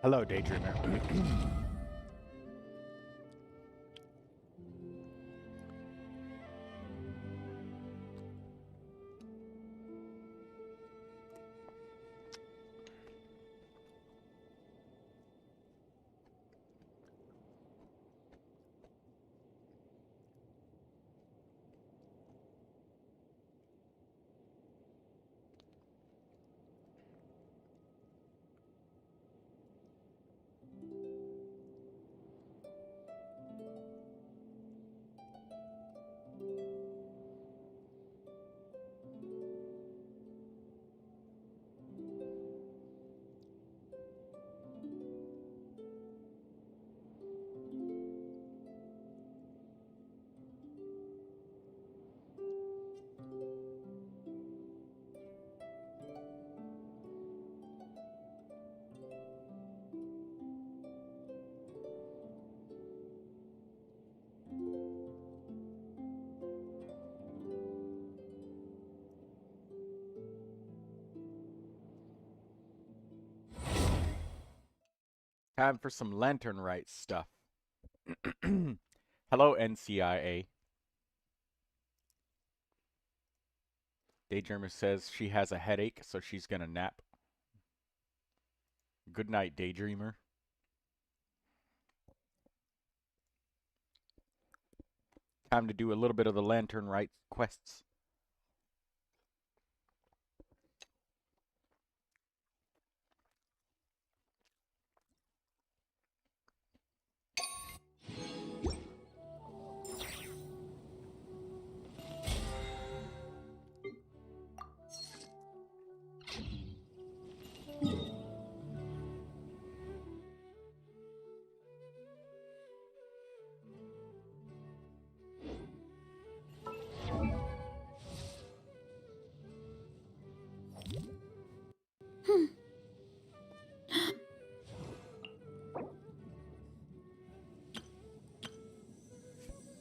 Hello, Daydreamer. Time for some lantern right stuff. Hello, NCIA. Daydreamer says she has a headache, so she's gonna nap. Good night, Daydreamer. Time to do a little bit of the lantern right quests.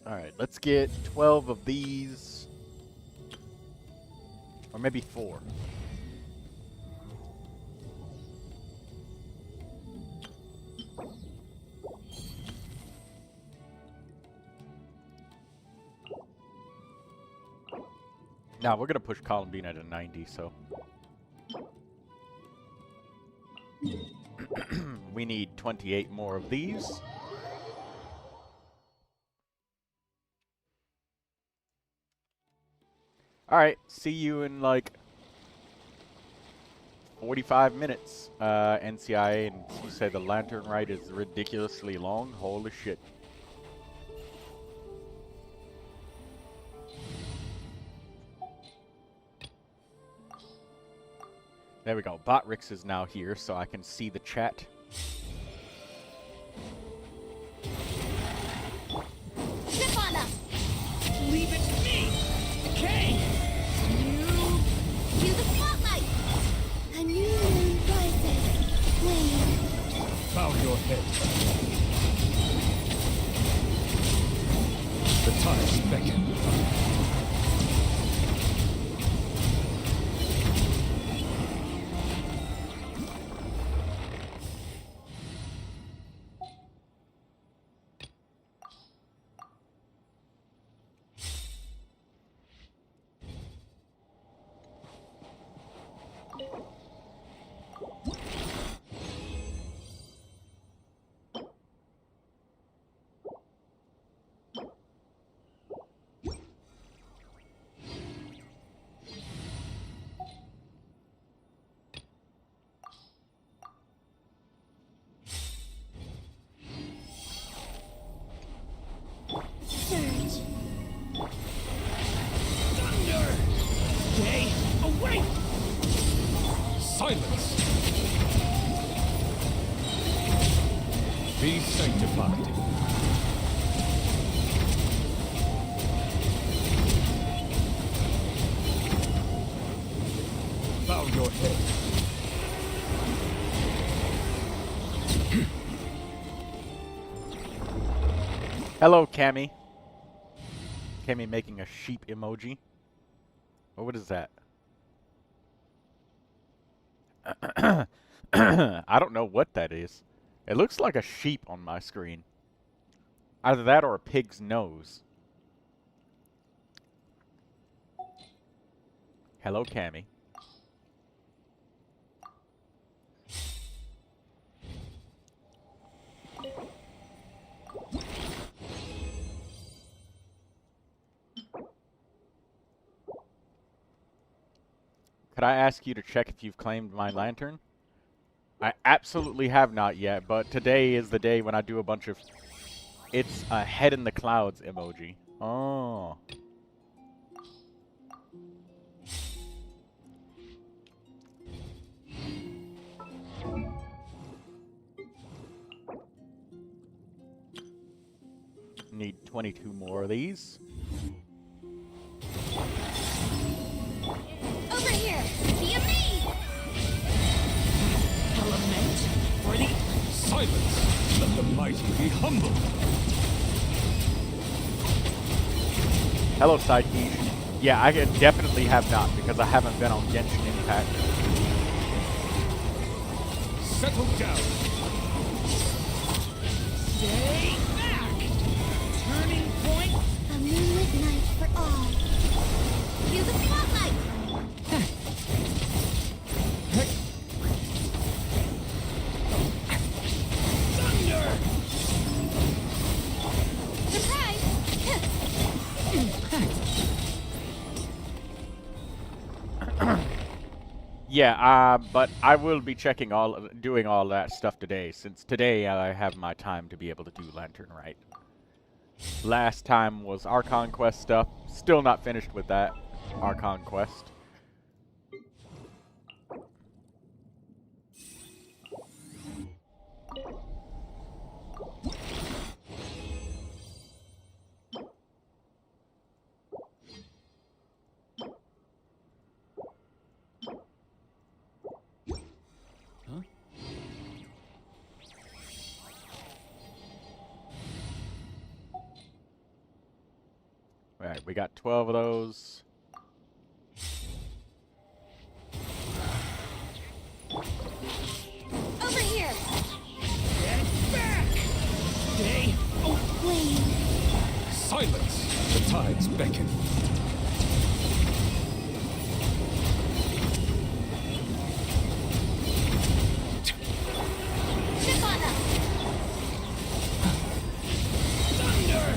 Alright, let's get 12 of these. Or maybe 4. Now, we're going to push Column Bean at a 90, so... we need 28 more of these. Alright, see you in like 45 minutes, NCIA, and you say the lantern ride is ridiculously long? Holy shit. There we go. Botrix is now here, so I can see the chat. Chip on us! Leave it to me! Okay! You the spotlight! A new moon rises. Flame. Bow your head. The tides beckon. Surge. Thunder! Stay away! Silence! Be sanctified. Bow your head. Hello, Cammy. Cammy making a sheep emoji. Oh, what is that? I don't know what that is. It looks like a sheep on my screen. Either that or a pig's nose. Hello, Cammy. Could I ask you to check if you've claimed my lantern? I absolutely have not yet, but today is the day when I do a bunch of... It's a head in the clouds emoji. Oh. Need 22 more of these. Over here! Be a me! Lament for the silence. Let the mighty be humble. Hello, Sidekick. Yeah, I definitely have not, because I haven't been on Genshin Impact. Settle down. Stay back! Turning point. A moonlit night for all. Feel the spotlight! Thunder! Surprise! Yeah, but I will be checking doing all that stuff today, since today I have my time to be able to do Lantern Rite. Last time was Archon Quest stuff. Still not finished with that Archon Quest. Alright, we got 12 of those. Over here! Get back! Stay Wait. Silence. The tides beckon. Ship on us! thunder!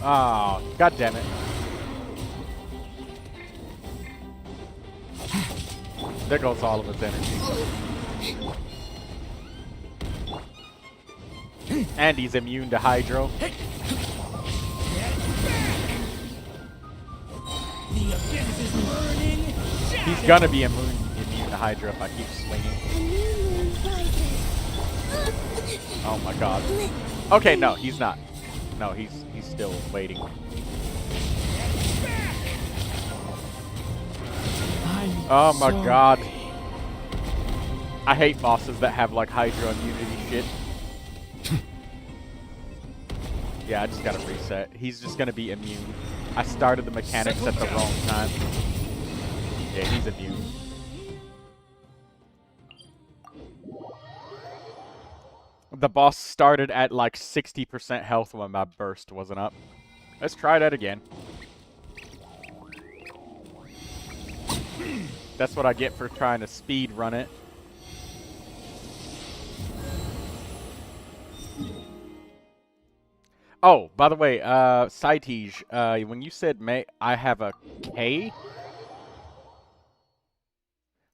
Oh, god damn it. There goes all of its energy. And he's immune to Hydro. Get back! The abyss is burning. He's gonna be immune to Hydra if I keep swinging. A new moon rises. Oh my god. Okay, no, he's not. No, he's still waiting. Oh my god. I hate bosses that have like Hydra immunity shit. Yeah, I just gotta reset. He's just gonna be immune. I started the mechanics at the wrong time. Yeah, he's immune. The boss started at like 60% health when my burst wasn't up. Let's try that again. That's what I get for trying to speed run it. Oh, by the way, Saitij, when you said I have a K?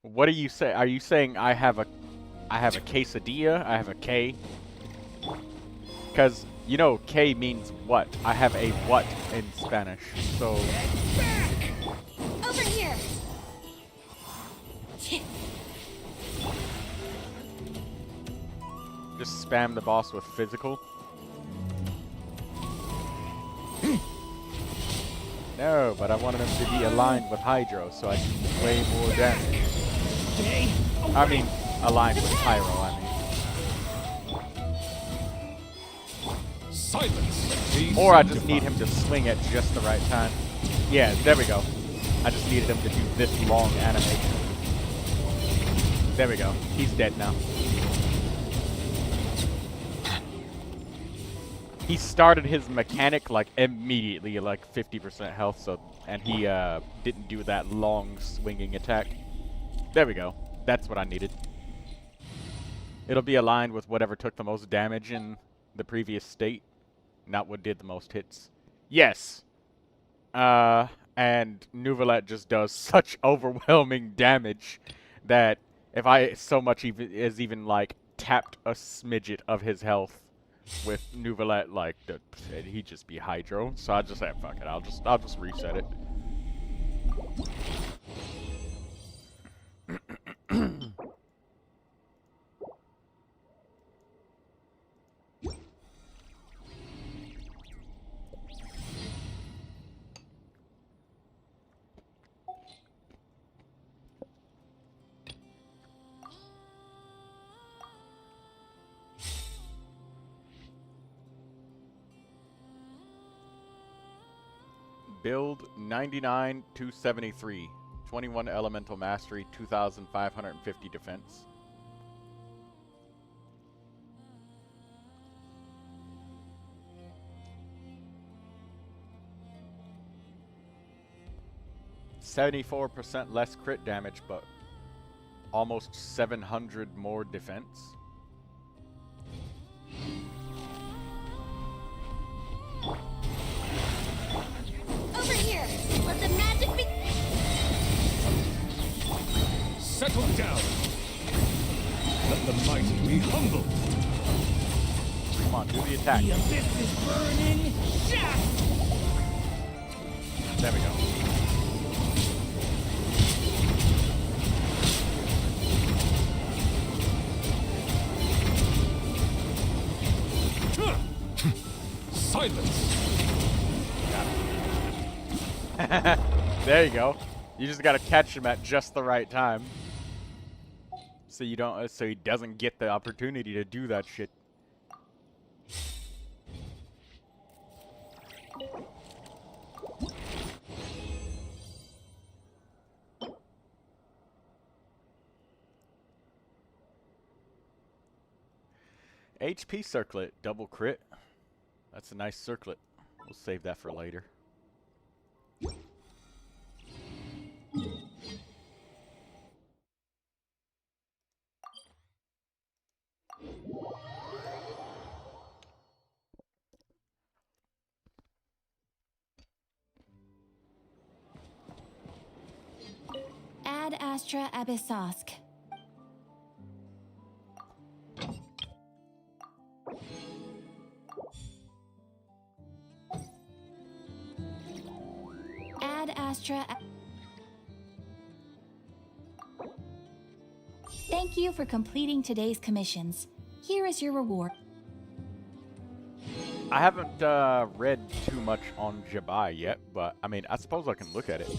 What do you say? Are you saying I have a quesadilla? I have a K? Because, you know, K means what? I have a what in Spanish, so... Over here! Just spam the boss with physical. No, but I wanted him to be aligned with Hydro, so I do way more damage. I mean, aligned with Pyro, I mean. Silence. Or I just need him to swing at just the right time. Yeah, there we go. I just needed him to do this long animation. There we go. He's dead now. he started his mechanic like immediately, like 50% health. So, and he didn't do that long swinging attack. There we go. That's what I needed. It'll be aligned with whatever took the most damage in the previous state, not what did the most hits. Yes. And Neuvilette just does such overwhelming damage that if I so much even like tapped a smidget of his health with Neuvilette, like he'd just be hydro. So I just said, fuck it. I'll just reset it. Build 99 273, 21 elemental mastery, 2,550 defense. %, less crit damage, but almost 700 more defense. Over here! Let the magic be... Settle down. Let the mighty be humble. Come on, do the attack. The abyss is burning. Shaft! There we go. Silence. There you go. You just gotta catch him at just the right time, so you don't, so he doesn't get the opportunity to do that shit. HP circlet, double crit. That's a nice circlet. We'll save that for later. Ad Astra Abyssosk. Ad Astra. Thank you for completing today's commissions. Here is your reward. I haven't read too much on Jabai yet, but I mean, I suppose I can look at it.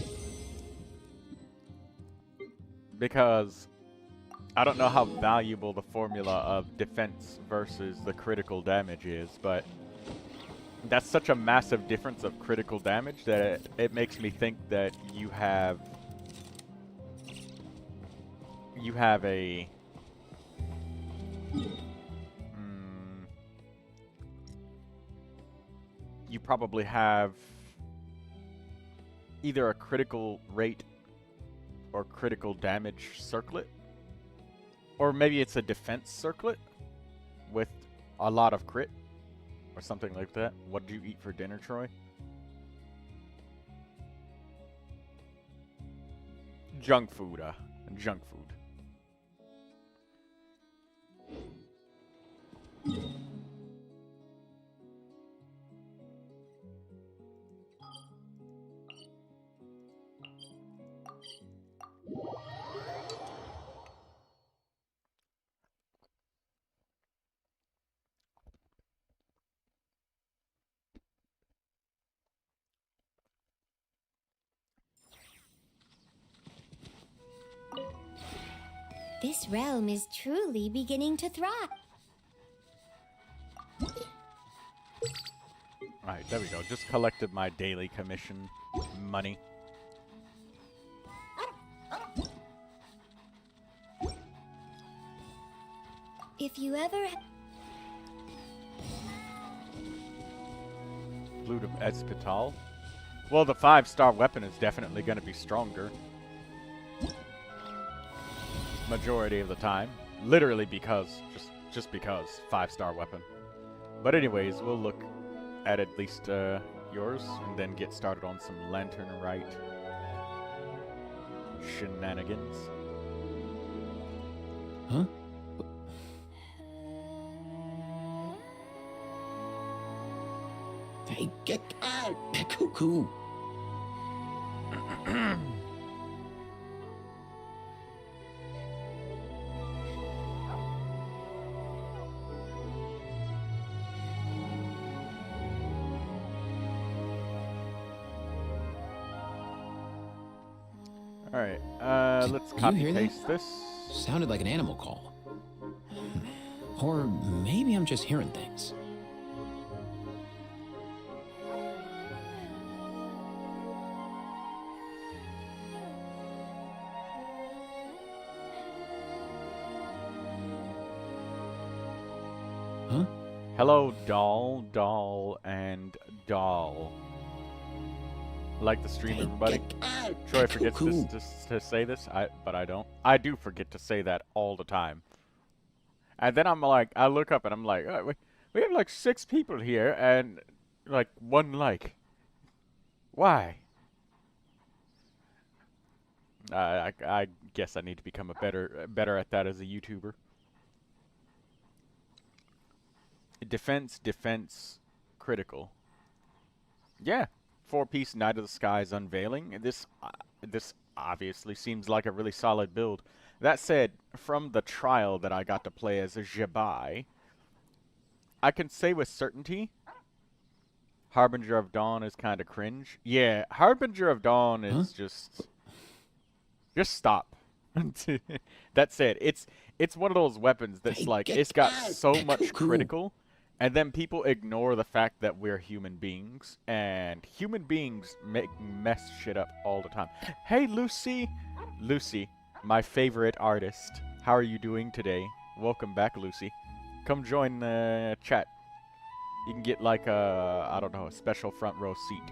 Because I don't know how valuable the formula of defense versus the critical damage is, but that's such a massive difference of critical damage that it makes me think that you have a you probably have either a critical rate or critical damage circlet, or maybe it's a defense circlet with a lot of crit or something like that. What did you eat for dinner, Troy? Junk food, junk food. This realm is truly beginning to thrive. Alright, there we go. Just collected my daily commission money. If you ever... Blue to Espital. Well, the 5-star weapon is definitely going to be stronger. Majority of the time. Literally because, just because, 5-star weapon. But anyways, we'll look at least yours, and then get started on some Lantern Rite shenanigans. Huh? Hey, get out! Cuckoo! Alright, let's Did you copy hear that? paste this. Sounded like an animal call. Or maybe I'm just hearing things. Huh? Hello, doll, doll, and doll. Like the stream, Hey, everybody. get out! Troy forgets Cuckoo! to say this, but I don't. I do forget to say that all the time. And then I'm like, I look up and I'm like, oh, we have like 6 people here and like 1 like. Why? I guess I need to become better at that as a YouTuber. Defense, critical. Yeah. 4-piece Night of the Skies unveiling. This obviously seems like a really solid build. That said, from the trial that I got to play as a Jebai, I can say with certainty, Harbinger of Dawn is kind of cringe. Yeah, Harbinger of Dawn is just stop. That said, it's one of those weapons that's Hey, like, get it's got out! so much Cuckoo! critical. And then people ignore the fact that we're human beings, and human beings mess shit up all the time. Hey, Lucy! Lucy, my favorite artist. How are you doing today? Welcome back, Lucy. Come join the chat. You can get like a, I don't know, a special front row seat.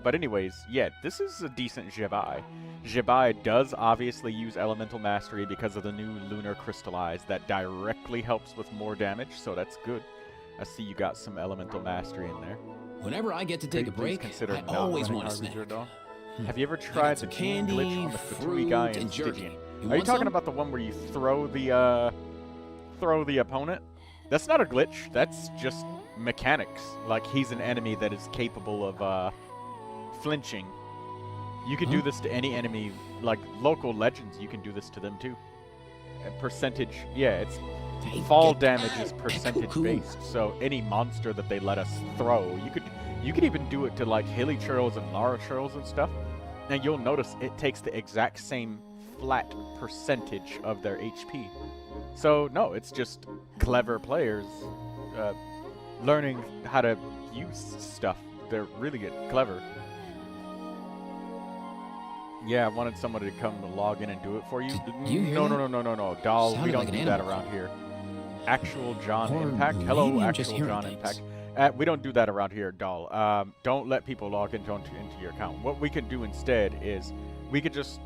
But anyways, yeah, this is a decent Jebai. Jebai does obviously use Elemental Mastery because of the new Lunar Crystallize that directly helps with more damage, so that's good. I see you got some Elemental Mastery in there. Whenever I get to take a Please break, consider I not always running want a Harbinger snack. Dawn. Have you ever I got tried the some gene candy, glitch on the fruit, Fatui guy in and jerky. Stygian? You Are you want talking some? about the one where you throw the opponent? That's not a glitch. That's just mechanics. Like, he's an enemy that is capable of flinching. You can do this to any enemy, like local legends. You can do this to them too. Percentage, yeah, it's Hey, fall get damage out! is percentage Cuckoo! based. So any monster that they let us throw, you could even do it to like Hilly Churls and Lara Churls and stuff. And you'll notice it takes the exact same flat percentage of their HP. So no, it's just clever players learning how to use stuff. They're really clever. Yeah, I wanted someone to come to log in and do it for you. Did you hear No, that? no, Doll, we Sounded don't like an do that animal around call. here. Actual John Or Impact. maybe Hello, I'm just actual hearing John things. Impact. We don't do that around here, Doll. Don't let people log into your account. What we can do instead is we could just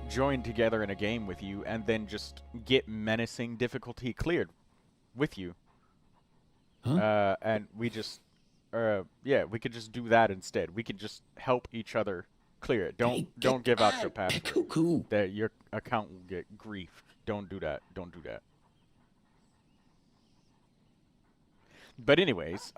join together in a game with you and then just get menacing difficulty cleared with you. Huh? And we just, yeah, we could just do that instead. We could just help each other clear it. Hey, Don't get give out your out! password. Cuckoo! That your account will get griefed. Don't do that. Don't do that. But anyways,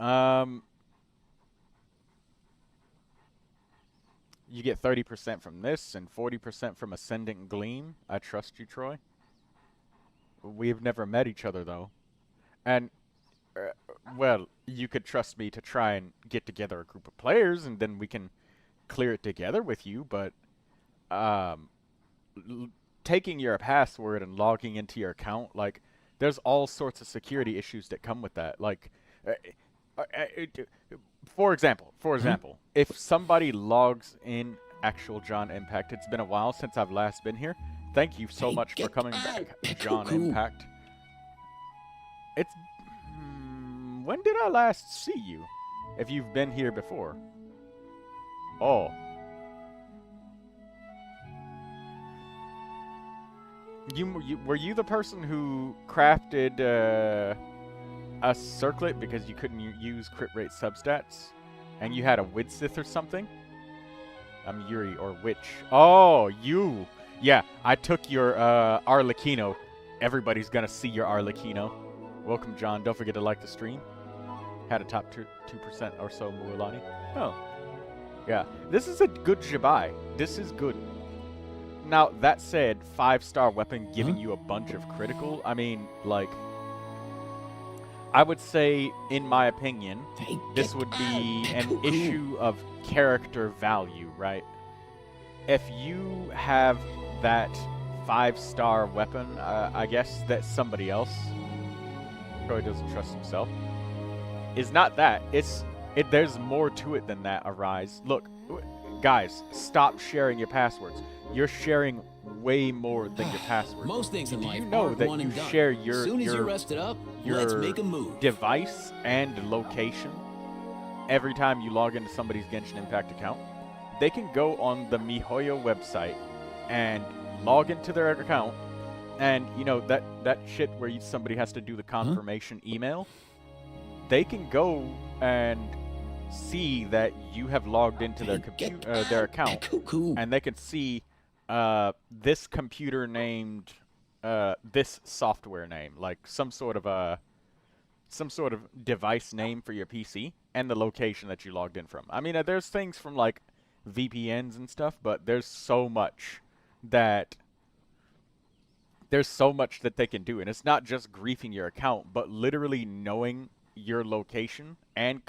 you get 30% from this and 40% from Ascendant Gleam. I trust you, Troy. We've never met each other though, and well, you could trust me to try and get together a group of players, and then we can clear it together with you. But taking your password and logging into your account, like, there's all sorts of security issues that come with that. Like, for example, if somebody logs in actual John Impact. It's been a while since I've last been here. Thank you so much for coming back, John Impact. It's... when did I last see you? If you've been here before. Oh. Were you the person who crafted a circlet because you couldn't use crit rate substats? And you had a Widsith or something? I'm Yuri or Witch. Oh, you! Yeah, I took your Arlecchino. Everybody's gonna see your Arlecchino. Welcome, John. Don't forget to like the stream. Had a top 2% or so Mualani. Oh. Yeah, this is a good Jibai. This is good. Now, that said, 5-star weapon giving you a bunch of critical, I mean, like, I would say, in my opinion, this would be an issue of character value, right? If you have that 5-star weapon, I guess that somebody else, probably doesn't trust himself, is not that. There's more to it than that, Arise. Look, guys, stop sharing your passwords. You're sharing way more than your password. Most things in life you know aren't that one you and done. share your Soon as you're rested up, let's make a move. Device and location every time you log into somebody's Genshin Impact account. They can go on the MiHoYo website and log into their account, and you know that shit where somebody has to do the confirmation email. They can go and see that you have logged into their account, and they can see this computer named this software name, like some sort of device name for your PC, and the location that you logged in from. I mean, there's things from like VPNs and stuff, but there's so much that they can do, and it's not just griefing your account, but literally knowing your location and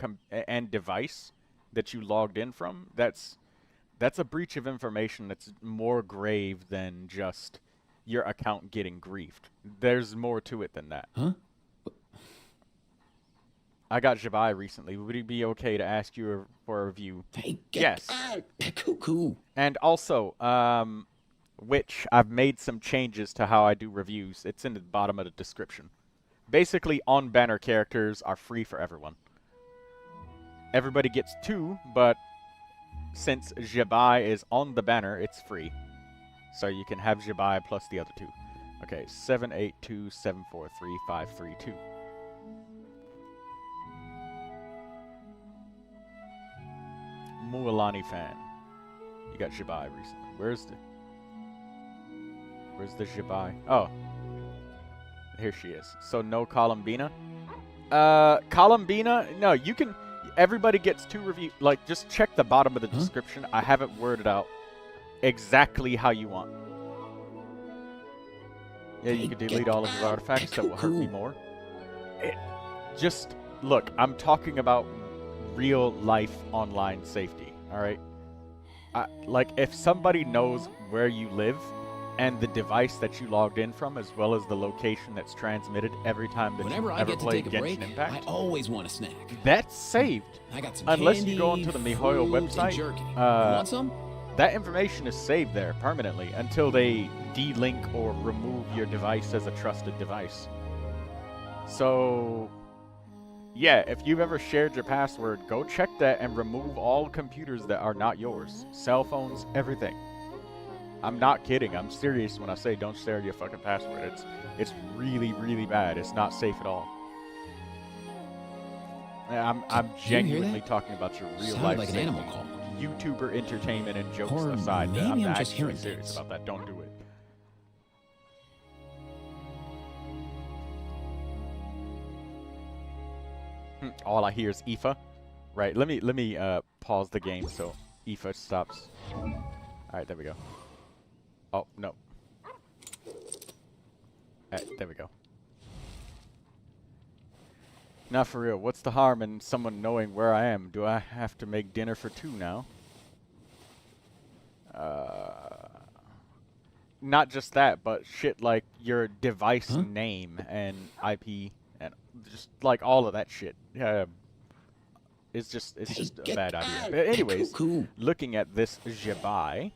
device that you logged in from. That's a breach of information that's more grave than just your account getting griefed. There's more to it than that. Huh? I got Jibai recently. Would it be okay to ask you for a review? Yes. And also, which I've made some changes to how I do reviews. It's in the bottom of the description. Basically, on-banner characters are free for everyone. Everybody gets 2, but since Jibai is on the banner, it's free. So you can have Jibai plus the other 2. Okay, 782743532. Mualani fan. You got Jibai recently. Where's the Jibai? Oh. Here she is. So no Columbina? Columbina? No, you can... Everybody gets 2 reviews. Like, just check the bottom of the description. I have it worded out exactly how you want. Yeah, you can delete all of your artifacts. That will hurt me more. Just, look, I'm talking about real-life online safety, alright? Like, if somebody knows where you live and the device that you logged in from, as well as the location that's transmitted every time that you ever play Genshin Impact, I always want a snack. That's saved. I got some Unless candy, you go onto the MiHoYo website, want some? that information is saved there permanently until they de-link or remove your device as a trusted device. So, yeah, if you've ever shared your password, go check that and remove all computers that are not yours. Cell phones, everything. I'm not kidding. I'm serious when I say don't share your fucking password. It's really, really bad. It's not safe at all. I'm genuinely talking about your real life like an safety. animal call. YouTuber entertainment and jokes Or aside, maybe I'm I'm just actually hearing serious things. about that. Don't do it. All I hear is Aoife. Right. Let me pause the game so Aoife stops. All right. There we go. Oh no. There we go. Now for real, what's the harm in someone knowing where I am? Do I have to make dinner for 2 now? Not just that, but shit like your device name and IP and just like all of that shit. it's just Hey, a get bad idea. out. But anyways, Cuckoo. looking at this Jibai,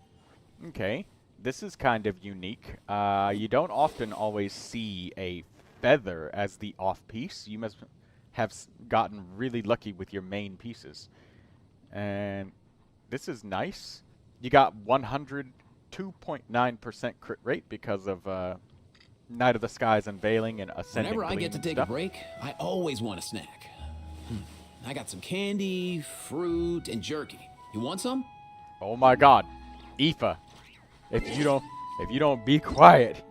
okay, this is kind of unique. You don't often always see a feather as the off piece. You must have gotten really lucky with your main pieces. And this is nice. You got 102.9% crit rate because of Night of the Skies Unveiling and Ascending Whenever I Gleam get to and take stuff. a break, I always want a snack. I got some candy, fruit, and jerky. You want some? Oh my god. Aoife. If you don't be quiet.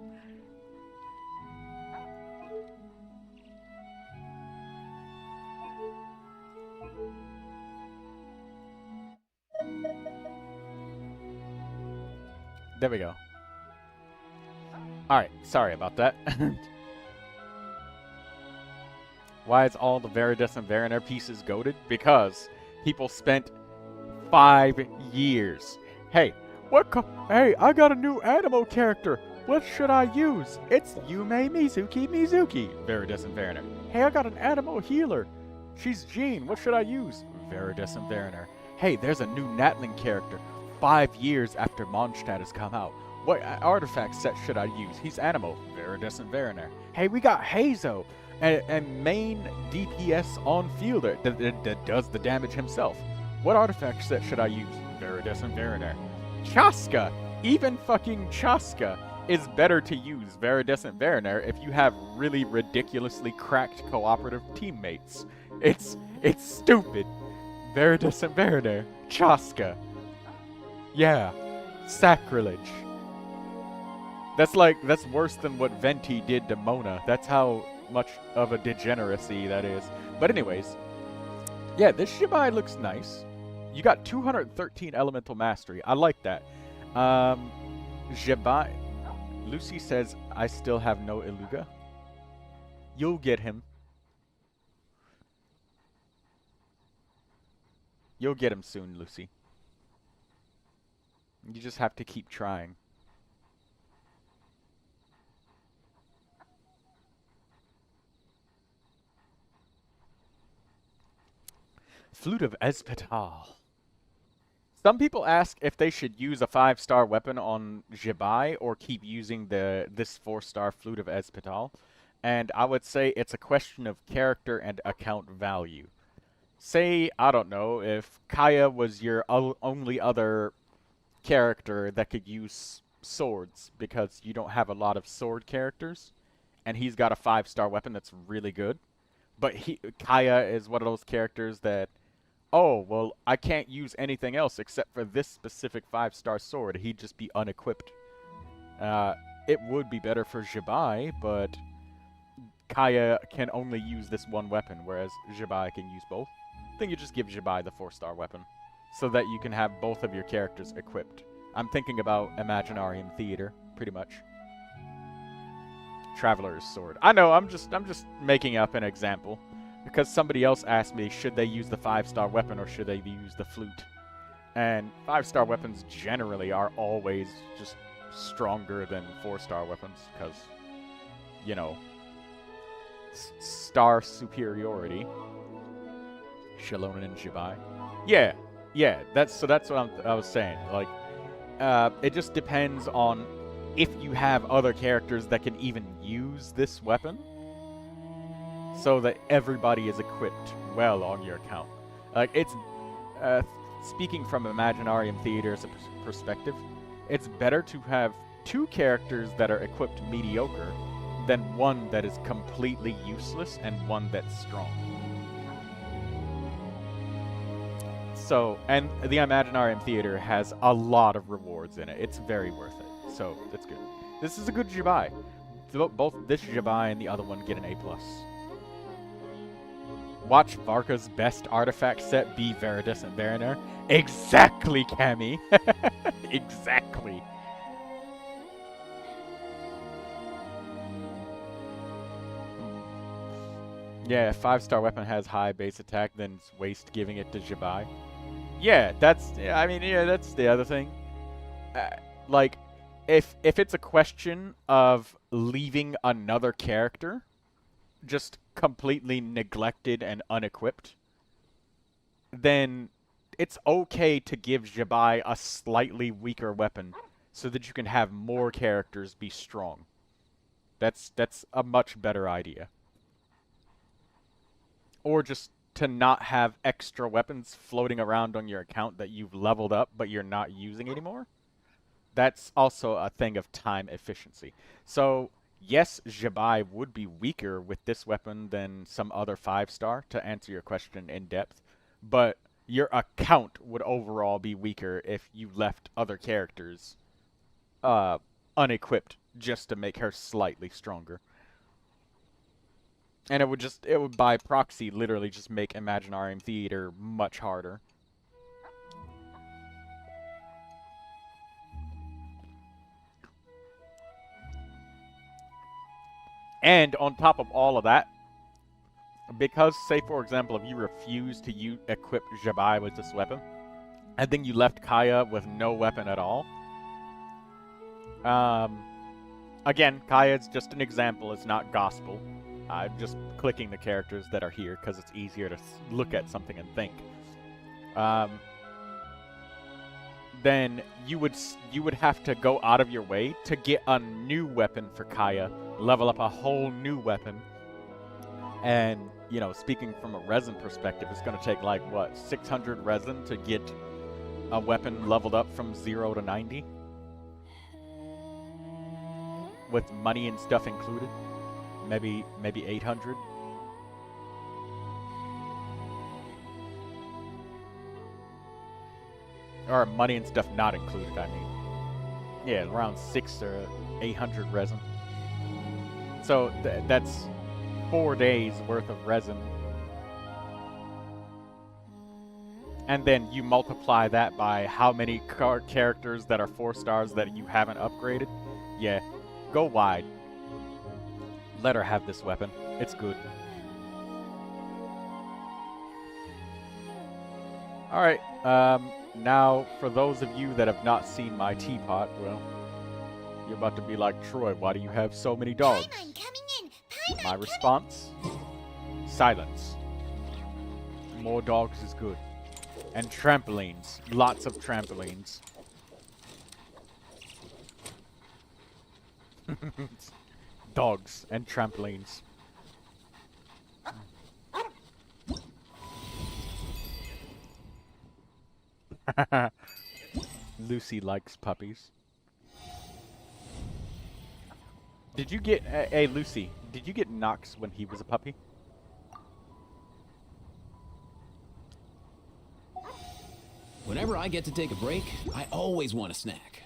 There we go. Alright, sorry about that. Why is all the Veridus and Veriner pieces goated? Because people spent 5 years. Hey, hey, I got a new Animo character. What should I use? It's Yume Mizuki, Veridus and Veriner. Hey, I got an Animo healer. She's Jean. What should I use? Veridus and Veriner. Hey, there's a new Natling character. 5 years after Mondstadt has come out. What artifact set should I use? He's Animo, Veridus and Veriner. Hey, we got Hazo, and main DPS on fielder that does the damage himself. What artifact set should I use? Veridus and Veriner. Chaska! Even fucking Chaska is better to use Veridus and Veriner if you have really ridiculously cracked cooperative teammates. It's stupid. Veridus and Veriner. Chaska. Yeah. Sacrilege. That's worse than what Venti did to Mona. That's how much of a degeneracy that is. But anyways, yeah, this Shibai looks nice. You got 213 elemental mastery. I like that. Shibai. Lucy says, I still have no Iluga. You'll get him. You'll get him soon, Lucy. You just have to keep trying. Flute of Espetal. Some people ask if they should use a 5-star weapon on Jibai or keep using this 4-star Flute of Espetal. And I would say it's a question of character and account value. Say, I don't know, if Kaya was your only other character that could use swords because you don't have a lot of sword characters, and he's got a 5-star weapon that's really good, but Kaya is one of those characters that, oh, well, I can't use anything else except for this specific 5-star sword. He'd just be unequipped. It would be better for Jibai, but Kaya can only use this one weapon, whereas Jibai can use both. I think you just give Jibai the 4-star weapon, so that you can have both of your characters equipped. I'm thinking about Imaginarium Theater, pretty much. Traveler's Sword. I know, I'm just making up an example. Because somebody else asked me, should they use the 5-star weapon or should they use the flute? And 5-star weapons generally are always just stronger than 4-star weapons, because, you know, star superiority. Shalonen and Jibai. Yeah, that's what I was saying. Like, it just depends on if you have other characters that can even use this weapon, so that everybody is equipped well on your account. Like, it's speaking from Imaginarium Theater's perspective, it's better to have 2 characters that are equipped mediocre than one that is completely useless and one that's strong. So, and the Imaginarium Theater has a lot of rewards in it. It's very worth it. So, that's good. This is a good Jibai. Both this Jibai and the other one get an A+. Watch Varka's best artifact set be Veridus and Veriner. Exactly, Cammy. Exactly. Yeah, 5-star weapon has high base attack, then it's waste giving it to Jibai. Yeah, that's the other thing. Like, if it's a question of leaving another character just completely neglected and unequipped, then it's okay to give Jabai a slightly weaker weapon so that you can have more characters be strong. That's a much better idea. Or just to not have extra weapons floating around on your account that you've leveled up but you're not using anymore. That's also a thing of time efficiency. So, yes, Jabai would be weaker with this weapon than some other 5-star, to answer your question in depth, but your account would overall be weaker if you left other characters unequipped just to make her slightly stronger. And it would by proxy literally just make Imaginarium Theater much harder. And on top of all of that, because, say for example, if you refuse to equip Jabai with this weapon, and then you left Kaya with no weapon at all, again, Kaya is just an example, it's not gospel. I'm just clicking the characters that are here because it's easier to look at something and think. Then you would have to go out of your way to get a new weapon for Kaya, level up a whole new weapon, and, you know, speaking from a resin perspective, it's going to take, like, what, 600 resin to get a weapon leveled up from 0 to 90? With money and stuff included? Maybe 800? Or money and stuff not included, I mean. Yeah, around 600 or 800 resin. So that's 4 days worth of resin. And then you multiply that by how many characters that are 4 stars that you haven't upgraded. Yeah, go wide. Let her have this weapon. It's good. Alright, now for those of you that have not seen my teapot, well, you're about to be like, Troy, why do you have so many dogs? Paimon coming in. Paimon, My response? Silence. More dogs is good. And trampolines. Lots of trampolines. Dogs and trampolines. Lucy likes puppies. Did you get... hey, Lucy, did you get Nox when he was a puppy? Whenever I get to take a break, I always want a snack.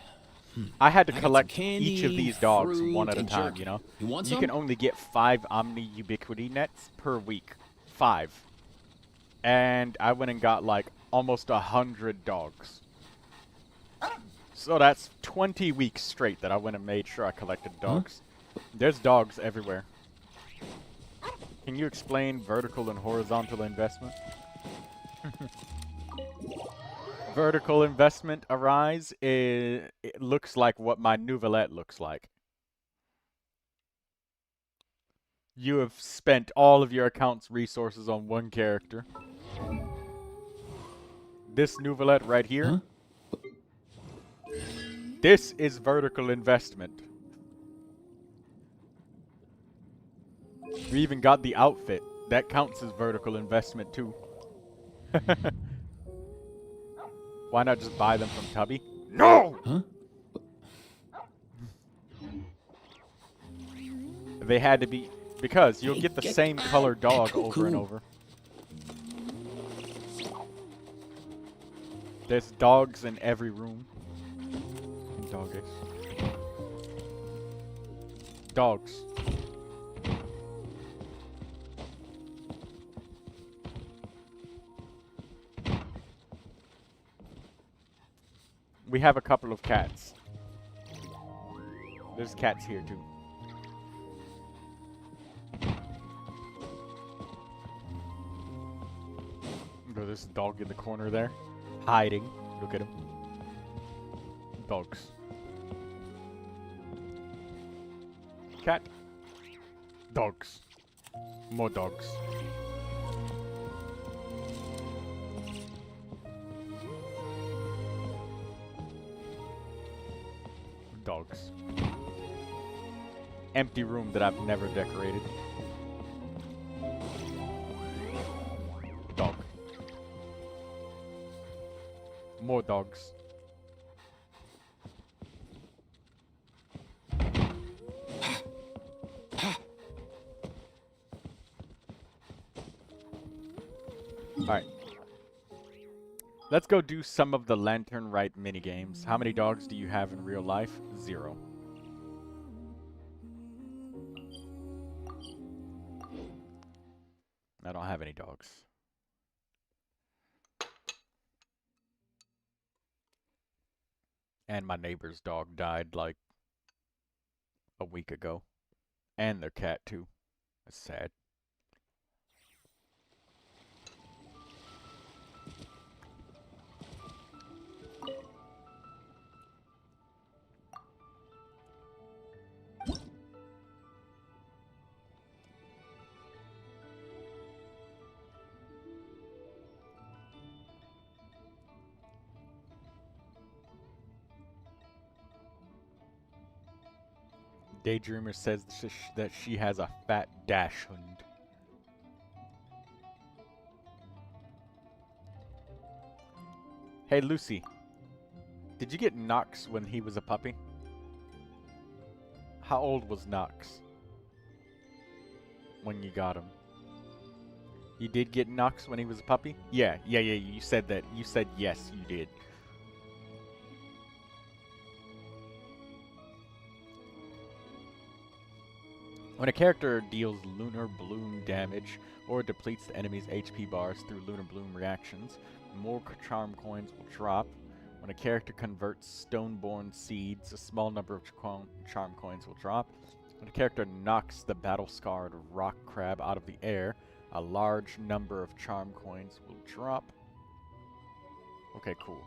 I had to I got some collect candy, each of these dogs fruit, one at a and time, jerky. you know? You want You some? can only get 5 Omni Ubiquity nets per week. 5. And I went and got like almost 100 dogs. So that's 20 weeks straight that I went and made sure I collected dogs. There's dogs everywhere. Can you explain vertical and horizontal investment? Vertical investment, Arise, it looks like what my Neuvilette looks like. You have spent all of your account's resources on one character. This Neuvilette right here. This is vertical investment. We even got the outfit. That counts as vertical investment too. Why not just buy them from Tubby? No! Huh? They had to be... Because you'll get the Get same color dog cool, over and cool. over. There's dogs in every room. Doggies. Dogs. We have a couple of cats. There's cats here too. Oh, there's a dog in the corner there. Hiding. Look at him. Dogs. Cat. Dogs. More dogs. Dogs. Empty room that I've never decorated. Dog. More dogs. Alright. Let's go do some of the Lantern Rite minigames. How many dogs do you have in real life? 0. I don't have any dogs. And my neighbor's dog died like a week ago. And their cat too. That's sad. Daydreamer says that she has a fat dash hund. Hey Lucy, did you get Nox when he was a puppy? How old was Nox when you got him? You did get Nox when he was a puppy? Yeah, you said that. You said yes, you did. When a character deals Lunar Bloom damage or depletes the enemy's HP bars through Lunar Bloom reactions, more charm coins will drop. When a character converts Stoneborn seeds, a small number of charm coins will drop. When a character knocks the battle-scarred rock crab out of the air, a large number of charm coins will drop. Okay, cool.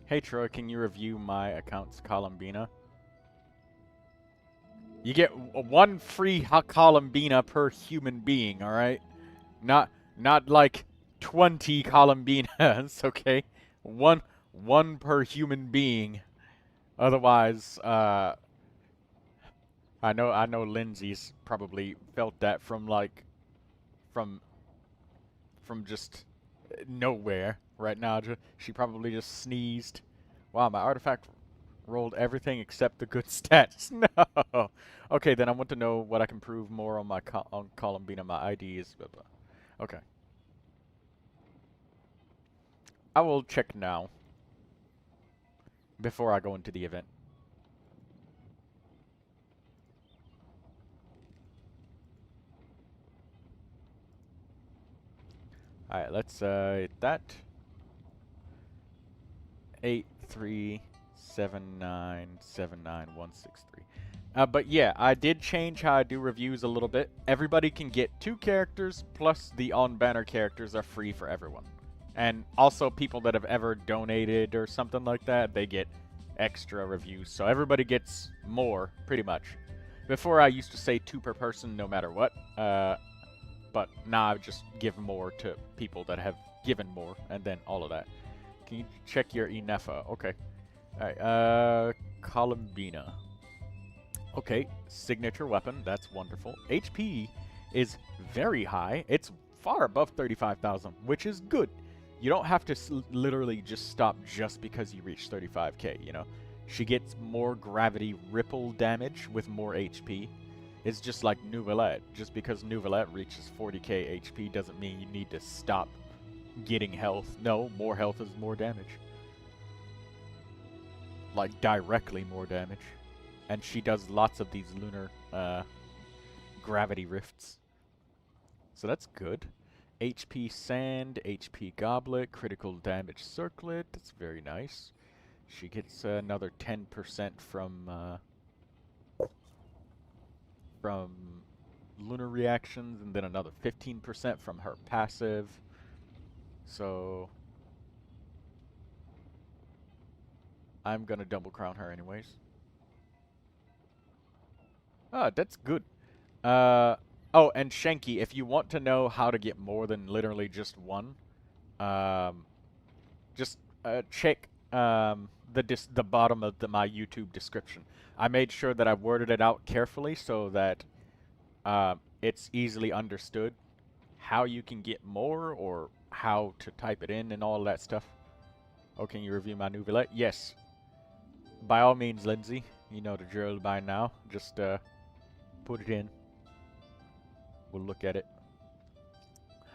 Hey Troy, can you review my account's Columbina? You get one free Columbina per human being, alright? Not like 20 Columbinas, okay? One per human being. Otherwise, I know Lindsay's probably felt that from from just nowhere right now. She probably just sneezed. Wow, my artifact rolled everything except the good stats. No. Okay, then I want to know what I can prove more on my on Columbina. My ID is blah, blah. Okay. I will check now before I go into the event. Alright, let's hit that. 837979163. But yeah, I did change how I do reviews a little bit. Everybody can get 2 characters, plus the on-banner characters are free for everyone. And also people that have ever donated or something like that, they get extra reviews. So everybody gets more, pretty much. Before I used to say 2 per person no matter what. But now I just give more to people that have given more, and then all of that. Can you check your Inefa? Okay. Alright, Columbina. Okay, signature weapon, that's wonderful. HP is very high. It's far above 35,000, which is good. You don't have to literally just stop just because you reach 35k, you know? She gets more gravity ripple damage with more HP. It's just like Neuvilette. Just because Neuvilette reaches 40k HP doesn't mean you need to stop getting health. No, more health is more damage. Like, directly more damage. And she does lots of these lunar gravity rifts. So that's good. HP Sand, HP Goblet, critical damage circlet. That's very nice. She gets another 10% from lunar reactions, and then another 15% from her passive. So I'm gonna double crown her anyways. Ah, that's good. Oh, and Shanky, if you want to know how to get more than literally just one, just check the bottom of my YouTube description. I made sure that I worded it out carefully so that it's easily understood how you can get more or how to type it in and all that stuff. Oh, can you review my Neuvilette? Yes. By all means, Lindsay. You know the drill by now. Just put it in. We'll look at it.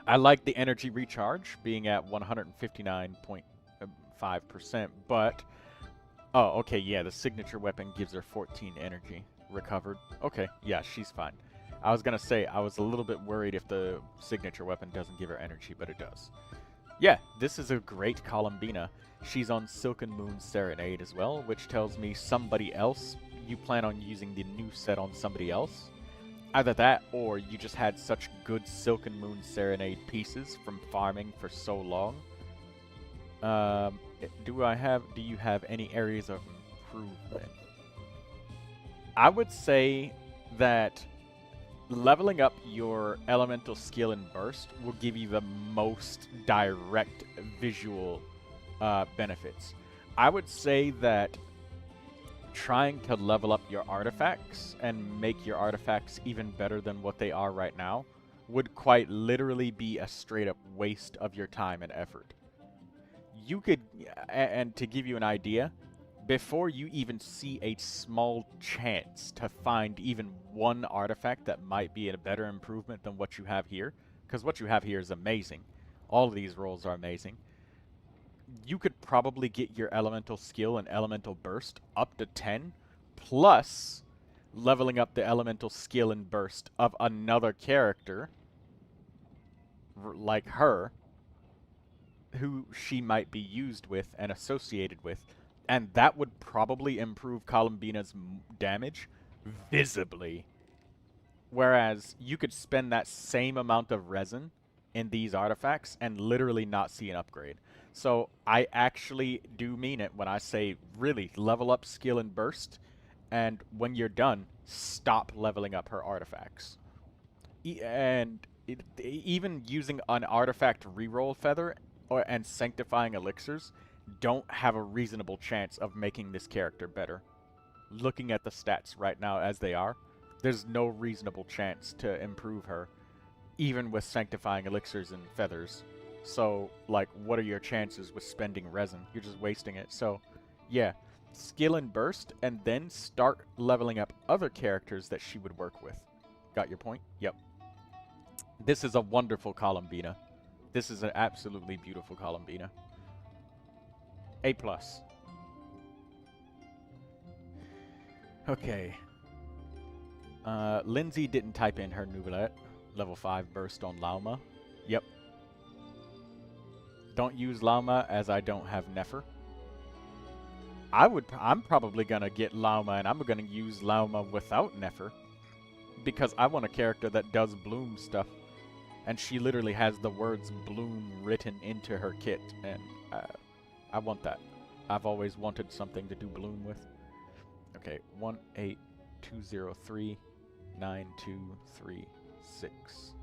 I like the energy recharge being at 159.5%, but... Oh, okay, yeah, the signature weapon gives her 14 energy recovered. Okay, yeah, she's fine. I was gonna say, I was a little bit worried if the signature weapon doesn't give her energy, but it does. Yeah, this is a great Columbina. She's on Silken Moon Serenade as well, which tells me somebody else, you plan on using the new set on somebody else. Either that, or you just had such good Silken Moon Serenade pieces from farming for so long. Do you have any areas of improvement? I would say that leveling up your elemental skill and burst will give you the most direct visual benefits. I would say that trying to level up your artifacts and make your artifacts even better than what they are right now would quite literally be a straight up waste of your time and effort. You could, and to give you an idea, before you even see a small chance to find even one artifact that might be a better improvement than what you have here, because what you have here is amazing. All of these rolls are amazing. You could probably get your elemental skill and elemental burst up to 10, plus leveling up the elemental skill and burst of another character, like her, who she might be used with and associated with, and that would probably improve Columbina's damage visibly. Whereas you could spend that same amount of resin in these artifacts and literally not see an upgrade. So I actually do mean it when I say really level up skill and burst, and when you're done, stop leveling up her artifacts. Even using an artifact reroll feather and sanctifying elixirs don't have a reasonable chance of making this character better. Looking at the stats right now as they are, there's no reasonable chance to improve her, even with sanctifying elixirs and feathers. So, like, what are your chances with spending resin? You're just wasting it. So, yeah, skill and burst, and then start leveling up other characters that she would work with. Got your point? Yep. This is a wonderful Columbina. This is an absolutely beautiful Columbina. A+. Okay. Lindsay didn't type in her Neuvilette. Level 5 burst on Lauma. Yep. Don't use Lauma as I don't have Nefer. I'm probably gonna get Lauma and I'm gonna use Lauma without Nefer. Because I want a character that does bloom stuff. And she literally has the words bloom written into her kit. And I want that. I've always wanted something to do bloom with. Okay, 182039236.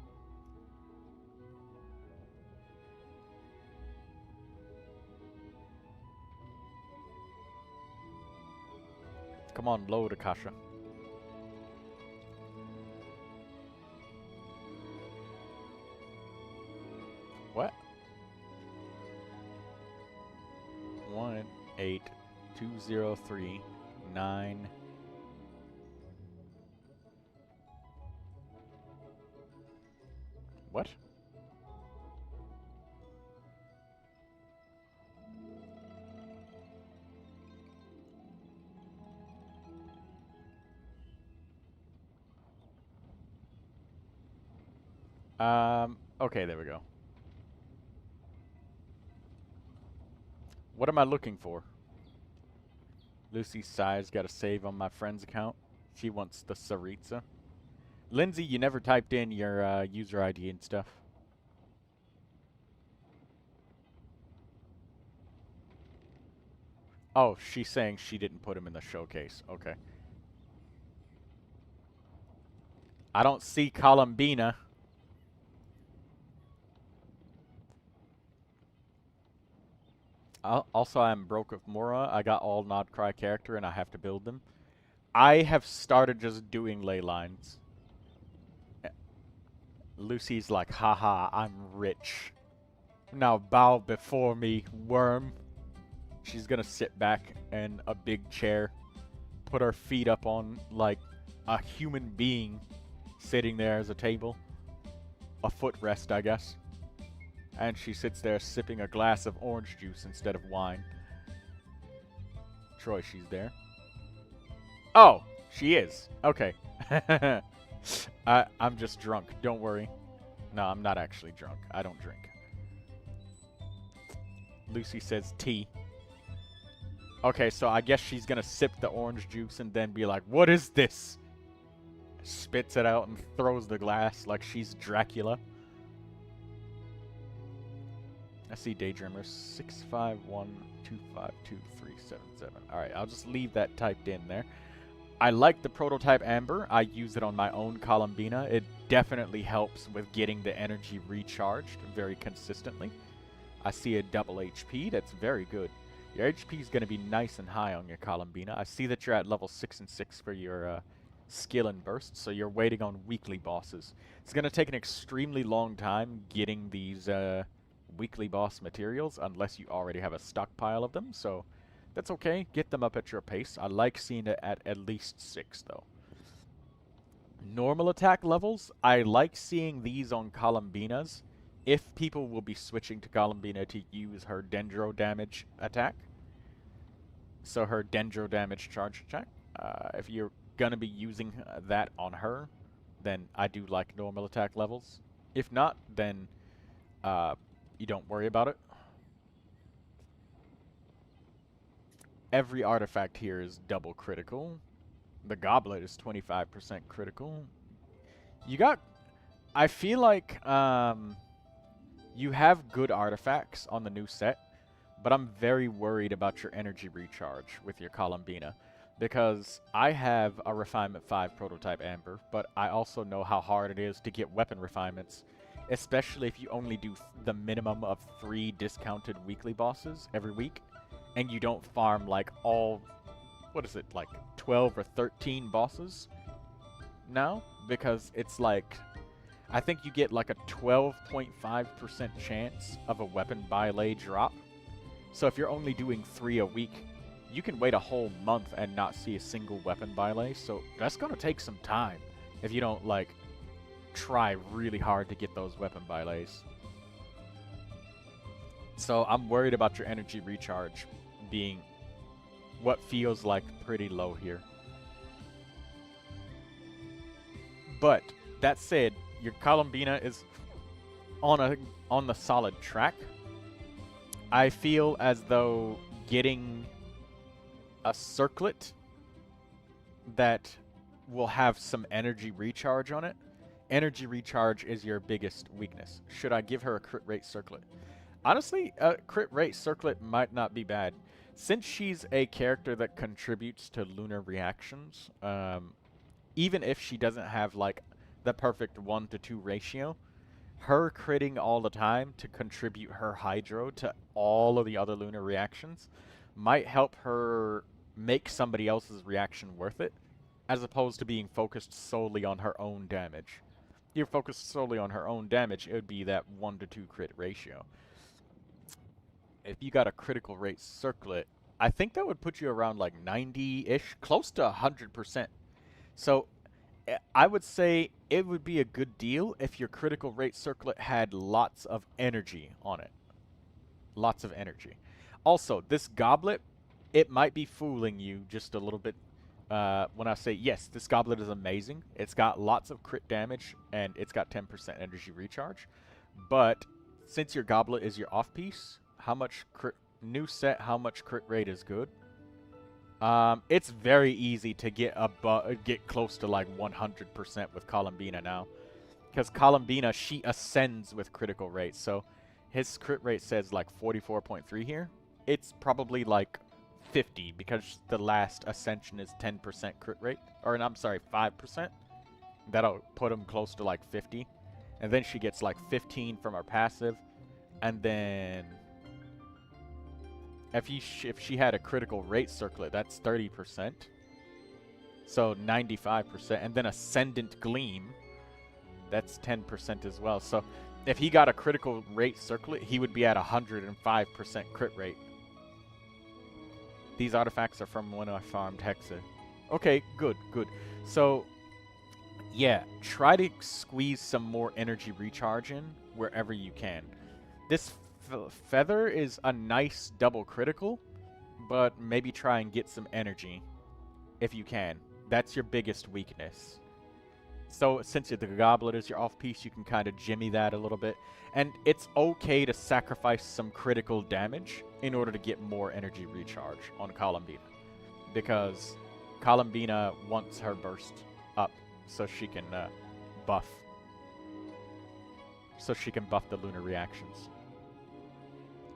Come on, load, Akasha. What? 182039236. What? Okay, there we go. What am I looking for? Lucy sighs, got a save on my friend's account. She wants the Saritza. Lindsay, you never typed in your user ID and stuff. Oh, she's saying she didn't put him in the showcase. Okay. I don't see Columbina. Also, I'm broke with Mora. I got all Nod Cry character and I have to build them. I have started just doing ley lines. Lucy's like, haha, I'm rich. Now bow before me, worm. She's gonna sit back in a big chair, put her feet up on, like, a human being sitting there as a table. A footrest, I guess. And she sits there sipping a glass of orange juice instead of wine. Troy, she's there. Oh, she is. Okay. I'm just drunk. Don't worry. No, I'm not actually drunk. I don't drink. Lucy says tea. Okay, so I guess she's gonna sip the orange juice and then be like, what is this? Spits it out and throws the glass like she's Dracula. I see Daydreamer 651252377. Alright, I'll just leave that typed in there. I like the prototype Amber. I use it on my own Columbina. It definitely helps with getting the energy recharged very consistently. I see a double HP. That's very good. Your HP is going to be nice and high on your Columbina. I see that you're at level 6 and 6 for your skill and burst, so you're waiting on weekly bosses. It's going to take an extremely long time getting these weekly boss materials unless you already have a stockpile of them, so that's okay. Get them up at your pace. I like seeing it at least 6, though. Normal attack levels, I like seeing these on Columbinas if people will be switching to Columbina to use her Dendro damage attack. So her Dendro damage charge attack. If you're going to be using that on her, then I do like normal attack levels. If not, then you don't worry about it. Every artifact here is double critical. The goblet is 25% critical. You got... I feel like you have good artifacts on the new set, but I'm very worried about your energy recharge with your Columbina, because I have a Refinement 5 prototype Amber, but I also know how hard it is to get weapon refinements, especially if you only do the minimum of 3 discounted weekly bosses every week, and you don't farm like all, what is it, like 12 or 13 bosses now? Because it's like, I think you get like a 12.5% chance of a weapon bylay drop. So if you're only doing 3 a week, you can wait a whole month and not see a single weapon bylay. So that's going to take some time if you don't like try really hard to get those weapon bylays. So I'm worried about your energy recharge being what feels like pretty low here. But that said, your Columbina is on the solid track. I feel as though getting a circlet that will have some energy recharge on it. Energy recharge is your biggest weakness. Should I give her a crit rate circlet? Honestly, a crit rate circlet might not be bad. Since she's a character that contributes to lunar reactions, even if she doesn't have like the perfect 1-to-2 ratio, her critting all the time to contribute her hydro to all of the other lunar reactions might help her make somebody else's reaction worth it, as opposed to being focused solely on her own damage. If you're focused solely on her own damage, it would be that 1-to-2 crit ratio. If you got a critical rate circlet, I think that would put you around like 90-ish, close to 100%. So I would say it would be a good deal if your critical rate circlet had lots of energy on it. Lots of energy. Also, this goblet, it might be fooling you just a little bit when I say, yes, this goblet is amazing. It's got lots of crit damage, and it's got 10% energy recharge. But since your goblet is your off-piece, how much crit... New set, how much crit rate is good? It's very easy to get close to like 100% with Columbina now. Because Columbina, she ascends with critical rates. So his crit rate says like 44.3 here. It's probably like 50 because the last ascension is 10% crit rate. Or, I'm sorry, 5%. That'll put him close to like 50. And then she gets like 15 from her passive. And then if she had a critical rate circlet, that's 30%. So 95%. And then Ascendant Gleam, that's 10% as well. So if he got a critical rate circlet, he would be at 105% crit rate. These artifacts are from when I farmed Hexa. Okay, good, good. So, yeah, try to squeeze some more energy recharge in wherever you can. This feather is a nice double critical, but maybe try and get some energy if you can. That's your biggest weakness. So since the goblet is your off-piece, you can kind of jimmy that a little bit. And it's okay to sacrifice some critical damage in order to get more energy recharge on Columbina. Because Columbina wants her burst up so she can buff. So she can buff the lunar reactions.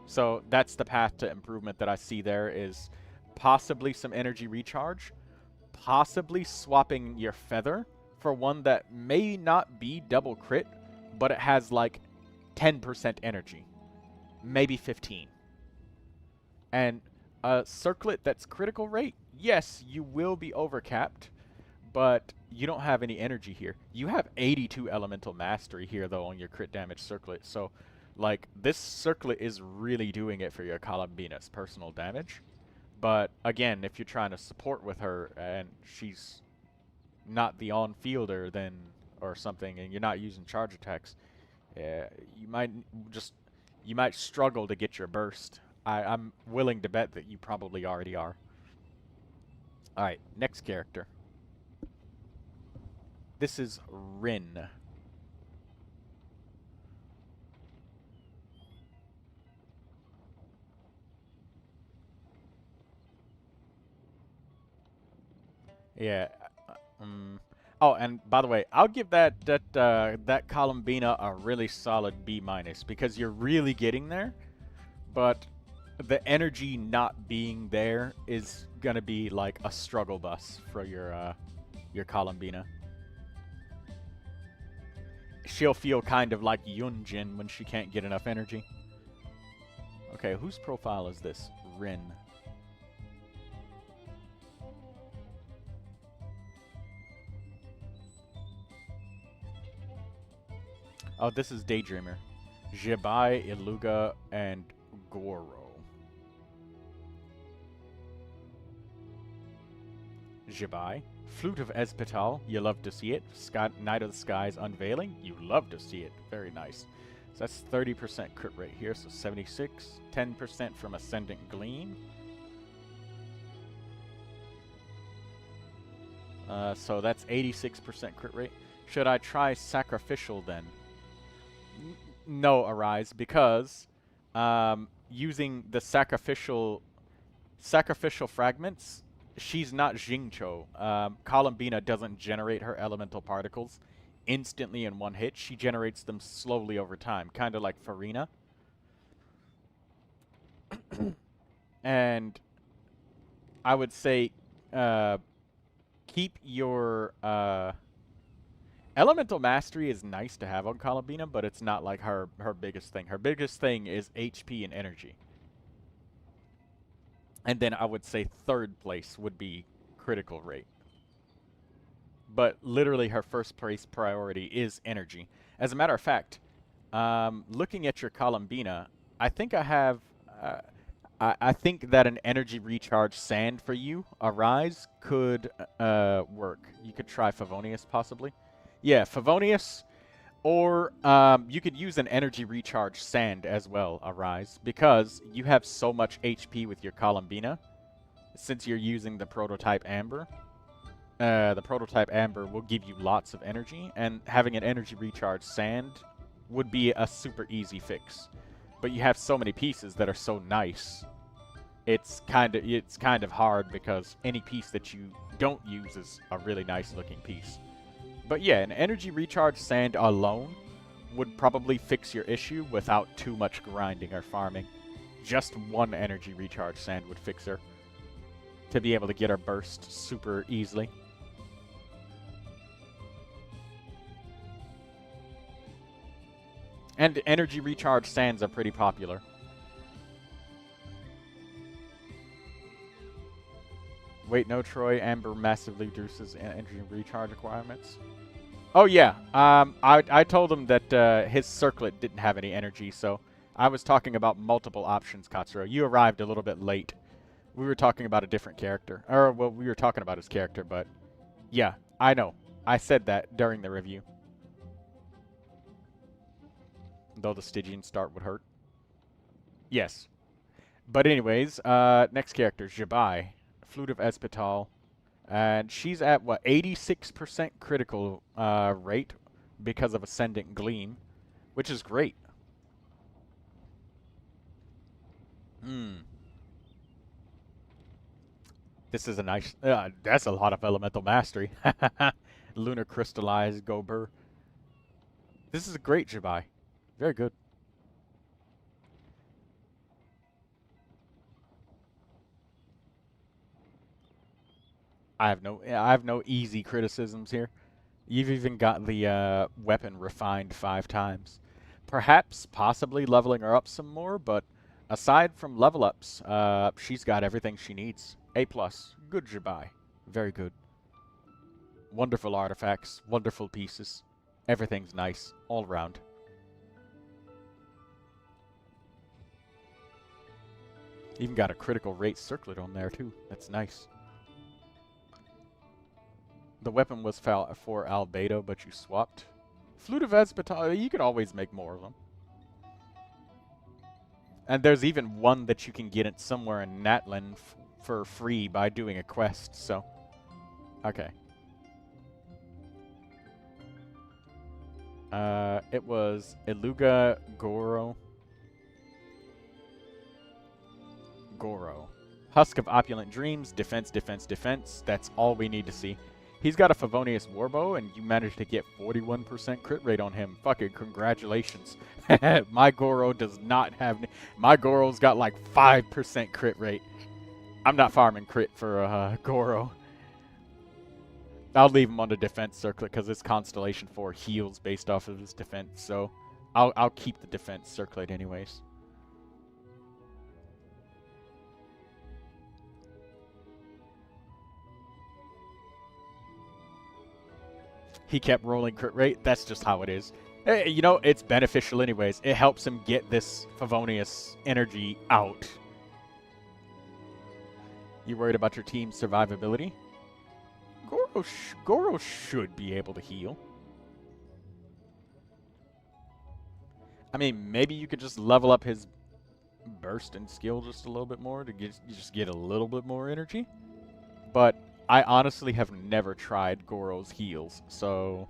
So that's the path to improvement that I see there, is possibly some energy recharge. Possibly swapping your feather for one that may not be double crit, but it has like 10% energy. Maybe 15. And a circlet that's critical rate, yes, you will be overcapped, but you don't have any energy here. You have 82 elemental mastery here, though, on your crit damage circlet. So, like, this circlet is really doing it for your Columbina's personal damage. But, again, if you're trying to support with her and she's not the on-fielder then or something, and you're not using charge attacks, you might struggle to get your burst. I'm willing to bet that you probably already are. Alright, next character. This is Rin. Yeah. Oh, and by the way, I'll give that Columbina a really solid B- because you're really getting there, but the energy not being there is gonna be like a struggle bus for your Columbina. She'll feel kind of like Yunjin when she can't get enough energy. Okay, whose profile is this? Rin. Oh, this is Daydreamer. Jebai, Iluga, and Goro. Jebai. Flute of Espetal, you love to see it. Night of the Skies Unveiling, you love to see it. Very nice. So that's 30% crit rate here, so 76. 10% from Ascendant Gleam. So that's 86% crit rate. Should I try Sacrificial then? No, Arise, because using the sacrificial fragments, she's not Xingqiu. Columbina doesn't generate her elemental particles instantly in one hit. She generates them slowly over time, kind of like Farina. And I would say keep your elemental mastery is nice to have on Columbina, but it's not like her biggest thing. Her biggest thing is HP and energy. And then I would say third place would be critical rate. But literally her first place priority is energy. As a matter of fact, looking at your Columbina, I think I have... I think that an energy recharge sand for you, Arise, could work. You could try Favonius, possibly. Yeah, Favonius, or you could use an energy recharge sand as well, Arise, because you have so much HP with your Columbina, since you're using the prototype Amber. The prototype Amber will give you lots of energy, and having an energy recharge sand would be a super easy fix. But you have so many pieces that are so nice. It's kind of hard because any piece that you don't use is a really nice looking piece. But yeah, an energy recharge sand alone would probably fix your issue without too much grinding or farming. Just one energy recharge sand would fix her. to be able to get our burst super easily. And energy recharge sands are pretty popular. Wait, no, Troy. Amber massively reduces energy recharge requirements. Oh, yeah. I told him that his circlet didn't have any energy, so I was talking about multiple options, Katsuro. You arrived a little bit late. We were talking about a different character. Or, well, we were talking about his character, but yeah, I know. I said that during the review. Though the Stygian start would hurt. Yes. But anyways, next character, Jabai. Flute of Espetal. And she's at, what, 86% critical rate because of Ascendant Gleam, which is great. This is a nice... that's a lot of Elemental Mastery. Lunar Crystallized Gober. This is a great Jabai. Very good. I have no easy criticisms here. You've even got the weapon refined 5 times. Perhaps, possibly leveling her up some more, but aside from level ups, she's got everything she needs. A+. Good Jabai. Very good. Wonderful artifacts, wonderful pieces. Everything's nice, all around. Even got a critical rate circlet on there too. That's nice. The weapon was for Albedo, but you swapped. Flute of Espetal, you could always make more of them. And there's even one that you can get it somewhere in Natlan for free by doing a quest, so... Okay. It was Iluga Goro. Husk of Opulent Dreams, defense, defense, defense. That's all we need to see. He's got a Favonius Warbow, and you managed to get 41% crit rate on him. Fucking congratulations. My Goro does not have... My Goro's got like 5% crit rate. I'm not farming crit for Goro. I'll leave him on the defense circlet because his Constellation 4 heals based off of his defense, so I'll keep the defense circlet anyways. He kept rolling crit rate. That's just how it is. Hey, you know, it's beneficial anyways. It helps him get this Favonius energy out. You worried about your team's survivability? Goro should be able to heal. I mean, maybe you could just level up his burst and skill just a little bit more to just get a little bit more energy. But I honestly have never tried Goro's heals, so...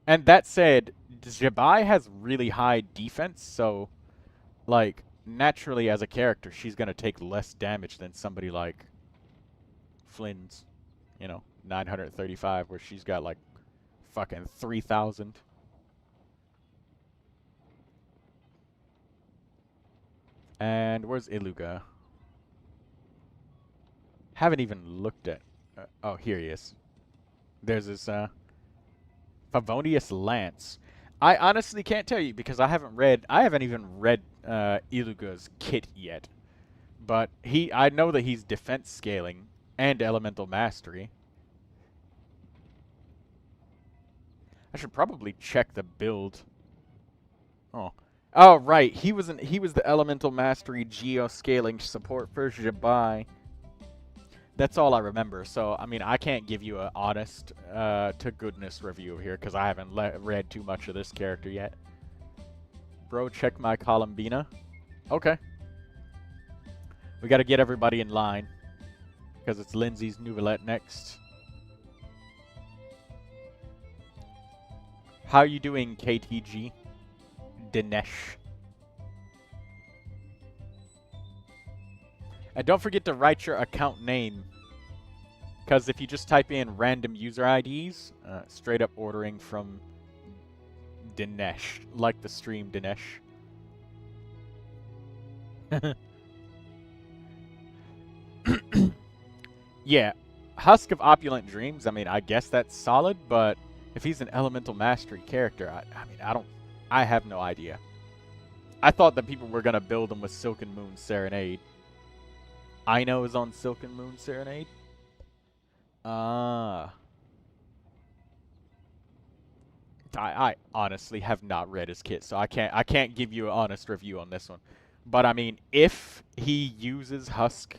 And that said, Jabai has really high defense, so, like, naturally as a character, she's going to take less damage than somebody like Flynn's, you know, 935, where she's got, like, fucking 3,000. And where's Iluga? Haven't even looked at... oh, here he is. There's this, Favonius Lance. I honestly can't tell you because I haven't even read Iluga's kit yet. But I know that he's defense scaling and elemental mastery. I should probably check the build. Oh, right. He was the elemental mastery geo-scaling support for Jabai. That's all I remember. So, I mean, I can't give you an honest to goodness review here because I haven't read too much of this character yet. Bro, check my Columbina. Okay. We got to get everybody in line because it's Lindsay's Neuvilette next. How you doing, KTG? Dinesh. And don't forget to write your account name. Because if you just type in random user IDs, straight up ordering from Dinesh. Like the stream Dinesh. Yeah, Husk of Opulent Dreams, I mean, I guess that's solid, but if he's an Elemental Mastery character, I mean, I have no idea. I thought that people were going to build him with Silken Moon Serenade. Ino is on Silken Moon Serenade? I honestly have not read his kit, so I can't give you an honest review on this one. But I mean, if he uses Husk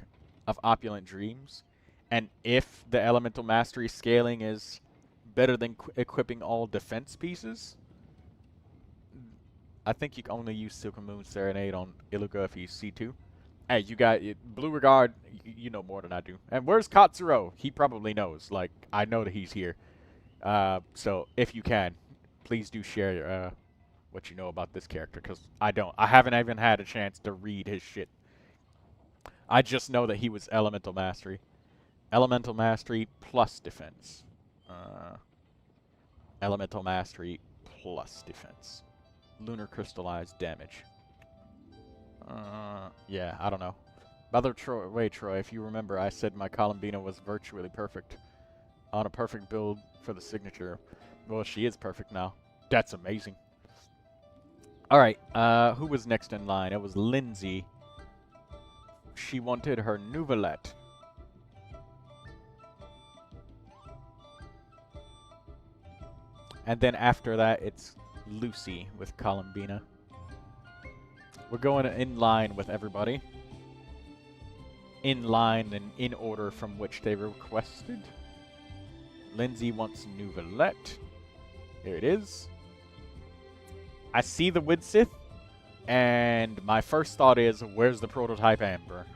of Opulent Dreams, and if the Elemental Mastery scaling is better than equipping all defense pieces, I think you can only use Silken Moon Serenade on Iluka if he's C2. Hey, you got Blue Regard, you know more than I do. And where's Katsuro? He probably knows. Like, I know that he's here. So if you can, please do share what you know about this character, because I don't. I haven't even had a chance to read his shit. I just know that he was Elemental Mastery. Elemental Mastery plus defense. Elemental Mastery plus defense. Lunar Crystallized damage. Yeah, I don't know. By the way, Troy, if you remember, I said my Columbina was virtually perfect. On a perfect build for the signature. Well, she is perfect now. That's amazing. Alright, who was next in line? It was Lindsay. She wanted her Neuvilette. And then after that, it's Lucy with Columbina. We're going in line with everybody. In line and in order from which they requested. Lindsay wants Neuvilette. Here it is. I see the Widsith, and my first thought is, where's the prototype Amber?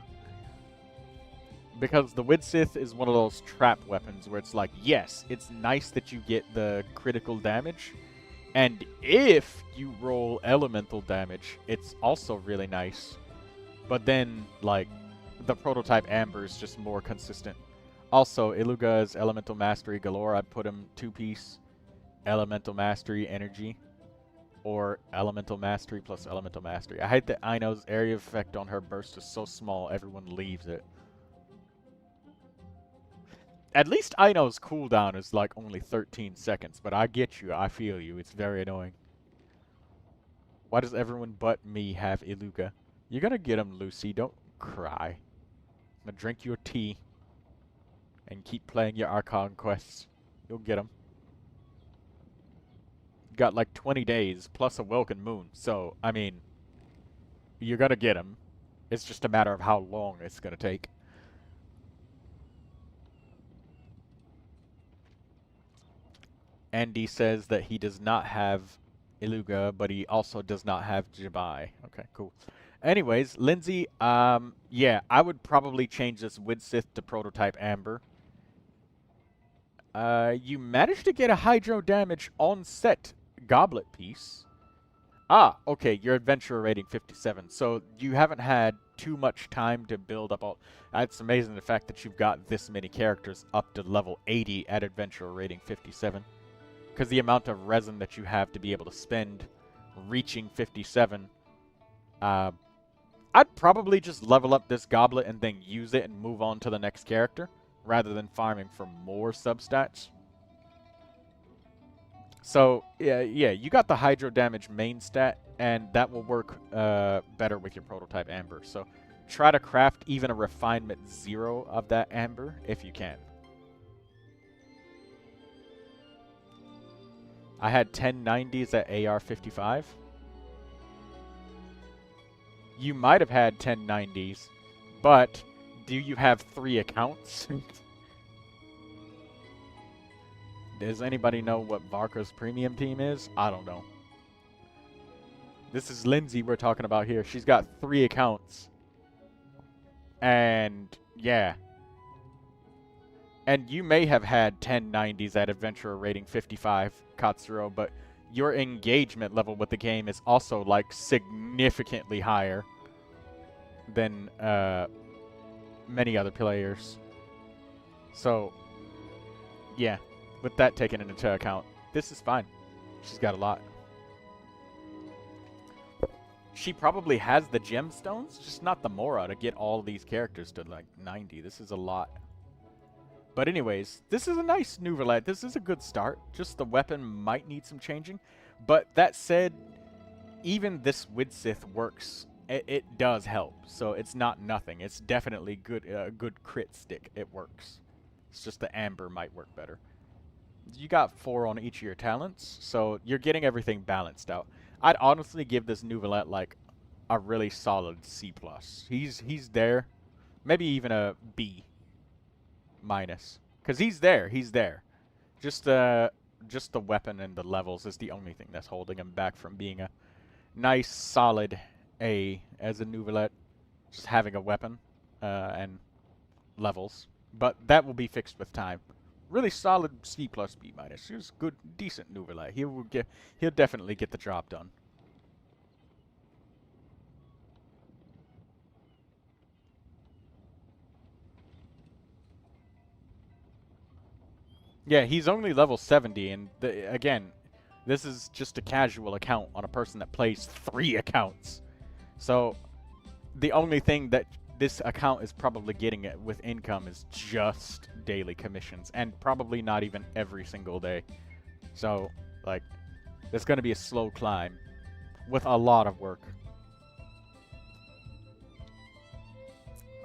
Because the Widsith is one of those trap weapons where it's like, yes, it's nice that you get the critical damage, and if you roll elemental damage, it's also really nice. But then, like, the prototype Amber is just more consistent. Also, Iluga's Elemental Mastery galore, I'd put him 2-piece Elemental Mastery Energy. Or Elemental Mastery plus Elemental Mastery. I hate that Ino's area effect on her burst is so small, everyone leaves it. At least Ino's cooldown is like only 13 seconds, but I get you, I feel you, it's very annoying. Why does everyone but me have Iluga? You're gonna get him, Lucy, don't cry. Now drink your tea. And keep playing your Archon quests. You'll get him. Got like 20 days plus a Welkin Moon, so, I mean, you're gonna get him. It's just a matter of how long it's gonna take. Andy says that he does not have Iluga, but he also does not have Jabai. Okay, cool. Anyways, Lindsay, yeah, I would probably change this Widsith to Prototype Amber. You managed to get a Hydro damage on-set Goblet piece. Ah, okay, your Adventurer rating 57, so you haven't had too much time to build up all... It's amazing the fact that you've got this many characters up to level 80 at Adventurer rating 57. Because the amount of resin that you have to be able to spend reaching 57, I'd probably just level up this Goblet and then use it and move on to the next character, rather than farming for more substats. So, yeah, you got the Hydro damage main stat, and that will work better with your Prototype Amber. So, try to craft even a Refinement 0 of that Amber, if you can. I had 1090s at AR55. You might have had 1090s, but do you have 3 accounts? Does anybody know what Varka's premium team is? I don't know. This is Lindsay we're talking about here. She's got 3 accounts. And, yeah. And you may have had 1090s at Adventurer rating 55, Katsuro, but your engagement level with the game is also, like, significantly higher than many other players. So, yeah. With that taken into account, this is fine. She's got a lot. She probably has the gemstones, just not the Mora to get all these characters to like 90. This is a lot. But anyways, this is a nice Neuvilette. This is a good start. Just the weapon might need some changing. But that said, even this Widsith works. It does help. So it's not nothing. It's definitely good. Good crit stick. It works. It's just the Amber might work better. You got 4 on each of your talents, so you're getting everything balanced out. I'd honestly give this Neuvilette like a really solid C+. He's there. Maybe even a B minus. Because he's there. He's there. Just the weapon and the levels is the only thing that's holding him back from being a nice, solid A as a Neuvilette. Just having a weapon and levels. But that will be fixed with time. Really solid C+, B minus. He's good, decent Neuvilette. He'll definitely get the job done. Yeah, he's only level 70, and again, this is just a casual account on a person that plays 3 accounts. So, the only thing that this account is probably getting with income is just daily commissions, and probably not even every single day. So, like, it's going to be a slow climb with a lot of work.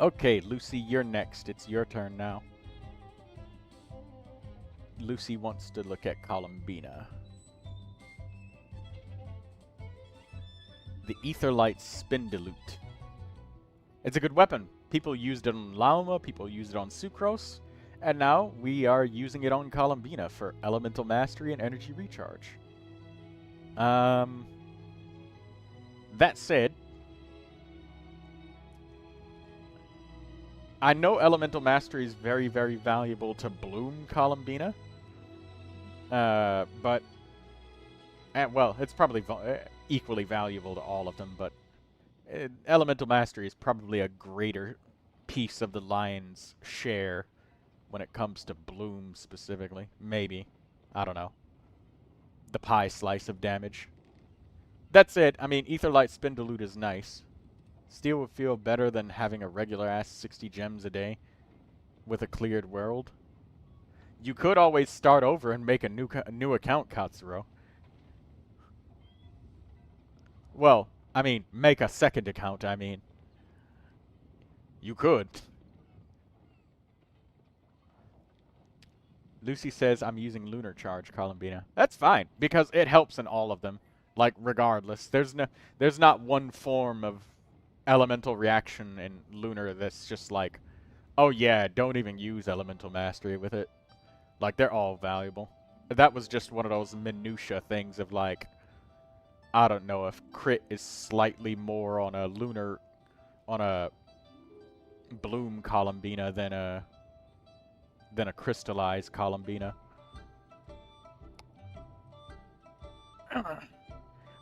Okay, Lucy, you're next. It's your turn now. Lucy wants to look at Columbina. The Aetherlight Spindalute. It's a good weapon. People used it on Lauma, people used it on Sucrose, and now we are using it on Columbina for Elemental Mastery and Energy Recharge. That said, I know Elemental Mastery is very, very valuable to Bloom Columbina. But, well, it's probably equally valuable to all of them, but Elemental Mastery is probably a greater piece of the lion's share when it comes to Bloom specifically. Maybe. I don't know. The pie slice of damage. That's it. I mean, Aetherlight Spindalute is nice. Still would feel better than having a regular-ass 60 gems a day with a cleared world. You could always start over and make a new account, Katsuro. Well, I mean, make a second account, I mean. You could. Lucy says, I'm using Lunar Charge, Columbina. That's fine, because it helps in all of them. Like, regardless. There's not one form of elemental reaction in Lunar that's just like, oh yeah, don't even use Elemental Mastery with it. Like, they're all valuable. That was just one of those minutia things of like, I don't know if crit is slightly more on a Lunar, on a Bloom Columbina than a crystallized Columbina.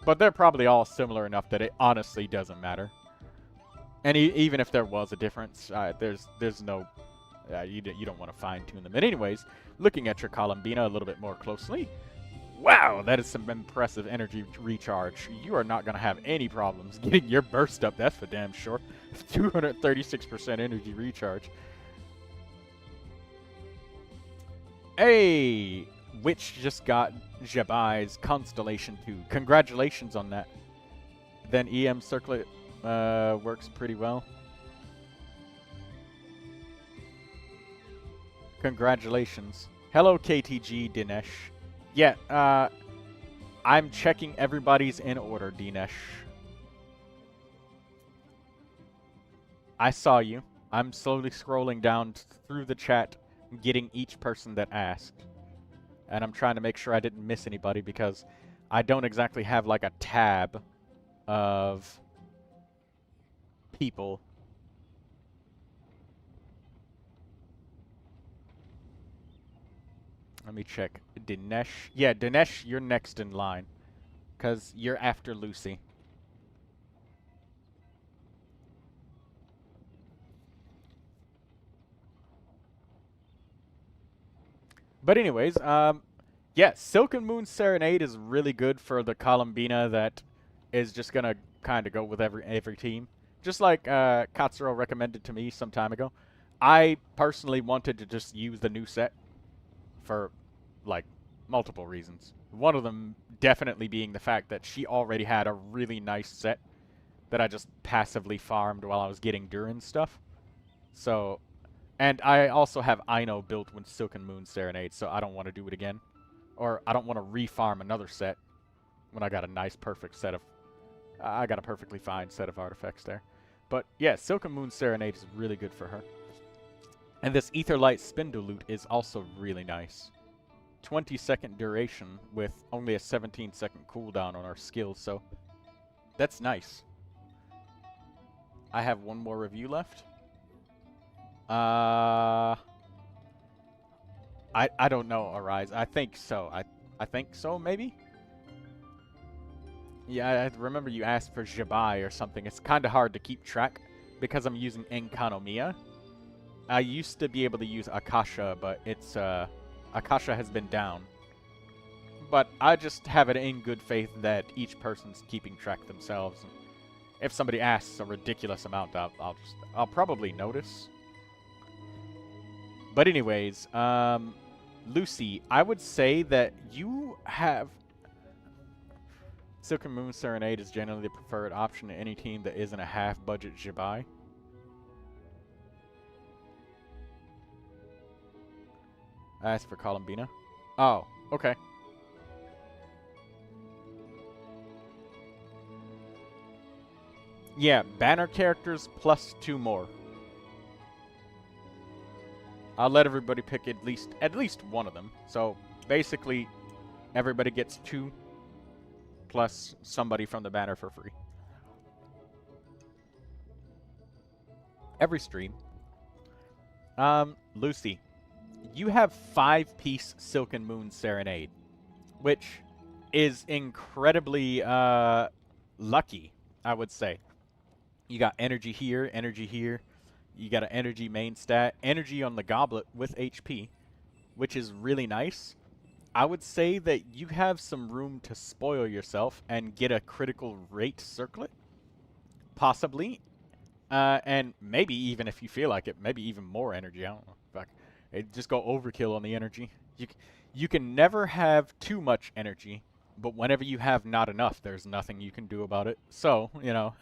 But they're probably all similar enough that it honestly doesn't matter. And even if there was a difference, there's no... you don't want to fine-tune them. But anyways, looking at your Columbina a little bit more closely, wow, that is some impressive energy recharge. You are not going to have any problems getting your burst up, that's for damn sure. 236% energy recharge. Hey! Witch just got Jabai's Constellation 2. Congratulations on that. Then EM Circlet works pretty well. Congratulations. Hello, KTG Dinesh. Yeah, I'm checking everybody's in order, Dinesh. I saw you. I'm slowly scrolling down through the chat, getting each person that asked. And I'm trying to make sure I didn't miss anybody because I don't exactly have like a tab of people. Let me check. Dinesh. Yeah, Dinesh, you're next in line. Because you're after Lucy. But anyways, yeah, Silken Moon Serenade is really good for the Columbina that is just going to kind of go with every team. Just like Katsuro recommended to me some time ago. I personally wanted to just use the new set for, like, multiple reasons. One of them definitely being the fact that she already had a really nice set that I just passively farmed while I was getting Durin stuff. So, and I also have Ino built with Silken Moon Serenade, so I don't want to do it again. Or I don't want to refarm another set when I got a nice, perfect set of... I got a perfectly fine set of artifacts there. But yeah, Silken Moon Serenade is really good for her. And this Aetherlight Spindle loot is also really nice. 20-second duration with only a 17-second cooldown on our skills, so that's nice. I have one more review left. I don't know, Arise. I think so. I think so, maybe? Yeah, I remember you asked for Jabai or something. It's kind of hard to keep track because I'm using Enkanomiya. I used to be able to use Akasha, but it's, Akasha has been down. But I just have it in good faith that each person's keeping track themselves. And if somebody asks a ridiculous amount, I'll probably notice. But anyways, Lucy, I would say that you have... Silken Moon Serenade is generally the preferred option to any team that isn't a half-budget Jabai. I asked for Columbina. Oh, okay. Yeah, banner characters plus 2 more. I'll let everybody pick at least one of them. So basically, everybody gets 2 plus somebody from the banner for free. Every stream. Lucy, you have 5-piece Silken Moon Serenade, which is incredibly lucky, I would say. You got energy here, energy here. You got an energy main stat, energy on the goblet with HP, which is really nice. I would say that you have some room to spoil yourself and get a critical rate circlet, possibly. And maybe even if you feel like it, maybe even more energy. I don't know. Fuck. Just go overkill on the energy. You can never have too much energy, but whenever you have not enough, there's nothing you can do about it. So, you know,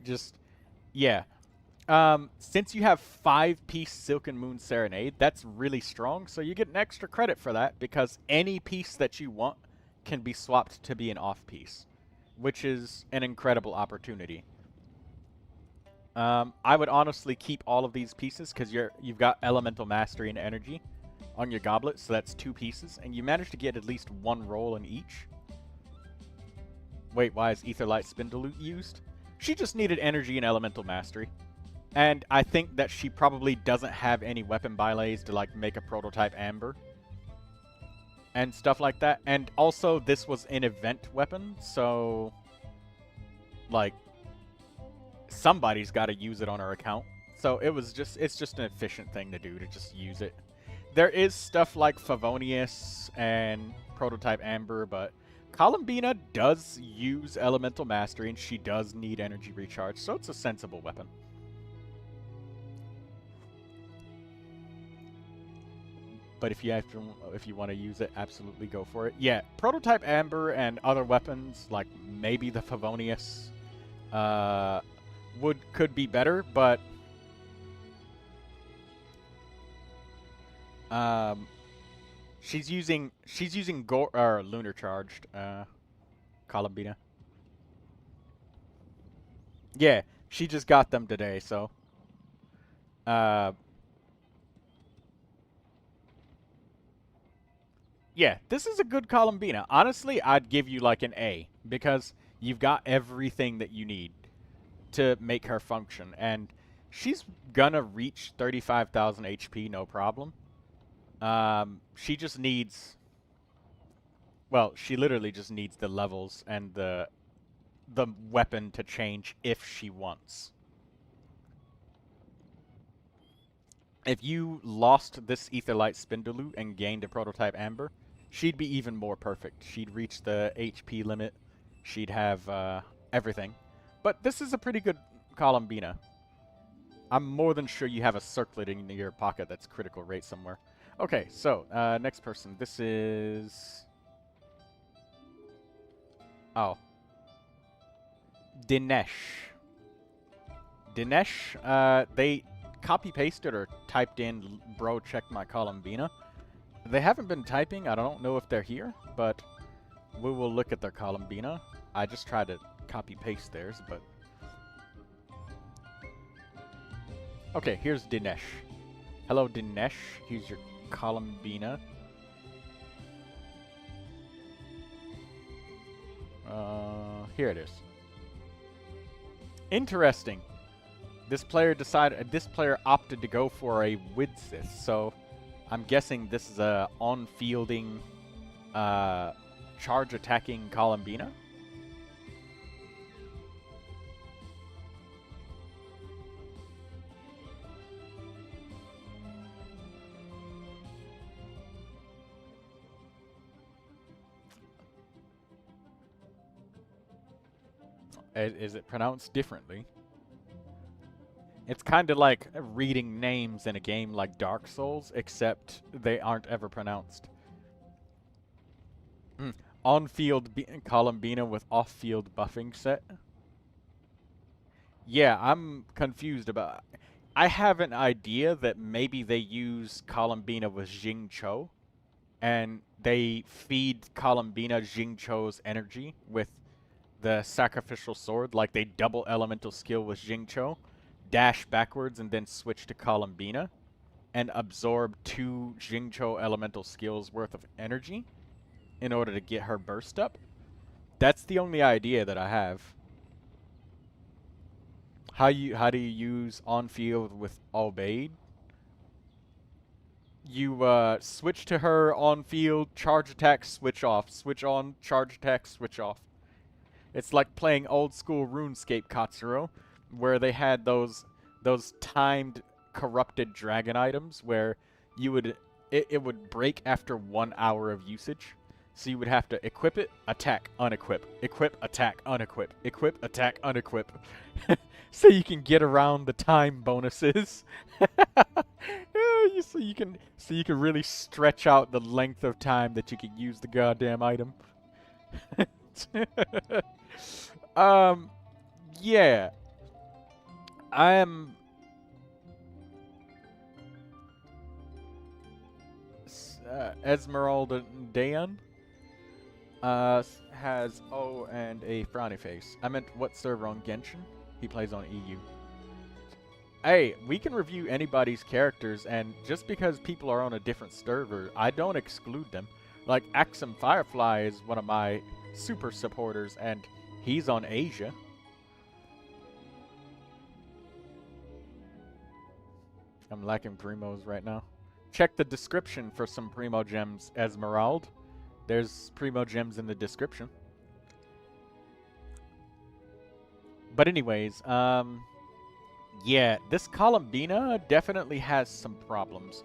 just, yeah. Since you have 5-piece Silken Moon Serenade, that's really strong, so you get an extra credit for that, because any piece that you want can be swapped to be an off-piece, which is an incredible opportunity. I would honestly keep all of these pieces, because you've got Elemental Mastery and Energy on your goblet, so that's 2 pieces, and you managed to get at least 1 roll in each. Wait, why is Aetherlight Spindle used? She just needed Energy and Elemental Mastery. And I think that she probably doesn't have any weapon bylets to, like, make a prototype Amber. And stuff like that. And also, this was an event weapon, so... like... somebody's got to use it on her account. So it's just an efficient thing to do, to just use it. There is stuff like Favonius and Prototype Amber, but Columbina does use Elemental Mastery, and she does need energy recharge, so it's a sensible weapon. But if you want to use it, absolutely go for it. Yeah, Prototype Amber and other weapons, like maybe the Favonius, could be better, but she's using Lunar Charged Columbina. Yeah, she just got them today, so yeah, this is a good Columbina. Honestly, I'd give you like an A, because you've got everything that you need to make her function, and she's gonna reach 35,000 HP, no problem. She just needs... well, she literally just needs the levels and the weapon to change if she wants. If you lost this Aetherlight Spindle loot and gained a Prototype Amber, she'd be even more perfect. She'd reach the HP limit. She'd have everything. But this is a pretty good Columbina. I'm more than sure you have a circlet in your pocket that's critical rate somewhere. Okay, so, next person. This is... Oh. Dinesh. Dinesh, they copy-pasted or typed in, bro, check my Columbina. They haven't been typing. I don't know if they're here, but we will look at their Columbina. I just tried to copy-paste theirs, but... Okay, here's Dinesh. Hello, Dinesh. Here's your Columbina. Here it is. Interesting. This player opted to go for a Widsith, so I'm guessing this is a on-fielding, charge attacking Columbina. Is it pronounced differently? It's kind of like reading names in a game like Dark Souls, except they aren't ever pronounced. On-field Columbina with off-field buffing set. Yeah, I'm confused about... I have an idea that maybe they use Columbina with Xingqiu, and they feed Columbina Xingqiu's energy with the sacrificial sword, like they double elemental skill with Xingqiu, dash backwards and then switch to Columbina, and absorb 2 Xingqiu elemental skills worth of energy in order to get her burst up. That's the only idea that I have. How do you use on field with Obeyed? You switch to her on field, charge attack, switch off, switch on, charge attack, switch off. It's like playing old school RuneScape Katsuro, where they had those timed corrupted dragon items where you would it would break after 1 hour of usage. So you would have to equip it, attack, unequip, equip, attack, unequip, equip, attack, unequip. So you can get around the time bonuses. so you can really stretch out the length of time that you can use the goddamn item. Yeah. I am... Esmeralda Dayan has O and a frowny face. I meant what server on Genshin? He plays on EU. Hey, we can review anybody's characters, and just because people are on a different server, I don't exclude them. Like, Axum Firefly is one of my super supporters, and he's on Asia. I'm lacking Primos right now. Check the description for some Primogems, Esmeralda. There's Primogems in the description. But anyways, yeah, this Columbina definitely has some problems.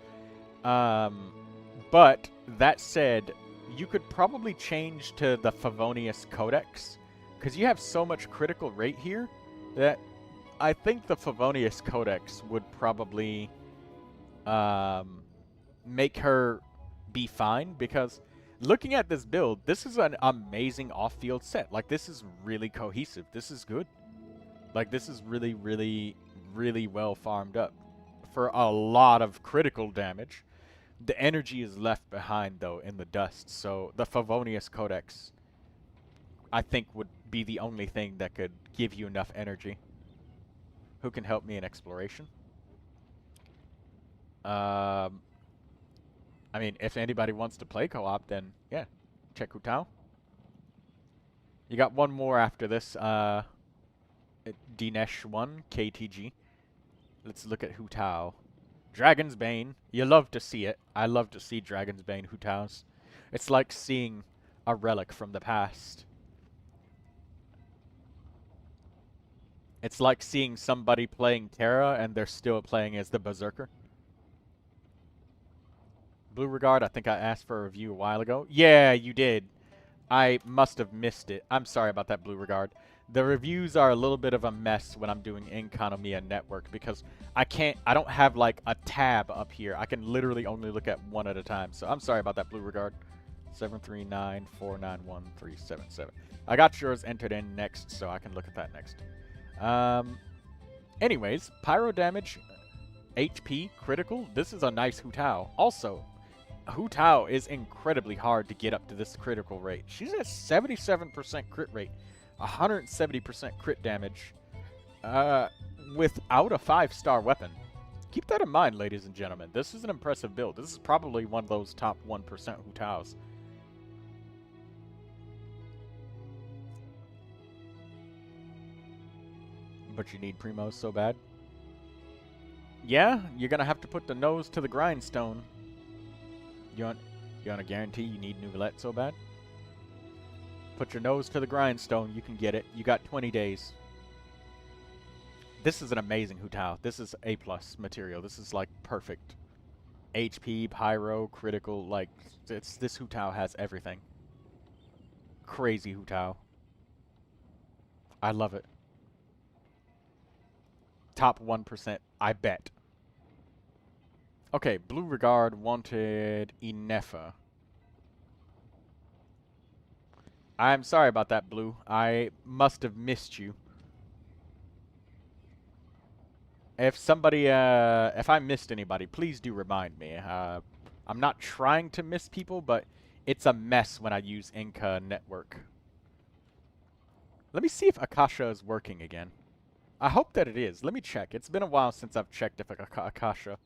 But that said, you could probably change to the Favonius Codex, because you have so much critical rate here that I think the Favonius Codex would probably make her be fine, because looking at this build, this is an amazing off-field set. Like, this is really cohesive. This is good. Like, this is really, really, really well farmed up for a lot of critical damage. The energy is left behind, though, in the dust. So the Favonius Codex, I think, would be the only thing that could give you enough energy. Who can help me in exploration? I mean, if anybody wants to play co-op, then, yeah, check Hutao. You got one more after this, Dinesh 1, KTG. Let's look at Hutao. Dragon's Bane. You love to see it. I love to see Dragon's Bane Hutaos. It's like seeing a relic from the past. It's like seeing somebody playing Terra and they're still playing as the Berserker. Blue Regard, I think I asked for a review a while ago. Yeah, you did. I must have missed it. I'm sorry about that, Blue Regard. The reviews are a little bit of a mess when I'm doing Economia Network because I don't have like a tab up here. I can literally only look at one at a time. So I'm sorry about that, Blue Regard. 739491377. I got yours entered in next, so I can look at that next. Anyways, pyro damage, HP, critical. This is a nice Hu Tao. Also, Hu Tao is incredibly hard to get up to this critical rate. She's at 77% crit rate, 170% crit damage, without a 5-star weapon. Keep that in mind, ladies and gentlemen. This is an impressive build. This is probably one of those top 1% Hu Taos. But you need Primos so bad. Yeah, you're gonna have to put the nose to the grindstone. You want to guarantee you need Neuvilette so bad? Put your nose to the grindstone. You can get it. You got 20 days. This is an amazing Hu Tao. This is A+ material. This is like perfect. HP, pyro, critical. Like this Hu Tao has everything. Crazy Hu Tao. I love it. Top 1%, I bet. Okay, Blue Regard wanted Inefa. I'm sorry about that, Blue. I must have missed you. If somebody, if I missed anybody, please do remind me. I'm not trying to miss people, but it's a mess when I use Inca Network. Let me see if Akasha is working again. I hope that it is. Let me check. It's been a while since I've checked if Akasha.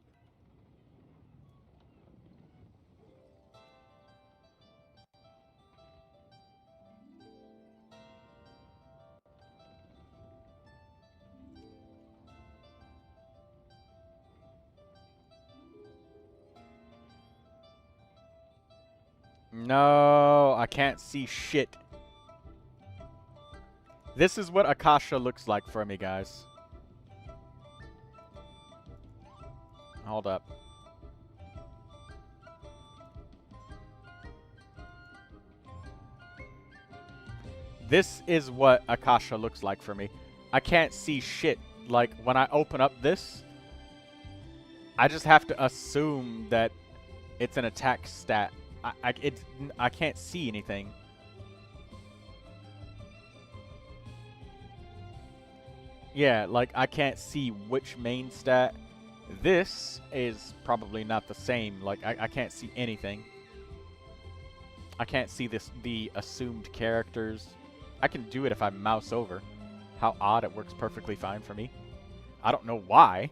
No, I can't see shit. This is what Akasha looks like for me, guys. Hold up. This is what Akasha looks like for me. I can't see shit. Like, when I open up this, I just have to assume that it's an attack stat. I can't see anything. Yeah, like, I can't see which main stat. This is probably not the same. Like, I can't see anything. I can't see the assumed characters. I can do it if I mouse over. How odd, it works perfectly fine for me. I don't know why.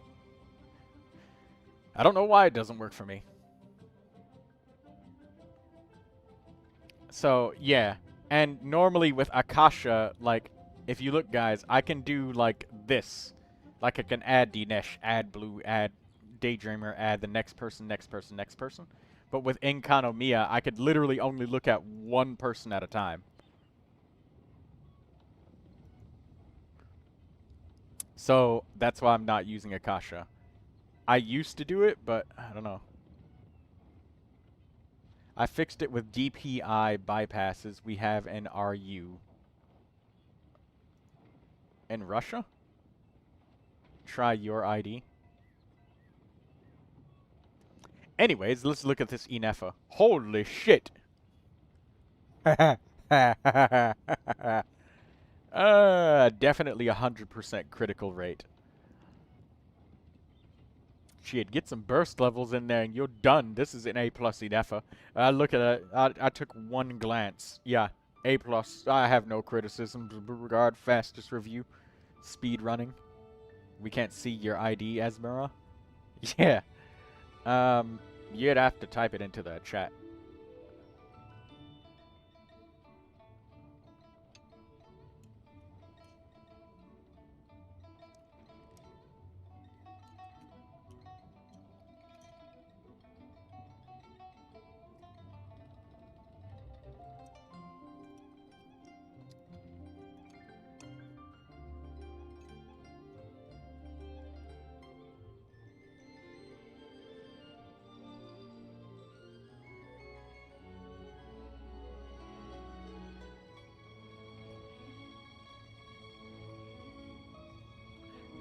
I don't know why it doesn't work for me. So, yeah. And normally with Akasha, like, if you look, guys, I can do, like, this. Like, I can add Dinesh, add Blue, add Daydreamer, add the next person, next person, next person. But with Economia, I could literally only look at one person at a time. So, that's why I'm not using Akasha. I used to do it, but I don't know. I fixed it with DPI bypasses we have in RU. In Russia? Try your ID. Anyways, let's look at this Inefa. Holy shit! Definitely 100% critical rate. Shit, get some burst levels in there and you're done. This is an A+ Inefa. Look at it. I took one glance. Yeah, A+. I have no criticisms. Regard fastest review. Speed running. We can't see your ID, Esmera. Yeah. You'd have to type it into the chat.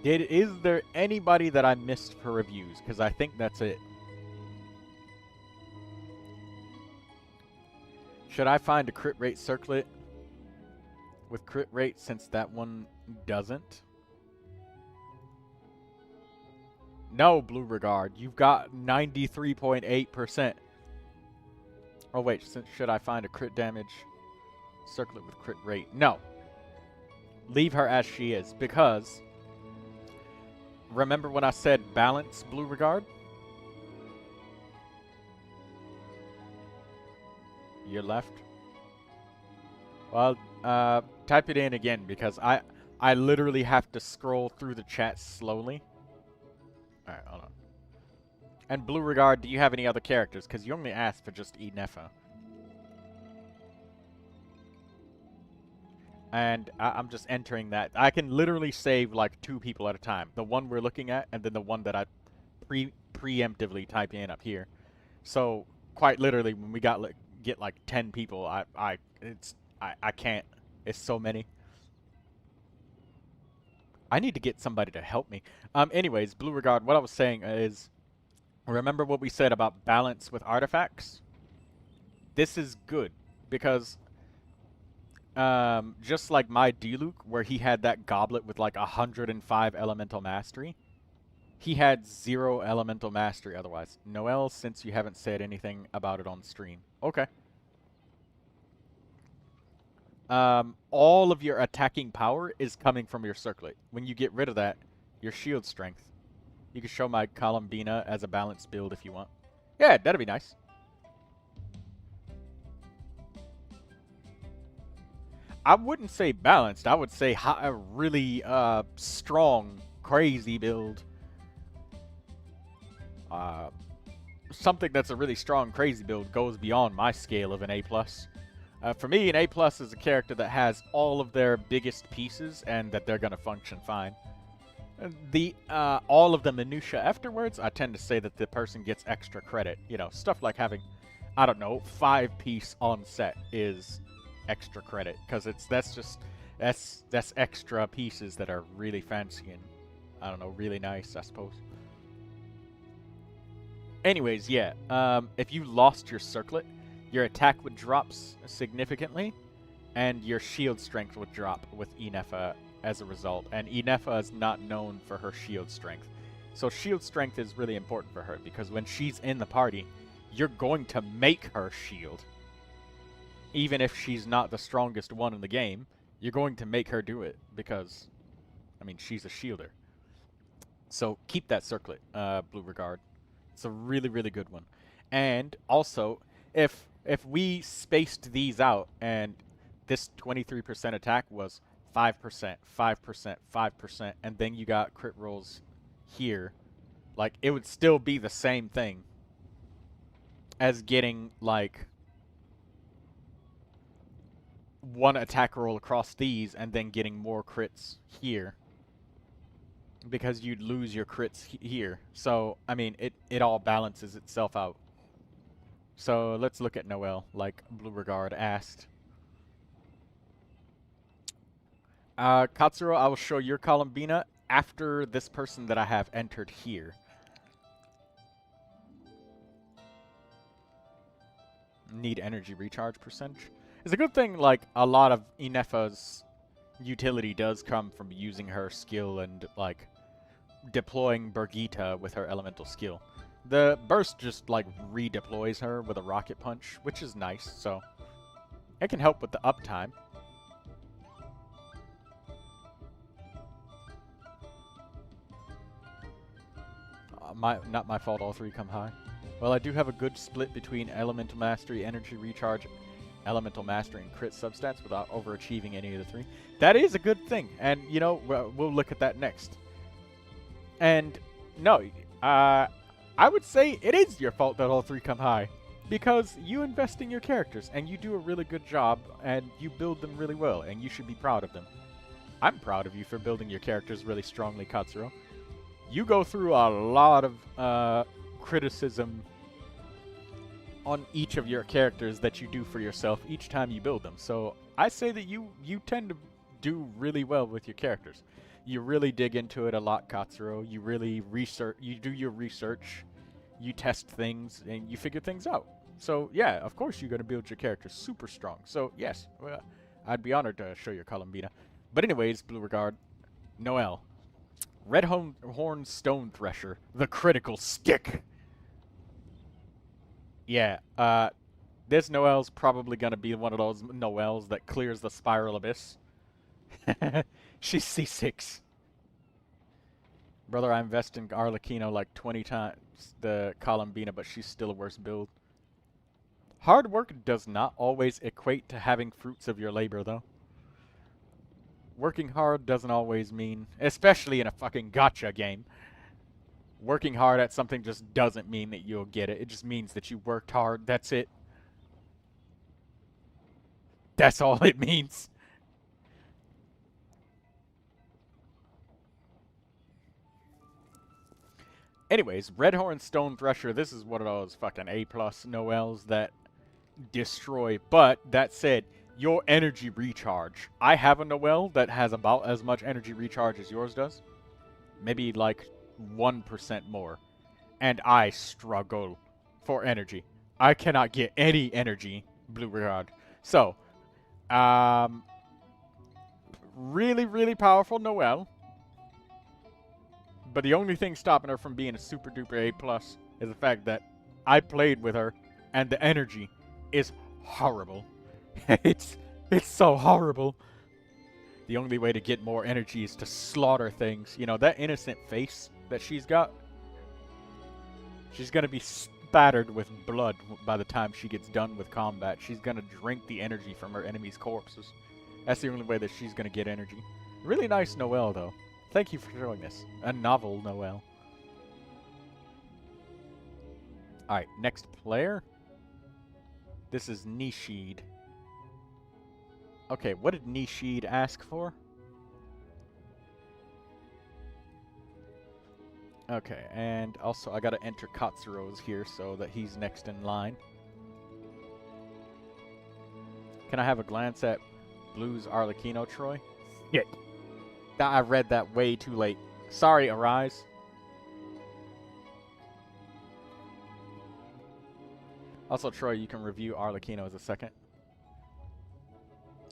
Is there anybody that I missed for reviews? Because I think that's it. Should I find a crit rate circlet with crit rate since that one doesn't? No, Blue Regard. You've got 93.8%. Oh, wait. Should I find a crit damage circlet with crit rate? No. Leave her as she is, because remember when I said balance, Blue Regard? You're left. Well, type it in again, because I literally have to scroll through the chat slowly. Alright, hold on. And Blue Regard, do you have any other characters? Because you only asked for just Enefa. And I'm just entering that. I can literally save like 2 people at a time. The one we're looking at, and then the one that I preemptively type in up here. So quite literally, when we get like 10 people, I can't. It's so many. I need to get somebody to help me. Anyways, Blue Regard, what I was saying is, remember what we said about balance with artifacts? This is good, because just like my Diluc, where he had that goblet with like 105 elemental mastery, he had 0 elemental mastery otherwise. Noelle, since you haven't said anything about it on stream. Okay. All of your attacking power is coming from your circlet. When you get rid of that, your shield strength. You can show my Columbina as a balanced build if you want. Yeah, that'd be nice. I wouldn't say balanced. I would say a really strong, crazy build. Something that's a really strong, crazy build goes beyond my scale of an A+. For me, an A+ is a character that has all of their biggest pieces and that they're going to function fine. All of the minutia afterwards, I tend to say that the person gets extra credit. You know, stuff like having, I don't know, 5-piece on set is extra credit, because that's extra pieces that are really fancy and, I don't know, really nice, I suppose. Anyways, yeah, if you lost your circlet, your attack would drop significantly, and your shield strength would drop with Enefa as a result. And Enefa is not known for her shield strength. So shield strength is really important for her, because when she's in the party, you're going to make her shield. Even if she's not the strongest one in the game, you're going to make her do it, because, I mean, she's a shielder. So keep that circlet, Blue Regard. It's a really, really good one. And also, if we spaced these out and this 23% attack was 5%, 5%, 5%, and then you got crit rolls here, like, it would still be the same thing as getting, like, 1 attack roll across these and then getting more crits here, because you'd lose your crits here. So, I mean, it all balances itself out. So let's look at Noelle, like Blue Regard asked. Katsuro, I will show your Columbina after this person that I have entered here. Need energy recharge percentage. It's a good thing, like, a lot of Enefa's utility does come from using her skill and, like, deploying Birgitta with her elemental skill. The burst just, like, redeploys her with a rocket punch, which is nice, so it can help with the uptime. Not my fault all 3 come high. Well, I do have a good split between Elemental Mastery, Energy Recharge, Elemental Mastery, and Crit substats without overachieving any of the 3. That is a good thing, and, you know, we'll look at that next. And, no, I would say it is your fault that all 3 come high, because you invest in your characters, and you do a really good job, and you build them really well, and you should be proud of them. I'm proud of you for building your characters really strongly, Katsuro. You go through a lot of criticism on each of your characters that you do for yourself each time you build them, so I say that you tend to do really well with your characters. You really dig into it a lot, Katsuro. You really research. You do your research. You test things and you figure things out. So yeah, of course you're gonna build your character super strong. So yes, well, I'd be honored to show your Columbina. But anyways, Blue Regard, Noelle, Red Horn Stone Thresher, the critical stick. Yeah, this Noelle's probably gonna be one of those Noelles that clears the Spiral Abyss. She's C6. Brother, I invest in Arlecchino like 20 times the Columbina, but she's still a worse build. Hard work does not always equate to having fruits of your labor, though. Working hard doesn't always mean, especially in a fucking gacha game, working hard at something just doesn't mean that you'll get it. It just means that you worked hard. That's it. That's all it means. Anyways, Redhorn Stone Thresher, this is one of those fucking A+ Noelles that destroy. But, that said, your energy recharge. I have a Noelle that has about as much energy recharge as yours does. Maybe like 1% more. And I struggle for energy. I cannot get any energy, Blue Regard. So, really, really powerful Noelle. But the only thing stopping her from being a super duper A+ is the fact that I played with her and the energy is horrible. it's so horrible. The only way to get more energy is to slaughter things. You know, that innocent face that she's got, she's gonna be spattered with blood by the time she gets done with combat. She's gonna drink the energy from her enemies' corpses. That's the only way that she's gonna get energy. Really nice Noelle, though. Thank you for showing this. A novel Noelle. Alright, next player. This is Nishid. Okay, what did Nishid ask for? Okay, and also I gotta enter Katsuro's here so that he's next in line. Can I have a glance at Blue's Arlecchino, Troy? Shit. I read that way too late. Sorry, Arise. Also, Troy, you can review Arlecchino as a second.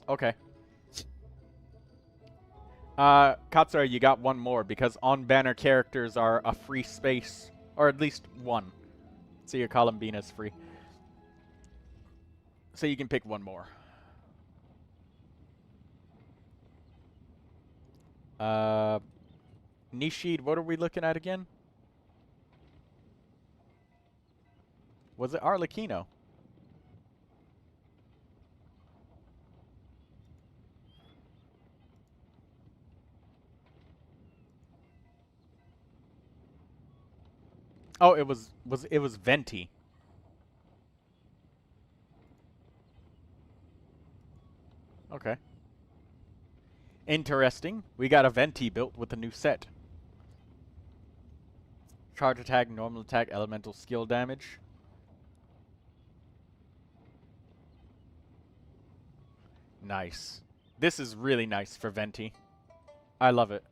Okay. Katsura, you got one more because on-banner characters are a free space, or at least one. So your Columbina is free. So you can pick one more. Nishid, what are we looking at again? Was it Arlecchino? Oh, it was Venti. Okay. Interesting. We got a Venti built with a new set. Charge attack, normal attack, elemental skill damage. Nice. This is really nice for Venti. I love it.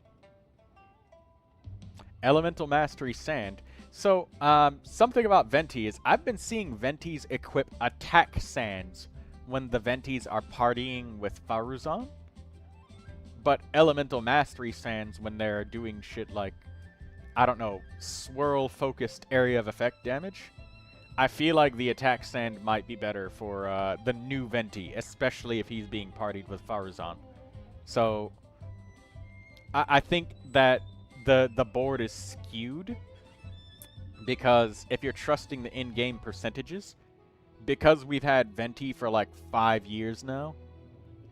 Elemental Mastery Sand. So, something about Venti is I've been seeing Ventis equip attack sands when the Ventis are partying with Faruzan. But Elemental Mastery Sands when they're doing shit like, I don't know, swirl-focused area of effect damage. I feel like the attack sand might be better for the new Venti, especially if he's being partied with Faruzan. So, I think that the board is skewed because if you're trusting the in-game percentages, because we've had Venti for like 5 years now,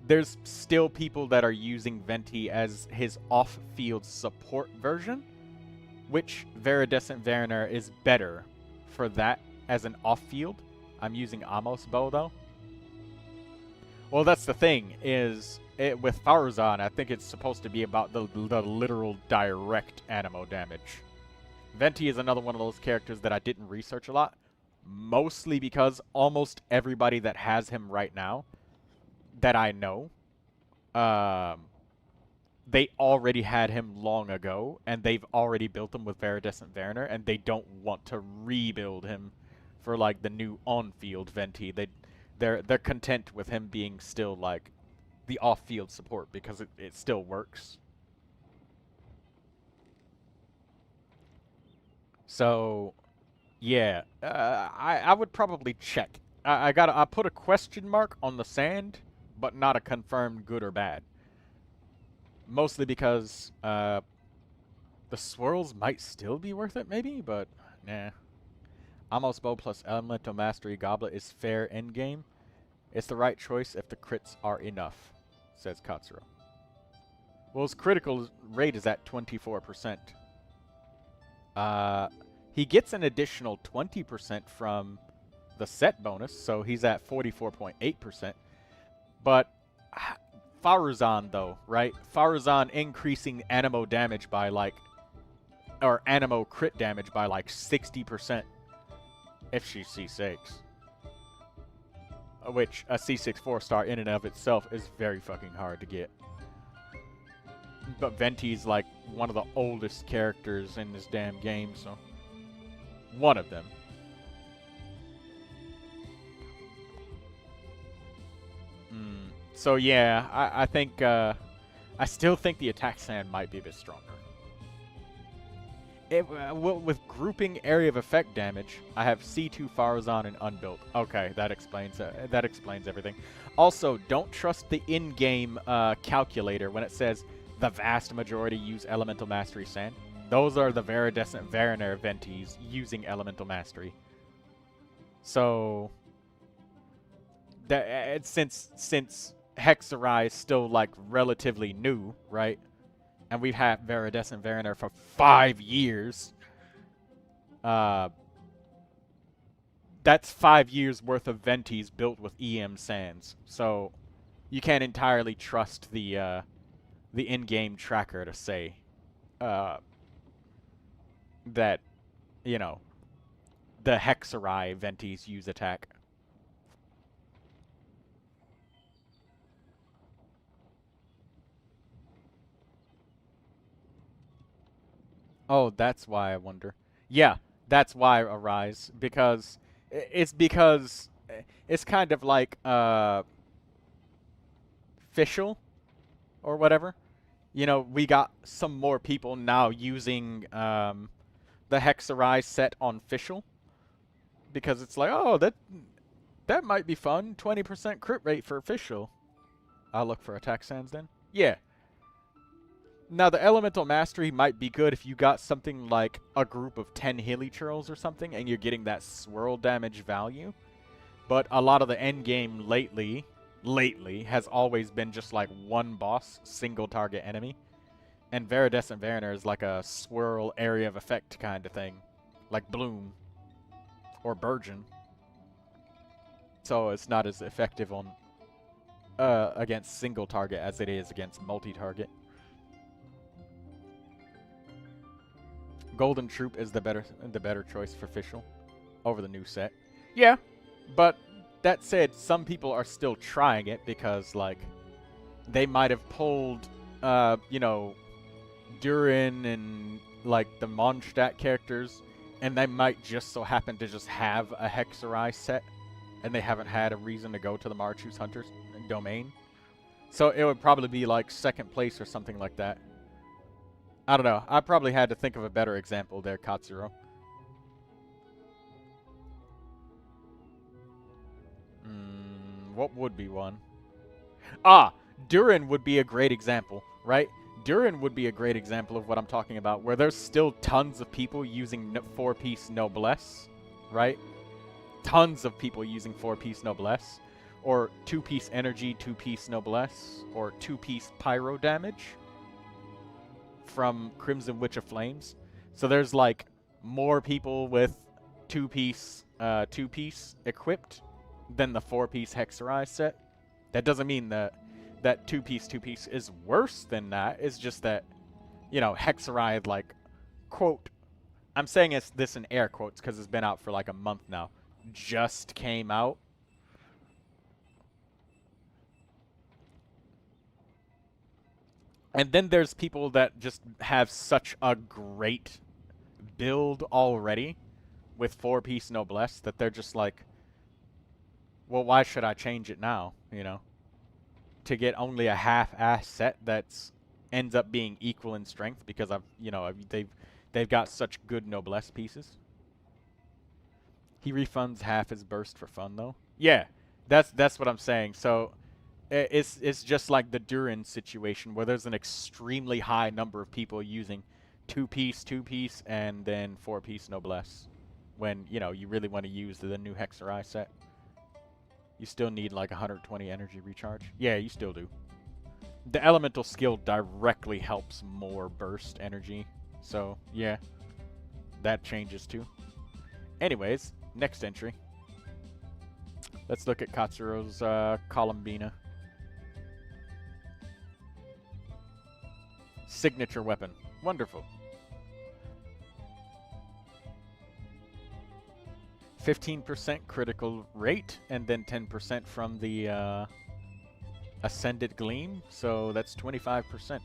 there's still people that are using Venti as his off-field support version, which Viridescent Mariner is better for that as an off-field. I'm using Amos Bow, though. Well, that's the thing, is with Faruzan, I think it's supposed to be about the literal direct animo damage. Venti is another one of those characters that I didn't research a lot, mostly because almost everybody that has him right now that I know they already had him long ago, and they've already built him with Viridescent Variner, and they don't want to rebuild him for like the new on-field Venti. They're content with him being still like the off-field support because it still works. So, yeah, I would probably check. I put a question mark on the sand, but not a confirmed good or bad. Mostly because the swirls might still be worth it, maybe, but nah. Amos Bow plus Elemental Mastery Goblet is fair endgame. It's the right choice if the crits are enough, says Katsuro. Well, his critical rate is at 24%. He gets an additional 20% from the set bonus, so he's at 44.8%. But Faruzan, though, right? Faruzan increasing Anemo damage by like, or Anemo crit damage by like 60% if she's C6. Which a C6 4-star in and of itself is very fucking hard to get. But Venti's like one of the oldest characters in this damn game, so one of them. So yeah, I think I still think the attack sand might be a bit stronger. With grouping area of effect damage, I have C2 Faruzan and Unbuilt. Okay, that explains everything. Also, don't trust the in-game calculator when it says the vast majority use Elemental Mastery Sand. Those are the Viridescent Variner Ventis using Elemental Mastery. So, since Hexarai is still like relatively new, right? And we've had Viridescent Variner for 5 years. That's 5 years worth of Ventis built with EM Sands. So you can't entirely trust the in-game tracker to say that, you know, the Hexarai Ventis use attack. Oh, that's why I wonder. Yeah, that's why Arise, because it's kind of like Fischl or whatever. You know, we got some more people now using the Hexarai set on Fischl because it's like, oh, that might be fun. 20% crit rate for Fischl. I'll look for attack sands then. Yeah. Now, the Elemental Mastery might be good if you got something like a group of 10 Hilichurls or something, and you're getting that swirl damage value. But a lot of the endgame lately has always been just like one boss, single target enemy. And Viridescent Variner is like a swirl area of effect kind of thing. Like Bloom. Or Burgeon. So it's not as effective on against single target as it is against multi-target. Golden Troop is the better choice for Fischl over the new set. Yeah, but that said, some people are still trying it because, like, they might have pulled, you know, Durin and, like, the Mondstadt characters, and they might just so happen to just have a Hexarai set, and they haven't had a reason to go to the Marchus Hunters domain. So it would probably be, like, second place or something like that. I don't know. I probably had to think of a better example there, Katsuro. What would be one? Ah! Durin would be a great example, right? Durin would be a great example of what I'm talking about, where there's still tons of people using 4-piece Noblesse, right? Tons of people using 4-piece Noblesse. Or 2-piece Energy, 2-piece Noblesse. Or 2-piece Pyro damage from Crimson Witch of Flames. So there's like more people with 2-piece equipped than the 4-piece Hexarai set. That doesn't mean that 2-piece is worse than that. It's just that, you know, Hexarai, like, quote, I'm saying this in air quotes because it's been out for like a month now, just came out. And then there's people that just have such a great build already with 4-piece noblesse that they're just like, well, why should I change it now, you know? To get only a half-ass set that's ends up being equal in strength because they've got such good noblesse pieces. He refunds half his burst for fun though. Yeah, that's what I'm saying. So it's just like the Durin situation where there's an extremely high number of people using 2-piece, and then 4-piece noblesse. When, you know, you really want to use the new Hexerai set. You still need like 120 energy recharge. Yeah, you still do. The elemental skill directly helps more burst energy. So, yeah. That changes too. Anyways, next entry. Let's look at Katsuro's Columbina. Signature weapon. Wonderful. 15% critical rate, and then 10% from the Ascended Gleam, so that's 25%.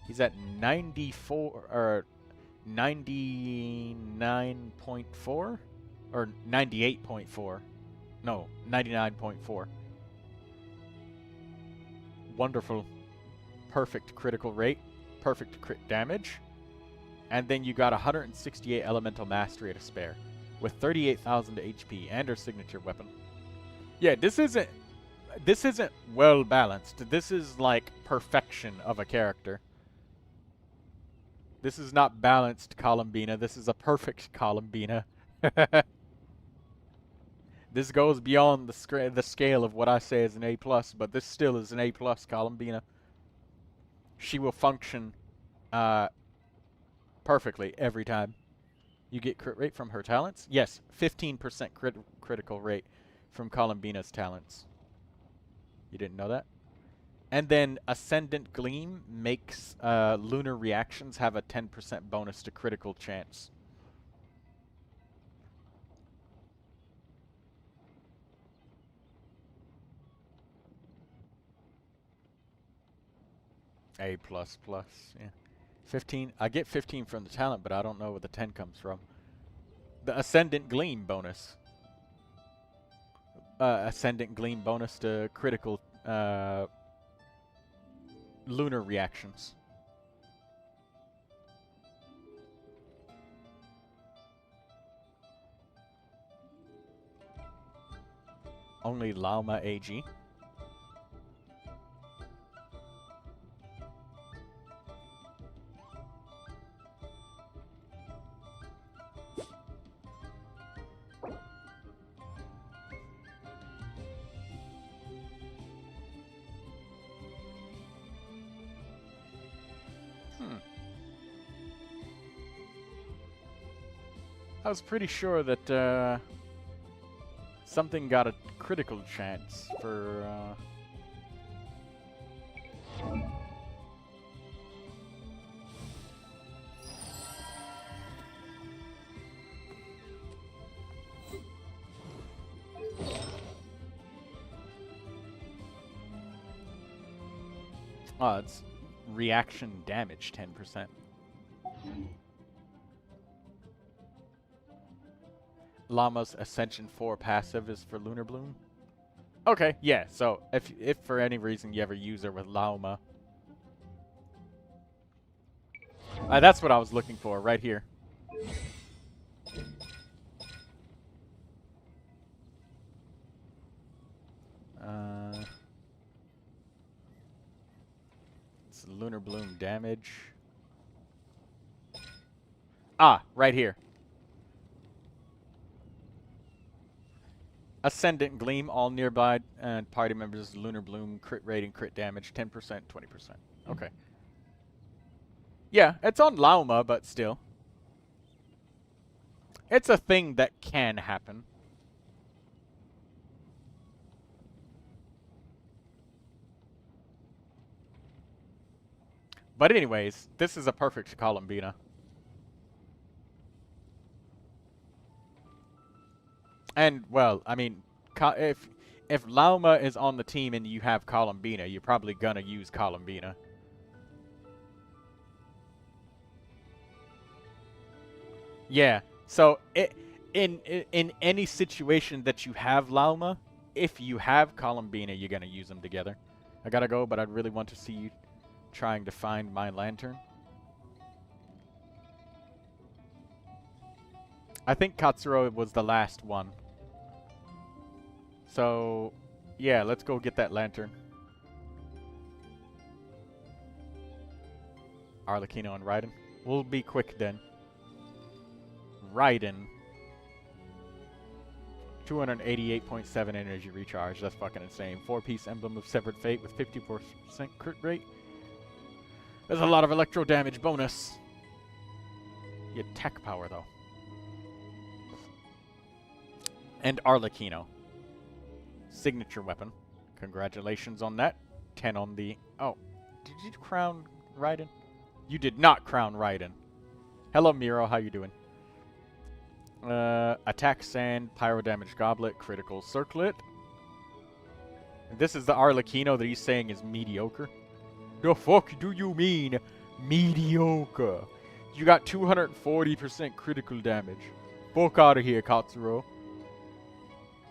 He's at 94 or 99.4 or 98.4. No, 99.4. Wonderful. Perfect critical rate, perfect crit damage, and then you got 168 elemental mastery to spare with 38,000 HP and her signature weapon. Yeah, this isn't well balanced. This is like perfection of a character. This is not balanced Columbina. This is a perfect Columbina. This goes beyond the scale of what I say is an A+, but this still is an A+ Columbina. She will function perfectly every time. You get crit rate from her talents? Yes, 15% critical rate from Columbina's talents. You didn't know that? And then Ascendant Gleam makes lunar reactions have a 10% bonus to critical chance. A++, yeah. 15, I get 15 from the talent, but I don't know where the 10 comes from. The Ascendant Gleam bonus. Ascendant Gleam bonus to critical lunar reactions. Only Lauma AG. I was pretty sure that something got a critical chance for oh, it's reaction damage 10%. Llama's Ascension 4 passive is for Lunar Bloom. Okay, yeah, so if for any reason you ever use her with Lauma. That's what I was looking for, right here. It's Lunar Bloom damage. Ah, right here. Ascendant Gleam, all nearby and party members, Lunar Bloom, crit rating, crit damage, 10%, 20%. Okay. Yeah, it's on Lauma, but still. It's a thing that can happen. But anyways, this is a perfect Columbina. And, well, I mean, if Lauma is on the team and you have Columbina, you're probably gonna use Columbina. Yeah. So in any situation that you have Lauma, if you have Columbina, you're gonna use them together. I gotta go, but I'd really want to see you trying to find my lantern. I think Katsuro was the last one. So, yeah, let's go get that lantern. Arlecchino and Raiden. We'll be quick then. Raiden. 288.7 energy recharge. That's fucking insane. 4-piece emblem of Severed Fate with 54% crit rate. There's a lot of electro damage bonus. The attack power, though. And Arlecchino. Signature weapon. Congratulations on that. 10 on the... Oh. Did you crown Raiden? You did not crown Raiden. Hello, Miro. How you doing? Attack Sand, Pyro Damage Goblet, Critical Circlet. This is the Arlecchino that he's saying is mediocre. The fuck do you mean mediocre? You got 240% critical damage. Fuck out of here, Katsuro.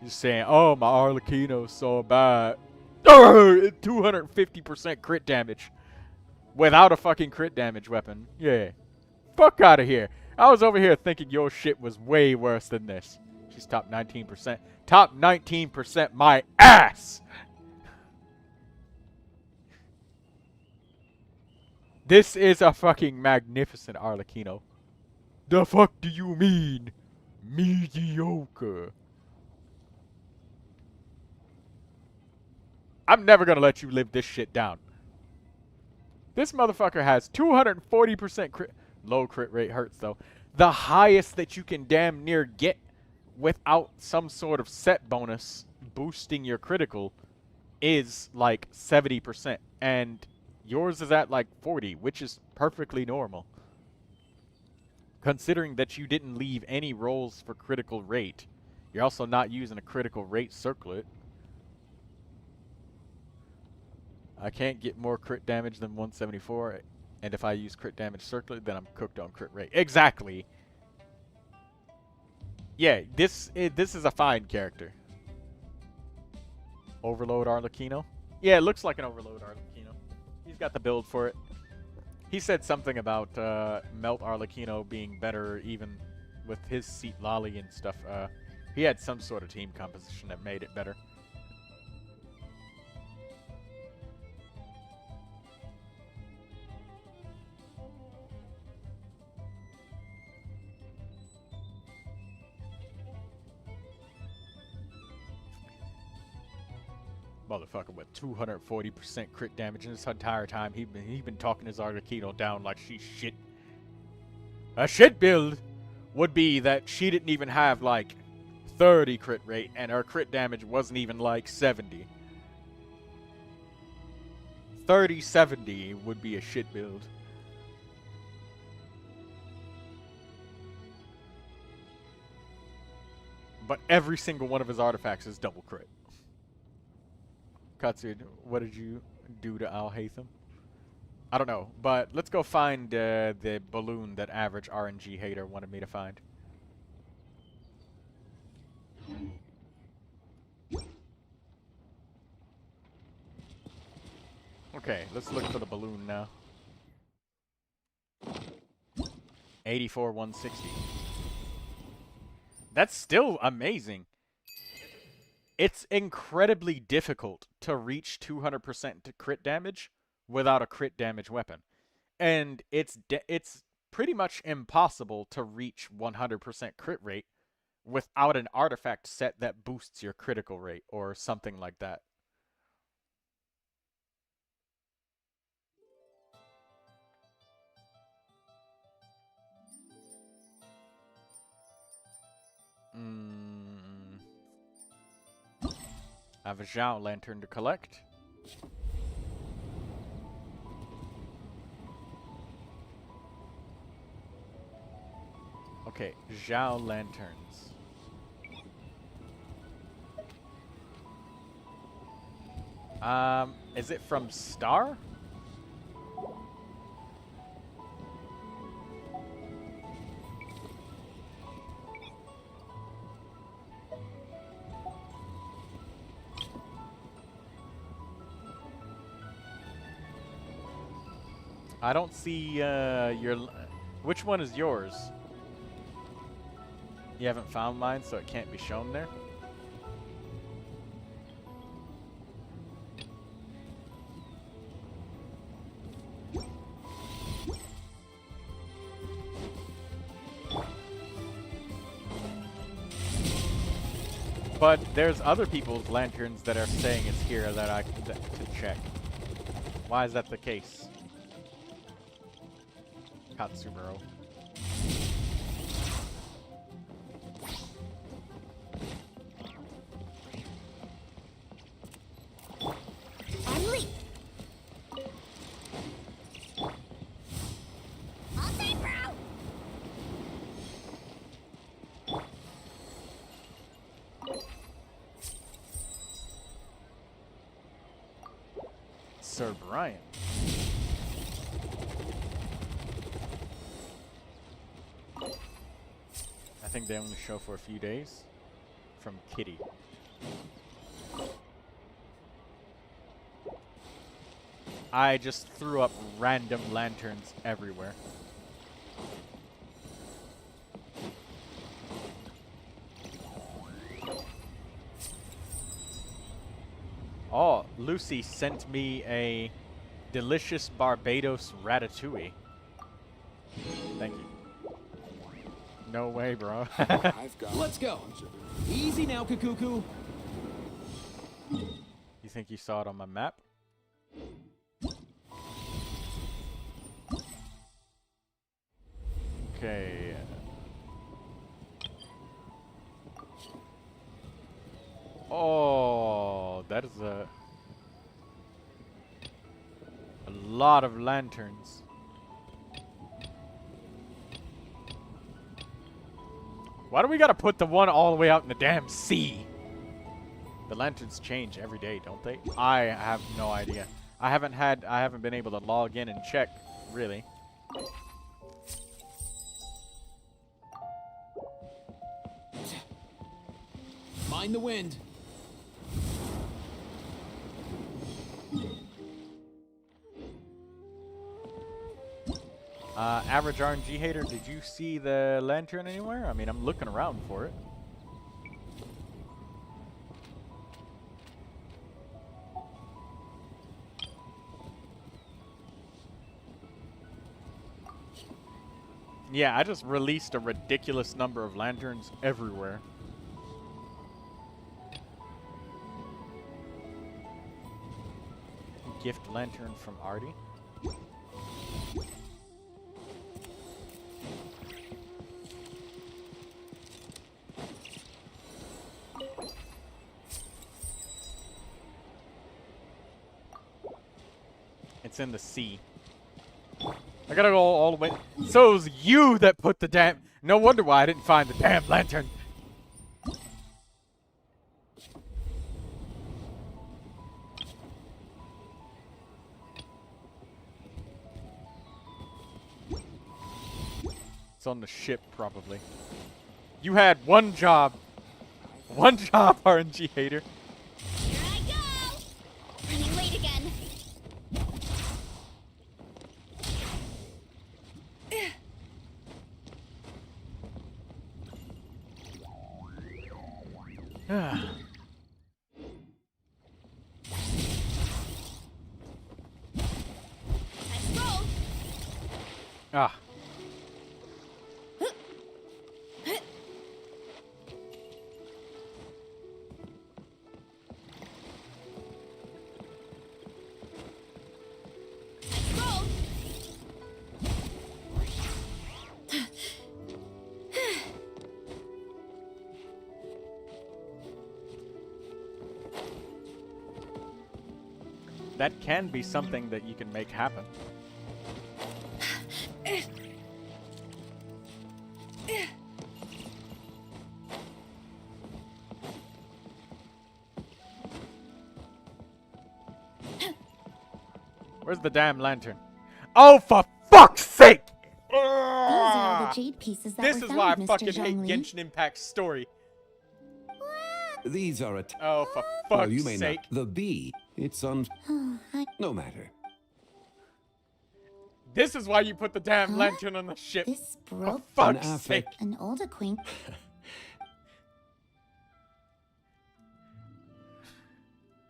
He's saying, oh, my Arlecchino's so bad. 250% crit damage. Without a fucking crit damage weapon. Yeah. Fuck out of here. I was over here thinking your shit was way worse than this. She's top 19%. Top 19% my ass! This is a fucking magnificent Arlecchino. The fuck do you mean? Mediocre. I'm never gonna let you live this shit down. This motherfucker has 240% crit. Low crit rate hurts, though. The highest that you can damn near get without some sort of set bonus boosting your critical is like 70%. And yours is at like 40, which is perfectly normal. Considering that you didn't leave any rolls for critical rate. You're also not using a critical rate circlet. I can't get more crit damage than 174, and if I use crit damage circlet, then I'm cooked on crit rate. Exactly. Yeah, this is a fine character. Overload Arlecchino? Yeah, it looks like an Overload Arlecchino. He's got the build for it. He said something about Melt Arlecchino being better even with his Seat Lolly and stuff. He had some sort of team composition that made it better. Motherfucker with 240% crit damage in this entire time. He been talking his Arlecchino down like she's shit. A shit build would be that she didn't even have like 30 crit rate and her crit damage wasn't even like 70. 30-70 would be a shit build. But every single one of his artifacts is double crit. Katsu, what did you do to Al Hatham? I don't know, but let's go find the balloon that average RNG hater wanted me to find. Okay, let's look for the balloon now. 84-160. That's still amazing. It's incredibly difficult to reach 200% to crit damage without a crit damage weapon. And it's pretty much impossible to reach 100% crit rate without an artifact set that boosts your critical rate or something like that. I have a Zhao Lantern to collect. Okay, Zhao Lanterns. Is it from Star? I don't see which one is yours? You haven't found mine, so it can't be shown there. But there's other people's lanterns that are saying it's here that I to check. Why is that the case? Katsuburo. Unleash. All day, bro. Sir Brian. I think they only show for a few days. From Kitty. I just threw up random lanterns everywhere. Oh, Lucy sent me a delicious Barbados ratatouille. Thank you. No way, bro. I've got. Let's go. Easy now, Kakuku. You think you saw it on my map? Okay. Oh, that is a lot of lanterns. Why do we gotta put the one all the way out in the damn sea? The lanterns change every day, don't they? I have no idea. I haven't been able to log in and check, really. Mind the wind. Average RNG hater, did you see the lantern anywhere? I mean, I'm looking around for it. Yeah, I just released a ridiculous number of lanterns everywhere. Gift lantern from Artie. It's in the sea. I gotta go all the way. So it was you that put the damn. No wonder why I didn't find the damn lantern. It's on the ship, probably. You had one job. One job, RNG hater. Here I go. Running late again. Let's roll. Ah. Let's roll. That can be something that you can make happen. Where's the damn lantern? Oh, for fuck's sake! These are the jade pieces that This were is found, why I Mr. fucking hate Zhongli. Genshin Impact's story. These are Oh, for well, fuck's you may sake. not. The bee. It's on. Oh, No matter. This is why you put the damn Huh? lantern on the ship. This For broke fuck's An sake. an old acquaintance.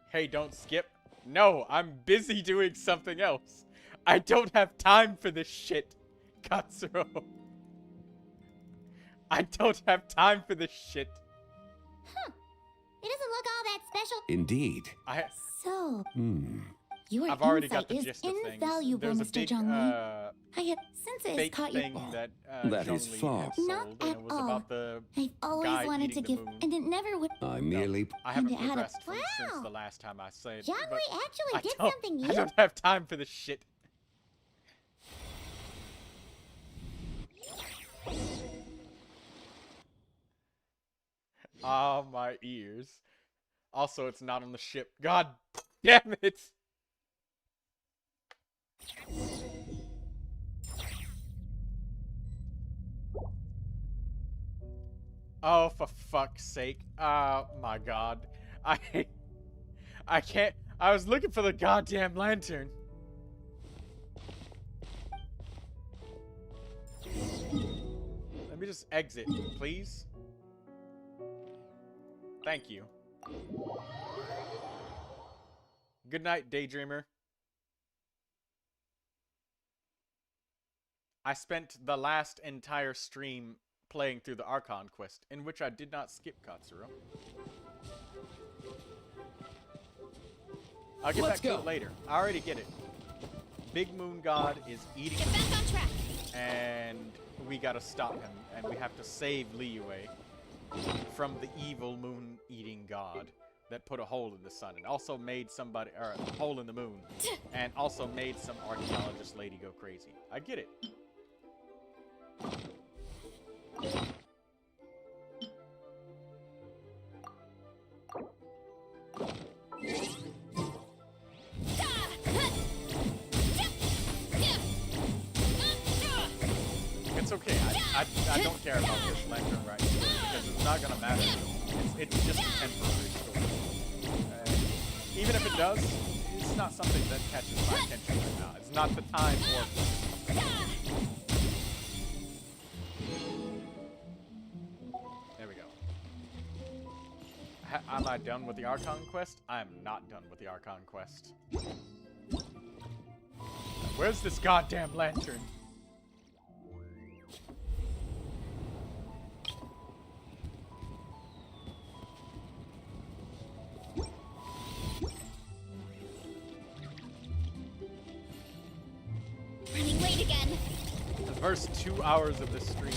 Hey, don't skip. No, I'm busy doing something else. I don't have time for this shit, Katsuro. I don't have time for this shit. It doesn't look all that special. Indeed. So, Hmm. your I've already insight got the is gist of things. invaluable, There's a Mr. big, Zhongli. I have, since it has fake caught your... thing that That is Zhongli far. had sold, Not and at it was all. about the I've always guy wanted to eating give, the moon. and it never would... I merely... I haven't Kinda had a- progressed since Wow. the last time I said. Zhongli but actually did don't, something I you... don't have time for this shit. Ah, my ears. Also, it's not on the ship. God damn it! Oh, for fuck's sake. Oh, my God. I can't... I was looking for the goddamn lantern. Let me just exit, please. Thank you. Good night, Daydreamer. I spent the last entire stream playing through the Archon quest, in which I did not skip Katsuro. I'll get Let's back to go. it later. I already get it. Big Moon God is eating Get back on track. and we gotta stop him, and we have to save Liyue from the evil moon-eating god that put a hole in the sun and also made somebody, or a hole in the moon, and also made some archaeologist lady go crazy. I get it. It's okay. I don't care about this lantern right now because it's not gonna matter. It's just a temporary story. Even if it does, it's not something that catches my attention right now. It's not the time or place. There we go. Am I done with the Archon quest? I am not done with the Archon quest. Where's this goddamn lantern? Running late again. The first 2 hours of this stream.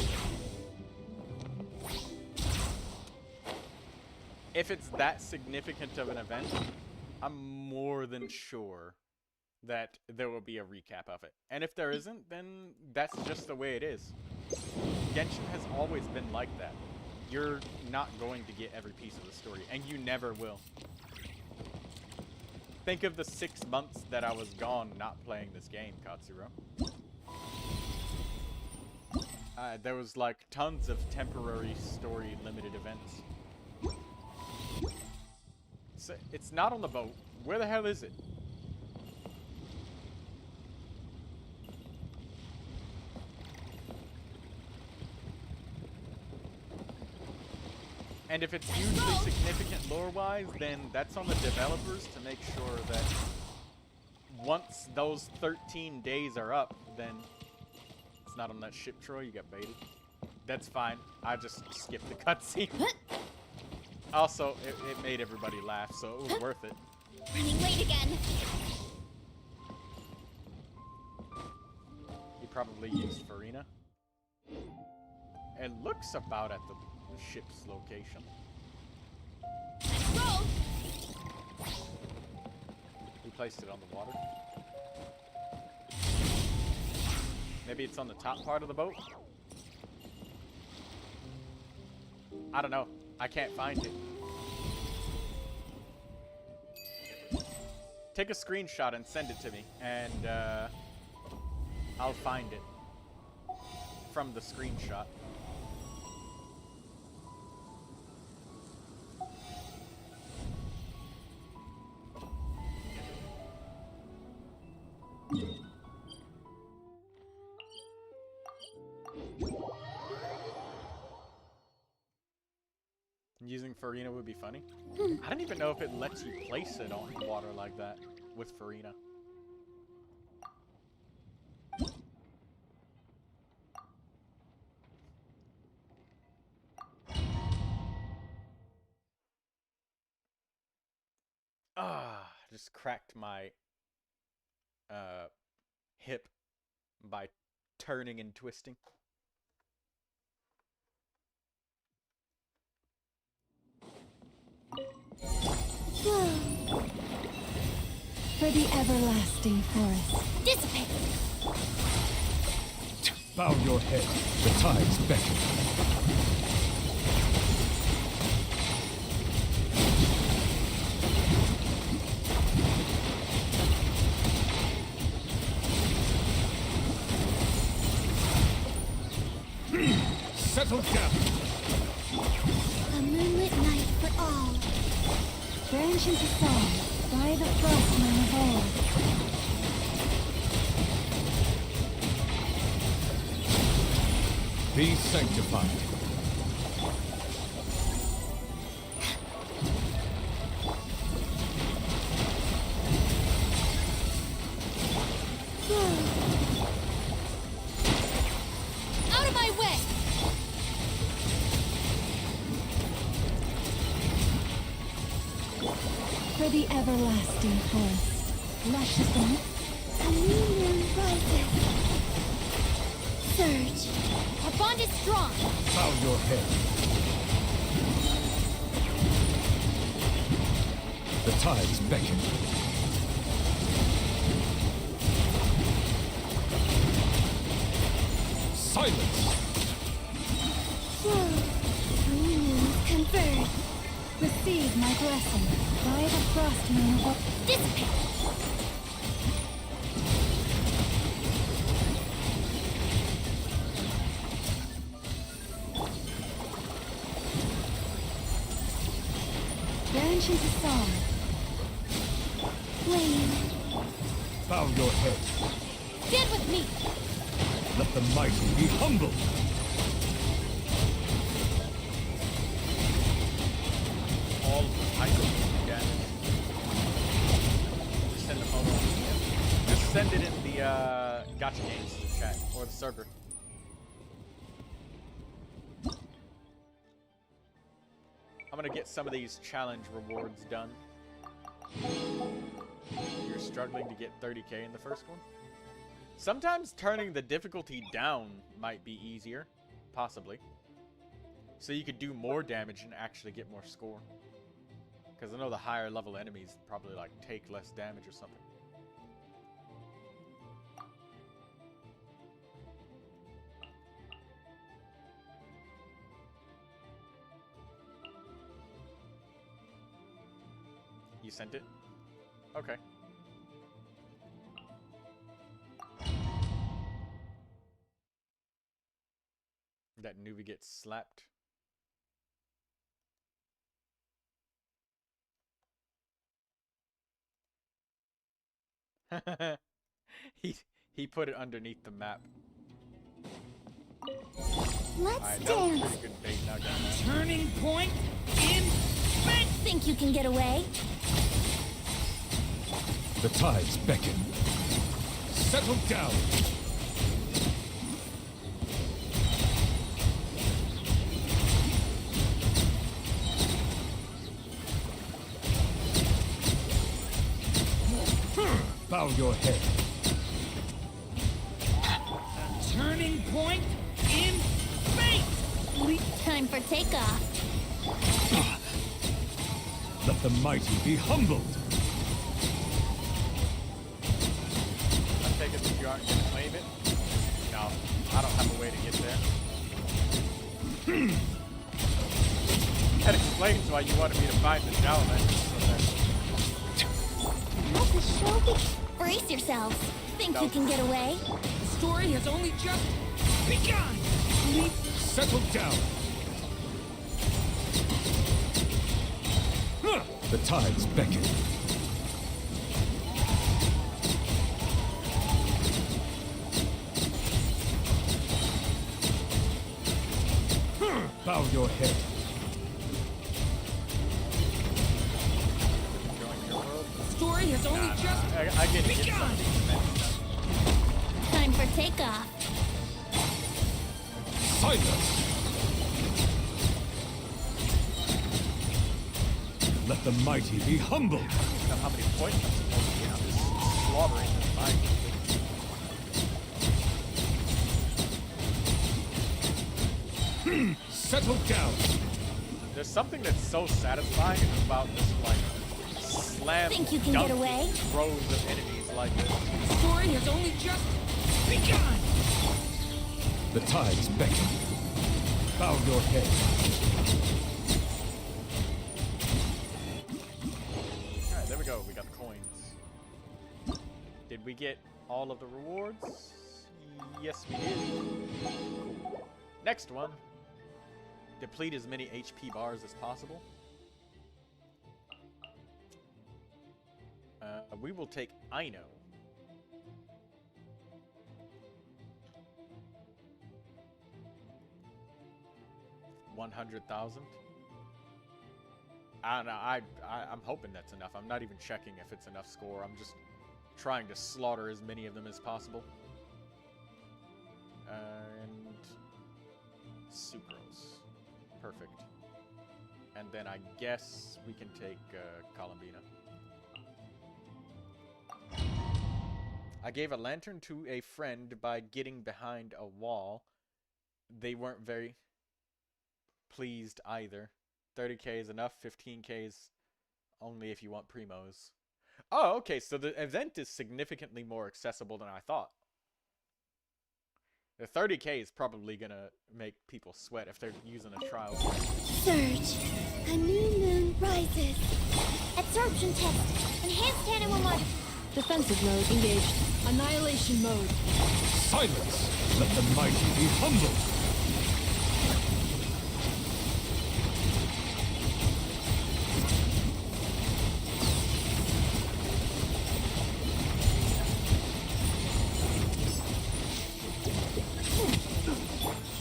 If it's that significant of an event, I'm more than sure that there will be a recap of it. And if there isn't, then that's just the way it is. Genshin has always been like that. You're not going to get every piece of the story, and you never will. Think of the 6 months that I was gone not playing this game, Katsuro. There was like tons of temporary story limited events. It's not on the boat. Where the hell is it? And if it's hugely significant lore-wise, then that's on the developers to make sure that once those 13 days are up, then it's not on that ship, Troy. You got baited. That's fine. I just skipped the cutscene. Also, it made everybody laugh, so it was worth it. Running late again. He probably used Farina. It looks about at the ship's location. Let's roll. We placed it on the water. Maybe it's on the top part of the boat? I don't know. I can't find it. Take a screenshot and send it to me, and I'll find it from the screenshot. Using Farina would be funny. I don't even know if it lets you place it on water like that with Farina. Just cracked my hip by turning and twisting. Flow. For the everlasting forest. Dissipate. Bow your head. The tides beckon. Settle down. A moonlit night for all. Branch into song by the frostman of old. Be sanctified. Flow. Out of my way! For the everlasting forest. Luscious and a new moon rises. Surge. Our bond is strong. Bow your head. The tides beckon. Silence. Flow. Three moons converge. Receive my blessing by the frostman of dissipate. Branch into song. Flame. Bow your head. Stand with me. Let the mighty be humbled. All of the items again. Just send a photo. Just send it in the Gotcha Games chat or the server. I'm gonna get some of these challenge rewards done. You're struggling to get 30k in the first one? Sometimes turning the difficulty down might be easier. Possibly. So you could do more damage and actually get more score. Because I know the higher level enemies probably like take less damage or something. You sent it? Okay. That Nuvi gets slapped. he put it underneath the map. Let's Alright, that was dance. pretty good bait. Now got that. Turning point in space. Think you can get away? The tides beckon. Settle down. Bow your head. A turning point in space. Time for takeoff. Let the mighty be humbled. I take it that you aren't going to claim it? No, I don't have a way to get there. That explains why you wanted me to find the challenge. Let the show be. Brace yourselves. Think you can get away? The story has only just begun. Leap. Settle down. The tides beckon. Bow your head. has only just I get it. Get some of begun. these events done. Time for takeoff. Silence! Let the mighty be humbled! I don't know how many points I'm supposed to get. I'm just slaughtering this fight. Settle down! There's something that's so satisfying about this, like, slam Think you can get dunking away? rows of enemies like this. The story has only just begun. The tides beckon. Bow your head. Alright, there we go. We got the coins. Did we get all of the rewards? Yes, we did. Cool. Next one. Deplete as many HP bars as possible. We will take Ino. $100,000. I don't know. I'm hoping that's enough. I'm not even checking if it's enough score. I'm just trying to slaughter as many of them as possible. And sucrose. Perfect. And then I guess we can take Columbina. I gave a lantern to a friend by getting behind a wall. They weren't very pleased either. 30k is enough, 15k is only if you want Primos. Oh, okay, so the event is significantly more accessible than I thought. The 30k is probably gonna make people sweat if they're using a trial. Surge. A new moon rises. Absorption test. Enhanced animal mod. Defensive mode engaged. Annihilation mode. Silence! Let the mighty be humbled!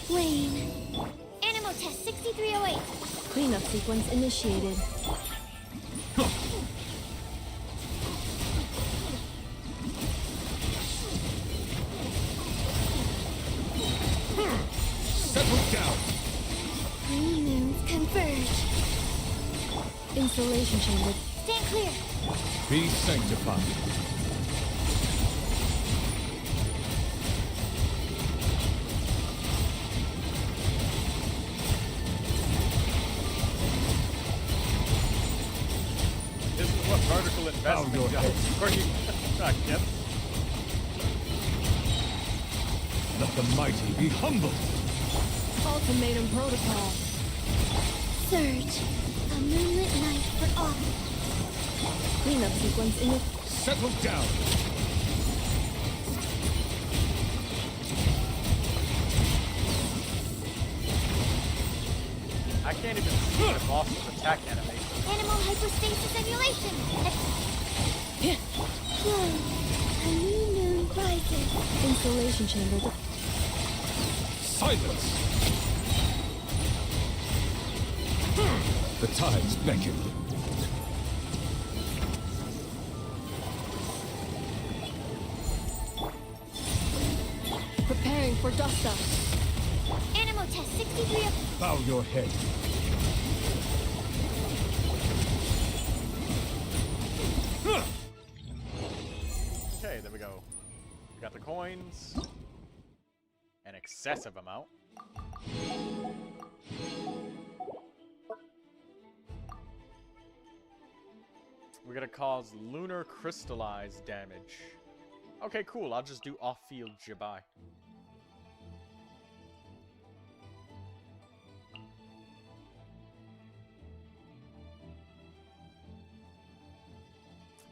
Wayne. Animal test 6308. Cleanup sequence initiated. Settle down! Three moons converge. Installation chamber. Stand clear. Be sanctified. This is what vertical investment your does. head. Or you, yep. Let the mighty be humbled! Ultimatum protocol. Surge. A moonlit night for all. Cleanup sequence in. Settle down! I can't even see the boss's attack animation. Animal hypostasis emulation. Whoa. A new moon rises. Installation chamber. Silence! The tides beckon. Preparing for dust up. Animal test 63. Bow your head. Okay, there we go. We got the coins. An excessive amount. We're gonna cause lunar crystallized damage. Okay, cool. I'll just do off-field Jabai.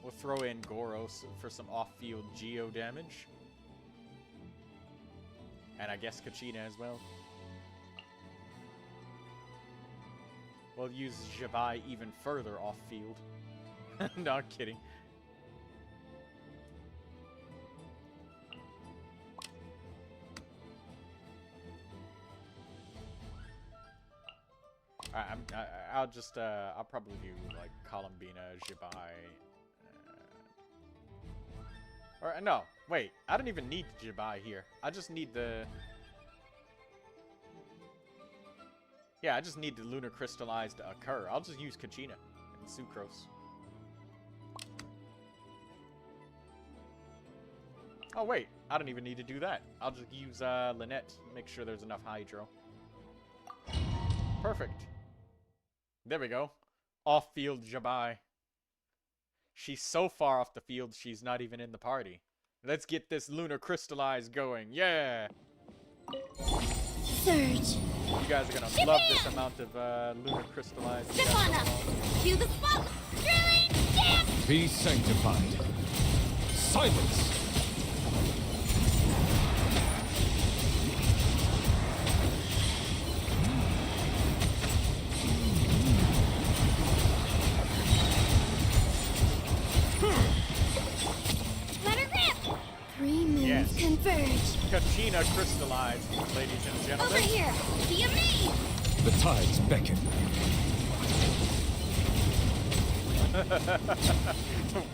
We'll throw in Goros for some off-field geo damage. And I guess Kachina as well. We'll use Jabai even further off-field. No, I'm kidding. I'll just, I'll probably do, like, Columbina, Jabai, Or no, wait. I don't even need Jabai here. I just need the... Yeah, I just need the lunar crystallize to occur. I'll just use Kachina and Sucrose. Oh wait, I don't even need to do that. I'll just use Lynette. Make sure there's enough hydro. Perfect. There we go. Off-field Jabai. She's so far off the field, she's not even in the party. Let's get this lunar crystallize going. Yeah! Surge. You guys are gonna love this amount of lunar crystallize. Stefana. Cue the spot. Drilling. Dance. Be sanctified. Silence! Let her rip. 3 moons Yes. converge. Kachina crystallized, ladies and Over gentlemen. here. Via me. The tides beckon.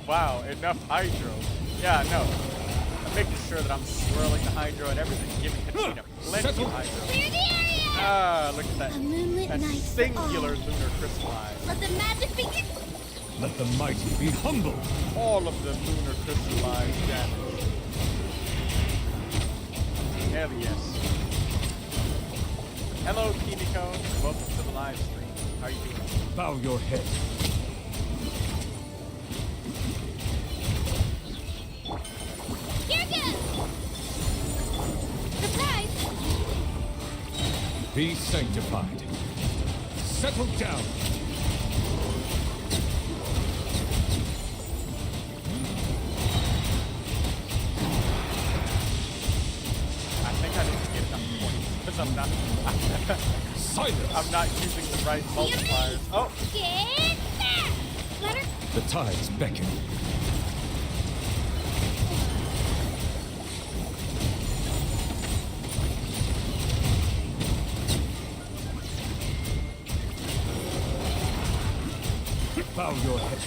Wow, enough hydro. Yeah, no. I'm making sure that I'm swirling the hydro and everything. Giving Kachina plenty Settle. of hydro. Clear the area. Ah, look at that. A moonlit That night for singular all. lunar crystallize. Let the magic begin. Let the mighty be humbled. All of the lunar crystallize damage. Hell yes. Hello, Kimiko. Welcome to the live stream. How are you doing? Bow your head. Here goes. Surprise. Be sanctified. Settle down. I think I didn't get enough points because Silence! I'm not using the right multipliers. Oh, Get back. Let her. The tides beckon. Bow your head.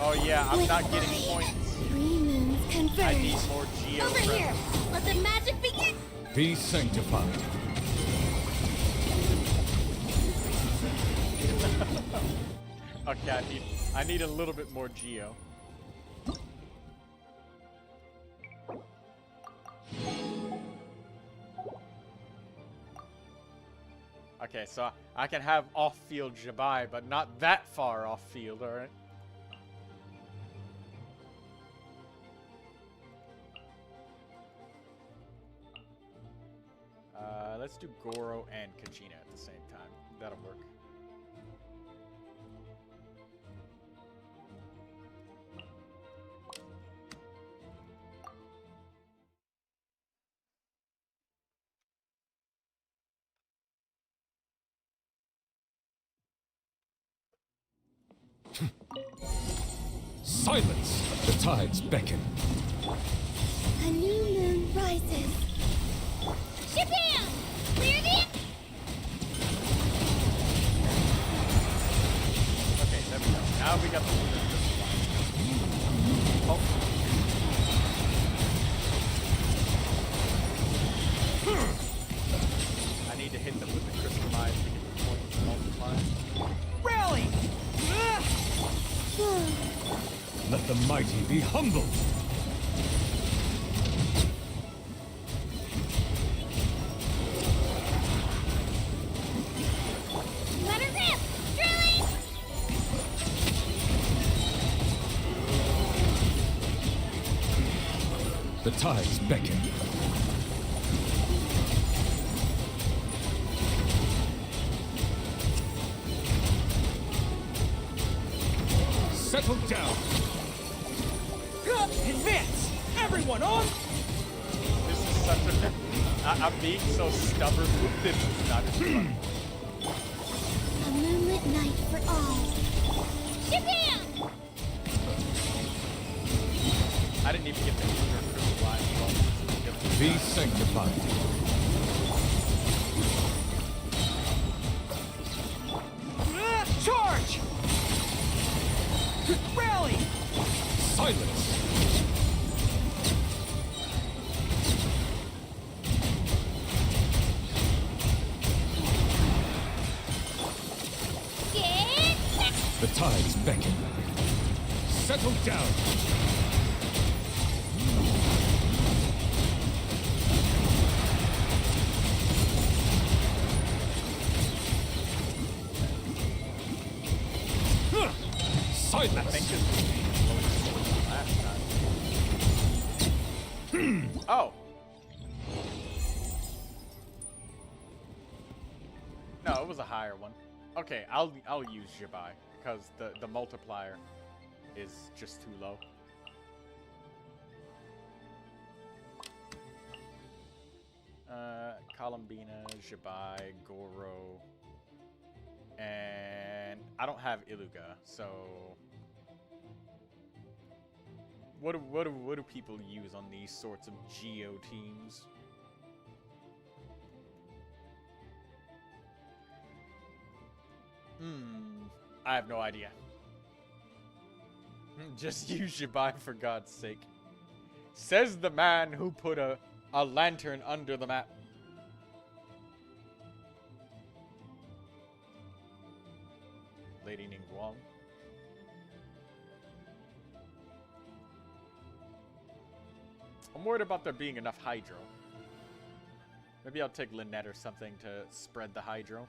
oh yeah, I'm With not getting fire. points. 3 moons converge. I need more Geo Over here. presence. Let the magic begin. Be sanctified. Okay, I need a little bit more Geo. Okay, so I can have off-field Jabai, but not that far off-field, alright? Let's do Goro and Kachina at the same time. That'll work. Silence! The tides beckon. A new moon rises. Ship in. Clear the. Okay, there we go. Now we got the lunar crystallize. Oh. I need to hit them with the crystallize to get the points multiplied. Rally! Let the mighty be humbled. Let her rip. Drilling. The tides beckon. Settle down. Advance! Everyone on! This is such a... I'm being so stubborn with this. It's not as fun. A moonlit night for all. Ship in. I didn't even get the lunar crystallize. Well, Be sanctified. Charge! Rally! Silence! The tides beckon. Settle down. Silence. I think it's last time. Oh. No, it was a higher one. Okay, I'll use Jibai because the multiplier is just too low. Columbina, Jibai, Goro, and I don't have Iluga, so what do people use on these sorts of Geo teams? I have no idea. Just use Jibai for God's sake. Says the man who put a lantern under the map. Lady Ningguang. I'm worried about there being enough Hydro. Maybe I'll take Lynette or something to spread the Hydro.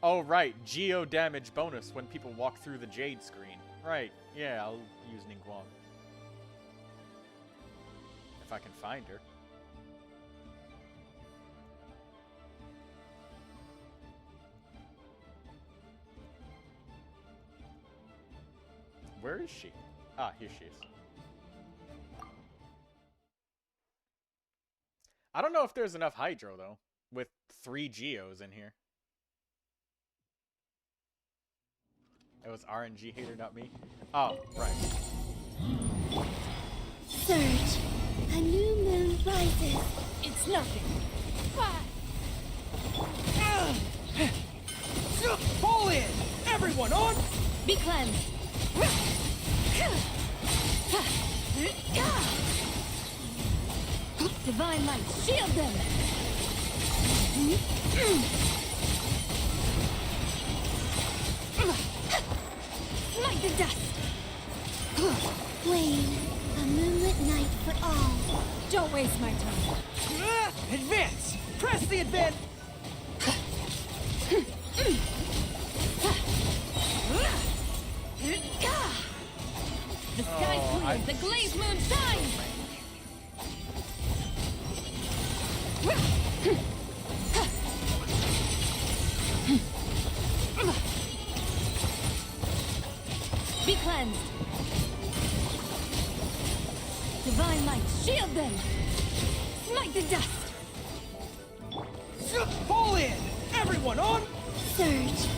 Oh, right. Geo damage bonus when people walk through the Jade screen. Right. Yeah, I'll use Ningguang. If I can find her. Where is she? Ah, here she is. I don't know if there's enough Hydro, though, with 3 Geos in here. It was RNG hater, not me. Oh, right. Surge. A new moon rises. It's nothing. Fall in! Everyone on! Be cleansed. Divine light, shield them. Smite the dust. Flame. A moonlit night for all. Don't waste my time. Advance! Press the advance! The sky clears, the glazed moon shines. Be cleansed. Divine light, shield them. Smite the dust. Fall in! Everyone on! Surge.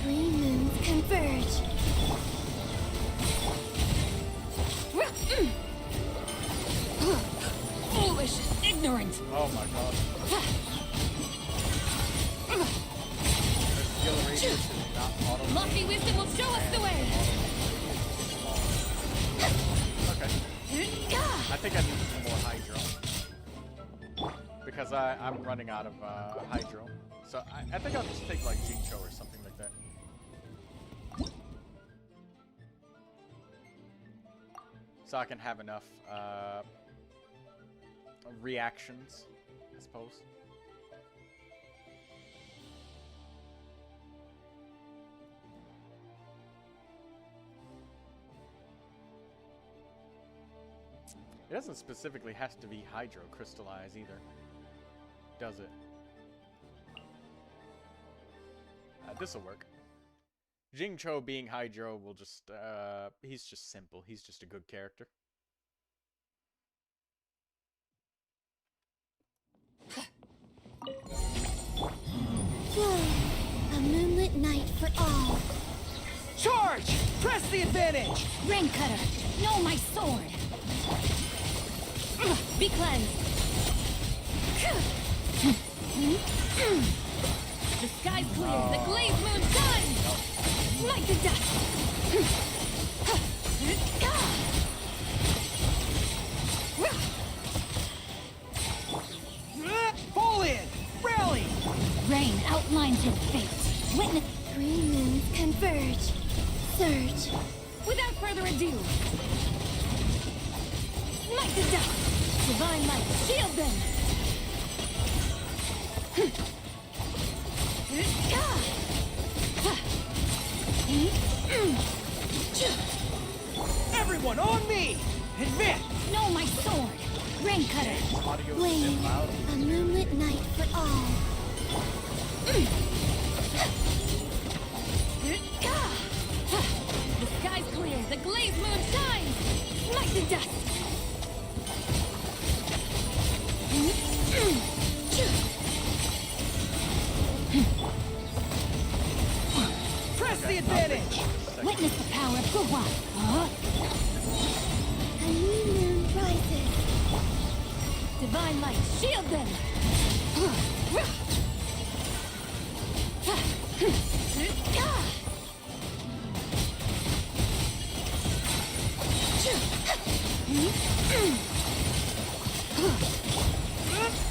3 moons converge. Foolish and ignorant. Oh my god. Skill radius is not auto. Lofty wisdom will show us the way. Okay. I think I need some more Hydro. Because I'm running out of Hydro. So I think I'll just take like Jincho or something like that. So I can have enough reactions, I suppose. It doesn't specifically have to be Hydro crystallize either, does it? This'll work. Jingcho being Hydro will just, he's just simple. He's just a good character. Flow. A moonlit night for all. Charge! Press the advantage! Ring cutter, know my sword. Be cleansed. The sky clears, the glazed moon shines. Smite the dust. converge. Surge. Without further ado. Smite the dust. Divine light, shield them. Everyone on me! Advance! No, my sword. Rain cutter. Blame a moonlit night for all. The sky's clear. The glazed moon shines. Smite the dust. Press the advantage! Witness the power of Guwa. A new moon rises. Divine light, shield them.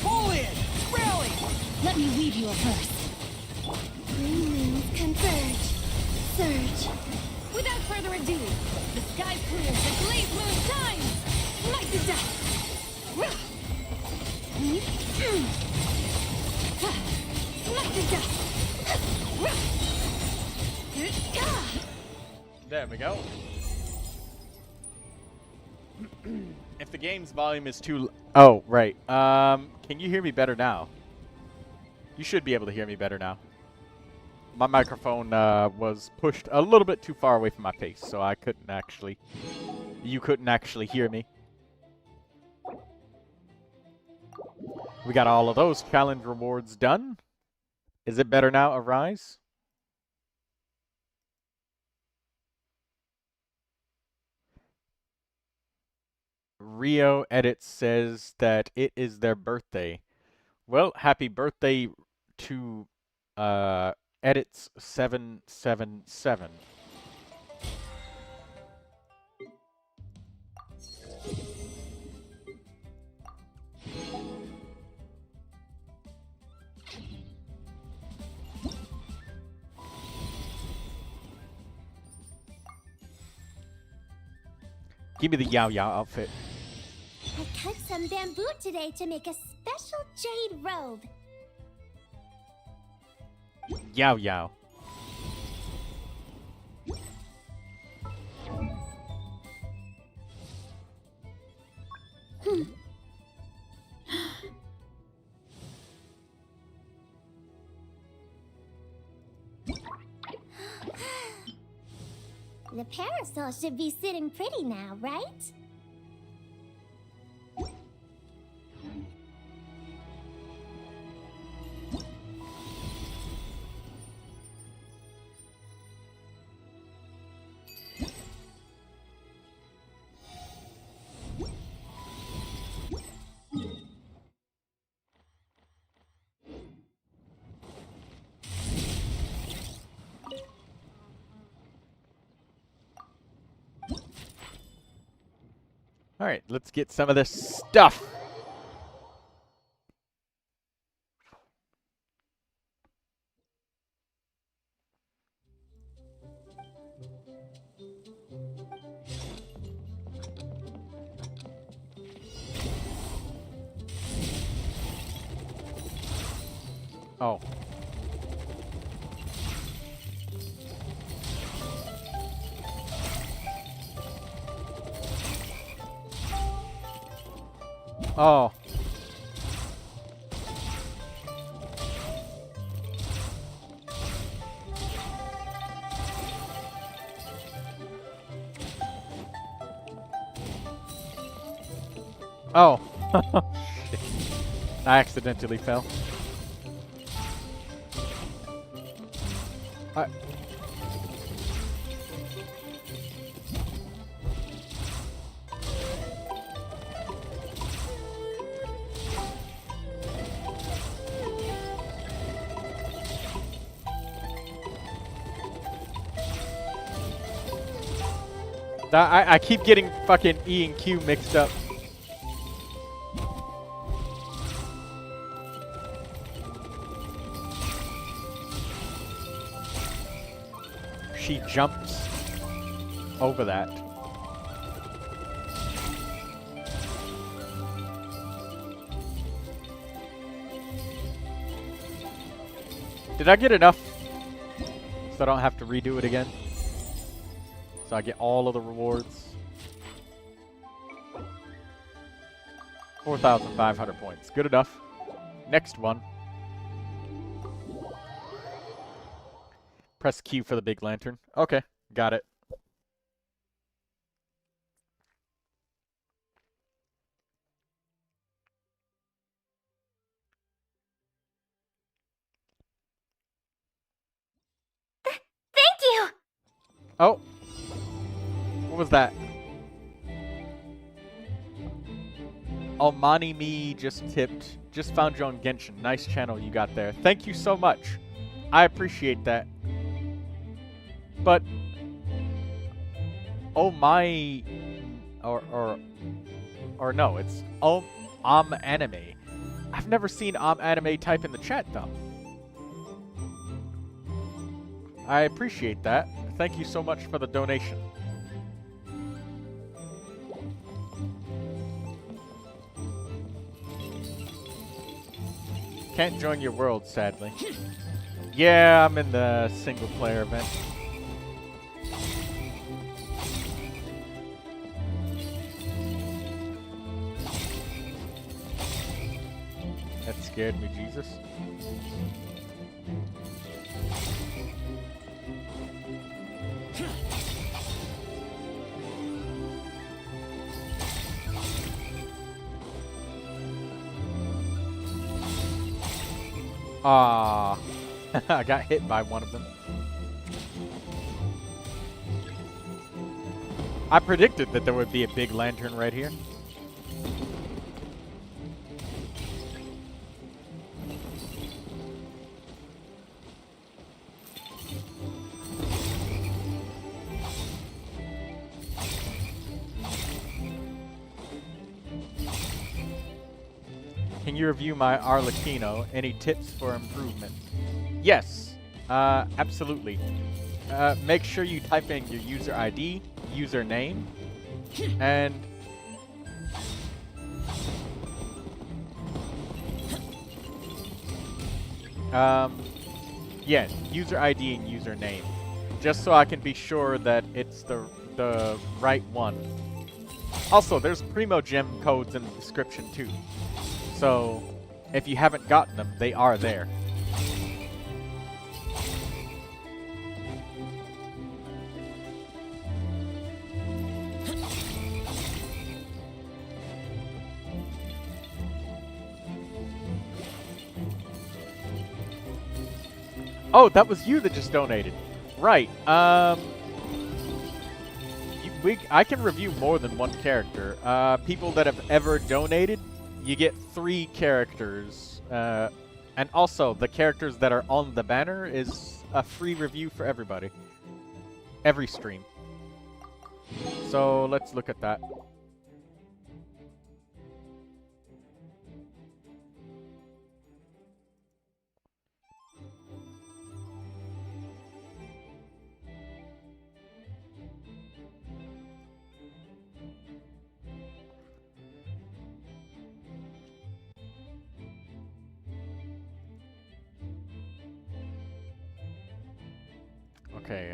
Pull in! Rally! Let me weave you a verse. Three moons converge. Surge. Without further ado, the sky's clear, the glazed moon shines. Smite the dust. Smite the dust. There we go. If the game's volume is too oh, right. Can you hear me better now? You should be able to hear me better now. My microphone was pushed a little bit too far away from my face, so I couldn't actually... You couldn't actually hear me. We got all of those challenge rewards done. Is it better now, Arise? Rio Edits says that it is their birthday. Well, happy birthday to Edits 777. Give me the Yao Yao outfit. I cut some bamboo today to make a special jade robe. Yao Yao. The parasol should be sitting pretty now, right? All right, let's get some of this stuff. Oh. Oh. Oh. Shit. I accidentally fell. I keep getting fucking E and Q mixed up. she jumps over that. Did I get enough so I don't have to redo it again? So I get all of the rewards. 4,500 points. Good enough. Next one. Press Q for the big lantern. Okay, got it. Thank you! Oh. What was that? Almani Me just tipped. Just found you on Genshin. Nice channel you got there. Thank you so much. I appreciate that. But oh my, or no, it's anime. I've never seen anime type in the chat though. I appreciate that. Thank you so much for the donation. Can't join your world, sadly. Yeah, I'm in the single player event. That scared me, Jesus. Ah, I got hit by one of them. I predicted that there would be a big lantern right here. Can you review my Arlecchino? Any tips for improvement? Yes, absolutely. Make sure you type in your user ID, username, and yeah, user ID and username, just so I can be sure that it's the right one. Also, there's Primogem codes in the description too. So, if you haven't gotten them, they are there. Oh, that was you that just donated. Right. I can review more than one character. People that have ever donated, you get 3 characters, and also the characters that are on the banner is a free review for everybody. Every stream. So let's look at that. Okay,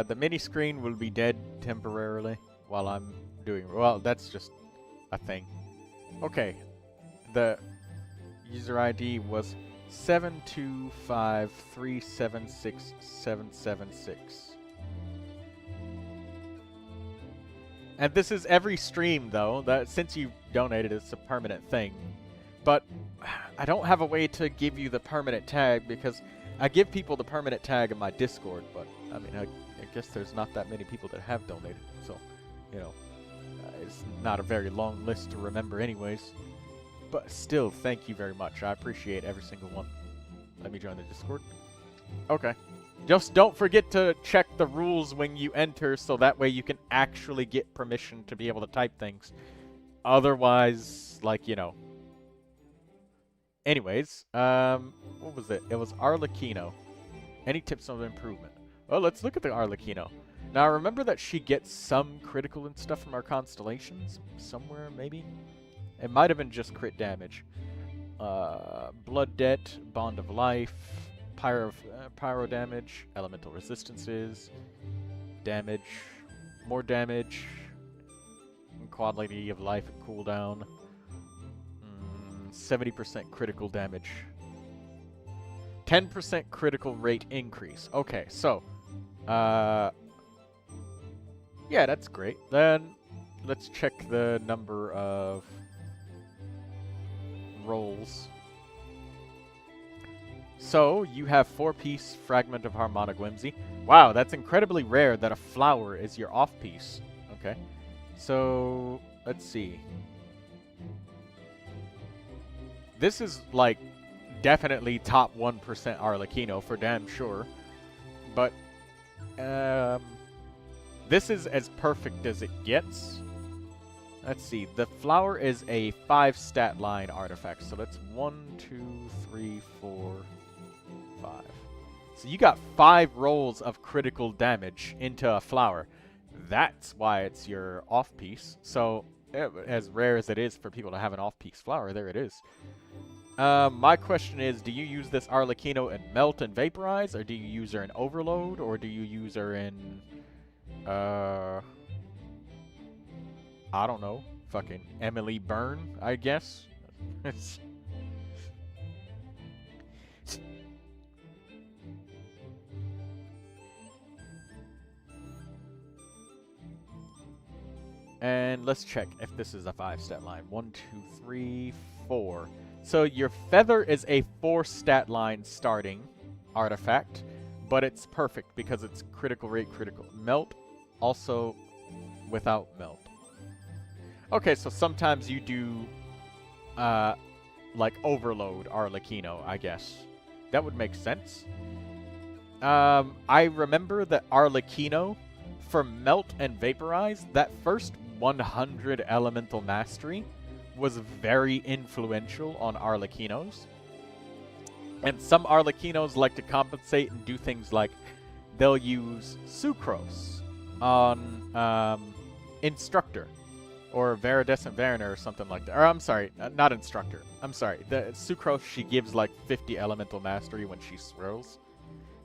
the mini screen will be dead temporarily while I'm doing, well, that's just a thing. Okay, the user ID was 725376776. And this is every stream, though. That since you donated, it's a permanent thing. But I don't have a way to give you the permanent tag because I give people the permanent tag in my Discord. But I mean, I guess there's not that many people that have donated, so you know, it's not a very long list to remember, anyways. But still, thank you very much. I appreciate every single one. Let me join the Discord. Okay. Just don't forget to check the rules when you enter, so that way you can actually get permission to be able to type things. Otherwise, like, you know. Anyways, what was it? It was Arlecchino. Any tips on improvement? Well, let's look at the Arlecchino. Now, remember that she gets some critical and stuff from our constellations? Somewhere, maybe? It might have been just crit damage. Blood Debt, Bond of Life, Pyro damage, Elemental Resistances, damage, more damage, Quality of Life and cooldown, 70% critical damage, 10% critical rate increase. Okay, so, yeah, that's great. Then, let's check the number of rolls. So, you have 4-piece Fragment of Harmonic Whimsy. Wow, that's incredibly rare that a flower is your off-piece. Okay. So, let's see. This is, like, definitely top 1% Arlecchino, for damn sure. But, this is as perfect as it gets. Let's see. The flower is a 5 stat line artifact. So that's 1, 2, 3, 4, 5. So you got 5 rolls of critical damage into a flower. That's why it's your off-piece. So, as rare as it is for people to have an off-piece flower, there it is. My question is, do you use this Arlecchino in Melt and Vaporize, or do you use her in Overload, or do you use her in, I don't know, fucking Emily Byrne, I guess? And let's check if this is a 5-stat line. 1, 2, 3, 4. So your Feather is a 4-stat line starting artifact, but it's perfect because it's critical rate critical. Melt, also without Melt. Okay, so sometimes you do, like, Overload Arlecchino, I guess. That would make sense. I remember that Arlecchino, for Melt and Vaporize, that first 100 Elemental Mastery was very influential on Arlecchinos. And some Arlecchinos like to compensate and do things like they'll use Sucrose on Instructor or Viridescent Variner or something like that. Or I'm sorry, not Instructor. I'm sorry. The Sucrose, she gives like 50 Elemental Mastery when she swirls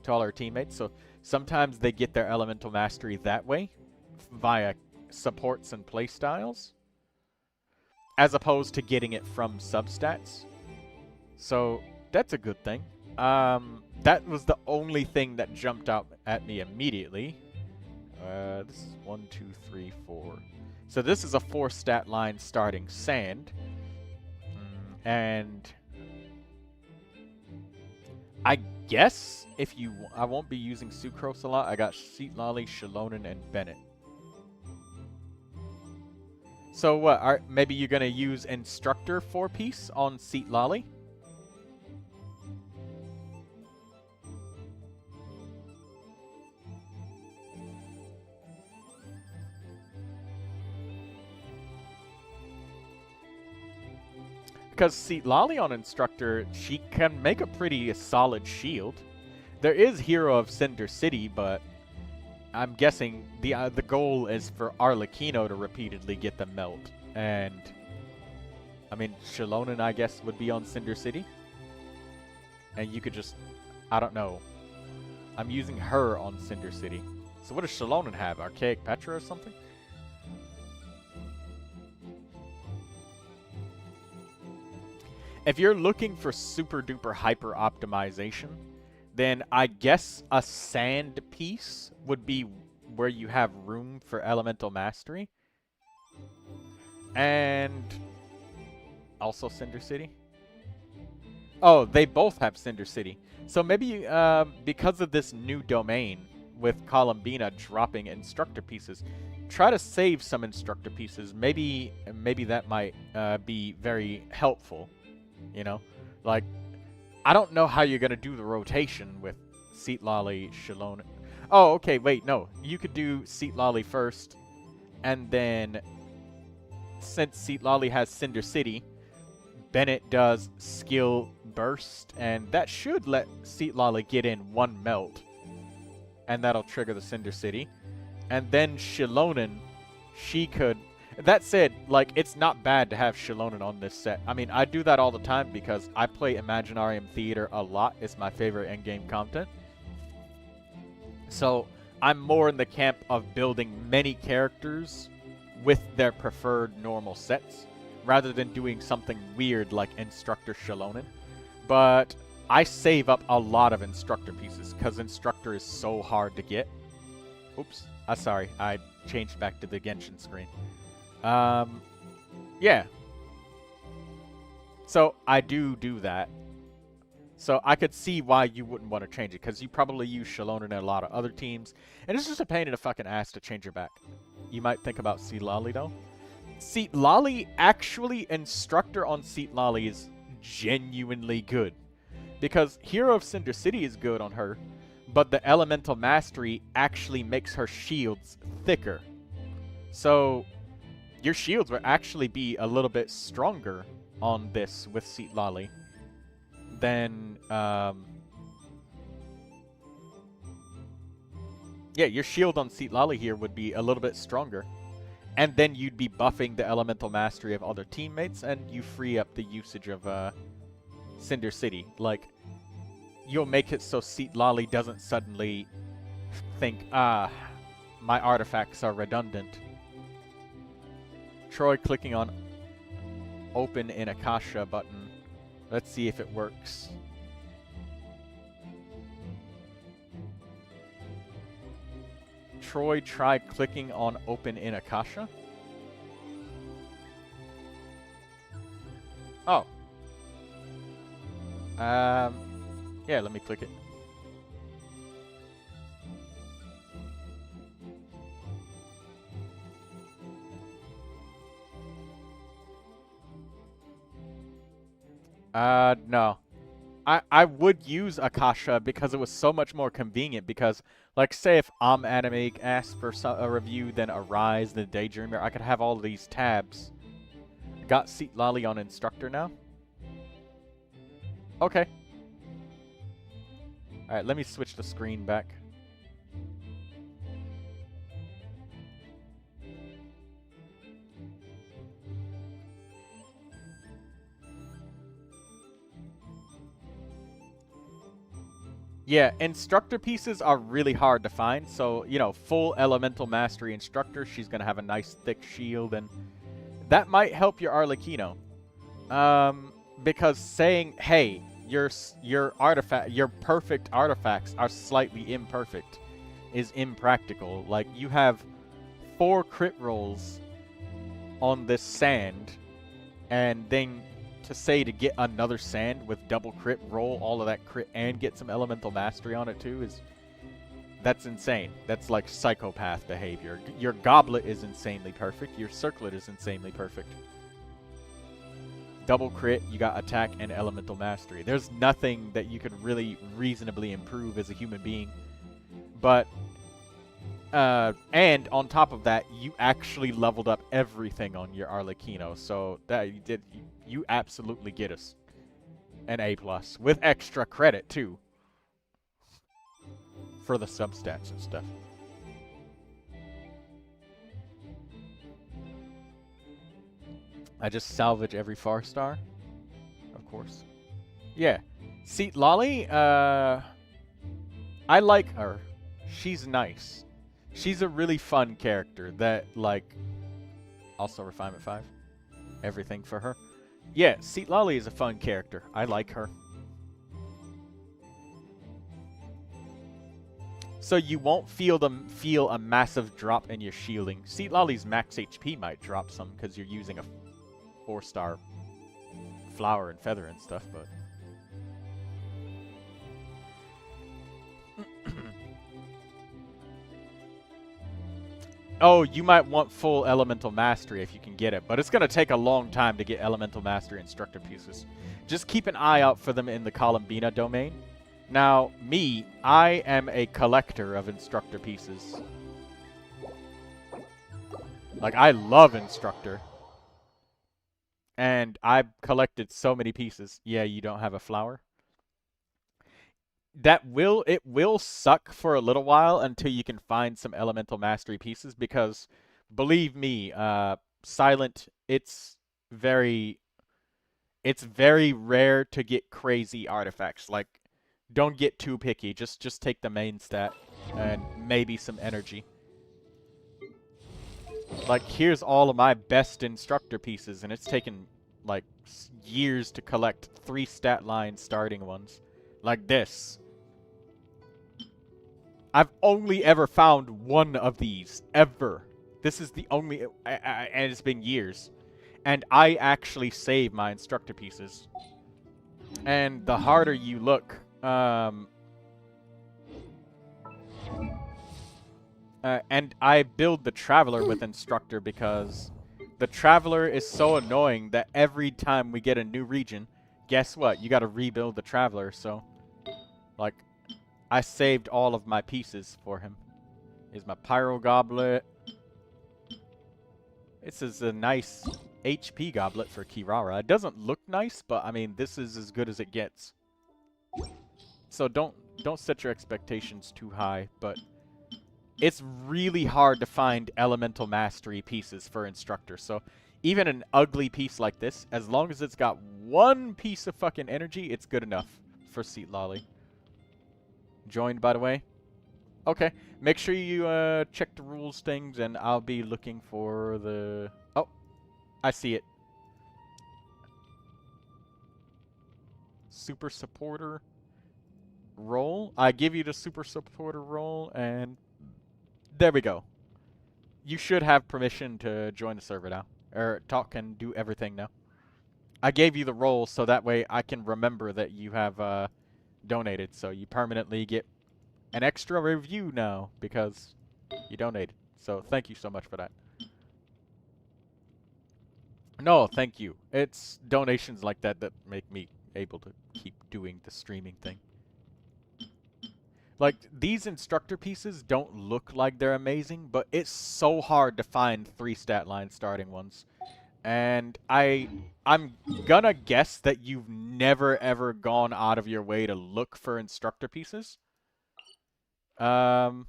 to all her teammates. So sometimes they get their Elemental Mastery that way via supports and playstyles, as opposed to getting it from substats. So that's a good thing. That was the only thing that jumped out at me immediately. This is 1, 2, 3, 4. So this is a 4-stat line starting Sand. And I guess if you... I won't be using Sucrose a lot. I got Seat Lolly, Shalonen, and Bennett. So what, maybe you're going to use Instructor 4-piece on Seat Lolly? Because Seat Lolly on Instructor, she can make a pretty solid shield. There is Hero of Cinder City, but I'm guessing the goal is for Arlecchino to repeatedly get the Melt. And, I mean, Shalonen, I guess, would be on Cinder City. And you could just, I don't know. I'm using her on Cinder City. So what does Shalonen have? Archaic Petra or something? If you're looking for super duper hyper optimization, then I guess a Sand piece would be where you have room for Elemental Mastery. And also Cinder City. Oh, they both have Cinder City. So maybe because of this new domain with Columbina dropping Instructor pieces, try to save some Instructor pieces. Maybe that might be very helpful. You know? Like, I don't know how you're going to do the rotation with Seat Lolly, Shalona. Oh, okay, wait, no. You could do Seat Lolly first, and then since Seat Lolly has Cinder City, Bennett does Skill Burst, and that should let Seat Lolly get in 1 melt, and that'll trigger the Cinder City. And then Shilonen, she could... That said, like, it's not bad to have Shilonen on this set. I mean, I do that all the time because I play Imaginarium Theater a lot. It's my favorite endgame content. So, I'm more in the camp of building many characters with their preferred normal sets, rather than doing something weird like Instructor Shilonen. But I save up a lot of Instructor pieces, because Instructor is so hard to get. Oops. Sorry, I changed back to the Genshin screen. Yeah. So, I do that. So, I could see why you wouldn't want to change it, because you probably use Shilonen in a lot of other teams, and it's just a pain in the fucking ass to change her back. You might think about Seat Lolly, though. Seat Lolly, actually, Instructor on Seat Lolly is genuinely good. Because Hero of Cinder City is good on her, but the Elemental Mastery actually makes her shields thicker. So, your shields will actually be a little bit stronger on this with Seat Lolly than, yeah, your shield on Seat Lolly here would be a little bit stronger. And then you'd be buffing the Elemental Mastery of other teammates, and you free up the usage of Cinder City. Like, you'll make it so Seat Lolly doesn't suddenly think, my artifacts are redundant. Troy clicking on Open in Akasha button. Let's see if it works. Troy tried clicking on Open in Akasha. Oh. Yeah, let me click it. No. I would use Akasha because it was so much more convenient because, like, say if Anime asked for a review, then Arise, then Daydreamer, I could have all of these tabs. Got Seat Lolly on Instructor now? Okay. Alright, let me switch the screen back. Yeah, Instructor pieces are really hard to find, so, you know, full Elemental Mastery Instructor, she's going to have a nice thick shield, and that might help your Arlecchino. Because saying, hey, your perfect artifacts are slightly imperfect is impractical. Like, you have 4 crit rolls on this sand, and then to say to get another sand with double crit, roll all of that crit and get some Elemental Mastery on it too, that's insane. That's like psychopath behavior. Your Goblet is insanely perfect. Your Circlet is insanely perfect. Double crit, you got attack and Elemental Mastery. There's nothing that you could really reasonably improve as a human being. But, and on top of that, you actually leveled up everything on your Arlecchino. So that you absolutely get us an A+, with extra credit too, for the substats and stuff. I just salvage every 4-star, of course. Yeah, Seat Lolly, I like her. She's nice. She's a really fun character that, like, also Refinement 5. Everything for her. Yeah, Seat Lolly is a fun character. I like her. So you won't feel a massive drop in your shielding. Seat Lolly's max HP might drop some because you're using a 4-star flower and feather and stuff, but oh, you might want full Elemental Mastery if you can get it, but it's going to take a long time to get Elemental Mastery Instructor pieces. Just keep an eye out for them in the Columbina domain, Now, I am a collector of instructor pieces. Like, I love instructor. And I've collected so many pieces. Yeah, you don't have a flower? It will suck for a little while until you can find some elemental mastery pieces, because believe me, Silent, it's very rare to get crazy artifacts. Like, don't get too picky. Just take the main stat and maybe some energy. Like, here's all of my best instructor pieces, and it's taken like years to collect 3 stat line starting ones. Like this. I've only ever found one of these, ever. This is the only, and it's been years. And I actually save my instructor pieces. And the harder you look, and I build the Traveler with Instructor because the Traveler is so annoying that every time we get a new region, guess what? You gotta rebuild the Traveler, so, like, I saved all of my pieces for him. Here's my Pyro Goblet. This is a nice HP Goblet for Kirara. It doesn't look nice, but, I mean, this is as good as it gets. So don't set your expectations too high, but it's really hard to find elemental mastery pieces for Instructor. So even an ugly piece like this, as long as it's got 1 piece of fucking energy, it's good enough for Seat Lolly. Joined, by the way? Okay. Make sure you check the rules things, and I'll be looking for the... Oh, I see it. Super Supporter role. I give you the Super Supporter role, and there we go. You should have permission to join the server now. Or talk and do everything now. I gave you the role so that way I can remember that you have donated. So you permanently get an extra review now because you donated. So thank you so much for that. No, thank you. It's donations like that that make me able to keep doing the streaming thing. Like, these instructor pieces don't look like they're amazing, but it's so hard to find 3 stat line starting ones. And I'm gonna guess that you've never ever gone out of your way to look for instructor pieces. But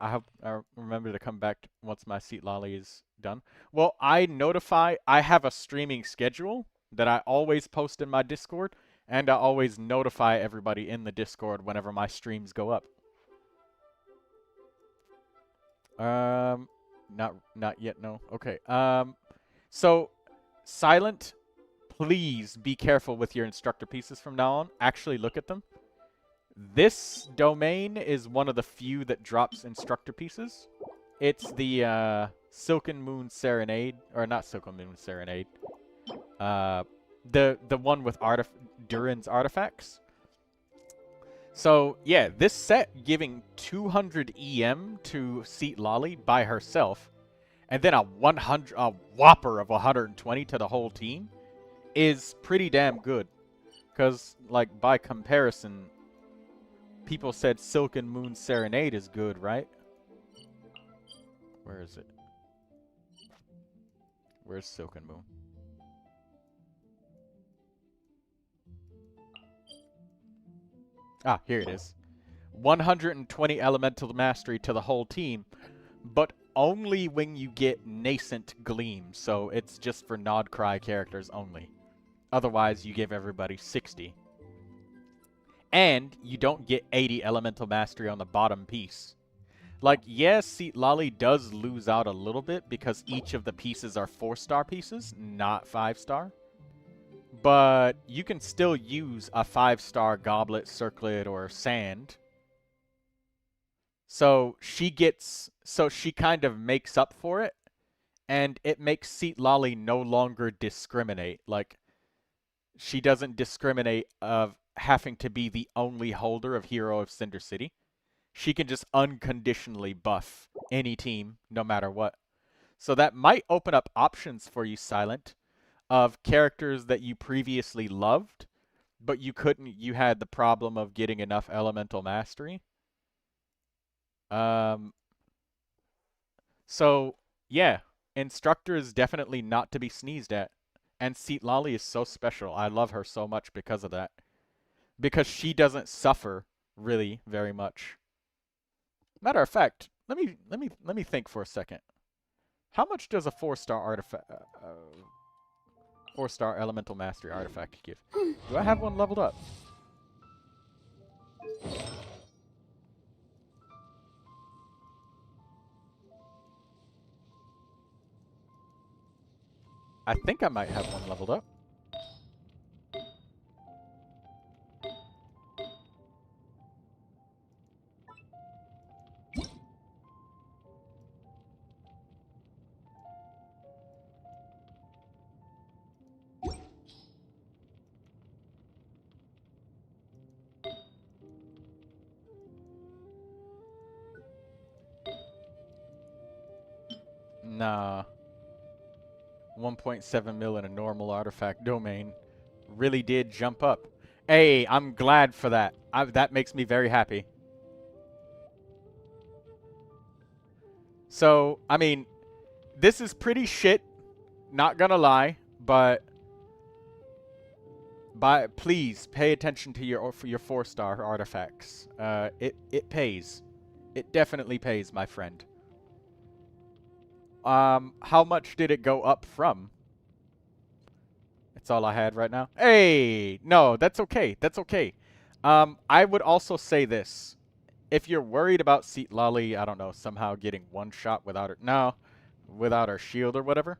I hope I remember to come back once my Seat Lolly is done. Well, I have a streaming schedule that I always post in my Discord, and I always notify everybody in the Discord whenever my streams go up. Not yet, no. Okay. So, Silent, please be careful with your instructor pieces from now on. Actually look at them. This domain is one of the few that drops instructor pieces. It's the Silken Moon Serenade, or not Silken Moon Serenade. The one with Durin's artifacts. So yeah, this set giving 200 EM to Seat Lolly by herself, and then a whopper of 120 to the whole team, is pretty damn good. Cause like by comparison, people said Silken Moon Serenade is good, right? Where is it? Where's Silken Moon? Ah, here it is. 120 elemental mastery to the whole team, but only when you get Nascent Gleam, so it's just for Nod Cry characters only. Otherwise, you give everybody 60. And you don't get 80 elemental mastery on the bottom piece. Like, yes, Seat Lolly does lose out a little bit because each of the pieces are 4-star pieces, not 5-star. But you can still use a 5-star Goblet, Circlet, or Sand. So she kind of makes up for it, and it makes Seat Lolly no longer discriminate. Like, she doesn't discriminate of having to be the only holder of Hero of Cinder City. She can just unconditionally buff any team, no matter what. So that might open up options for you, Silent, of characters that you previously loved but you couldn't. You had the problem of getting enough elemental mastery. Um, so yeah, instructor is definitely not to be sneezed at. And Lolly is so special. I love her so much because of that. Because she doesn't suffer really very much. Matter of fact, let me think for a second. How much does a 4-star artifact 4-star elemental mastery artifact give? Do I have one leveled up? I think I might have one leveled up. Nah. 1.7 mil in a normal artifact domain really did jump up. Hey, I'm glad for that. That makes me very happy. So, I mean, this is pretty shit, not gonna lie, but please pay attention to your 4-star artifacts. It pays. It definitely pays, my friend. How much did it go up from? That's all I had right now. Hey, no, that's okay. That's okay. I would also say this. If you're worried about Seat Lolly, I don't know, somehow getting one shot without her, without her shield or whatever,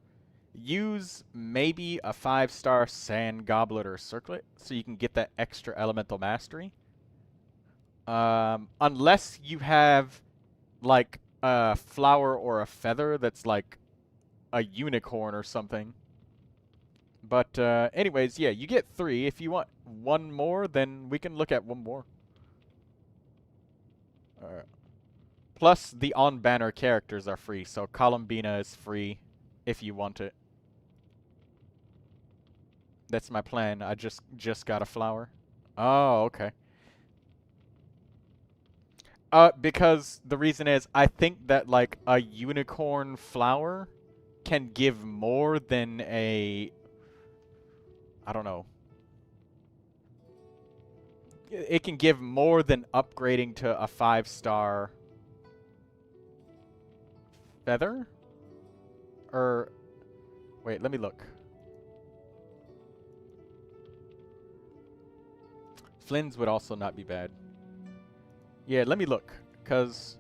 use maybe a 5-star Sand Goblet or Circlet so you can get that extra elemental mastery. Unless you have, like, a flower or a feather that's like a unicorn or something. But anyways, yeah, you get 3. If you want one more, then we can look at one more. Plus, the on-banner characters are free, so Columbina is free if you want it. That's my plan. I just got a flower. Oh, okay. Because the reason is, I think that, like, a unicorn flower can give more than a... I don't know. It can give more than upgrading to a 5-star feather? Or... Wait, let me look. Flynn's would also not be bad. Yeah, let me look, because...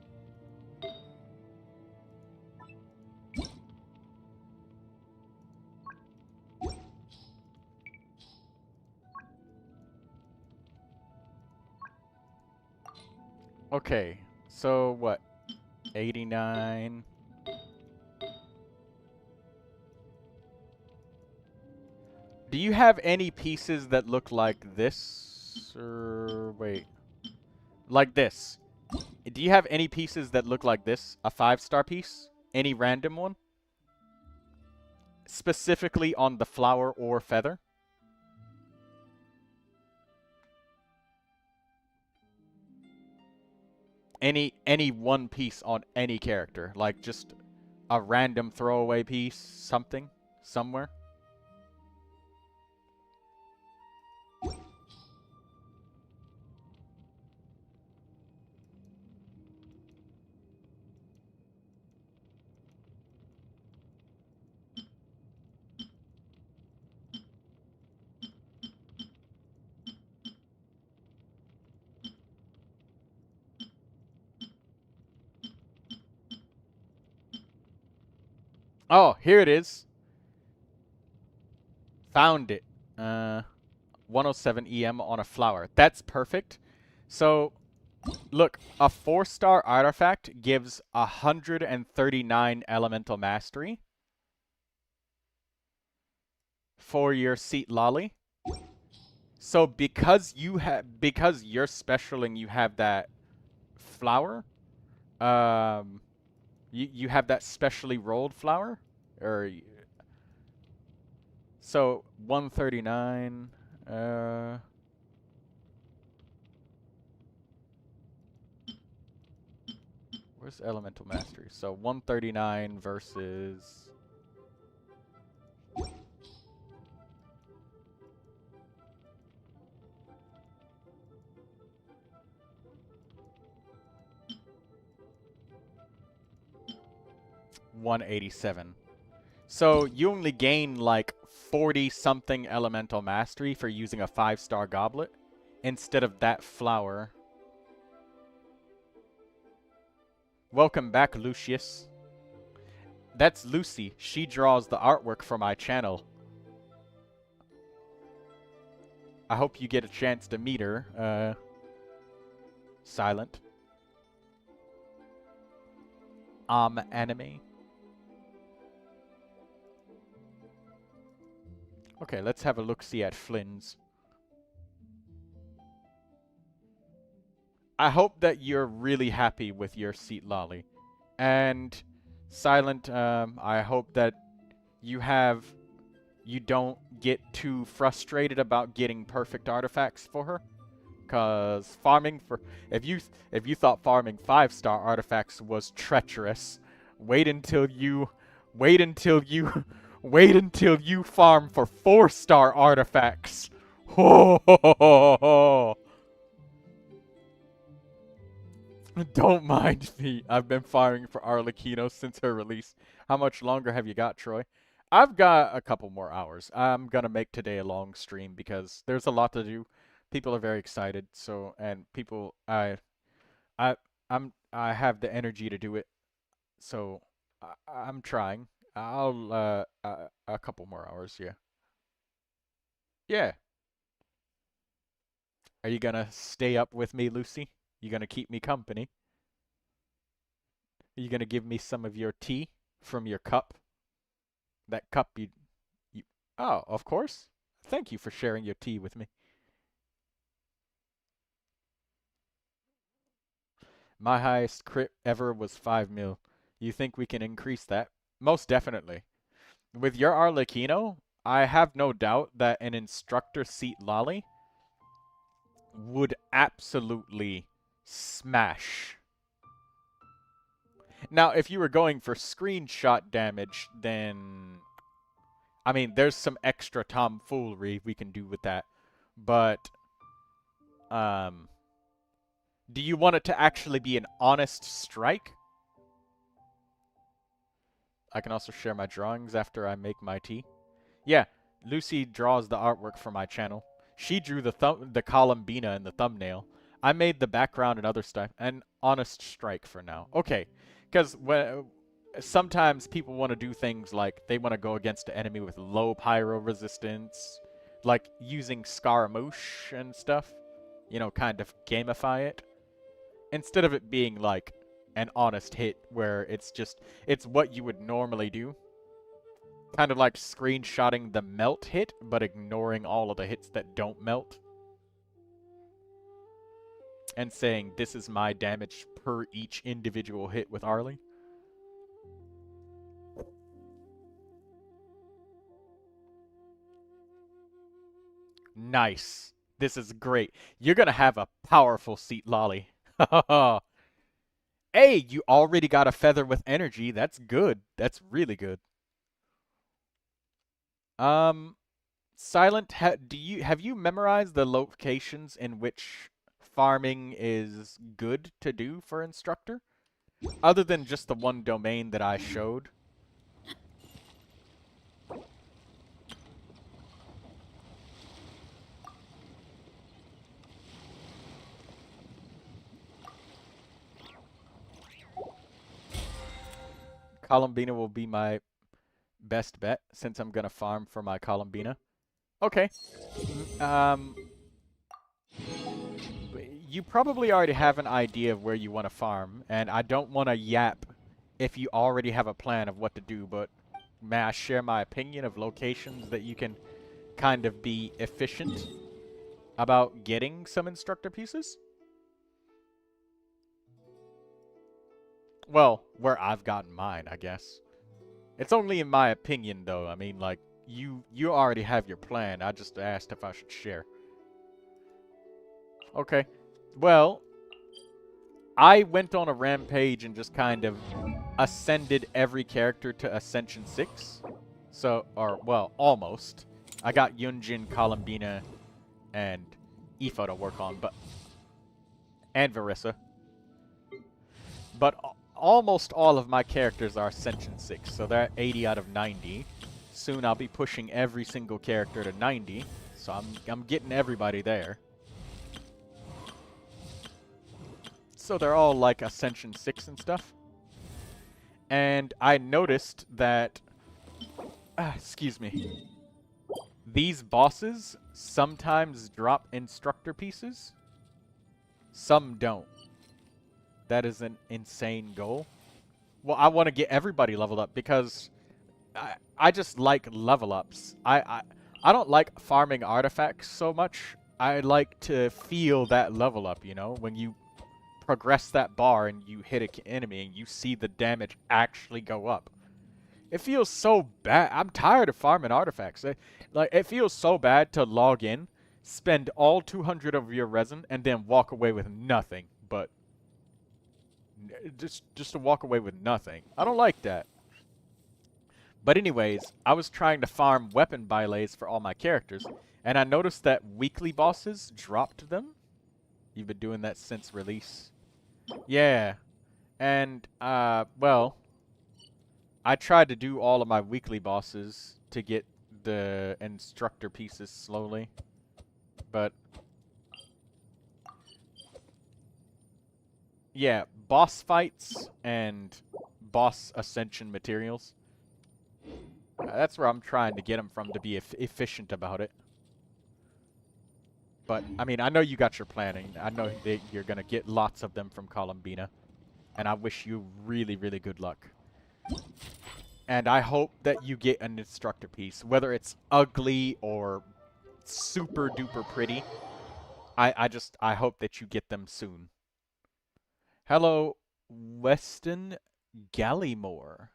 Okay, so what? 89... Do you have any pieces that look like this? Or wait. Like this. Do you have any pieces that look like this? A 5-star piece? Any random one? Specifically on the flower or feather? Any one piece on any character. Like just a random throwaway piece, something, somewhere. Oh, here it is. Found it. 107 EM on a flower. That's perfect. So, look, a 4-star artifact gives 139 elemental mastery for your Seat Lolly. So because you're special and you have that flower, you have that specially rolled flower, or so 139. Where's Elemental Mastery? So 139 versus... $187. So you only gain like 40-something Elemental Mastery for using a 5-star goblet instead of that flower. Welcome back, Lucius. That's Lucy. She draws the artwork for my channel. I hope you get a chance to meet her. Silent. Anime. Okay, let's have a look-see at Flynn's. I hope that you're really happy with your seat lolly. And Silent, I hope that you don't get too frustrated about getting perfect artifacts for her. Cause farming for if you thought farming 5-star artifacts was treacherous, wait until you farm for 4-star artifacts. Ho ho ho ho ho. Don't mind me. I've been farming for Arlecchino since her release. How much longer have you got, Troy? I've got a couple more hours. I'm gonna make today a long stream because there's a lot to do. People are very excited, so and people I have the energy to do it. So I'm trying. I'll a couple more hours, yeah. Yeah. Are you gonna stay up with me, Lucy? You gonna keep me company? Are you gonna give me some of your tea from your cup? That cup you Oh, of course. Thank you for sharing your tea with me. My highest crit ever was 5 mil. You think we can increase that? Most definitely. With your Arlecchino, I have no doubt that an instructor seat lolly would absolutely smash. Now, if you were going for screenshot damage, then... I mean, there's some extra tomfoolery we can do with that. But, do you want it to actually be an honest strike? I can also share my drawings after I make my tea. Yeah, Lucy draws the artwork for my channel. She drew the Columbina in the thumbnail. I made the background and other stuff. An honest strike for now. Okay, because sometimes people want to do things like they want to go against an enemy with low pyro resistance, like using Scaramouche and stuff. You know, kind of gamify it. Instead of it being like an honest hit where it's what you would normally do. Kind of like screenshotting the melt hit, but ignoring all of the hits that don't melt. And saying, this is my damage per each individual hit with Arlie. Nice. This is great. You're gonna have a powerful seat lolly. Hey, you already got a feather with energy. That's good. That's really good. Silent, have you memorized the locations in which farming is good to do for instructor? Other than just the one domain that I showed. Columbina will be my best bet since I'm gonna farm for my Columbina. Okay. You probably already have an idea of where you want to farm, and I don't want to yap if you already have a plan of what to do, but may I share my opinion of locations that you can kind of be efficient about getting some instructor pieces? Well, where I've gotten mine, I guess. It's only in my opinion, though. I mean, like, you already have your plan. I just asked if I should share. Okay. Well, I went on a rampage and just kind of ascended every character to Ascension 6. So, or, well, almost. I got Yunjin, Columbina, and Aoife to work on, and Verissa. But almost all of my characters are Ascension 6, so they're 80 out of 90. Soon I'll be pushing every single character to 90, so I'm getting everybody there. So they're all like Ascension 6 and stuff. And I noticed that, excuse me, these bosses sometimes drop instructor pieces. Some don't. That is an insane goal. Well, I want to get everybody leveled up because I just like level ups. I don't like farming artifacts so much. I like to feel that level up, you know, when you progress that bar and you hit an enemy and you see the damage actually go up. It feels so bad. I'm tired of farming artifacts. It feels so bad to log in, spend all 200 of your resin, and then walk away with nothing. But just to walk away with nothing. I don't like that. But anyways, I was trying to farm weapon bylets for all my characters, and I noticed that weekly bosses dropped them. You've been doing that since release. Yeah. And, well, I tried to do all of my weekly bosses to get the instructor pieces slowly. But, yeah, boss fights and boss ascension materials. That's where I'm trying to get them from to be efficient about it. But, I mean, I know you got your planning. I know that you're going to get lots of them from Columbina. And I wish you really, really good luck. And I hope that you get an instructor piece. Whether it's ugly or super duper pretty. I hope that you get them soon. Hello, Weston Gallimore.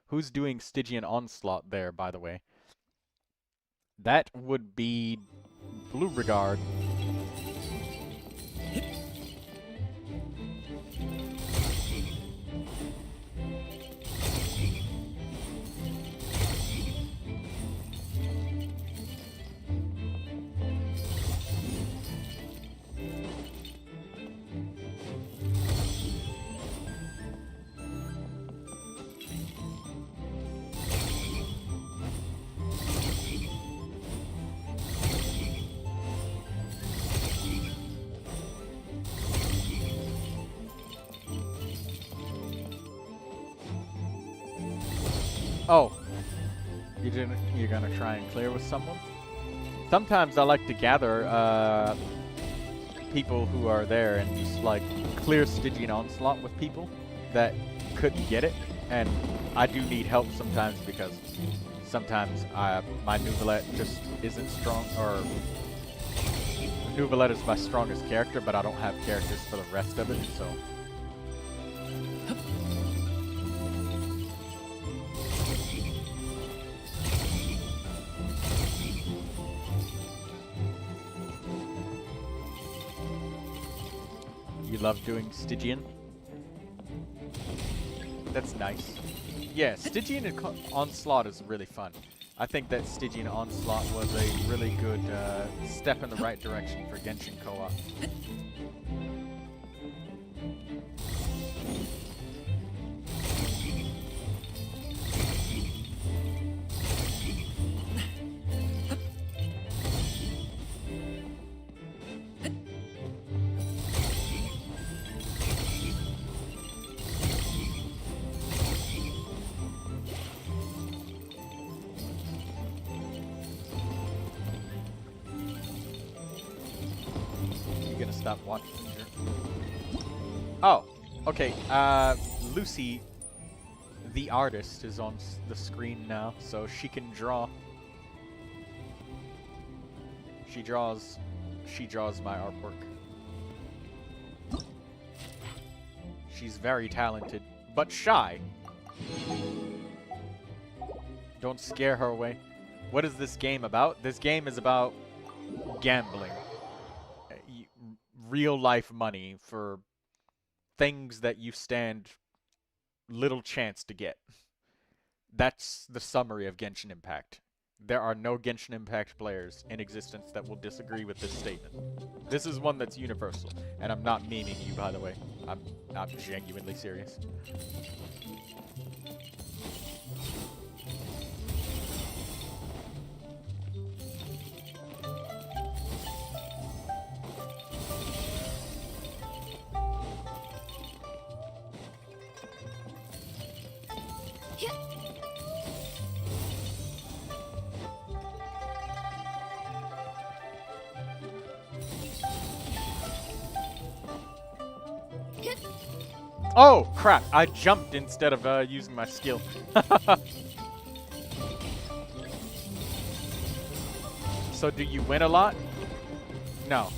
Who's doing Stygian Onslaught there, by the way? That would be Blue Regard. Oh, you're gonna try and clear with someone? Sometimes I like to gather people who are there and just like clear Stygian Onslaught with people that couldn't get it. And I do need help sometimes because sometimes my Neuvilette just isn't strong, or Neuvilette is my strongest character, but I don't have characters for the rest of it, so. You love doing Stygian? That's nice. Yeah, Stygian Onslaught is really fun. I think that Stygian Onslaught was a really good step in the right direction for Genshin co-op. Stop watching here. Oh, okay. Lucy, the artist, is on the screen now, so she can draw. She draws my artwork. She's very talented, but shy. Don't scare her away. What is this game about? This game is about gambling. Real life money for things that you stand little chance to get. That's the summary of Genshin Impact. There are no Genshin Impact players in existence that will disagree with this statement. This is one that's universal, and I'm not meaning you, by the way. I'm genuinely serious. Oh, crap. I jumped instead of using my skill. So do you win a lot? No.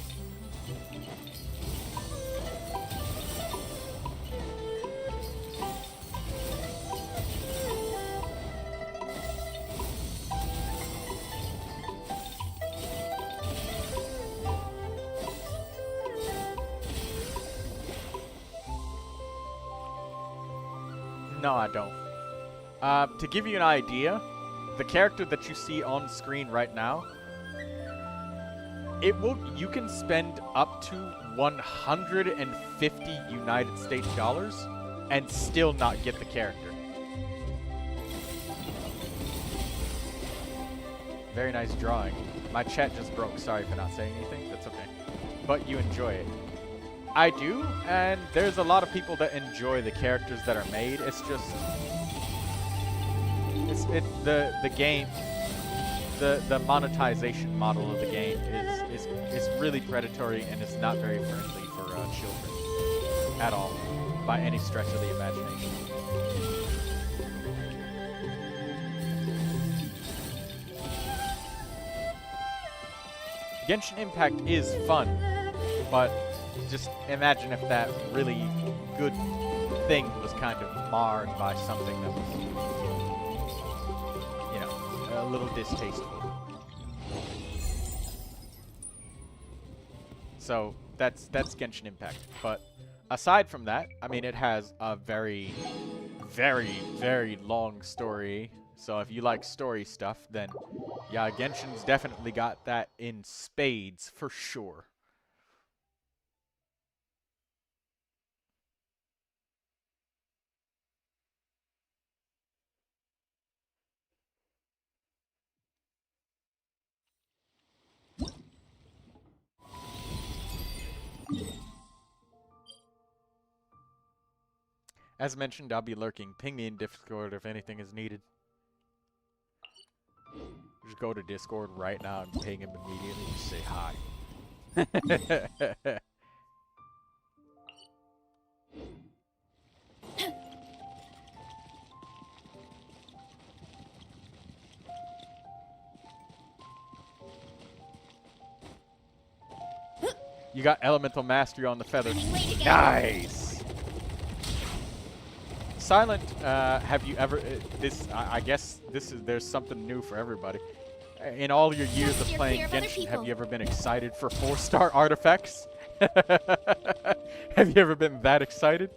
No, I don't. To give you an idea, the character that you see on screen right now, you can spend up to 150 United States dollars and still not get the character. Very nice drawing. My chat just broke. Sorry for not saying anything. That's okay. But you enjoy it. I do, and there's a lot of people that enjoy the characters that are made. It's just the game, the monetization model of the game is really predatory and is not very friendly for children at all, by any stretch of the imagination. Genshin Impact is fun, but just imagine if that really good thing was kind of marred by something that was, you know, a little distasteful. So that's Genshin Impact. But aside from that, I mean, it has a very, very, very long story. So if you like story stuff, then yeah, Genshin's definitely got that in spades for sure. As mentioned, I'll be lurking. Ping me in Discord if anything is needed. Just go to Discord right now and ping him immediately. Just say hi. You got elemental mastery on the feather. Nice. Silent, have you ever? I guess there's something new for everybody. In all your years of playing Genshin, have you ever been excited for 4-star artifacts? Have you ever been that excited?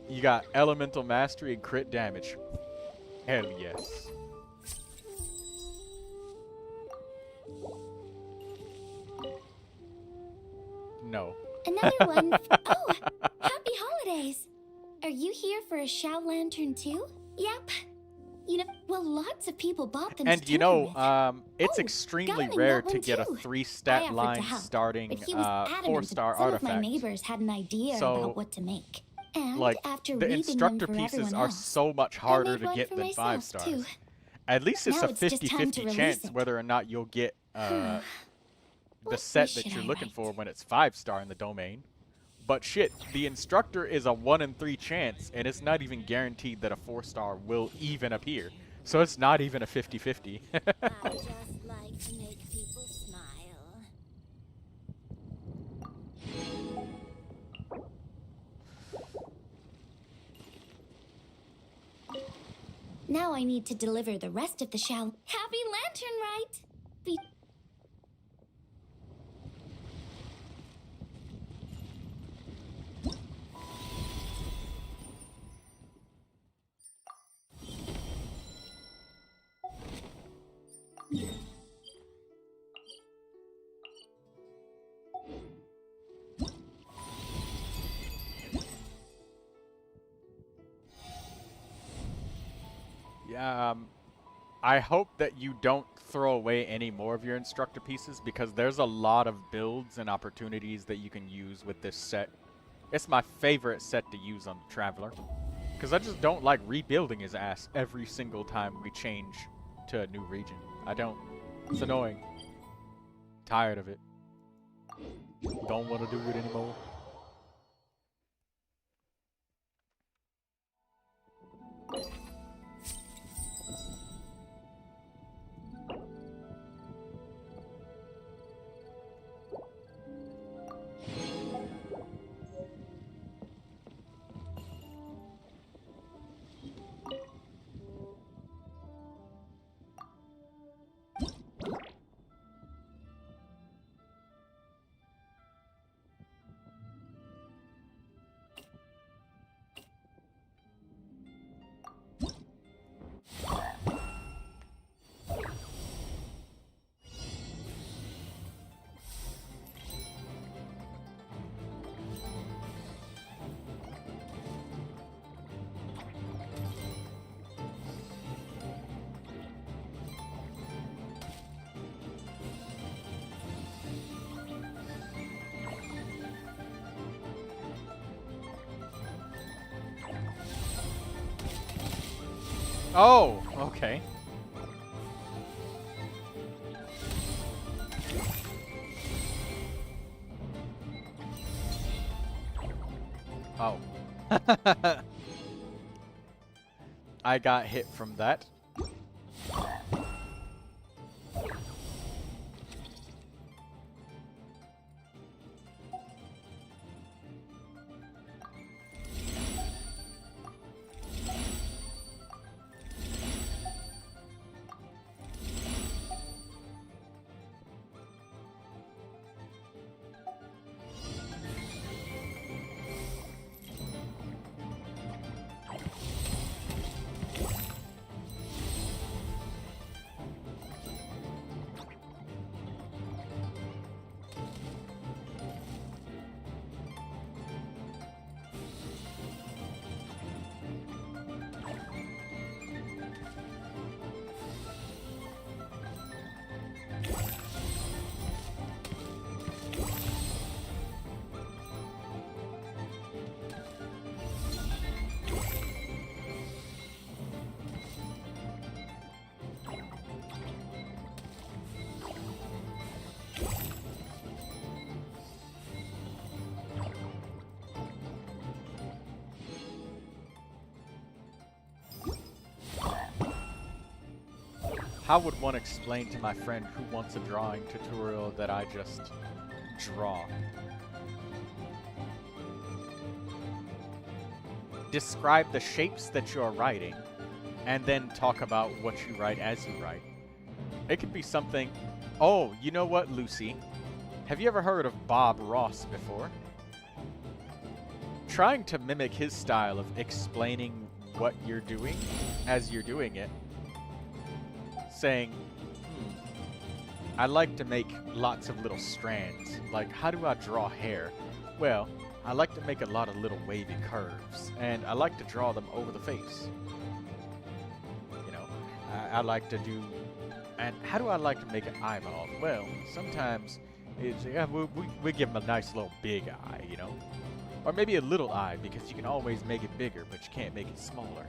You got elemental mastery and crit damage. Hell yes. No. Another one. Oh, happy holidays. Are you here for a Shao Lantern too? Yep. You know, well, lots of people bought them. And you know, it's extremely rare to get a 3-stat line starting 4-star artifact. My neighbors had an idea about what to make. And like, after the instructor pieces are so much harder to get than 5 stars. Too. At least it's a 50-50 chance whether or not you'll get the set that you're looking for when it's 5-star in the domain. But shit, the instructor is a 1 in 3 chance, and it's not even guaranteed that a 4-star will even appear. So it's not even a 50-50. I just like to make people smile. Now I need to deliver the rest of the Shao. Happy Lantern Rite! Yeah, I hope that you don't throw away any more of your instructor pieces because there's a lot of builds and opportunities that you can use with this set. It's my favorite set to use on the Traveler. Because I just don't like rebuilding his ass every single time we change to a new region. I don't. It's annoying. Tired of it. Don't want to do it anymore. Oh, okay. Oh. I got hit from that. How would one explain to my friend who wants a drawing tutorial that I just draw? Describe the shapes that you're writing, and then talk about what you write as you write. It could be something... Oh, you know what, Lucy? Have you ever heard of Bob Ross before? Trying to mimic his style of explaining what you're doing as you're doing it. Saying, I like to make lots of little strands. Like, how do I draw hair? Well, I like to make a lot of little wavy curves, and I like to draw them over the face. You know, I like to do... And how do I like to make an eyeball? Well, sometimes it's, yeah, we give them a nice little big eye, you know? Or maybe a little eye, because you can always make it bigger, but you can't make it smaller.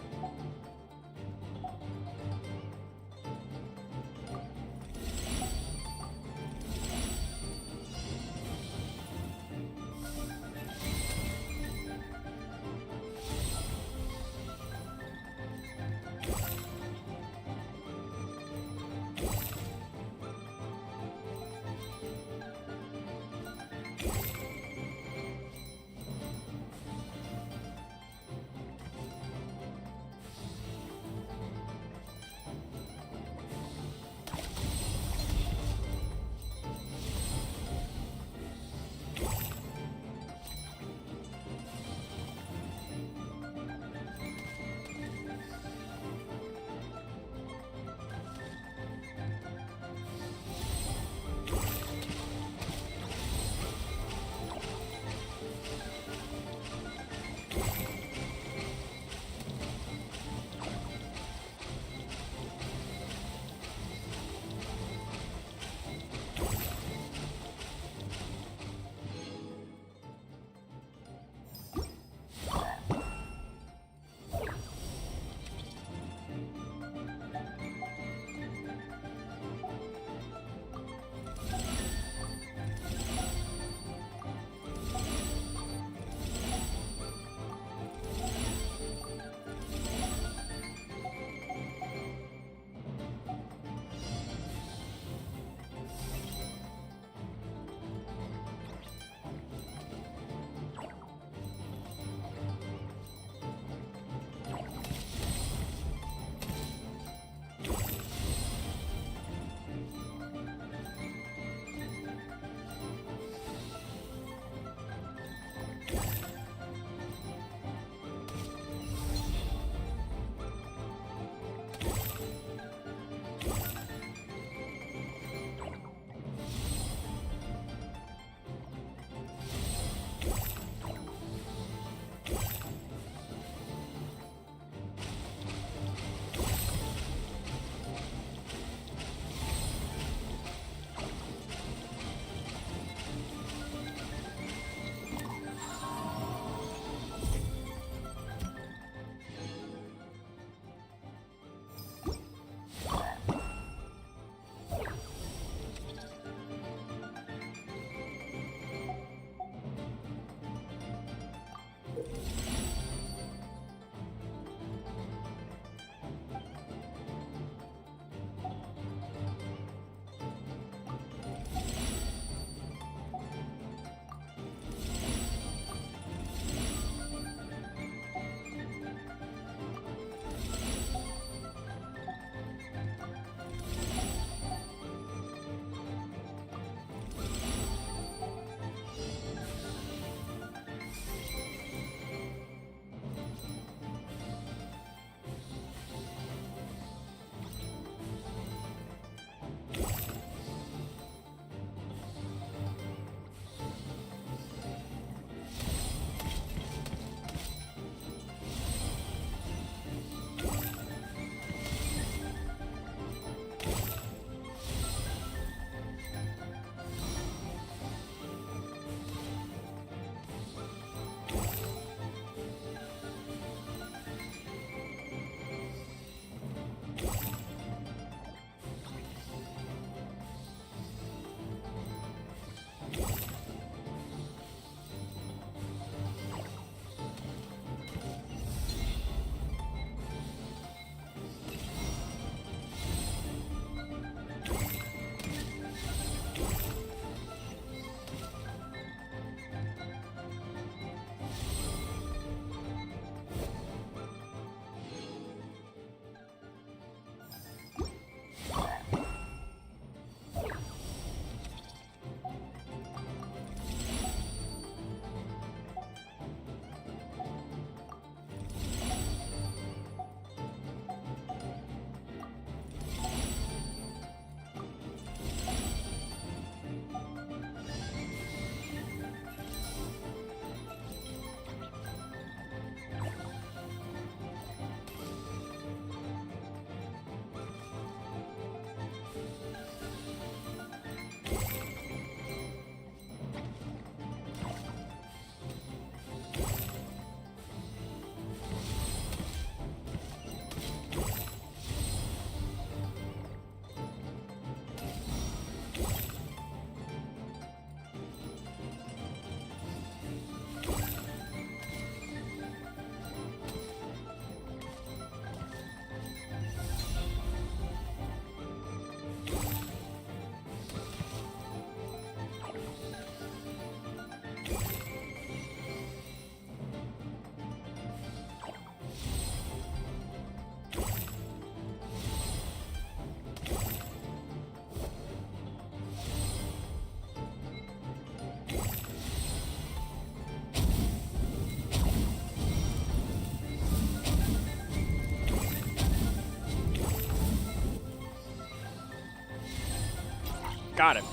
Got him.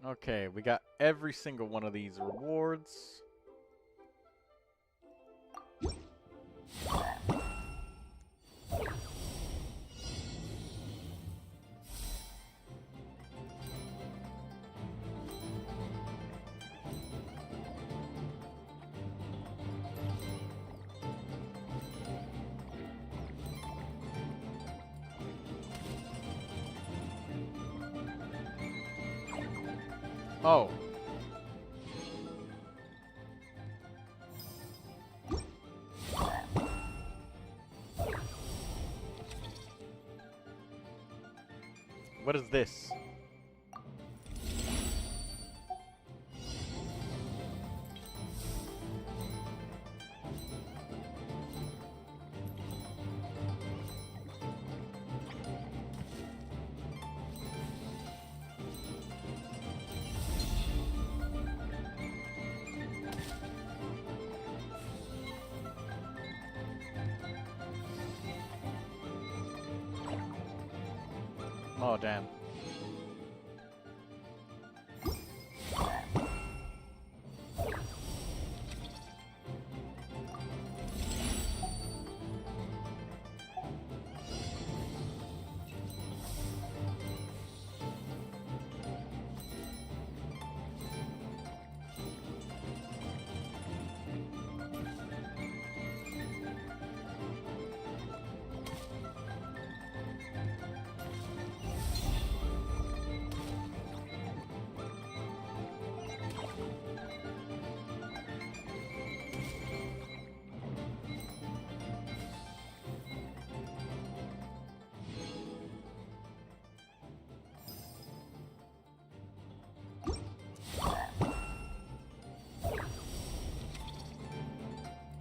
Okay, we got every single one of these rewards. Oh. What is this? Oh, damn.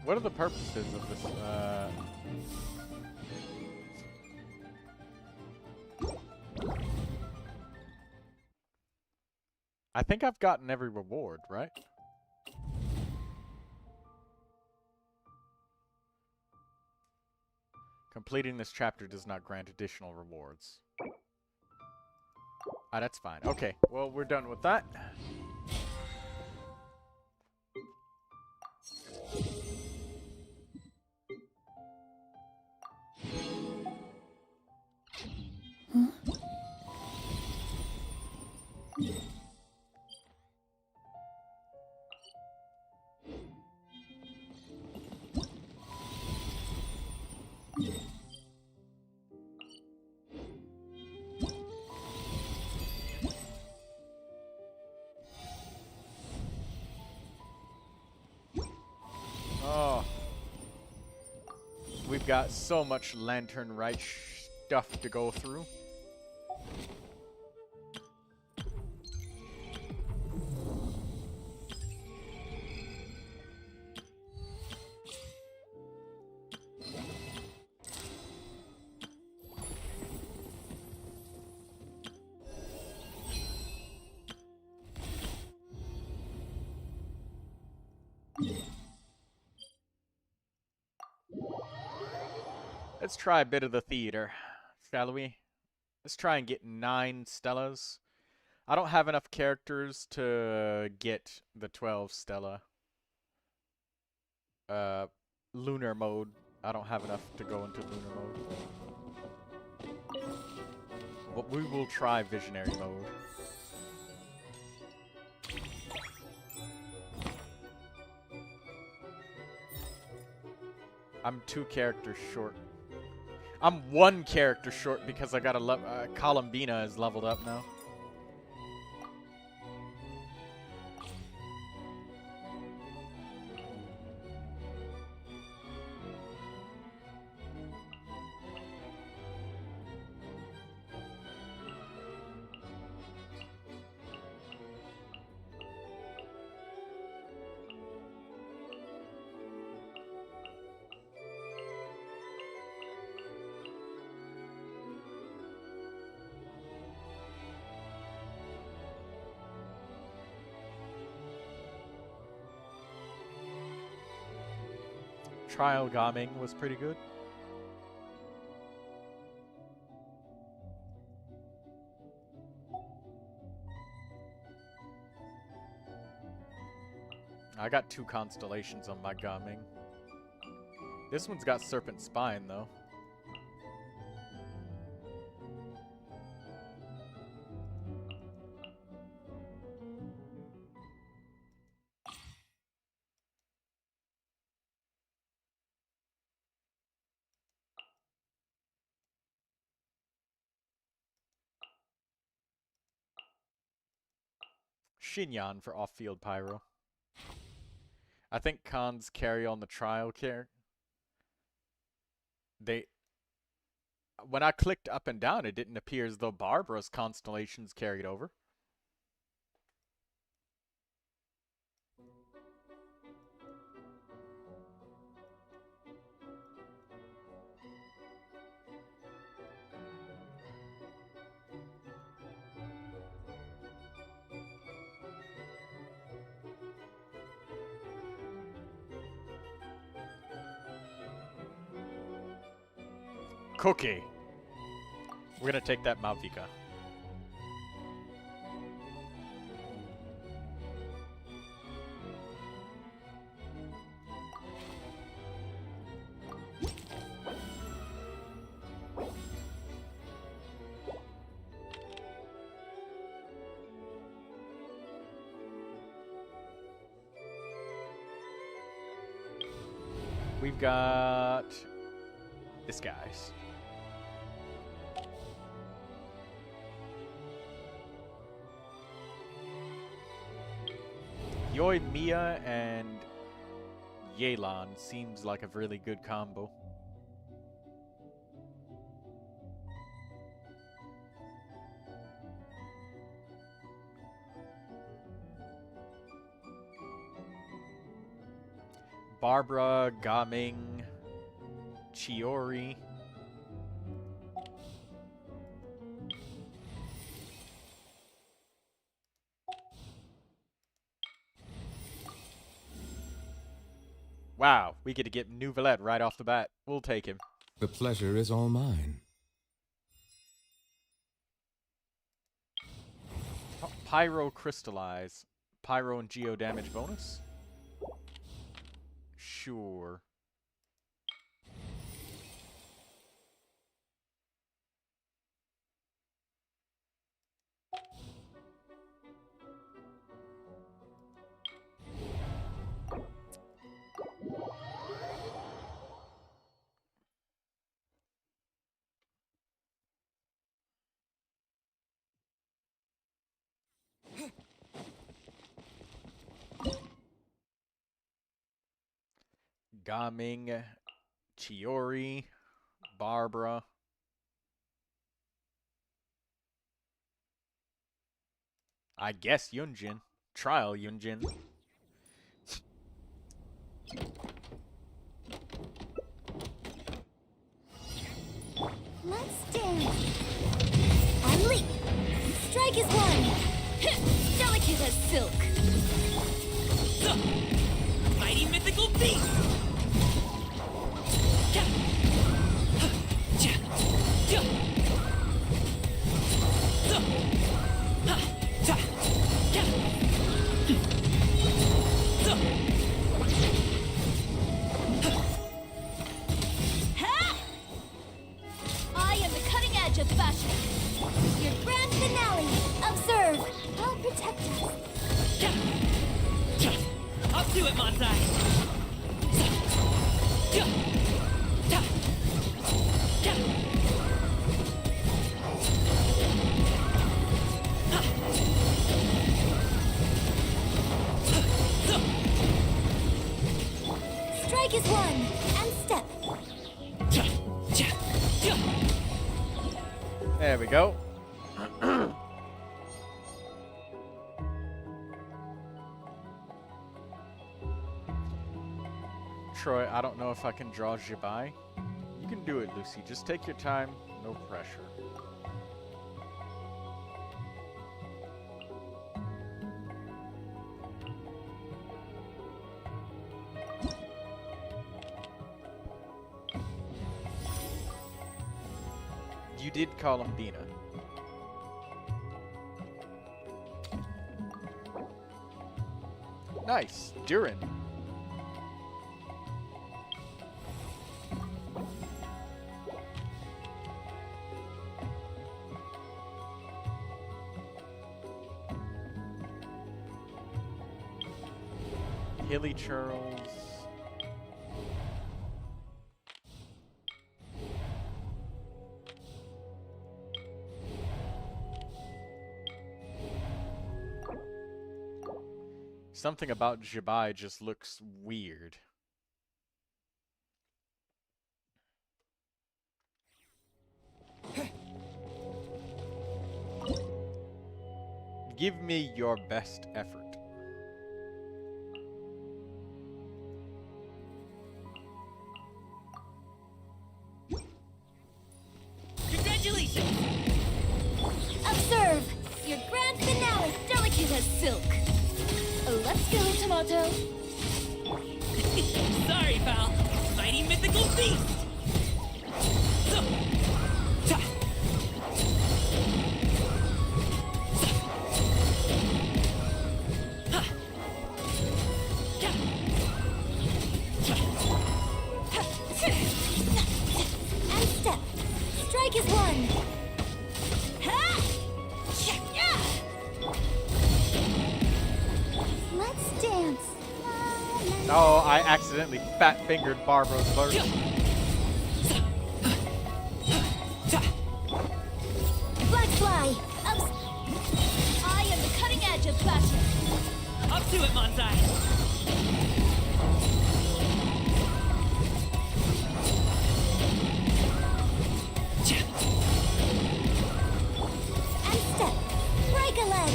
What are the purposes of this? I think I've gotten every reward, right? Completing this chapter does not grant additional rewards. Ah, that's fine. Okay, well, we're done with that. Oh. We've got so much Lantern Rite stuff to go through. Let's try a bit of the theater, shall we? Let's try and get 9 Stellas. I don't have enough characters to get the 12 Stella. Lunar mode. I don't have enough to go into lunar mode. But we will try visionary mode. I'm 2 characters short. I'm 1 character short because I got a Columbina is leveled up now. Trial Gaming was pretty good. I got 2 constellations on my Gaming. This one's got Serpent Spine, though. Shinyan for off-field pyro. I think cons carry on the trial care. When I clicked up and down, it didn't appear as though Barbara's constellations carried over. Cookie. We're gonna take that Malvika. We've got this guy's. Mia and Yelan seems like a really good combo. Barbara, Gaming, Chiori. Wow, we get to get Neuvilette right off the bat. We'll take him. The pleasure is all mine. Pyro Crystallize. Pyro and Geo damage bonus? Sure. Gaming, Chiori, Barbara. I guess Yunjin. Trial Yunjin. Let's dance. And leap. Strike is one. Delicate as silk. Mighty mythical beast. I am the cutting edge of fashion. Your grand finale. Observe. I'll protect us. Up to it, Monsai. Strike is one. And step. There we go. Troy, I don't know if I can draw Jibai. You can do it, Lucy. Just take your time. No pressure. You did call him Bina. Nice. Durin. Hilly Charles. Something about Jabai just looks weird. Give me your best effort. Congratulations! Observe! Your grand finale, delicate as silk. Let's go, Tomato. Sorry, pal. Mighty mythical beast! And step. Strike is one. Let's dance. Oh, I accidentally fat-fingered Barbara's verse. Black fly. I am the cutting edge of fashion. Up to it, Monzai! And step. Break a leg.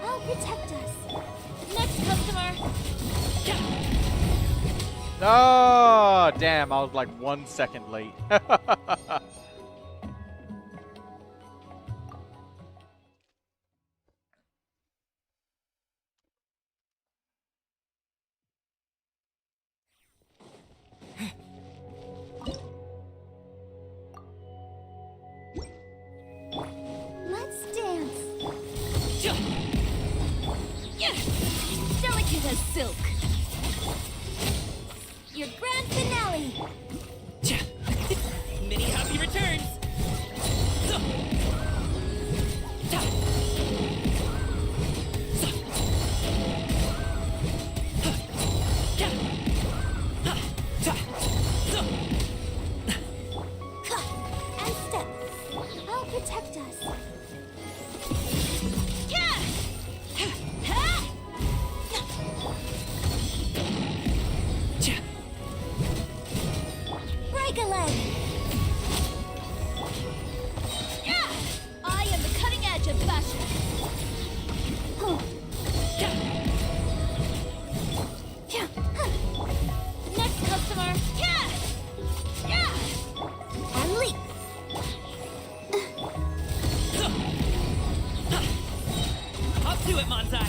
I'll protect us. Next customer! Oh, damn, I was like 1 second late. Let's dance. Delicate as silk! Your grand finale. Many happy returns! And step. I'll protect us. Break a leg. I am the cutting edge of fashion! Next customer! And leap. Up to it, Monzai!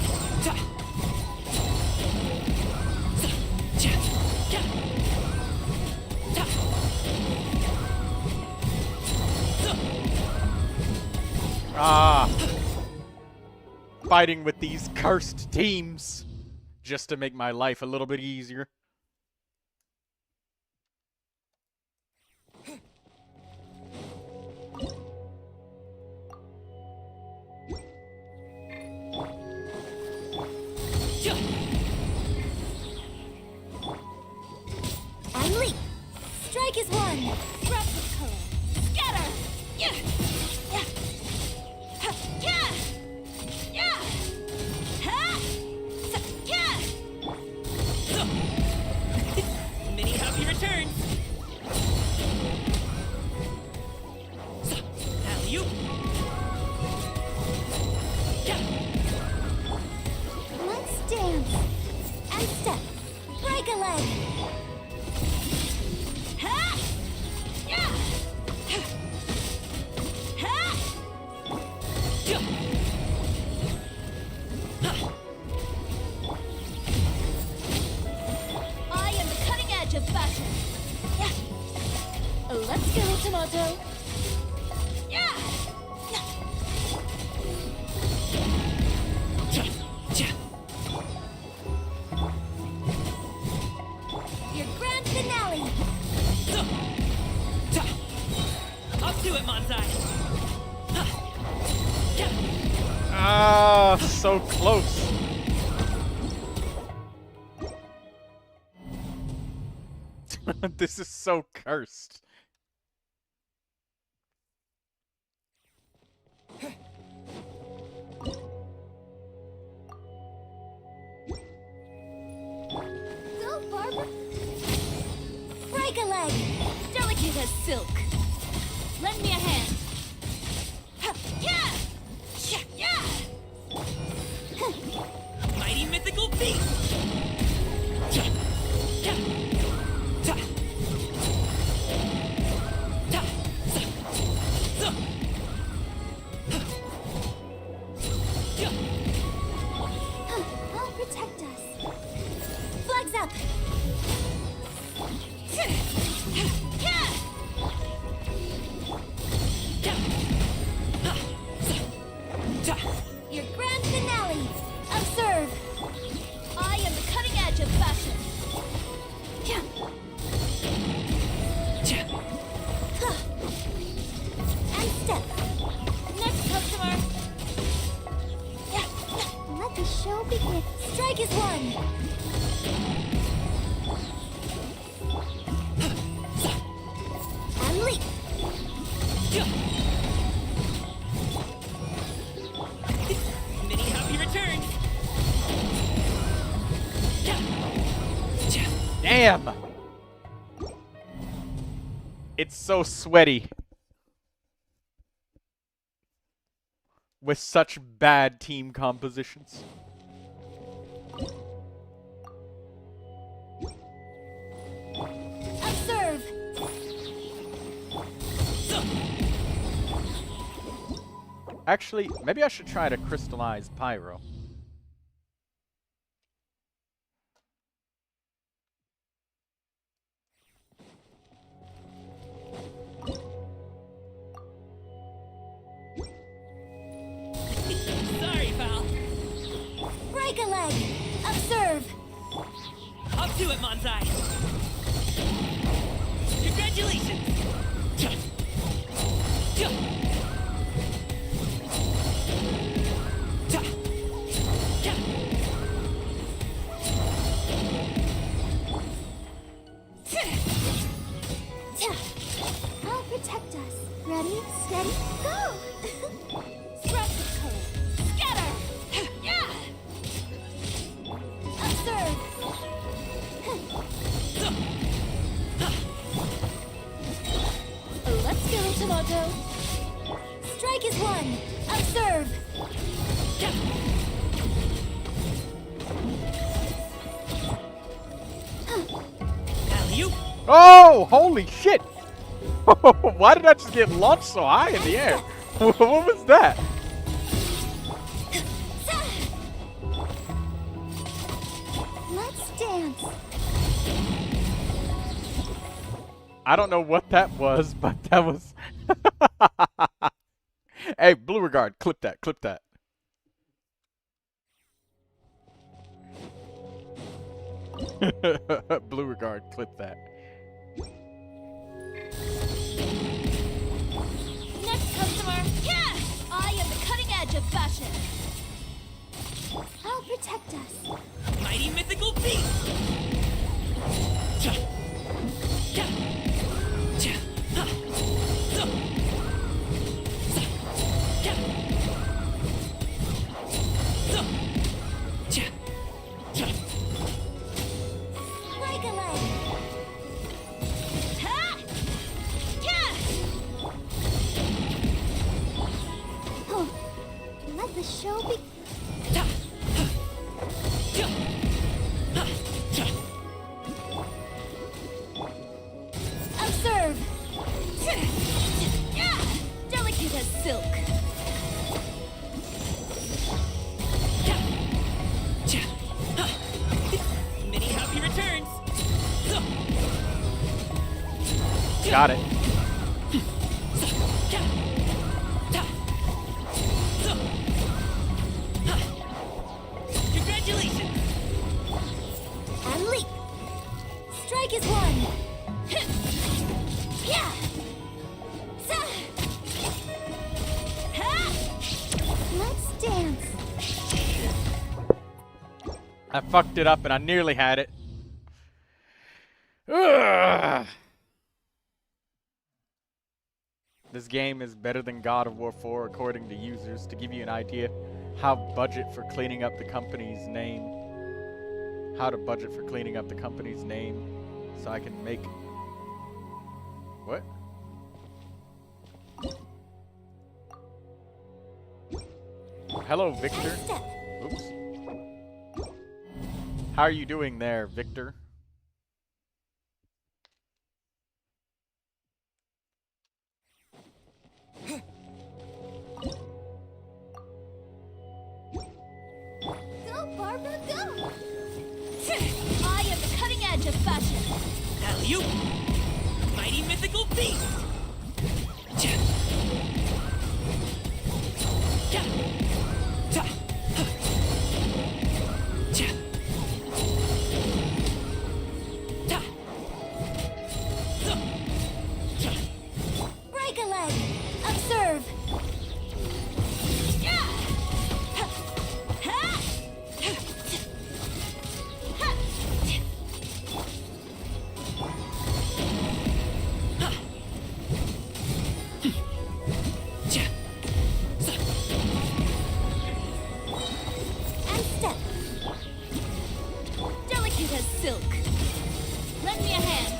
Ah. Fighting with these cursed teams just to make my life a little bit easier. And leap. Strike is one. Breath of color! Scatter! Many happy returns! Alley-oop! Let's dance. And step. Break a leg. Let's go, Tomato. Yeah! Your grand finale. Up to it, Manzai. Ah, so close. This is so cursed. Go, Barbara. Break a leg. Delicate as silk. Lend me a hand. Yeah. Yeah. Mighty mythical beast. I'll protect us. Flags up. Your grand finale. Observe. I am the cutting edge of fashion. And step. Next customer. Let the show begin. Strike is one. And leap. Many happy returns. Damn! It's so sweaty. With such bad team compositions. Observe. Actually, maybe I should try to crystallize Pyro. Sorry, pal. Break a leg. Observe. Up to it, Manzai. Congratulations. I'll protect us. Ready, steady, go! Scratch the code. Scatter! Yeah! Observe. Let's go, Tomato. Strike is one. Observe. Alley-oop. Oh, holy shit! Why did I just get launched so high in the air? What was that? Let's dance. I don't know what that was, but that was... Hey, Blue Regard, clip that, clip that. Blue Regard, clip that. Next customer. Yeah! I am the cutting edge of fashion. I'll protect us. Mighty mythical beast. Break a leg. Ha! Yeah! Oh, let the show be. Observe. Yeah! Delicate as silk. Many happy returns. Got it. Congratulations! And leap. Strike is one. Yeah. Let's dance. I fucked it up and I nearly had it. Ugh. This game is better than God of War 4 according to users. To give you an idea how budget for cleaning up the company's name. How to budget for cleaning up the company's name so I can make... What? Hello, Victor. Step. Oops. How are you doing there, Victor? Go, Barbara, go. I am the cutting edge of fashion. Alley-oop! Mighty mythical beast! Break a leg. Observe. And step. Delicate as silk. Lend me a hand.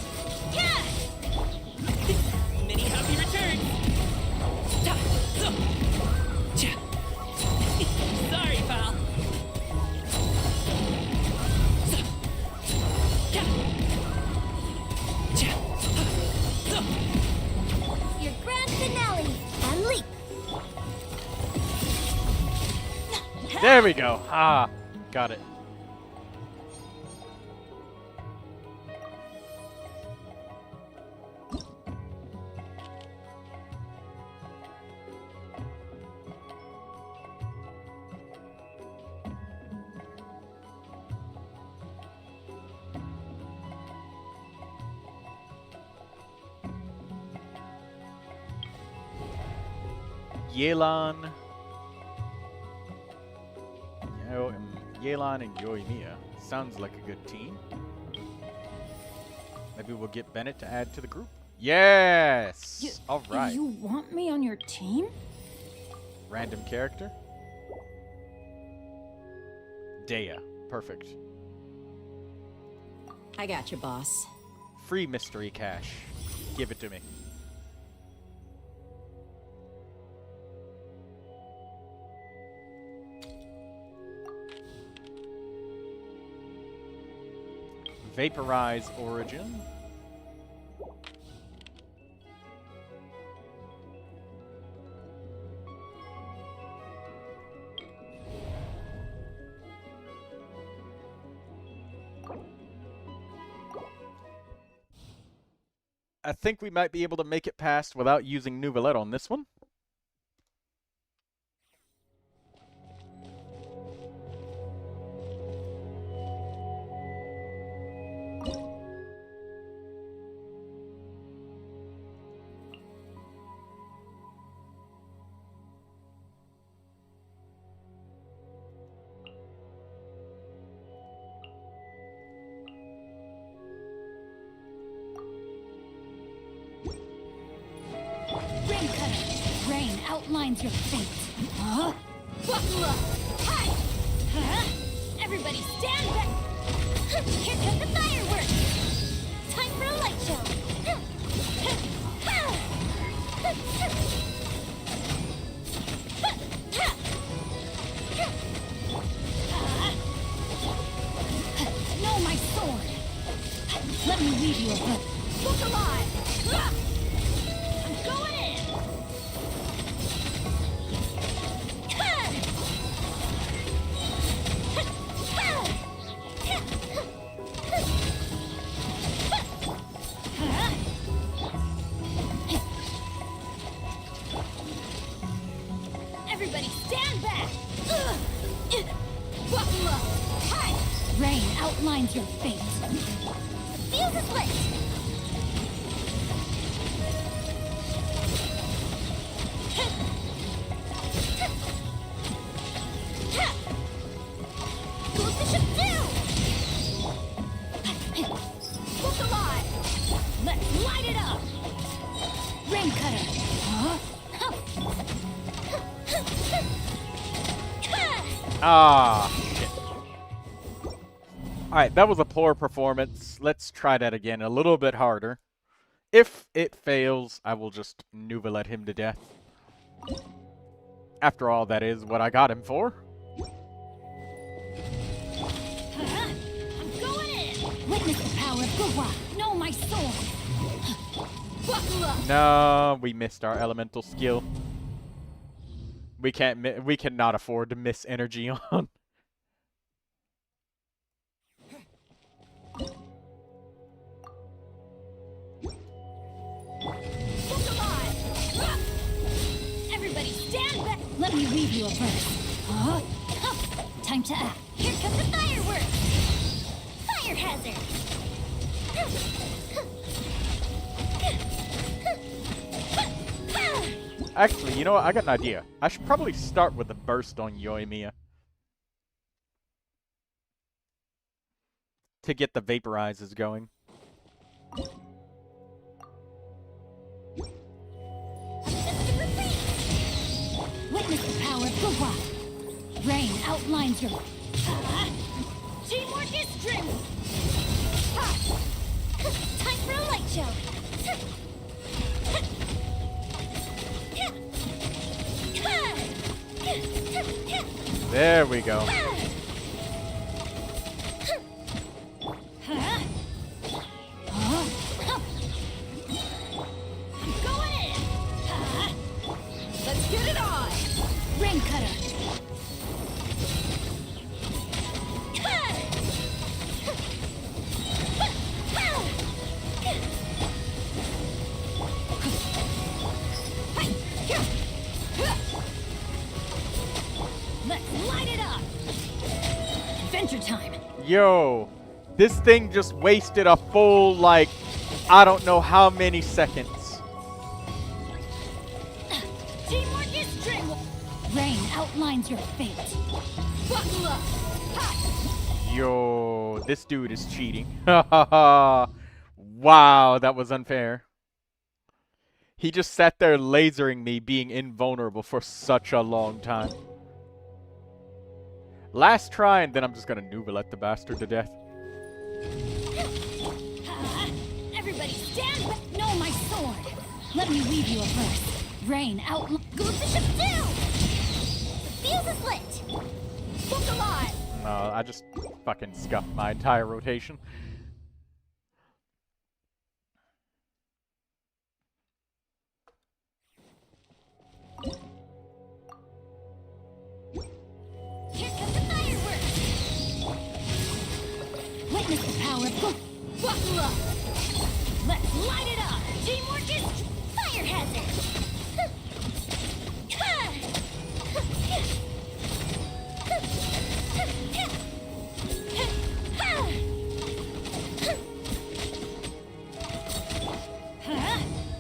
Many happy returns! Sorry, pal. Your grand finale. And leap. There we go. Ah, got it. Yelan. Yelan and Yoimiya. Sounds like a good team. Maybe we'll get Bennett to add to the group. Yes! Alright. You want me on your team? Random character. Dea. Perfect. I got you, boss. Free mystery cash. Give it to me. Vaporize origin. I think we might be able to make it past without using Neuvilette on this one. Rain cutter. Rain outlines your fate. Huh? Buckle up. Hi. Huh? Everybody stand back. Here come the fireworks. Time for a light show. Know my sword. Let me leave you a bit. Look alive. I'm going in. Buckle up! Hi! Rain outlines your fate. Fuse is lit! Goes the ship too! Book alive! Let's light it up! Rain cutter! Huh? Ah, shit. Alright, that was a poor performance. Let's try that again a little bit harder. If it fails, I will just Neuvilette him to death. After all, that is what I got him for. I'm going in! Witness the power of Gura! Know my sword! Buckle up! No, we missed our elemental skill. We cannot afford to miss energy on. Book alive! Everybody stand back! Let me read you a verse. Huh? Time to act. Here comes the fireworks! Fire hazard! Actually, you know what? I got an idea. I should probably start with a burst on Yoimiya. To get the vaporizes going. Witness the power of Gura! Rain outlines your... Teamwork is strength! Time for a light show! There we go. I'm going in! Let's get it on! Rain cutter! Let's light it up! Adventure time! Yo, this thing just wasted a full, like, I don't know how many seconds. Teamwork is strength! Rain outlines your fate. Buckle up! Ha! Yo, this dude is cheating. Wow, that was unfair. He just sat there lasering me, being invulnerable for such a long time. Last try, and then I'm just gonna Neuvilette the bastard to death. Everybody stand back! Know my sword! Let me weave you a verse. Rain out... Goes the ship too! Fuse is lit! Book alive! No, I just fucking scuffed my entire rotation. Here comes the fireworks! Witness the power of... Buckle up! Let's light it up! Teamwork is... Fire hazard!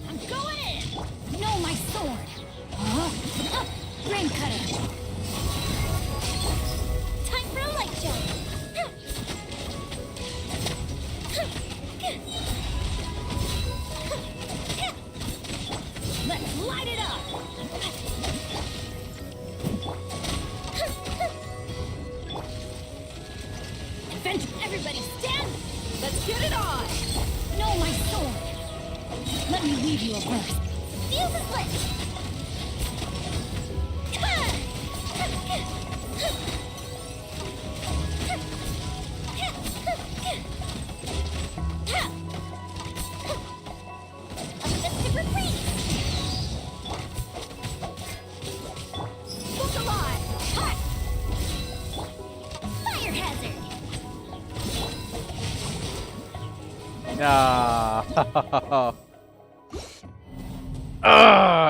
I'm going in! Know my sword! Rain cutter! Time for a light show! Let's light it up! Adventure! Everybody stand! Let's get it on! Know my sword! Let me weave you a verse. Fuse is lit! A festive retreat! Book alive! Hot! Fire hazard! Nah.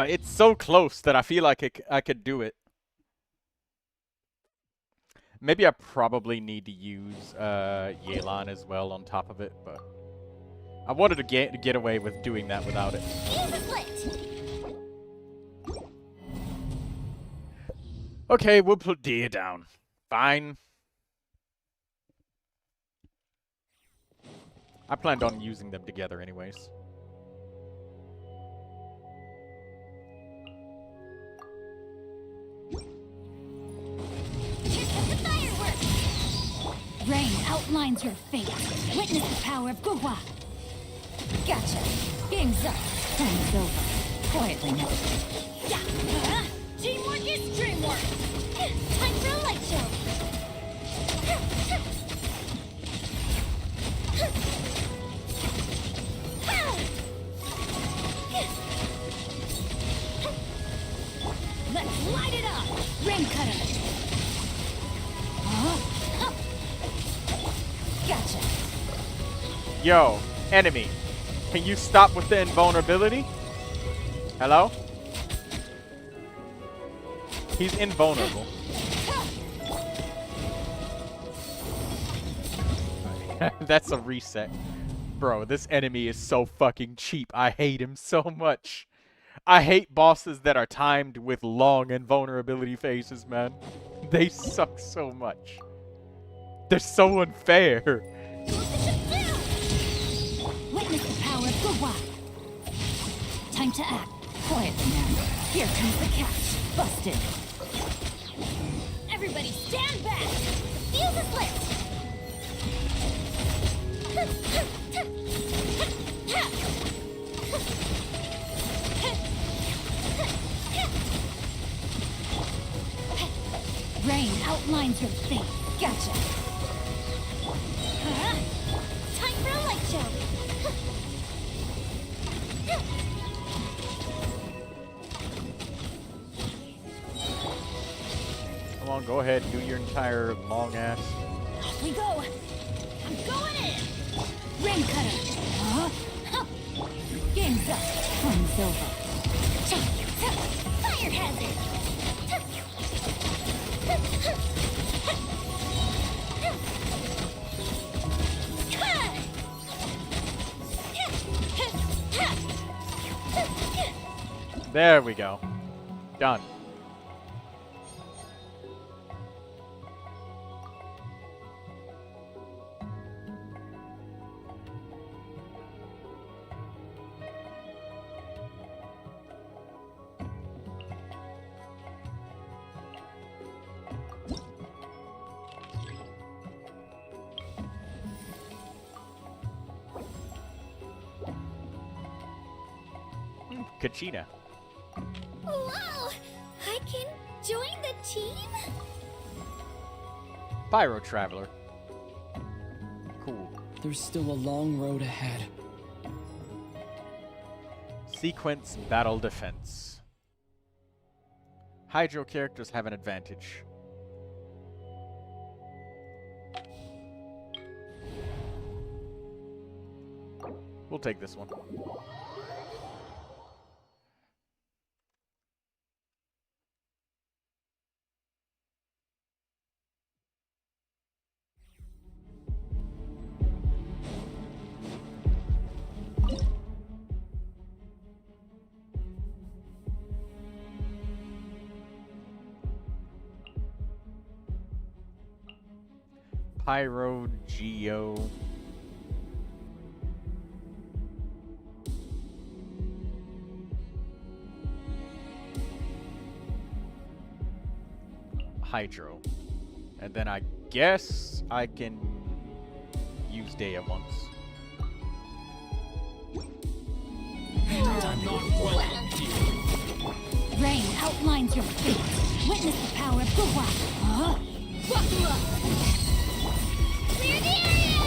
It's so close that I feel like I could do it. Maybe I probably need to use Yelan as well on top of it, but I wanted to get away with doing that without it. Fuse is lit. Okay, we'll put Dia down. Fine. I planned on using them together anyways. Rain outlines your fate. Witness the power of Gugwa. Gotcha. Game's up. Time's over. Quietly now. Yeah. Teamwork is dreamwork. Time for a light show. Let's light it up. Rain cutter. Gotcha. Yo, enemy. Can you stop with the invulnerability? Hello? He's invulnerable. That's a reset. Bro, this enemy is so fucking cheap. I hate him so much. I hate bosses that are timed with long invulnerability phases, man. They suck so much. They're so unfair. Witness the power of Gugwa. Time to act. Quietly now. Here comes the catch. Busted. Everybody stand back. Fuse is lit. Rain outlines your fate. Gotcha. Time for a light show. Come on, go ahead and do your entire long ass. Off we go. I'm going in. Rain cutter. Game's up. Fun's over. Fire hazard. There we go. Done. Kachina. Wow! I can join the team? Pyro Traveler. Cool. There's still a long road ahead. Sequence Battle Defense. Hydro characters have an advantage. We'll take this one. Pyro Geo. Hydro. And then I guess I can use Dea once. Rain outlines your fate. Witness the power of Gugwa. Buckle up. Clear the area!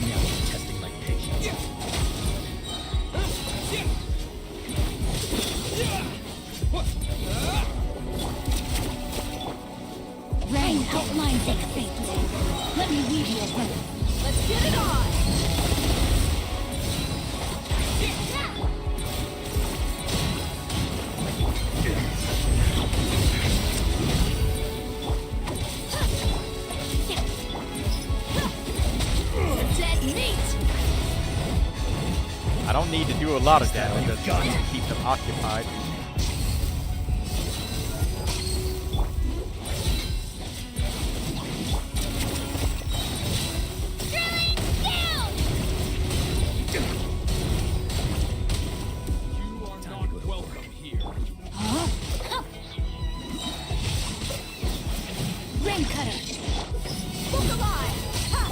Now you're testing my patience. Rain outlines your fate. Let me weave you a web. Let's get it on. I don't need to do a lot of damage, I just need to keep them occupied. You are not welcome here. Rain cutter. Look alive. Ha.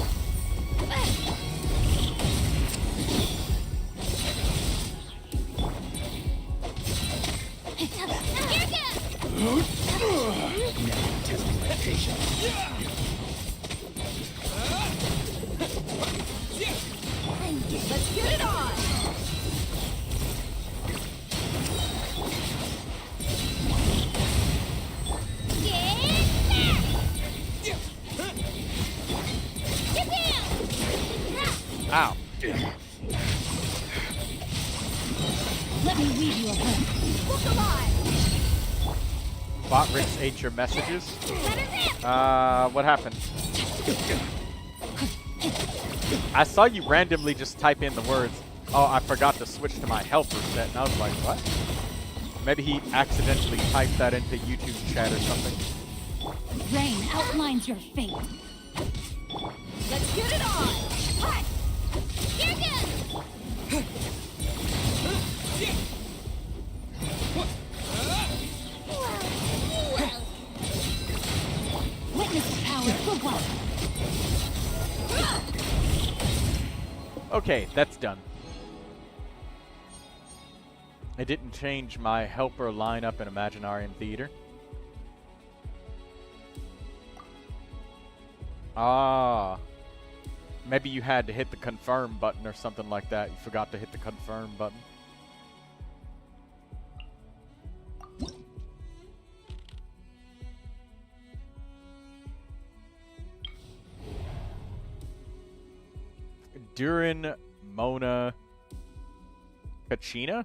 Let's get it on. Ow. Let me read you a poem. Look alive. Botrix ate your messages? What happened? I saw you randomly just type in the words, oh, I forgot to switch to my helper set, and I was like, what? Maybe he accidentally typed that into YouTube chat or something. Rain outlines your fate. Let's get it on! Hi! Here goes! Witness the power of Gugwa. Okay, that's done. It didn't change my helper lineup in Imaginarium Theater. Ah. Maybe you had to hit the confirm button or something like that. You forgot to hit the confirm button. Durin, Mona, Kachina?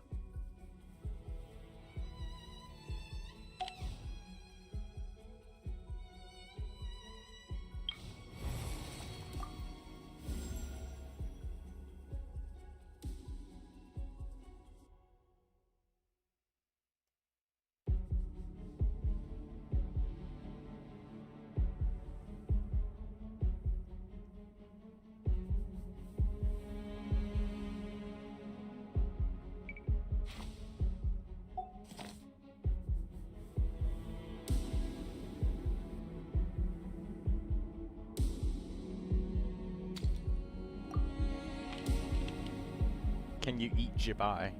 Can you eat Jibai?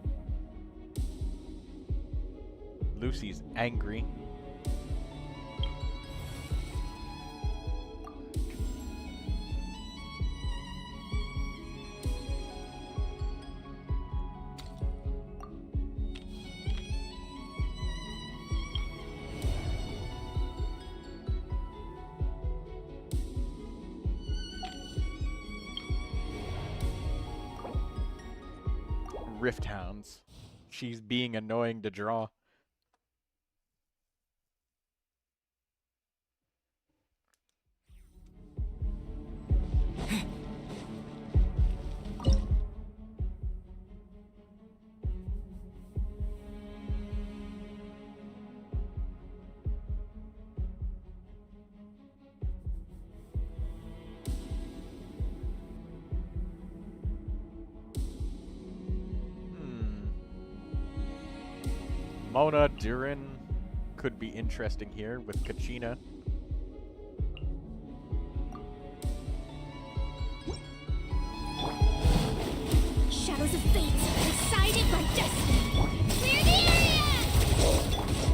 Lucy's angry. Rift Hounds. She's being annoying to draw. Mona Durin could be interesting here with Kachina. Shadows of fate, decided by destiny. Clear the area!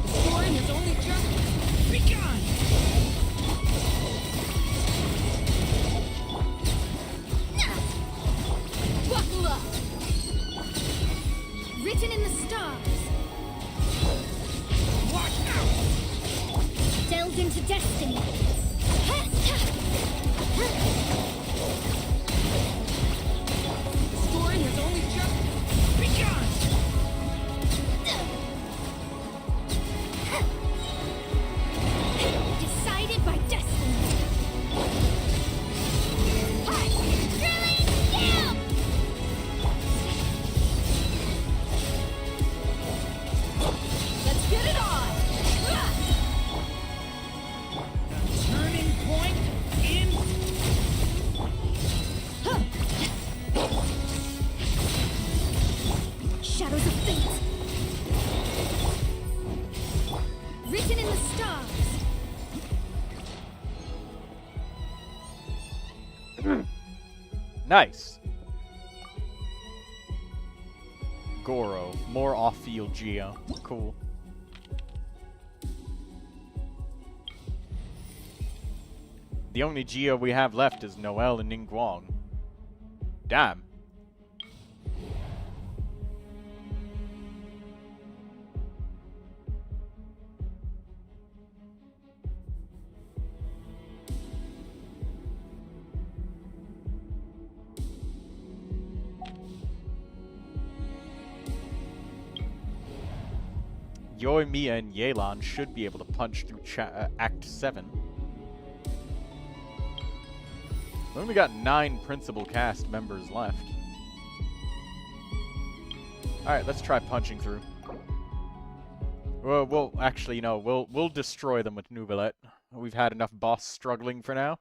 The story has only just begun! Buckle up! Written in the stars. Watch out! Delved into destiny. The story has only just begun! Decided by destiny. Hi! Drilling down! Nice. Goro. More off-field Geo. Cool. The only Geo we have left is Noelle and Ningguang. Damn. Yoimiya and Yelan should be able to punch through Act 7. We only got 9 principal cast members left. Alright, let's try punching through. Well, we'll actually, we'll destroy them with Neuvilette. We've had enough boss struggling for now.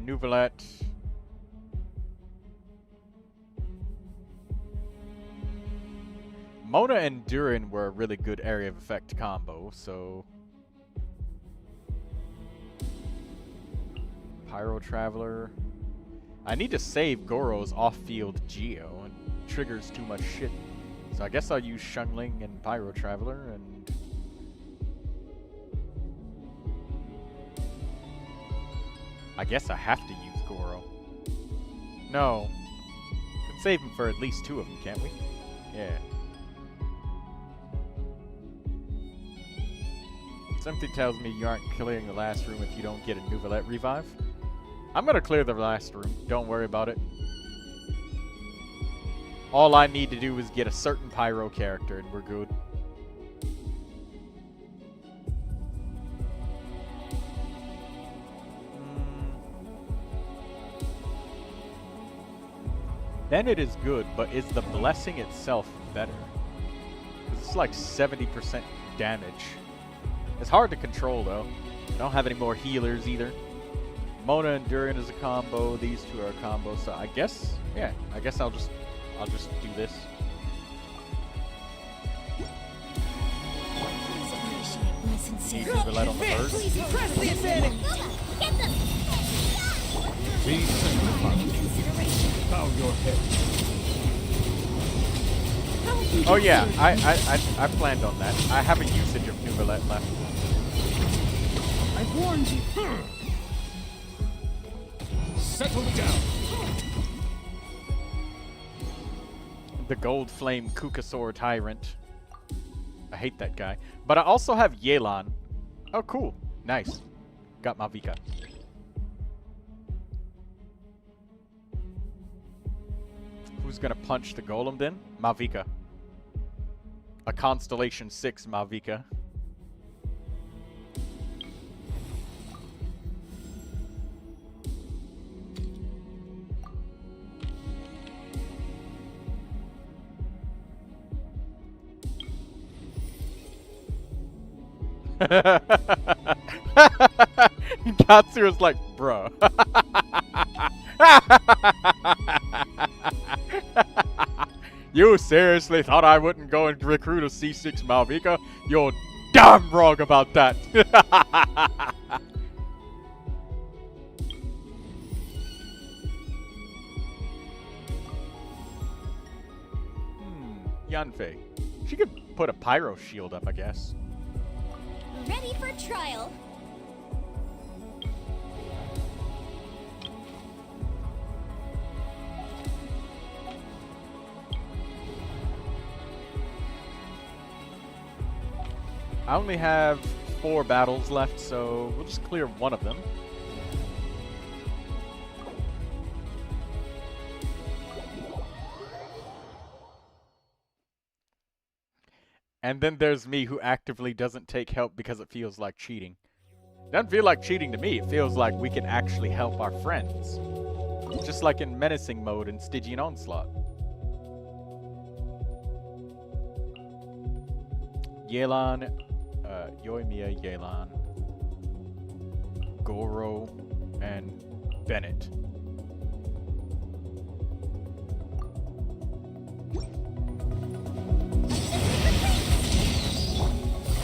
Neuvilette. Mona and Durin were a really good area of effect combo, so... Pyro Traveler. I need to save Goro's off-field Geo, and triggers too much shit. So I guess I'll use Shungling and Pyro Traveler, and... I guess I have to use Goro. No. We can save him for at least 2 of them, can't we? Yeah. Something tells me you aren't clearing the last room if you don't get a Neuvilette revive. I'm gonna clear the last room. Don't worry about it. All I need to do is get a certain Pyro character and we're good. Then it is good, but is the blessing itself better? 'Cause it's like 70% damage. It's hard to control though. I don't have any more healers either. Mona and Durin is a combo. These two are a combo. So I guess, yeah. I guess I'll just do this. Need Neuvilette on the first. Please press the advantage. Get them! Be sensible. Bow your head. Oh yeah, I planned on that. I have a usage of Neuvilette left. I warned you. Settle down. The Gold Flame Kukasaur Tyrant. I hate that guy. But I also have Yelan. Oh, cool. Nice. Got Mavica. Who's gonna punch the golem then? Mavica. A Constellation 6 Mavica. Katsu was like, bruh. You seriously thought I wouldn't go and recruit a C6 Mavica? You're damn wrong about that. Yanfei. She could put a pyro shield up, I guess. Ready for trial. I only have 4 battles left, so we'll just clear one of them. And then there's me who actively doesn't take help because it feels like cheating. Doesn't feel like cheating to me. It feels like we can actually help our friends. Just like in Menacing mode in Stygian Onslaught. Yelan, Yoimiya, Yelan, Goro, and Bennett.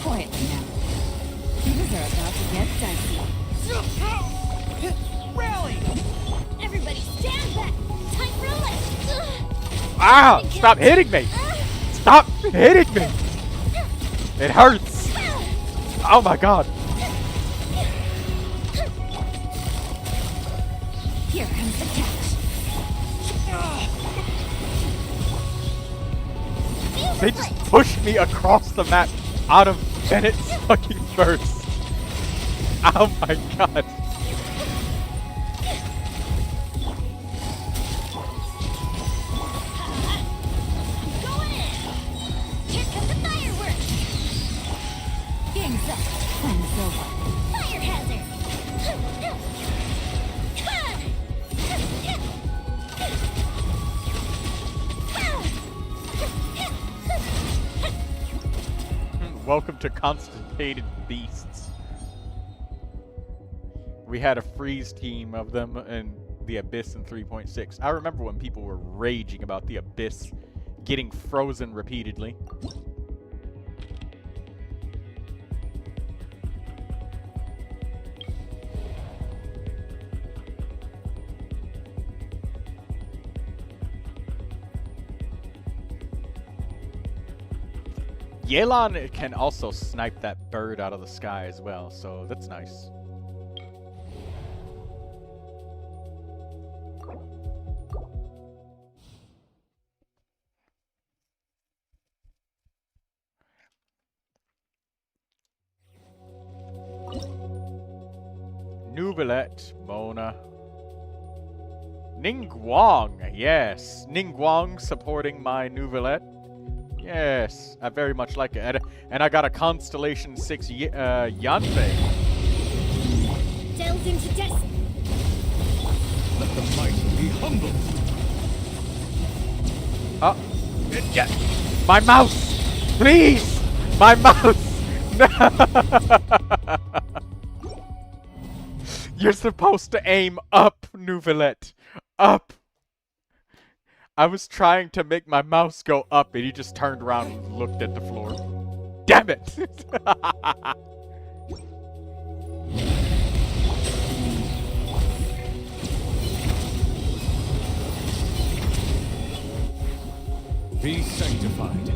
Quietly now. You deserve Rally! Everybody stand back. Time for a lift. Ah! Stop hitting me! Stop hitting me! It hurts! Oh my god! Here comes the catch. They just pushed me across the map out of Bennett's fucking burst. Oh my god. Going in. Here come the fireworks. Game's up. Time's over. Fire hazard. Welcome to Constipated Beasts. We had a freeze team of them in the Abyss in 3.6. I remember when people were raging about the Abyss getting frozen repeatedly. Yelan can also snipe that bird out of the sky as well, so that's nice. Neuvilette, Mona. Ningguang, yes. Ningguang supporting my Neuvilette. Yes, I very much like it. And I got a Constellation 6 Yanfei. Delved into death. Let the mighty be humbled. Yeah. My mouse! Please! My mouse! No! You're supposed to aim up, Neuvilette. Up! I was trying to make my mouse go up and he just turned around and looked at the floor. Damn it! Be sanctified.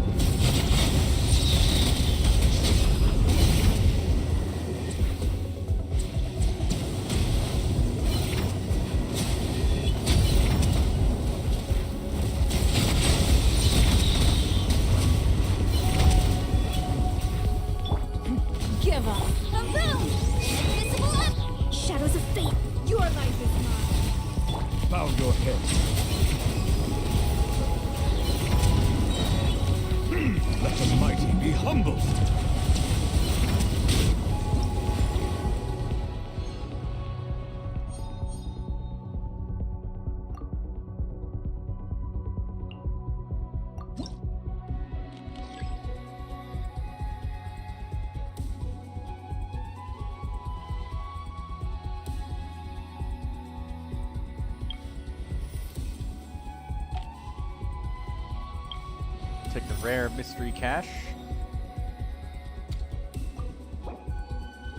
Give up. Boom! Invisible up. Shadows of fate. Your life is mine. Bow your head. Let the mighty be humbled. Take the rare mystery cache.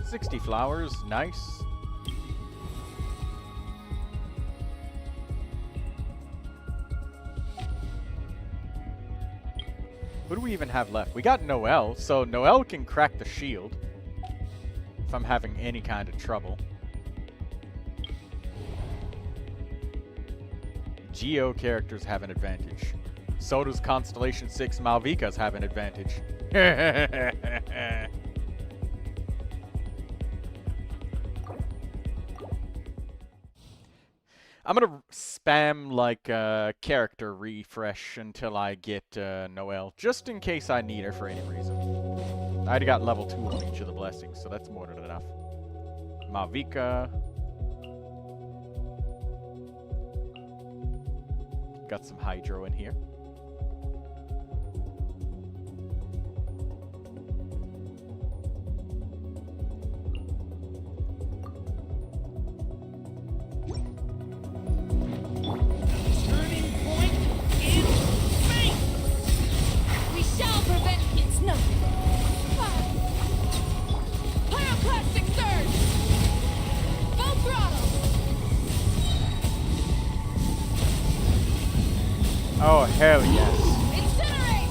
60 flowers, nice. Who do we even have left? We got Noelle, so Noelle can crack the shield if I'm having any kind of trouble. Geo characters have an advantage. So does Constellation 6 Malvika's have an advantage. I'm gonna spam like character refresh until I get Noelle, just in case I need her for any reason. I already got level 2 on each of the blessings, so that's more than enough. Malvika. Got some Hydro in here. Turning point is fate. We shall prevent its no. Pyroclastic surge. Hell yes. Incinerate!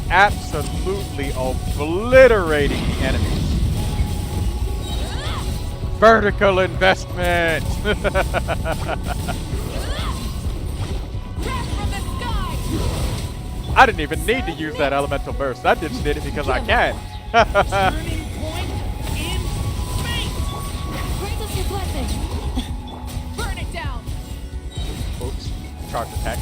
Absolutely obliterating the enemies. Vertical investment! Wrath from the sky! I didn't even need to use that elemental burst. I just did it because I can. Turning point in space! Grant us your blessing! Burn it down! Oops. Charge attack.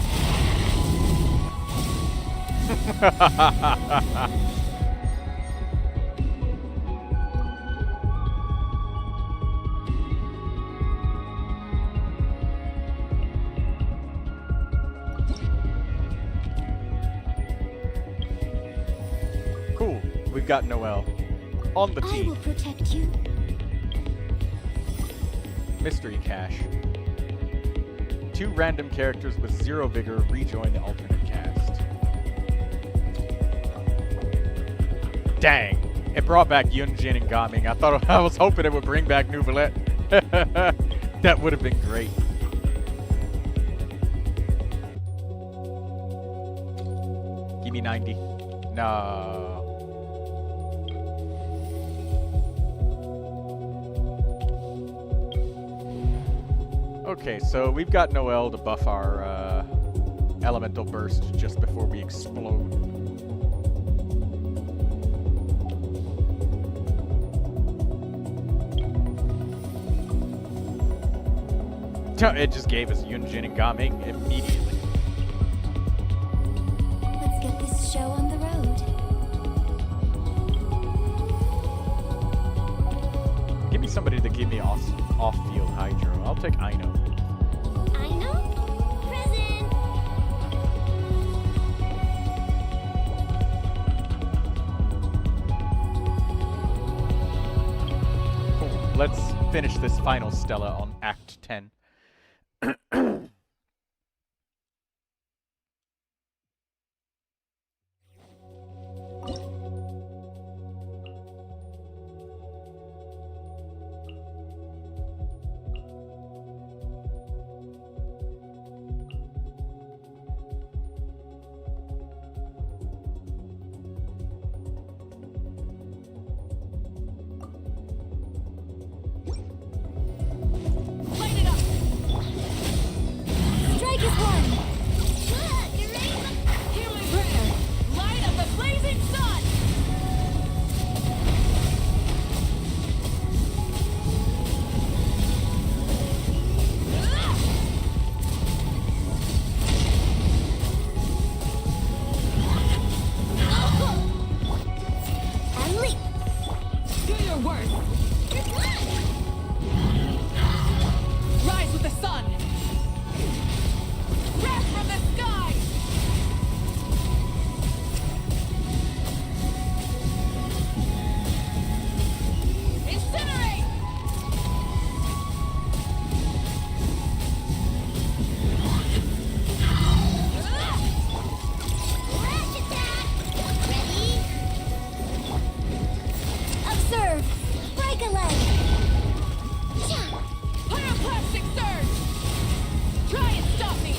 Cool. We've got Noelle. On the I team. will protect you. Mystery cache. 2 random characters with 0 vigor rejoin the alternate cast. Dang. It brought back Yunjin and Gaming. I was hoping it would bring back Neuvilette. That would have been great. Give me 90. No. Okay, so we've got Noelle to buff our elemental burst just before we explode. It just gave us Yunjin and Gaming immediately. Let's get this show on the road. Give me somebody to give me off-field hydro. I'll take Aino. I know. Present. Cool. Let's finish this final Stella on Act 10. Light it up! Strike is one! Hear my prayer! Light of the blazing sun! And leap. Do your worst! Rise with the sun! Wrath from the sky! Incinerate! Flash attack. Ready? Observe. Break a leg. Pyroclastic surge! Try and stop me!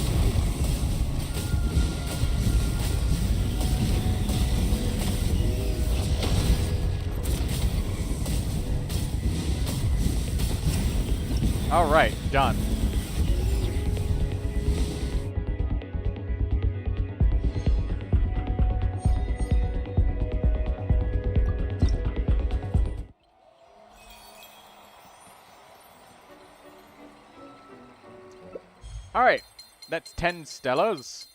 All right, done. All right, that's 10 Stellas.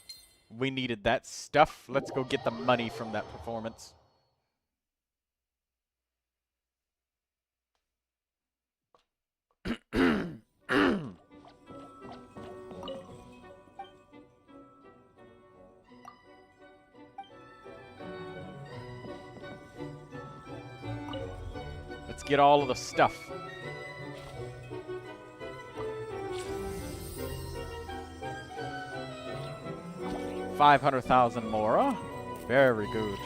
We needed that stuff. Let's go get the money from that performance. Let's get all of the stuff. $500,000 more. Very good.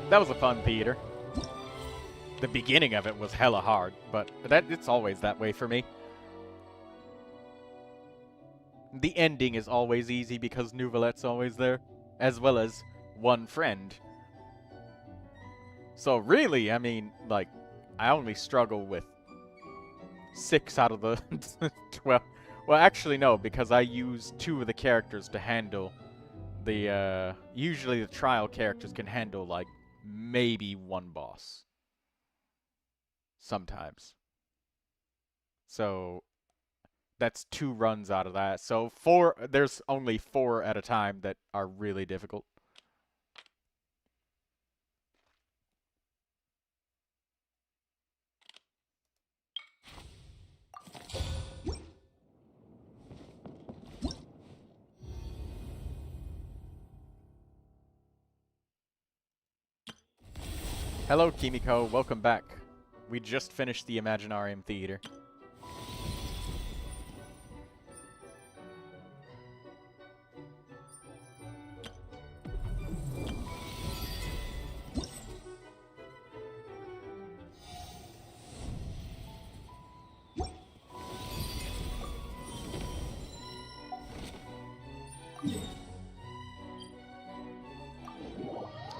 That was a fun theater. The beginning of it was hella hard, but it's always that way for me. The ending is always easy because Neuvilette's always there, as well as one friend. So really, I mean, like, I only struggle with 6 out of the 12. Well, actually, no, because I use 2 of the characters to handle the, usually the trial characters can handle, like, maybe 1 boss. Sometimes. So, that's 2 runs out of that. So, there's only 4 at a time that are really difficult. Hello, Kimiko. Welcome back. We just finished the Imaginarium Theater.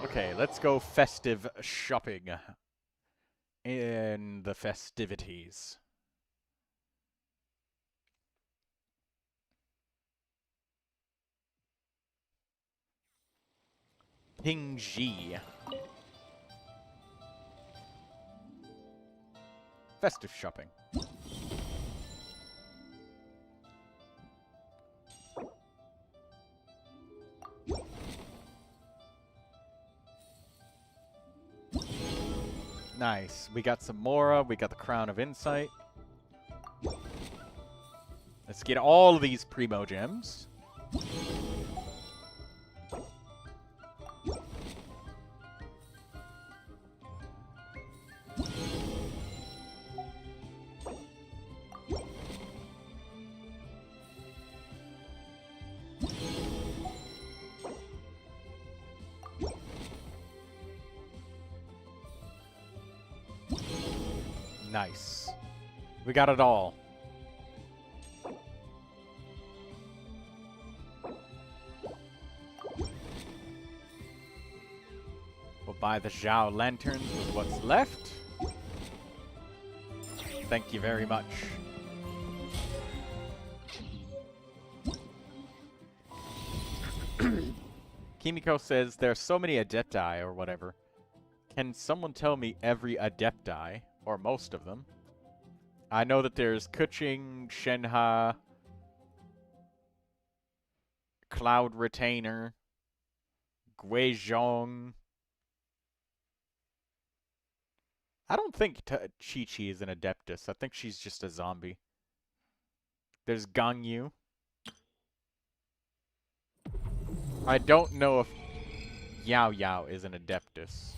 Okay, let's go festive shopping in the festivities. Pingji. Festive shopping. Nice. We got some Mora. We got the Crown of Insight. Let's get all of these Primogems. Nice. We got it all. We'll buy the Zhao lanterns with what's left. Thank you very much. Kimiko says there's so many Adepti or whatever. Can someone tell me every Adepti? Or most of them. I know that there's Kuching, Shenhe, Cloud Retainer, Guizhong. I don't think Chi-Chi is an Adeptus. I think she's just a zombie. There's Gangyu. I don't know if Yao Yao is an Adeptus,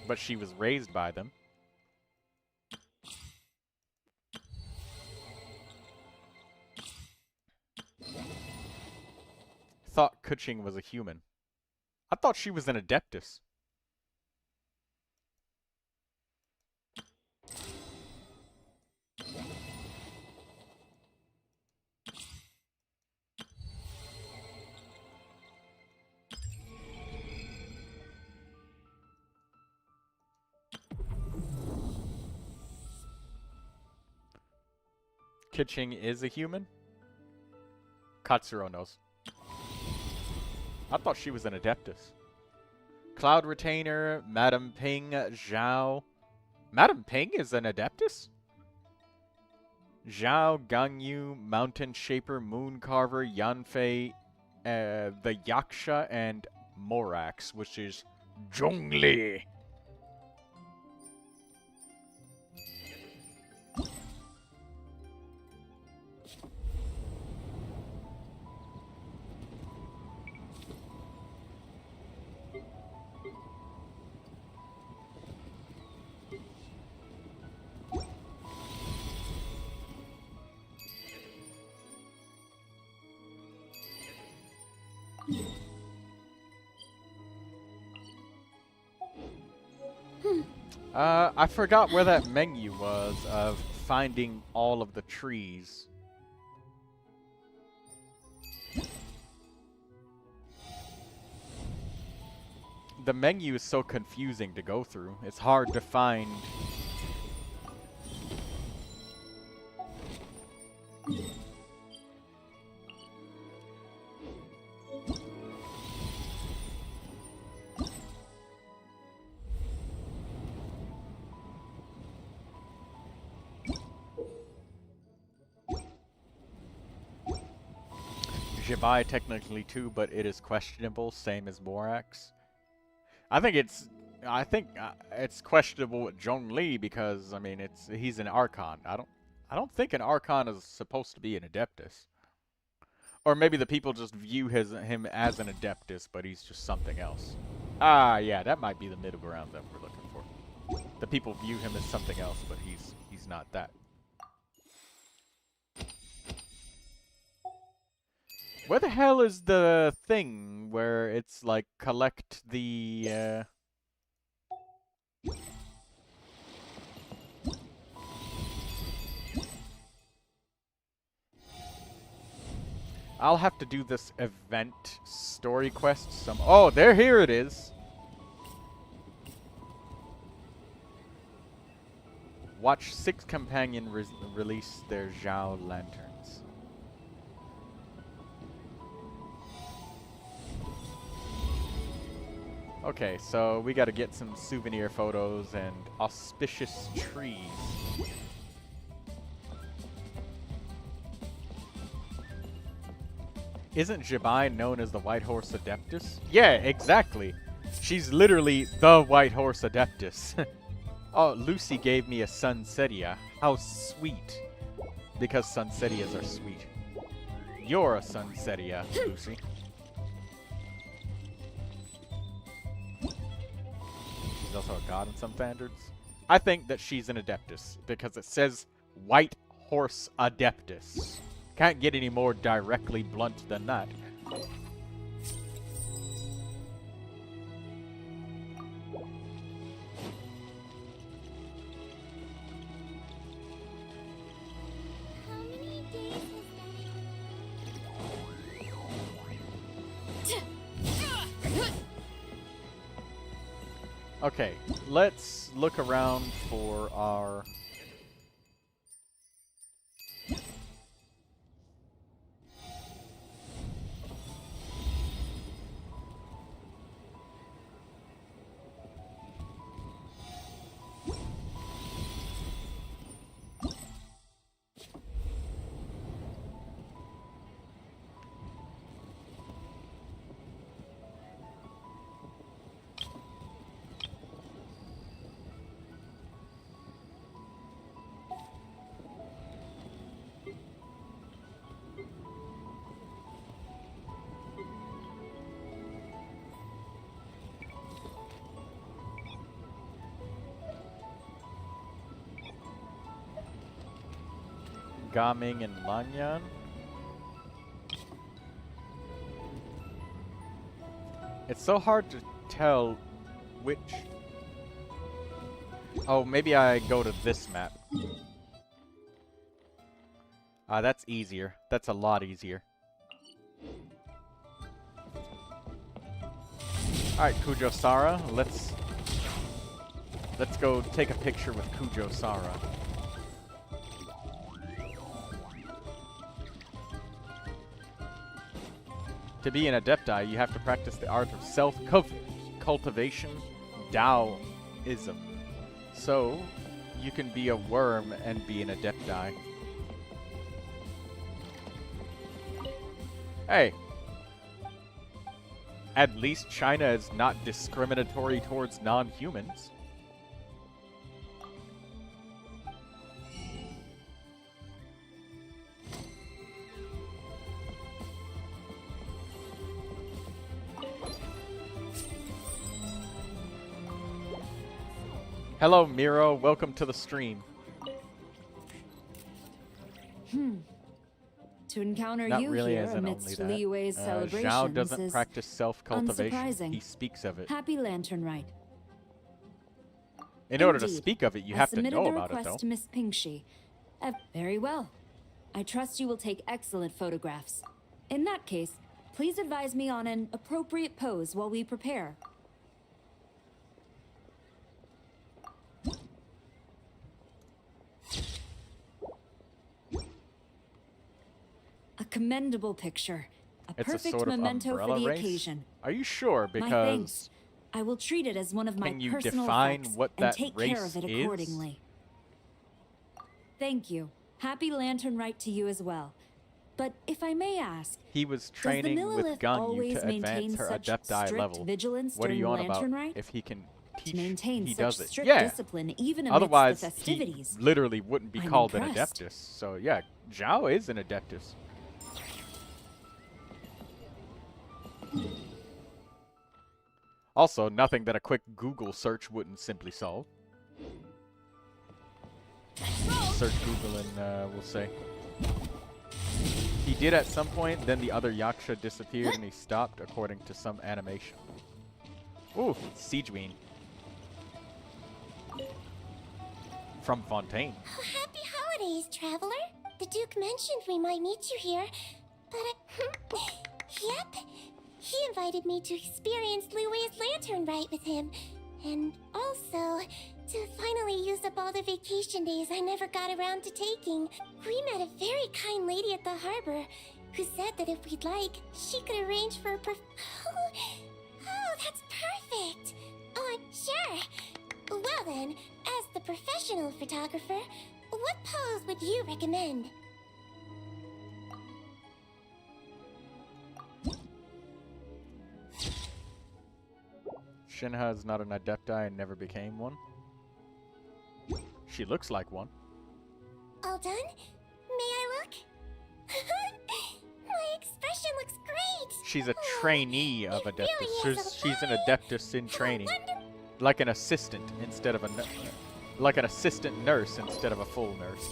but she was raised by them. Thought Kuching was a human. I thought she was an Adeptus. Kuching is a human? Katsuro knows. I thought she was an Adeptus. Cloud Retainer, Madame Ping, Zhao. Madame Ping is an Adeptus? Zhao, Gangyu, Mountain Shaper, Moon Carver, Yanfei, the Yaksha, and Morax, which is Zhongli. I forgot where that menu was of finding all of the trees. The menu is so confusing to go through. It's hard to find. Jibai technically too, but it is questionable, same as Morax. I think it's questionable with Zhongli because I mean he's an Archon. I don't think an Archon is supposed to be an Adeptus. Or maybe the people just view him as an Adeptus, but he's just something else. Ah, yeah, that might be the middle ground that we're looking for. The people view him as something else, but he's not that. Where the hell is the thing where it's like collect the I'll have to do this event story quest oh, here it is. Watch 6 companion release their Zhao lanterns. Okay, so we gotta get some souvenir photos and auspicious trees. Isn't Jibai known as the White Horse Adeptus? Yeah, exactly. She's literally the White Horse Adeptus. Oh, Lucy gave me a Sunsetia. How sweet. Because Sunsetias are sweet. You're a Sunsetia, Lucy. She's also a god in some standards. I think that she's an Adeptus because it says White Horse Adeptus. Can't get any more directly blunt than that. Okay, let's look around for our... Gaming and Lanyan. It's so hard to tell which... Oh, maybe I go to this map. That's easier. That's a lot easier. Alright, Kujo-Sara, let's go take a picture with Kujo-Sara. To be an Adepti, you have to practice the art of self-cultivation, Taoism. So, you can be a worm and be an Adepti. Hey! At least China is not discriminatory towards non-humans. Hello, Miro. Welcome to the stream. To encounter Not you really, here as in amidst only that. Li Wei's celebrations Zhao doesn't is practice self-cultivation. unsurprising. He speaks of it. Happy Lantern Rite. In order to Indeed. speak of it, you I have to submitted know the about it, request though. to Miss Pingshi. Very well. I trust you will take excellent photographs. In that case, please advise me on an appropriate pose while we prepare. A commendable picture. A It's a perfect sort of memento for umbrella the race? occasion. Are you sure? My thanks. Because I will treat it as one of my can you personal define effects what and that take race care of it is? accordingly. Thank you. Happy Lantern Rite to you as well. But if I may ask, he was does the training with Millilith Ganyu always to maintain advance her such Adepti strict level. vigilance What are during you the on about? Lantern Rite? If he can teach, To maintain he such does it. strict Yeah. discipline even amidst Otherwise, the he festivities. literally wouldn't be I'm called impressed. an Adeptus. So yeah, Zhao is an Adeptus. Also, nothing that a quick Google search wouldn't simply solve. Search Google and we'll say. He did at some point, then the other Yaksha disappeared and he stopped according to some animation. Ooh, Siegeween. From Fontaine. Oh, happy holidays, traveler. The Duke mentioned we might meet you here, but yep. He invited me to experience Louis's lantern rite with him, and also to finally use up all the vacation days I never got around to taking. We met a very kind lady at the harbor who said that if we'd like, she could arrange for a Oh, that's perfect! Oh, sure. Well then, as the professional photographer, what pose would you recommend? Shinha is not an Adepti and never became one. She looks like one. All done? May I look? My expression looks great! She's a Oh, trainee of it Adeptus. really is a She's an fun- Adeptus in training. Like an assistant instead of a like an assistant nurse instead of a full nurse.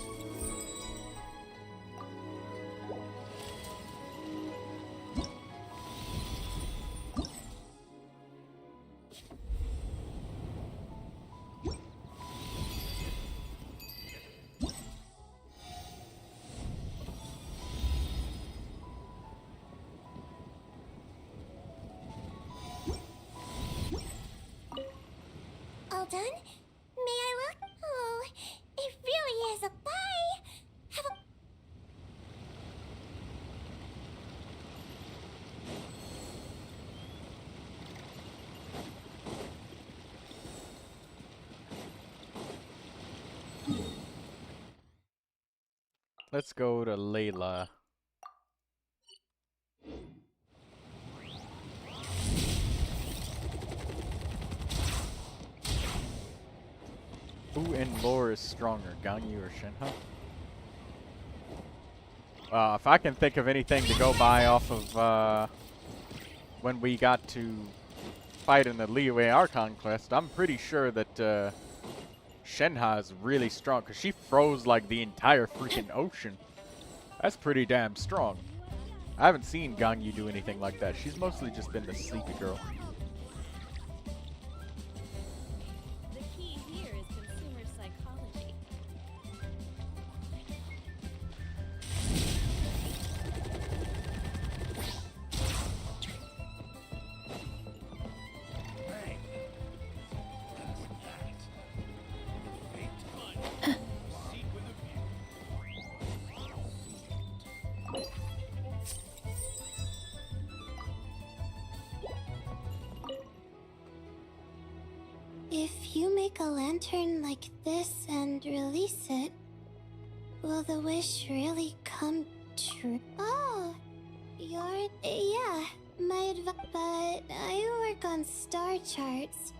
All done? May I look? Oh, it really is a bye! Have a... Let's go to Layla. Who in lore is stronger, Ganyu or Shinha? If I can think of anything to go by off of when we got to fight in the Liyue Archon quest, I'm pretty sure that Shinha is really strong because she froze like the entire freaking ocean. That's pretty damn strong. I haven't seen Ganyu do anything like that. She's mostly just been the sleepy girl. The key here is consumer psychology. If you make a lantern like this and release it, will the wish really come true? Oh, yeah, my advice, but I work on star charts.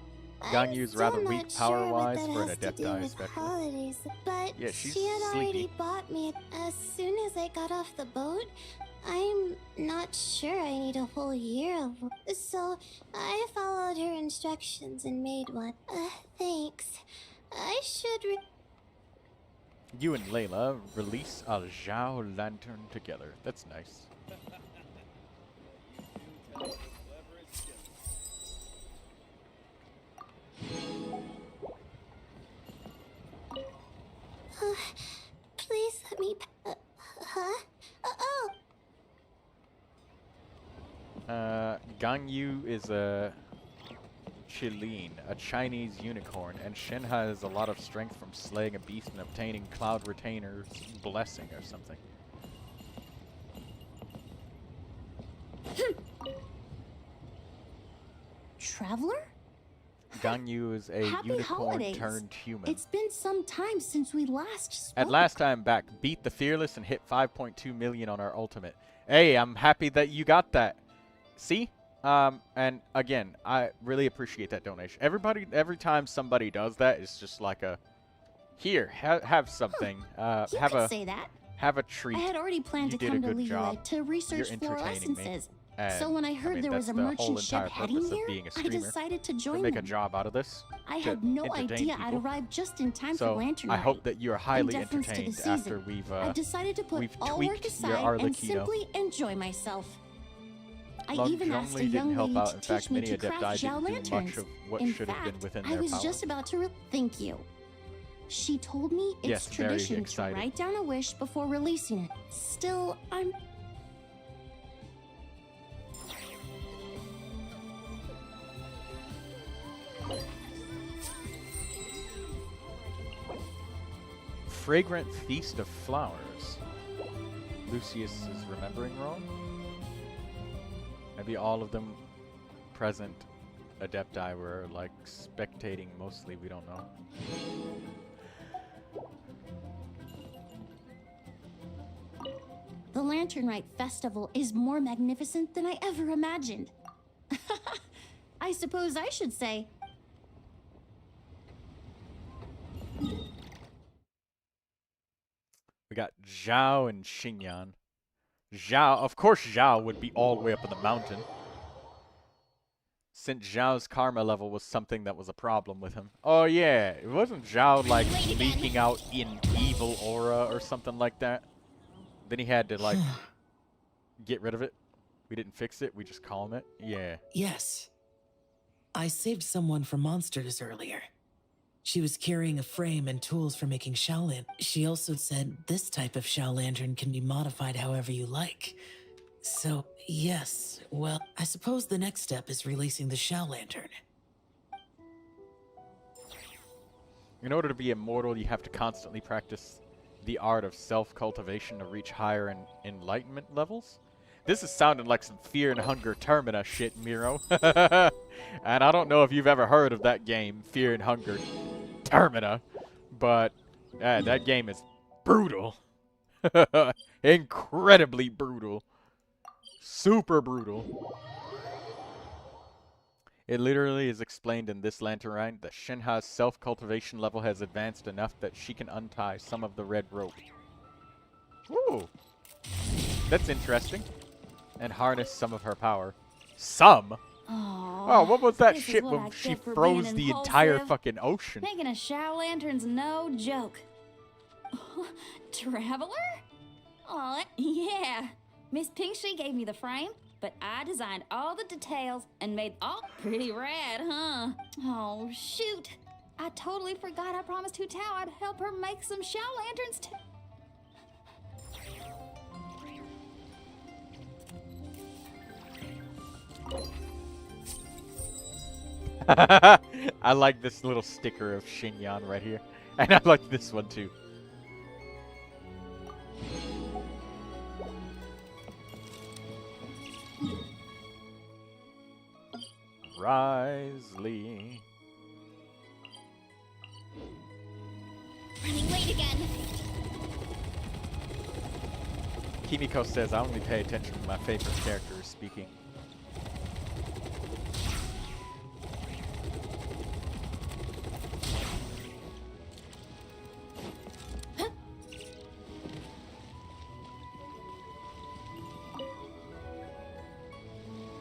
Ganyu's rather I'm weak still not sure what power-wise that for an has to do Adepti with especially. holidays, but Yeah, she's she had already sleepy. bought me. As soon as I got off the boat, I'm not sure I need a whole year of. So I followed her instructions and made one. Thanks. I should. You and Layla release a Zhao lantern together. That's nice. Please let me. Huh? Oh. Ganyu is a Chilean, a Chinese unicorn, and Shin has a lot of strength from slaying a beast and obtaining Cloud Retainer's blessing or something. Traveler? Ganyu is a Happy unicorn holidays. turned human. It's been some time since we last spoke. At last time back, beat the Fearless and hit 5.2 million on our ultimate. Hey, I'm happy that you got that. See? And again, I really appreciate that donation. Every time somebody does that, it's just like a, here, have something. You could say that. Have a treat. I had already planned You to did a come to good job. Neuvilette to research You're floral entertaining me. essences. And, So when I heard there was a that's the whole merchant ship entire heading purpose of here, being a I streamer, decided to to join make a them. job out of this. I to had no entertain idea I'd people. arrive just in time So for Lantern I Night. hope that you are highly In deference to the entertained after season, we've I decided to put we've all work tweaked your aside and Arlecchino. simply enjoy myself. I Long even asked a only young didn't help lady out. to In teach fact, me many to Adepti craft gel didn't do lanterns. much of what In should have been fact, within I their was power. just about to thank you. She told me it's Yes, very tradition to excited. write down a wish before releasing it. Still, I'm... Fragrant Feast of Flowers. Lucius is remembering wrong? Maybe all of them present Adepti were like spectating mostly, we don't know. The Lantern Rite Festival is more magnificent than I ever imagined. I suppose I should say. We got Zhao and Xingyan. Zhao, of course Zhao would be all the way up in the mountain. Since Zhao's karma level was something that was a problem with him. Oh yeah, it wasn't Zhao like leaking out in evil aura or something like that. Then he had to like get rid of it. We didn't fix it, we just calm it. Yeah. Yes. I saved someone from monsters earlier. She was carrying a frame and tools for making Shaolin. She also said this type of Shao Lantern can be modified however you like. So, yes, well, I suppose the next step is releasing the Shao Lantern. In order to be immortal, you have to constantly practice the art of self-cultivation to reach higher enlightenment levels. This is sounding like some Fear and Hunger Termina shit, Miro. And I don't know if you've ever heard of that game, Fear and Hunger Termina, but that game is brutal. Incredibly brutal. Super brutal. It literally is explained in this Lantern Rite that Shinha's self-cultivation level has advanced enough that she can untie some of the red rope. Ooh. That's interesting. And harness some of her power. Some? Oh, what was that this is shit what when I she get for froze being the entire impulsive. fucking ocean? Making a Shao Lantern's no joke. Traveler? Aw, yeah. Miss Pinkshi gave me the frame, but I designed all the details and made all pretty rad, huh? Oh, shoot. I totally forgot I promised Hu Tao I'd help her make some Shao Lanterns too. I like this little sticker of Xingyan right here. And I like this one too. Risley. Running late again. Kimiko says, I only pay attention when my favorite character is speaking.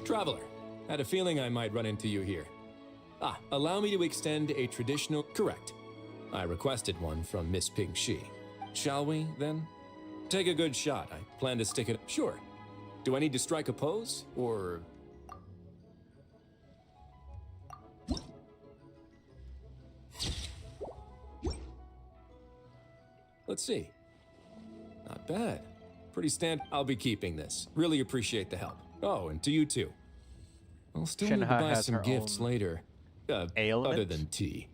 Traveler, had a feeling I might run into you here. Allow me to extend a traditional... Correct. I requested one from Miss Ping Shi. Shall we, then? Take a good shot. I plan to stick it... Sure. Do I need to strike a pose, or... Let's see. Not bad. Pretty I'll be keeping this. Really appreciate the help. Oh, and to you too. I'll still need to Shinha buy has some her gifts own later. ailment? Other than tea.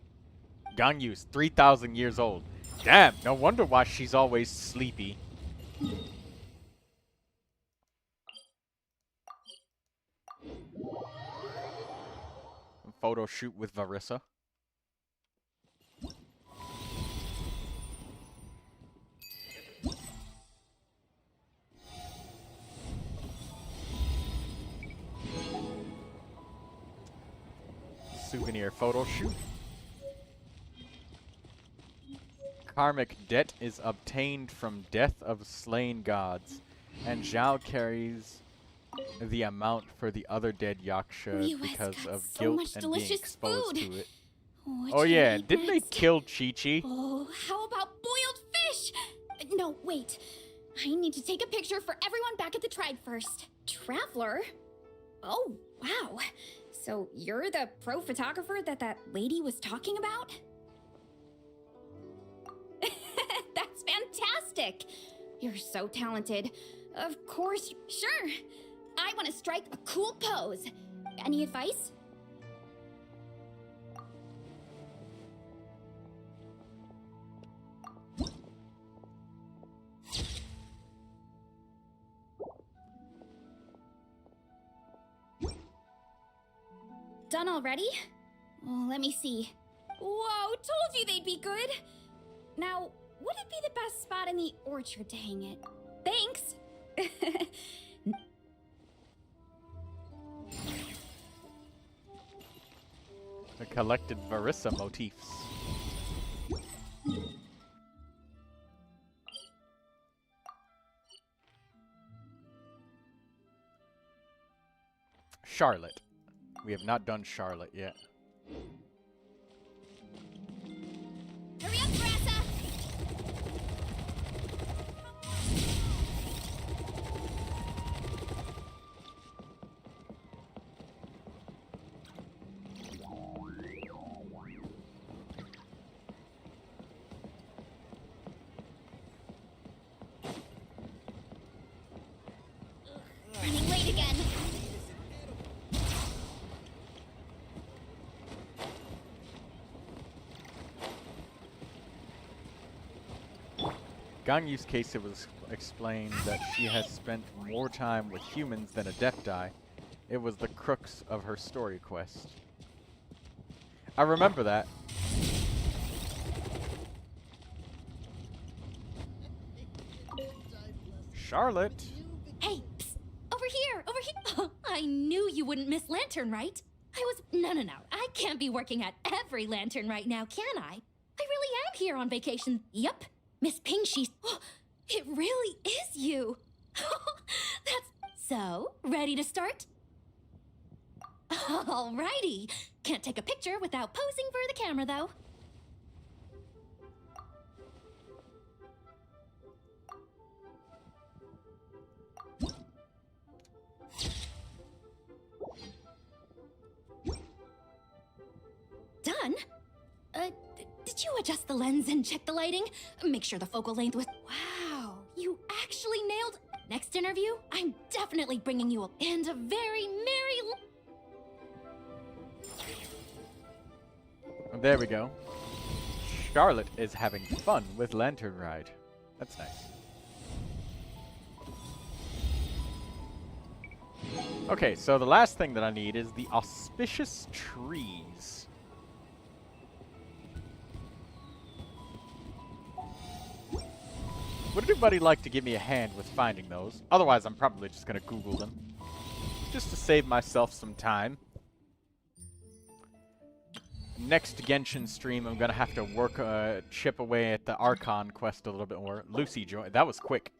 Ganyu's 3,000 years old. Damn, no wonder why she's always sleepy. Photo shoot with Varissa. Souvenir photo shoot. Karmic debt is obtained from death of slain gods, and Zhao carries the amount for the other dead Yaksha Ryu's because got of so guilt much and being delicious exposed food. to it. What Oh should I yeah, eat didn't they next? kill Chi-Chi? Oh, how about boiled fish? No, wait. I need to take a picture for everyone back at the tribe first. Traveler? Oh, wow. So you're the pro photographer that lady was talking about? That's fantastic. You're so talented. Of course, sure. I want to strike a cool pose. Any advice? Done already? Oh, let me see. Whoa, told you they'd be good. Now, would it be the best spot in the orchard to hang it? Thanks. The collected Varissa motifs. Charlotte. We have not done Charlotte yet. Hurry up, Brassa! Running late again. Ganyu's case, it was explained that she has spent more time with humans than Adepti. It was the crux of her story quest. I remember that. Charlotte? Hey, psst, over here, over here. I knew you wouldn't miss Lantern, right? No. I can't be working at every Lantern right now, can I? I really am here on vacation. Yup. Miss Ping, she's... it really is you. That's... So, ready to start? Alrighty. Can't take a picture without posing for the camera, though. Done? Did you adjust the lens and check the lighting? Make sure the focal length was... Wow, you actually nailed... Next interview, I'm definitely bringing you and a very merry... There we go. Charlotte is having fun with Lantern Ride. That's nice. Okay, so the last thing that I need is the auspicious trees. Would anybody like to give me a hand with finding those? Otherwise, I'm probably just going to Google them. Just to save myself some time. Next Genshin stream, I'm going to have to work, chip away at the Archon quest a little bit more. Lucy joined. That was quick.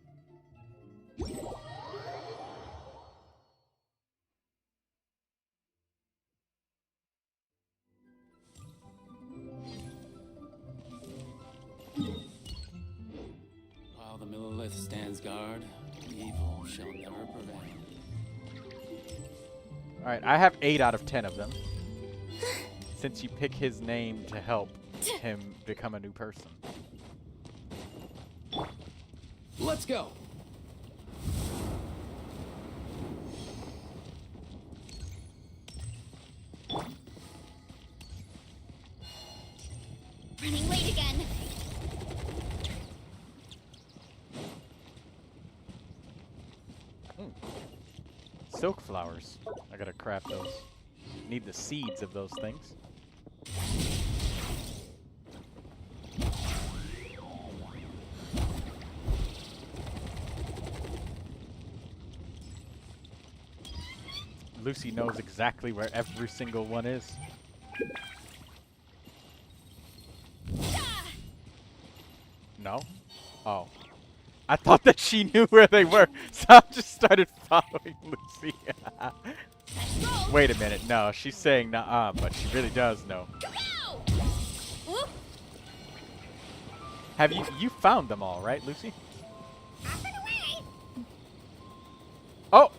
While the Millilith stands guard, evil shall never prevail. Alright, I have 8 out of 10 of them. Since you pick his name to help him become a new person. Let's go. Running late again. Silk flowers. I gotta craft those. Need the seeds of those things. Lucy knows exactly where every single one is. No? Oh. I thought that she knew where they were, so I just started following Lucy. Wait a minute, no, she's saying nuh-uh, but she really does know. Have you found them all, right, Lucy? Oh!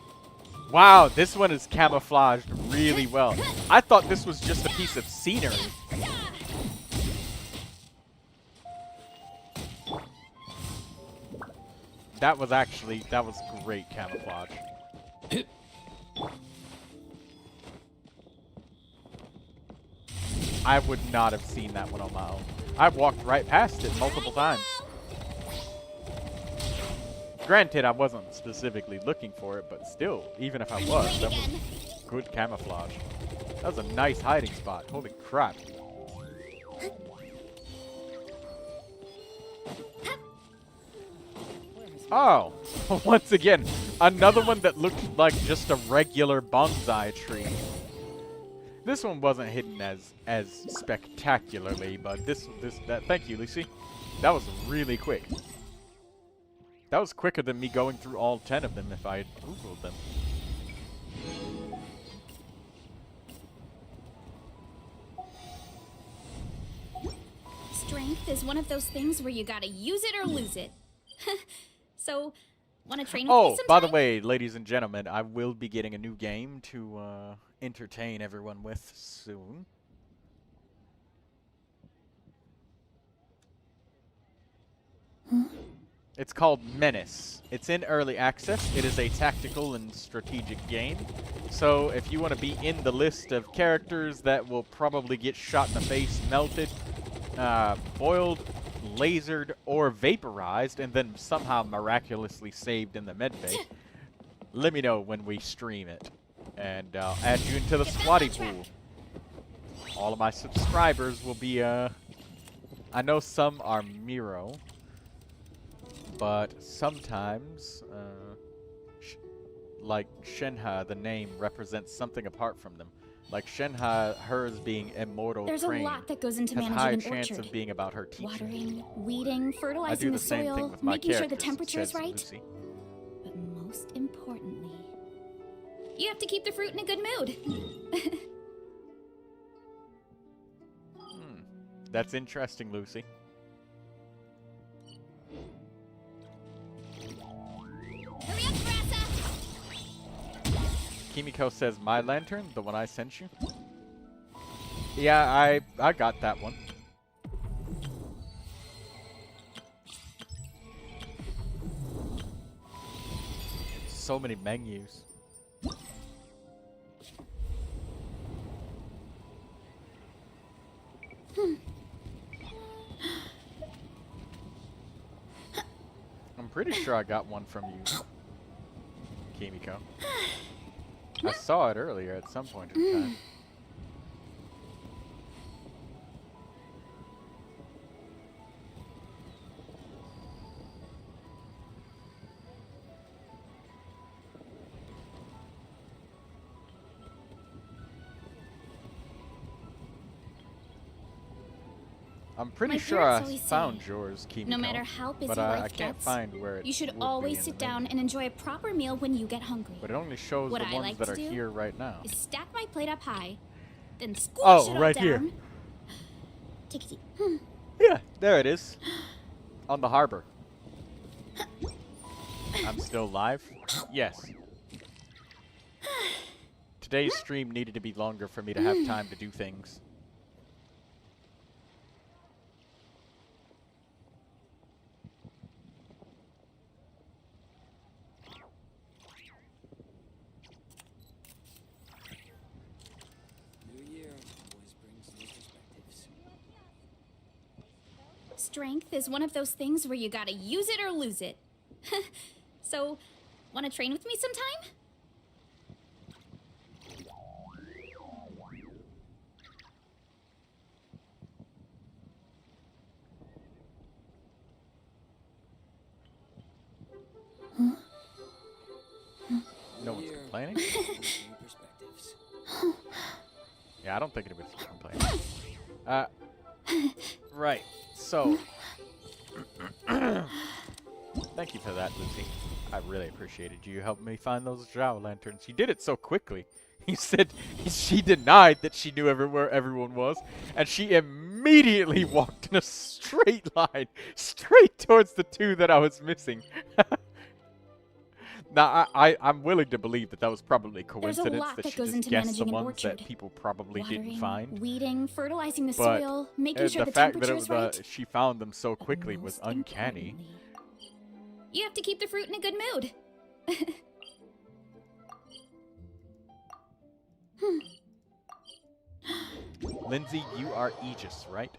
Wow, this one is camouflaged really well. I thought this was just a piece of scenery. That was great camouflage. I would not have seen that one on my own. I've walked right past it multiple times. Granted, I wasn't specifically looking for it, but still, even if I was, that was good camouflage. That was a nice hiding spot. Holy crap. Oh, once again, another one that looked like just a regular bonsai tree. This one wasn't hidden as spectacularly, but thank you, Lucy. That was really quick. That was quicker than me going through all 10 of them if I had Googled them. Strength is one of those things where you gotta use it or lose it. So, wanna train with me Oh, sometime? by the way, ladies and gentlemen, I will be getting a new game to entertain everyone with soon. It's called Menace. It's in early access. It is a tactical and strategic game. So if you want to be in the list of characters that will probably get shot in the face, melted, boiled, lasered, or vaporized, and then somehow miraculously saved in the medbay, let me know when we stream it. And I'll add you into the Swatty pool. All of my subscribers will be, I know some are Miro. But sometimes, like Shenhe, the name represents something apart from them. Like Shenhe, hers being immortal There's trained, a lot that goes into has managing high an chance orchard. of being about her teaching. Watering, weeding, I fertilizing do the the same thing soil, with my making sure the characters, temperature is says right. Lucy. But most importantly, you have to keep the fruit in a good mood. That's interesting, Lucy. Hurry up, Grassa! Kimiko says, my lantern, the one I sent you? Yeah, I got that one. So many menus. I'm pretty sure I got one from you, Kimiko. I saw it earlier at some point in time. I'm pretty My sure parents I always say, found yours, Kimiko. no matter how busy but life I can't gets, find where it you should would be always in sit the down menu. and enjoy a proper meal when you get hungry. But it only shows What the I ones like that to are do here right now. is stack my plate up high, then squish Oh, it all right down. here. Take it deep. Yeah, there it is. On the harbor. I'm still live? Yes. Today's stream needed to be longer for me to have time to do things. Strength is one of those things where you gotta use it or lose it. So, wanna train with me sometime? No one's complaining? Yeah, I don't think anybody's complaining. Right. So, thank you for that, Lucy. I really appreciated you helping me find those Zhao lanterns. You did it so quickly. He said she denied that she knew where everyone was, and she immediately walked in a straight line, straight towards the two that I was missing. Now, I'm willing to believe that was probably coincidence, that she just guessed the ones that people probably didn't find. Weeding, fertilizing the But soil, making sure the the fact that temperature's right. she found them so quickly was uncanny. You have to keep the fruit in a good mood. Lindsay, you are Aegis, right?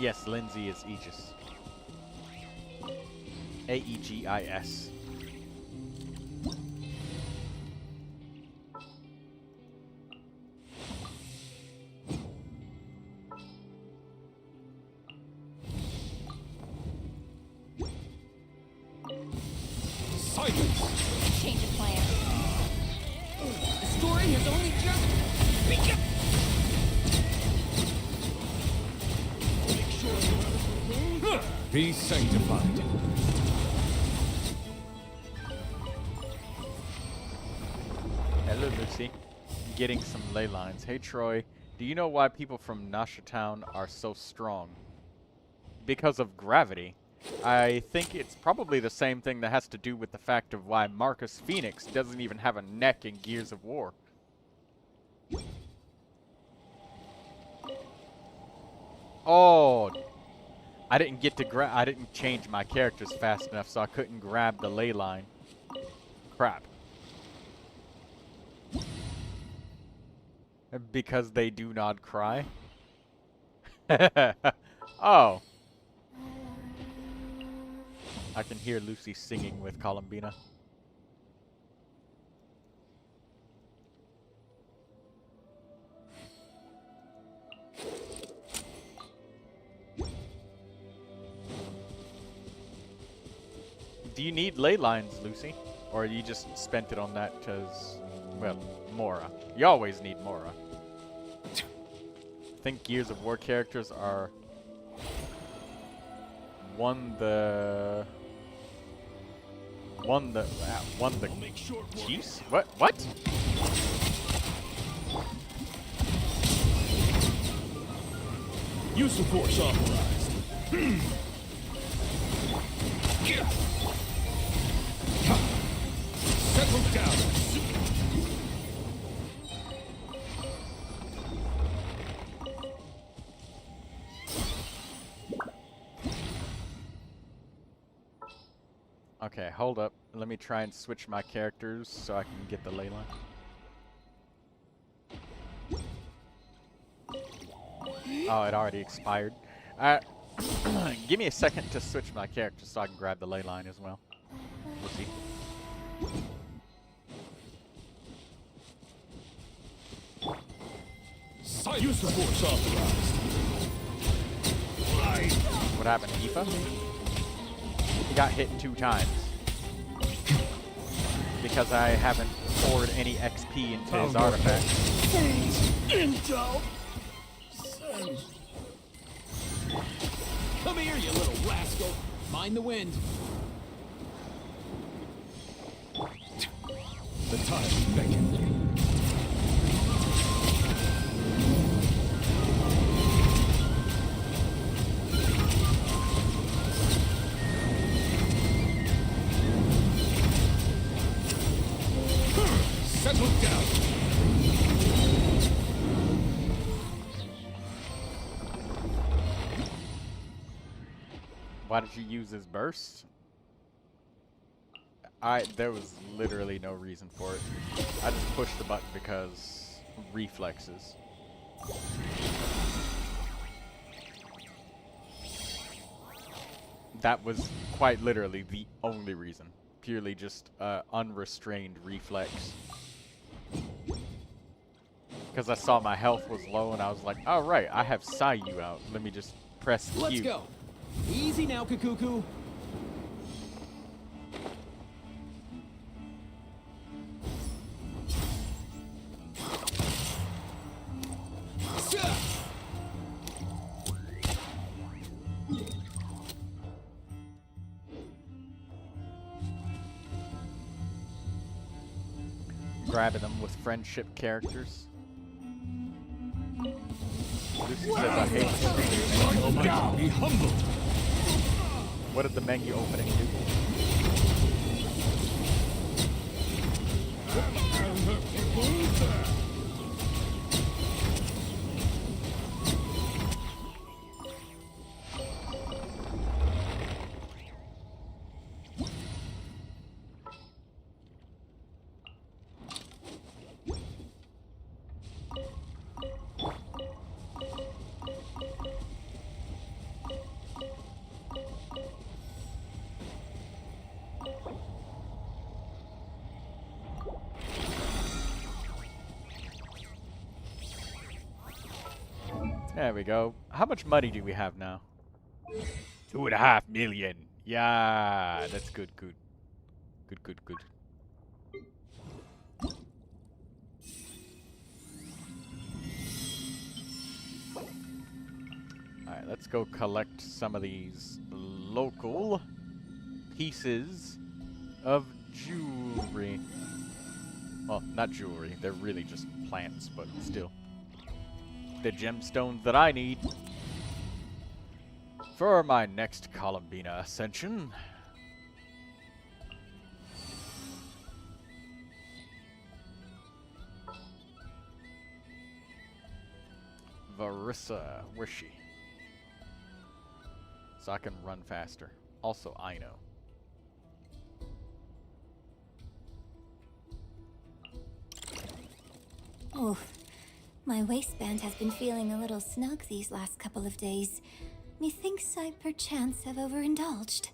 Yes, Lindsay is Aegis. Aegis. Silence! Change of plan. The story has only just begun! Make sure you be sanctified. Hello, Lucy. I'm getting some ley lines. Hey, Troy. Do you know why people from Nasha Town are so strong? Because of gravity. I think it's probably the same thing that has to do with the fact of why Marcus Phoenix doesn't even have a neck in Gears of War. Oh, I didn't get to I didn't change my characters fast enough, so I couldn't grab the ley line. Crap. Because they do not cry. Oh. I can hear Lucy singing with Columbina. Do you need ley lines, Lucy? Or you just spent it on that because, well, Mora. You always need Mora. I think Gears of War characters are one the Chiefs? What? Use of force authorized. Settle down. Okay, hold up. Let me try and switch my characters so I can get the ley line. Oh, it already expired. Give me a second to switch my character so I can grab the ley line as well. We'll see. Use the force authorized. What happened, Aoife? He got hit 2 times. Because I haven't poured any XP into his artifact. Intel. Come here, you little rascal. Mind the wind. The time beckons. Settle down. Why did you use his burst? There was literally no reason for it. I just pushed the button because reflexes. That was quite literally the only reason. Purely just unrestrained reflex. Because I saw my health was low and I was like, oh right, I have Sayu out. Let me just press Q. Let's go. Easy now, Kakuku. Grabbing them with friendship characters. Lucy says I hate streaming. Be humble. What did the menu opening do? There we go. How much money do we have now? 2.5 million. Yeah, that's good, good. Good, good, good. Alright, let's go collect some of these local pieces of jewelry. Well, not jewelry. They're really just plants, but still. The gemstones that I need for my next Columbina ascension. Varissa, where's she? So I can run faster. Also, I know. Oh, my waistband has been feeling a little snug these last couple of days. Methinks I perchance have overindulged.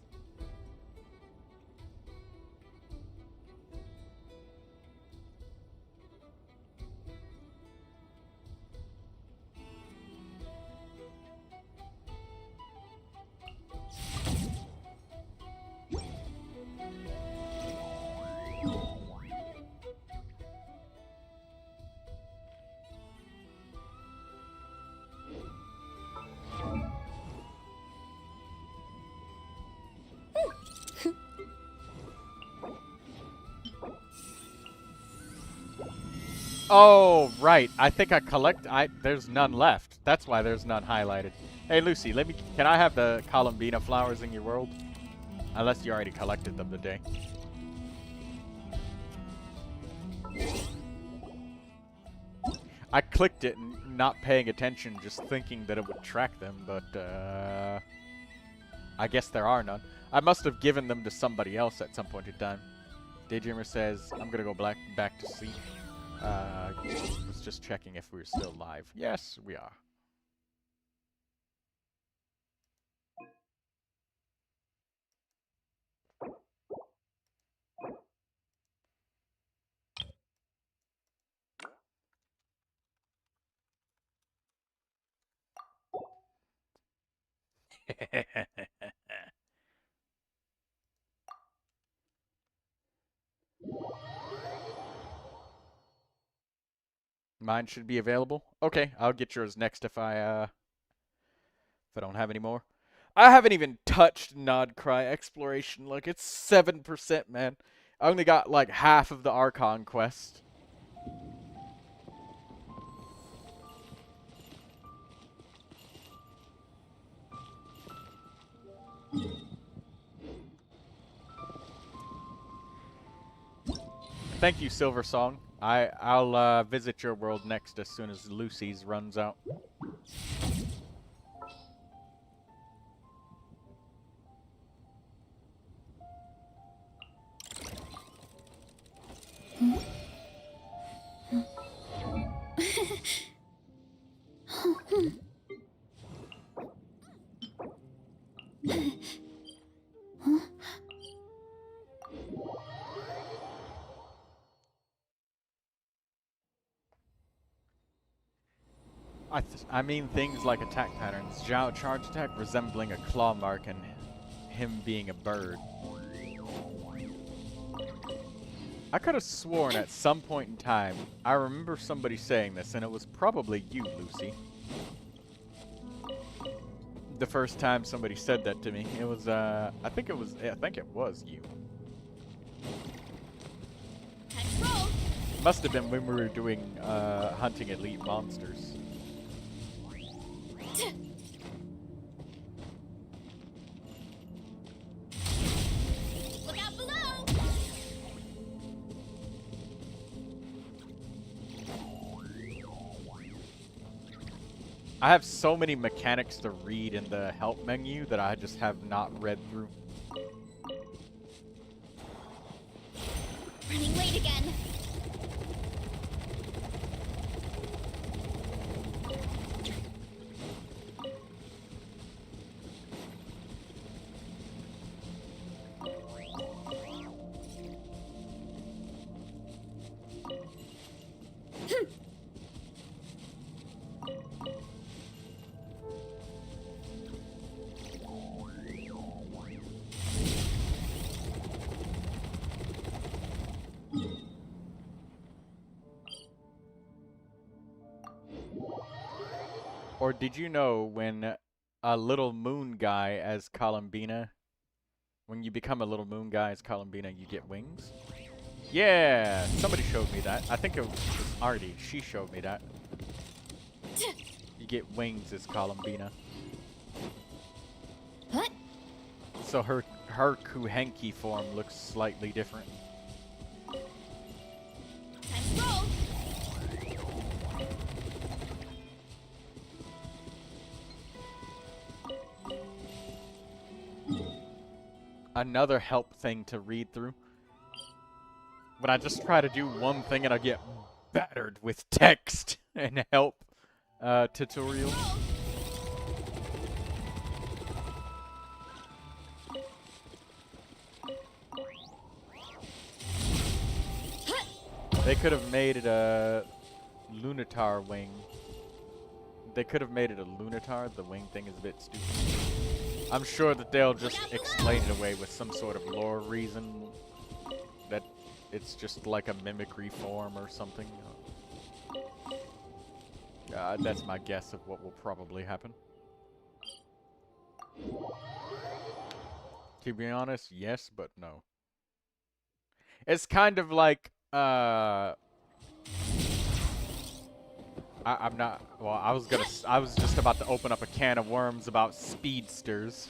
Oh, right. I think I collect. There's none left. That's why there's none highlighted. Hey, Lucy, can I have the Columbina flowers in your world? Unless you already collected them today. I clicked it and not paying attention, just thinking that it would track them, but I guess there are none. I must have given them to somebody else at some point in time. Daydreamer says, I'm gonna go back to sleep. Was just checking if we were still live. Yes, we are. Mine should be available. Okay, I'll get yours next if I don't have any more. I haven't even touched Nodcry exploration. Like, it's 7%, man. I only got like half of the Archon quest. Thank you, Silver Song. I'll visit your world next as soon as Lucy's runs out. I mean things like attack patterns. Zhao charge attack resembling a claw mark and him being a bird. I could have sworn at some point in time, I remember somebody saying this, and it was probably you, Lucy. The first time somebody said that to me, it was, I think it was you. Must have been when we were doing, hunting elite monsters. Look out below! I have so many mechanics to read in the help menu that I just have not read through. Running late again. Or did you know when a little moon guy as Columbina, when you become a little moon guy as Columbina, you get wings? Yeah, somebody showed me that. I think it was Artie. She showed me that. You get wings as Columbina. What? So her Kuhenki form looks slightly different. Time to roll. Another help thing to read through. When I just try to do one thing and I get battered with text and help tutorials. They could have made it a Lunatar wing. They could have made it a Lunatar. The wing thing is a bit stupid. I'm sure that they'll just explain it away with some sort of lore reason that it's just like a mimicry form or something. That's my guess of what will probably happen. To be honest, yes, but no. It's kind of like, I'm not, well, I was just about to open up a can of worms about speedsters.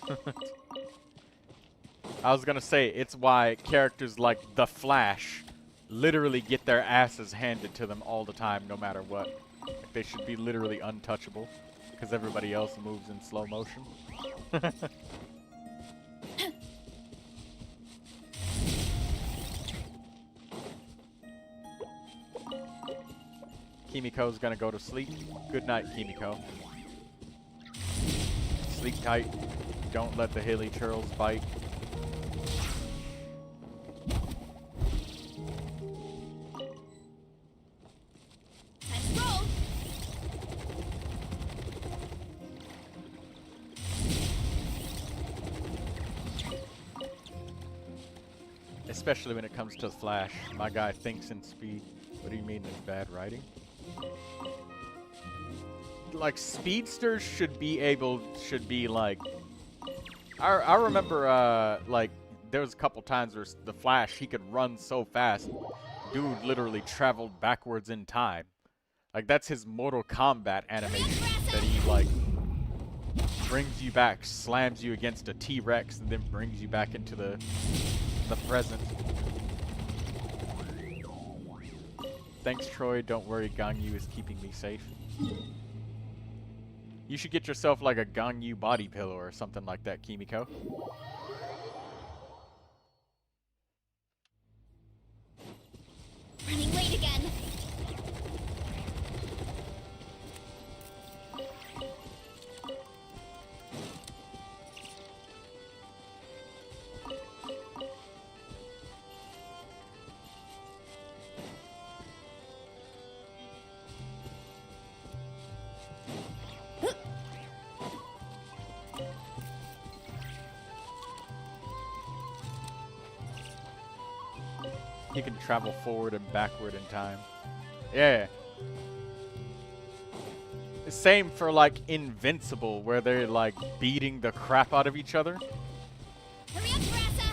I was gonna say, it's why characters like The Flash literally get their asses handed to them all the time, no matter what. Like, they should be literally untouchable, because everybody else moves in slow motion. Kimiko's gonna go to sleep. Good night, Kimiko. Sleep tight. Don't let the hilly churls bite. Time to roll. Especially when it comes to Flash. My guy thinks in speed. What do you mean it's bad writing? Like, speedsters should be like... I remember, like, there was a couple times where the Flash, he could run so fast. Dude literally traveled backwards in time. Like, that's his Mortal Kombat animation. That he, like, brings you back, slams you against a T-Rex, and then brings you back into the present. Thanks, Troy. Don't worry, Ganyu is keeping me safe. You should get yourself like a Ganyu body pillow or something like that, Kimiko. again. He can travel forward and backward in time. Yeah. Same for like Invincible, where they're like beating the crap out of each other. Hurry up, Grassa!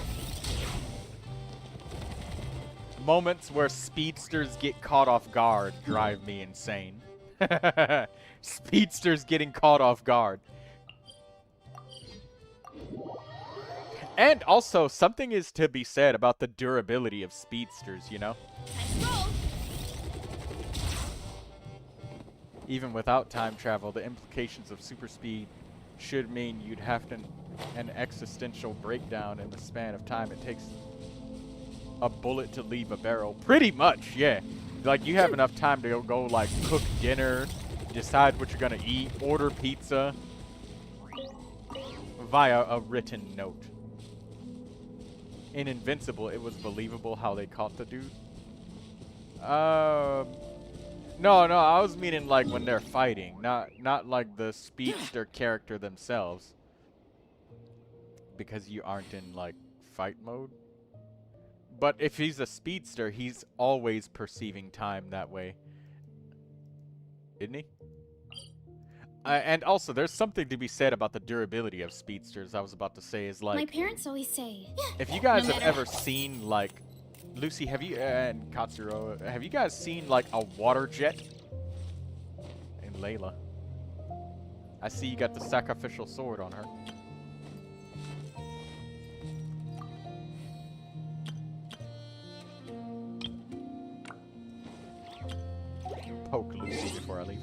Moments where speedsters get caught off guard drive me insane. Speedsters getting caught off guard. And also, something is to be said about the durability of speedsters, you know? Let's roll! Even without time travel, the implications of super speed should mean you'd have an existential breakdown in the span of time it takes a bullet to leave a barrel. Pretty much, yeah. Like, you have enough time to go like, cook dinner, decide what you're gonna eat, order pizza, via a written note. In Invincible, it was believable how they caught the dude. No, I was meaning like when they're fighting, not like the speedster character themselves. Because you aren't in like fight mode. But if he's a speedster, he's always perceiving time that way. Isn't he? And also, there's something to be said about the durability of speedsters. I was about to say is like... My parents always say... If you guys have ever seen, like... Lucy, have you... and Katsuro, have you guys seen, like, a water jet? And Layla. I see you got the sacrificial sword on her. Poke Lucy before I leave.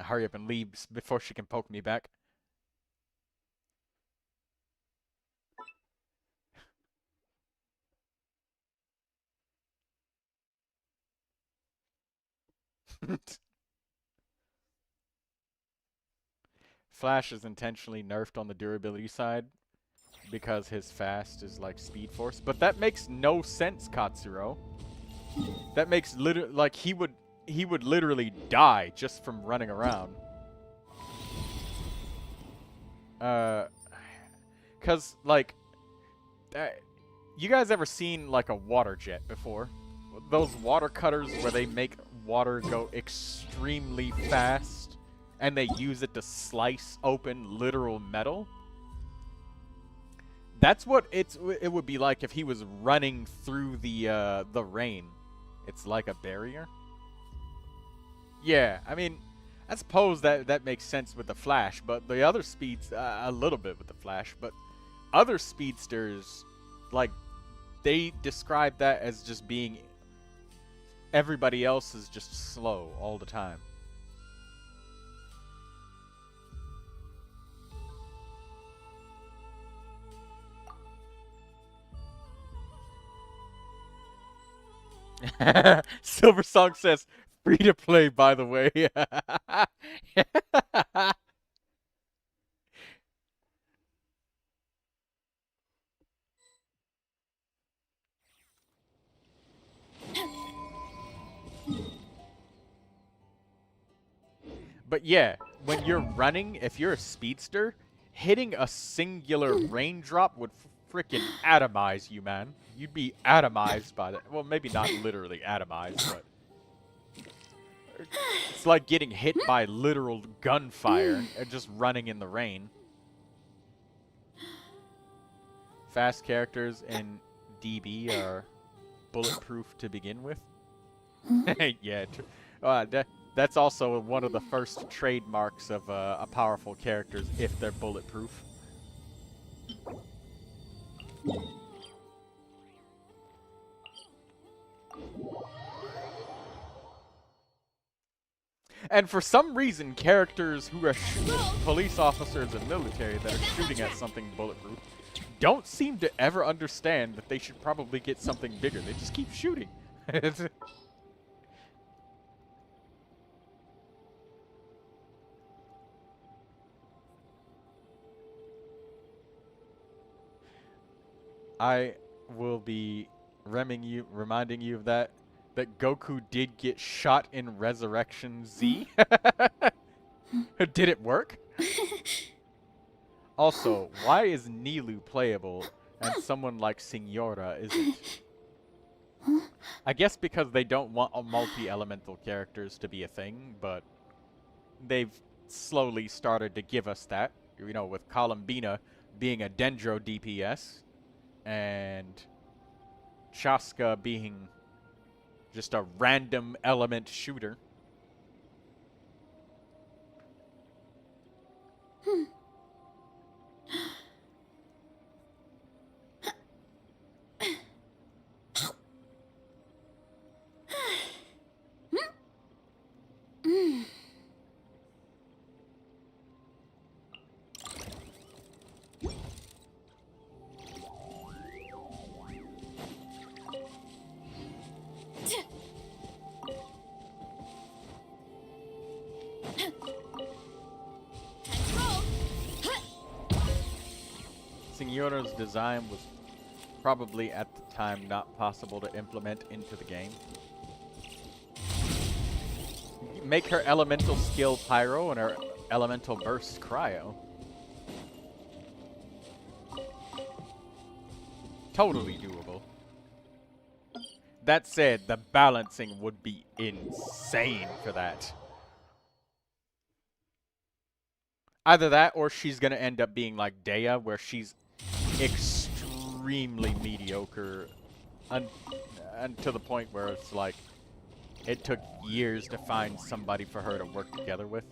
Hurry up and leave before she can poke me back. Flash is intentionally nerfed on the durability side because his fast is like Speed Force, but that makes no sense, Katsuro. That makes like he would literally die just from running around. Cause like, you guys ever seen like a water jet before? Those water cutters where they make water go extremely fast and they use it to slice open literal metal? That's what it would be like if he was running through the rain. It's like a barrier. Yeah, I mean, I suppose that makes sense with the Flash, but the other speeds, a little bit with the Flash, but other speedsters, like, they describe that as just being, everybody else is just slow all the time. Silver Song says, free to play, by the way. But yeah, when you're running, if you're a speedster, hitting a singular raindrop would freaking atomize you, man. You'd be atomized by that. Well, maybe not literally atomized, but it's like getting hit by literal gunfire and just running in the rain. Fast characters in DB are bulletproof to begin with. Yeah, that's also one of the first trademarks of a powerful characters, if they're bulletproof. And for some reason, characters who are police officers and military that are shooting at something bulletproof don't seem to ever understand that they should probably get something bigger. They just keep shooting. I will be reminding you of that Goku did get shot in Resurrection Z. Did it work? Also, why is Nilu playable and someone like Signora isn't? I guess because they don't want multi-elemental characters to be a thing, but they've slowly started to give us that. You know, with Columbina being a Dendro DPS, and Chaska being just a random element shooter. Signora's design was probably at the time not possible to implement into the game. Make her elemental skill Pyro and her elemental burst Cryo. Totally doable. That said, the balancing would be insane for that. Either that, or she's gonna end up being like Dea, where she's extremely mediocre, and to the point where it's like, it took years to find somebody for her to work together with.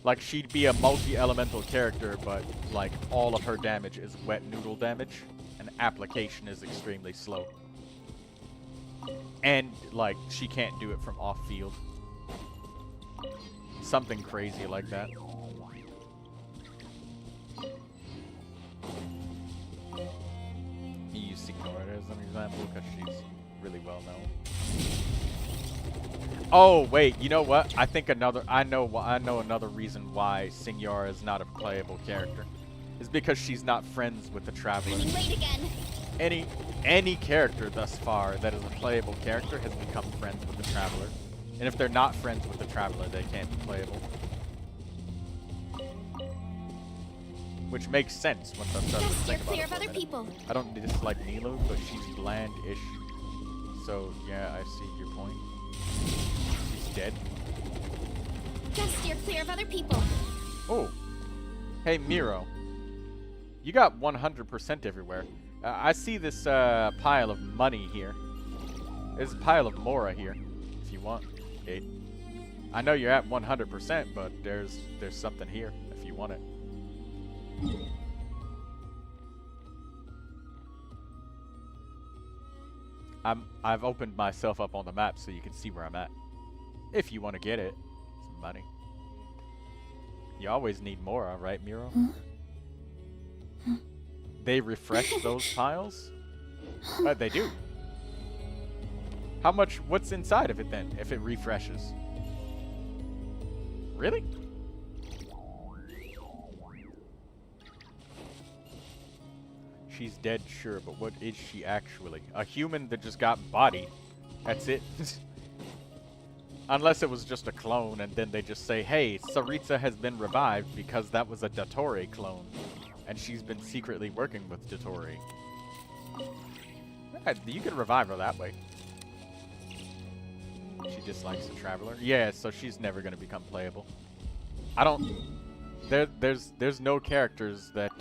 Like, she'd be a multi-elemental character, but like all of her damage is wet noodle damage, and application is extremely slow. And like, she can't do it from off-field. Something crazy like that. You use Signora as an example because she's really well known. Oh wait, you know what? I think I know another reason why Signora is not a playable character. Is because she's not friends with the Traveler. Late again. Any character thus far that is a playable character has become friends with the Traveler. And if they're not friends with the Traveler, they can't be playable. Which makes sense once I start to think about it for a minute. People. I don't dislike Nilu, but she's bland-ish. So, yeah, I see your point. She's dead. Just steer clear of other people. Oh. Hey, Miro. You got 100% everywhere. I see this pile of money here. There's a pile of Mora here, if you want it. I know you're at 100%, but there's something here, if you want it. I've opened myself up on the map so you can see where I'm at. If you want to get it. Some money. You always need more, right, Miro? They refresh those piles? They do. How much, what's inside of it then, if it refreshes? Really? She's dead, sure, but what is she actually? A human that just got bodied. That's it. Unless it was just a clone, and then they just say, hey, Saritsa has been revived because that was a Dottore clone. And she's been secretly working with Dottore. Yeah, you can revive her that way. She dislikes the Traveler. Yeah, so she's never going to become playable. I don't... There's no characters that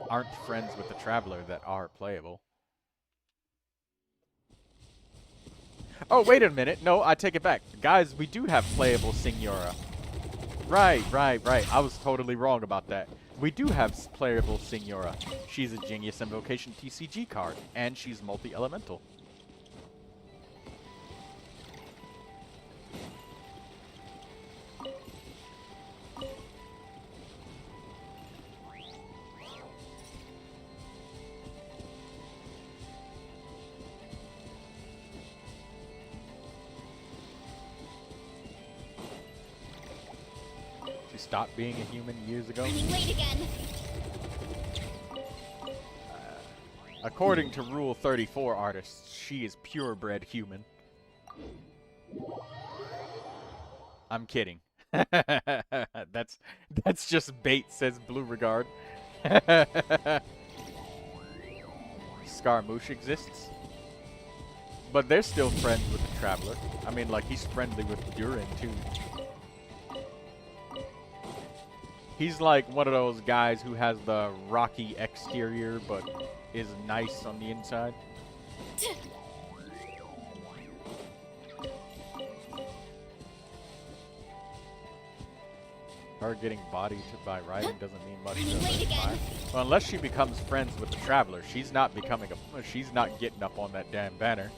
aren't friends with the Traveler that are playable. Oh, wait a minute. No, I take it back. Guys, we do have playable Signora. Right. I was totally wrong about that. We do have playable Signora. She's a Genius Invocation TCG card, and she's multi-elemental. stopped being a human years ago. Running late again. According to Rule 34 artists, she is purebred human. I'm kidding. that's just bait, says Blue Regard. Scaramouche exists. But they're still friends with the Traveler. I mean, like, he's friendly with Durin, too. He's like one of those guys who has the rocky exterior, but is nice on the inside. Her getting bodied by riding doesn't mean much to her. Well, unless she becomes friends with the Traveler, she's not becoming a. She's not getting up on that damn banner.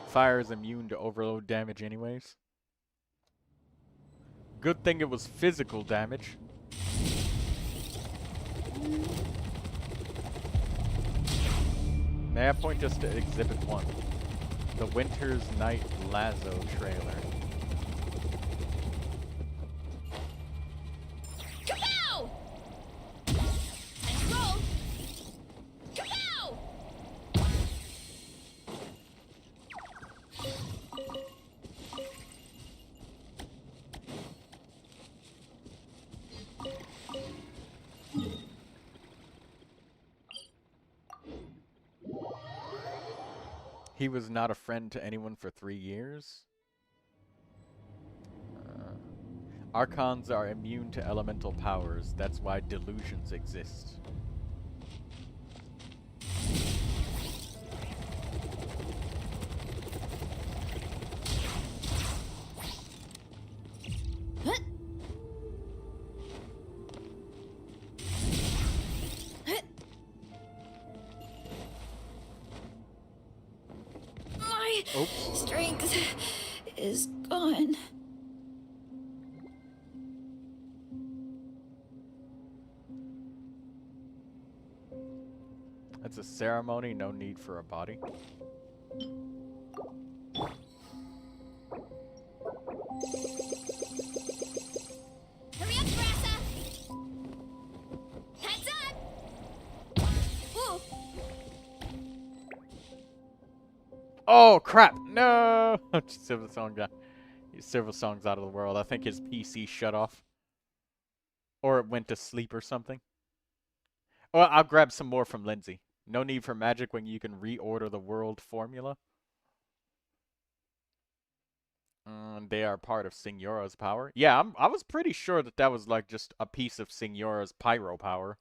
Fire is immune to overload damage, anyways. Good thing it was physical damage. May I point just to Exhibit 1? The Winter's Night Lazo trailer. Kapow! Nice roll! Kapow! He was not a friend to anyone for 3 years. Archons are immune to elemental powers. That's why delusions exist. Oops. Strength is gone. It's a ceremony, no need for a body. Hurry up, Grassa! Heads up! Ooh! Oh crap! No! Silver Song got Silver Song's out of the world. I think his PC shut off, or it went to sleep or something. Oh, I'll grab some more from Lindsay. No need for magic when you can reorder the world formula. They are part of Signora's power. Yeah, I was pretty sure that that was like just a piece of Signora's pyro power.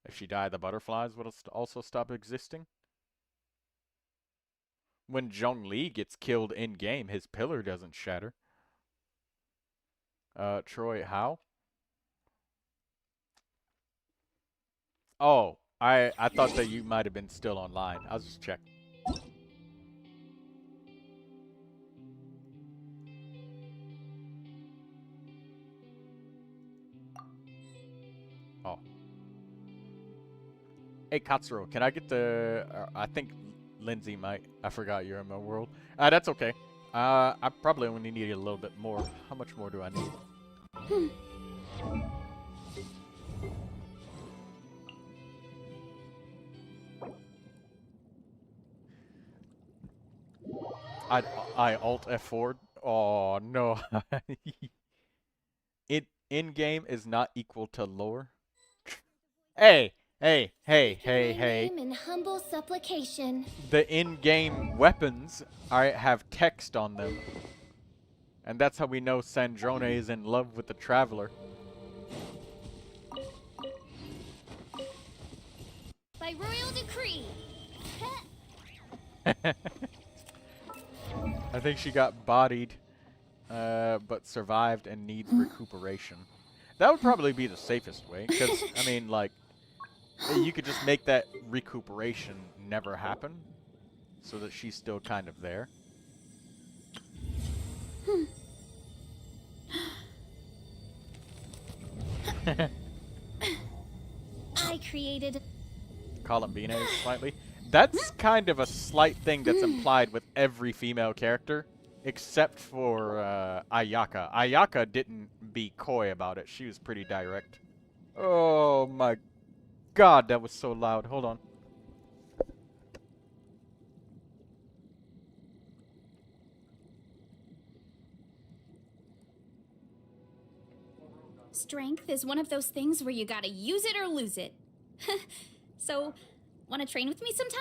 If she died, the butterflies would also stop existing. When Zhongli gets killed in-game, his pillar doesn't shatter. Troy, how? Oh, I thought that you might have been still online. I'll just check. Oh. Hey, Katsuro, can I get the... I think Lindsay might. I forgot you're in my world. That's okay. I probably only need a little bit more. How much more do I need? I alt F4. Oh no. In-game is not equal to lore. Hey. In humble supplication. The in-game weapons have text on them. And that's how we know Sandrone is in love with the Traveler. By royal decree. I think she got bodied, but survived and needs recuperation. That would probably be the safest way, because, I mean, like, you could just make that recuperation never happen, so that she's still kind of there. I created... Columbine slightly. That's kind of a slight thing that's implied with every female character, except for Ayaka. Ayaka didn't be coy about it. She was pretty direct. Oh my god, that was so loud. Hold on. Strength is one of those things where you gotta use it or lose it. So, wanna train with me sometime?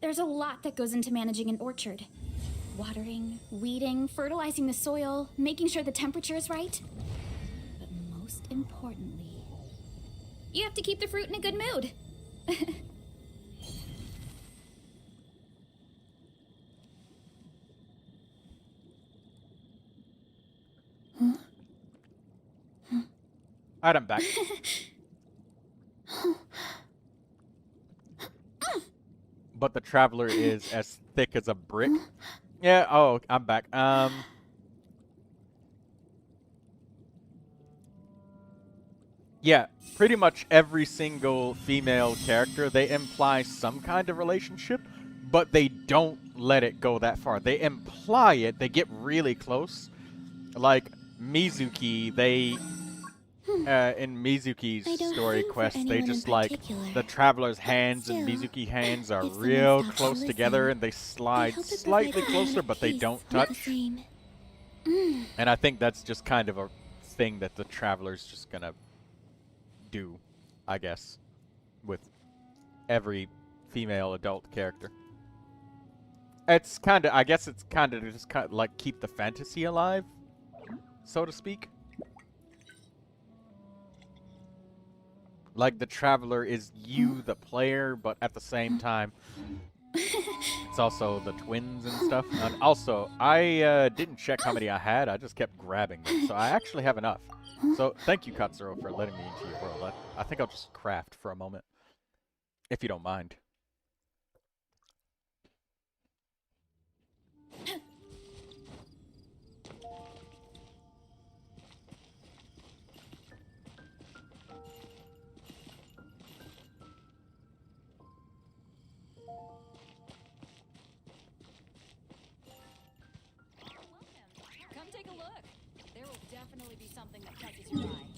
There's a lot that goes into managing an orchard. Watering, weeding, fertilizing the soil, making sure the temperature is right. But most importantly, you have to keep the fruit in a good mood. Alright, I'm back. But the traveler is as thick as a brick. Yeah, oh, I'm back. Yeah, pretty much every single female character, they imply some kind of relationship, but they don't let it go that far. They imply it, they get really close. Like, Mizuki, they... in Mizuki's story quest, they just like the traveler's hands and Mizuki hands are real close together and they slide slightly closer, but they don't touch. And I think that's just kind of a thing that the traveler's just gonna do, I guess, with every female adult character. It's kind of, I guess it's kind of just kind of like keep the fantasy alive, so to speak. Like, the traveler is you, the player, but at the same time, it's also the twins and stuff. And also, I didn't check how many I had. I just kept grabbing them. So I actually have enough. So thank you, Katsuro, for letting me into your world. I think I'll just craft for a moment, if you don't mind. Come take a look. There will definitely be something that catches your eye.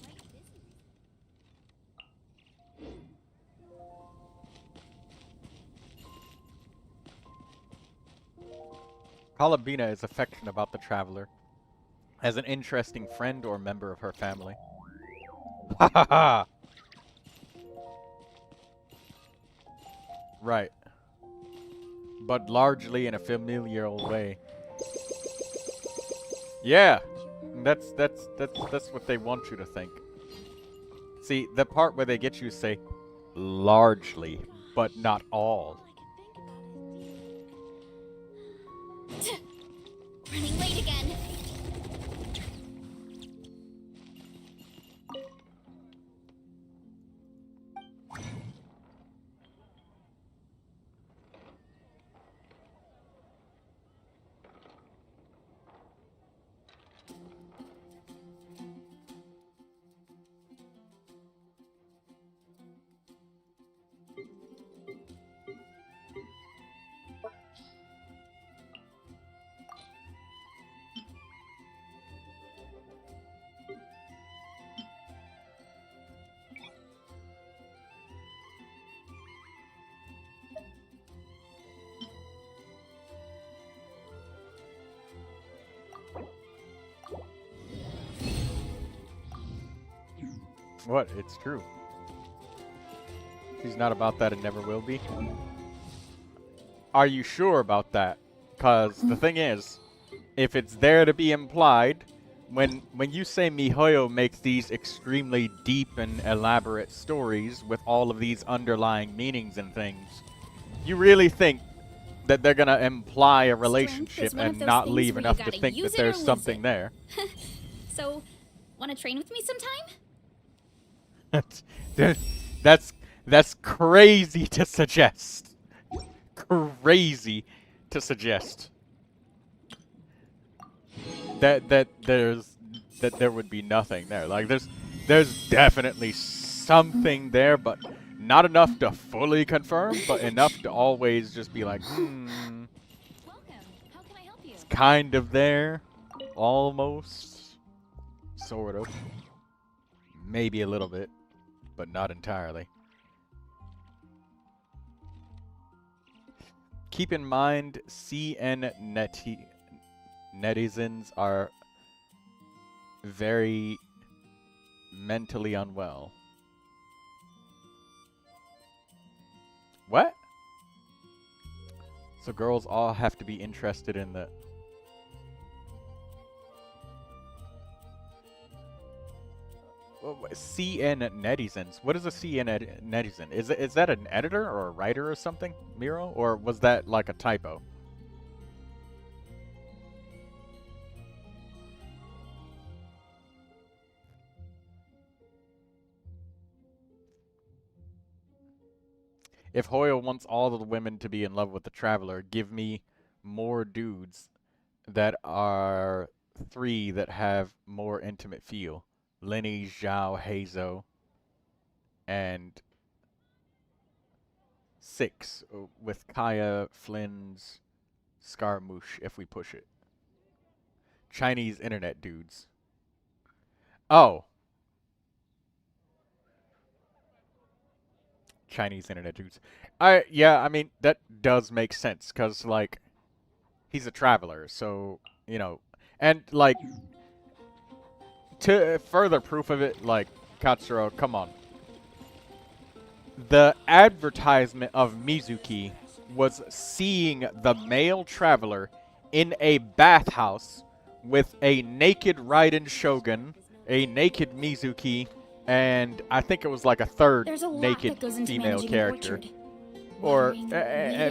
Palabina is affectionate about the traveler as an interesting friend or member of her family. Ha ha ha! Right. But largely in a familial way. Yeah! That's what they want you to think. See, the part where they get you to say, largely, but not all. Running late again. What? It's true. She's not about that and never will be. are you sure about that? Because the thing is, if it's there to be implied, when you say MiHoYo makes these extremely deep and elaborate stories with all of these underlying meanings and things, you really think that they're gonna imply a relationship and not leave enough to think that there's something there? So, wanna train with me sometime? That's crazy to suggest. Crazy to suggest that there would be nothing there. Like there's definitely something there, but not enough to fully confirm, but enough to always just be like, Welcome. How can I help you? it's kind of there, almost, sort of, maybe a little bit, but not entirely. Keep in mind, CN netizens are very mentally unwell. What? So girls all have to be interested in the... CN netizens. What is a CN netizen? Is that an editor or a writer or something, Miro? Or was that like a typo? If Hoyo wants all of the women to be in love with the Traveler, give me more dudes that are 3 that have more intimate feel. Lenny, Zhao, Hazo, and 6 with Kaya, Flynn's, Scaramouche if we push it. Chinese internet dudes. Oh. Chinese internet dudes. Yeah, I mean, that does make sense, because, like, he's a traveler, so, you know, and, like, to further proof of it, like, Katsuro, come on. The advertisement of Mizuki was seeing the male traveler in a bathhouse with a naked Raiden Shogun, a naked Mizuki, and I think it was like a third naked female character. Or they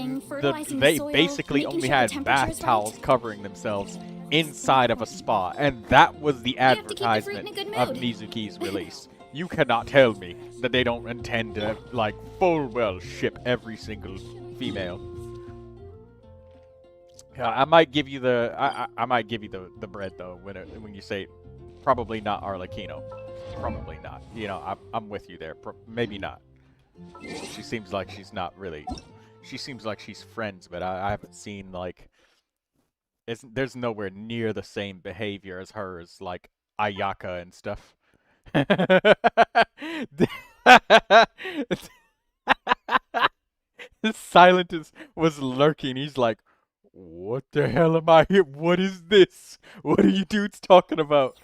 basically only had bath towels covering themselves inside of a spa, and that was the advertisement of Mizuki's release. You cannot tell me that they don't intend to, like, full well ship every single female. I might give you the I might give you the bread though when you say probably not Arlecchino. Probably not. You know, I'm with you there. Maybe not. She seems like she's not really. She seems like she's friends, but I haven't seen, like... there's nowhere near the same behavior as hers, like Ayaka and stuff. Silent was lurking. He's like, what the hell am I here? What is this? What are you dudes talking about?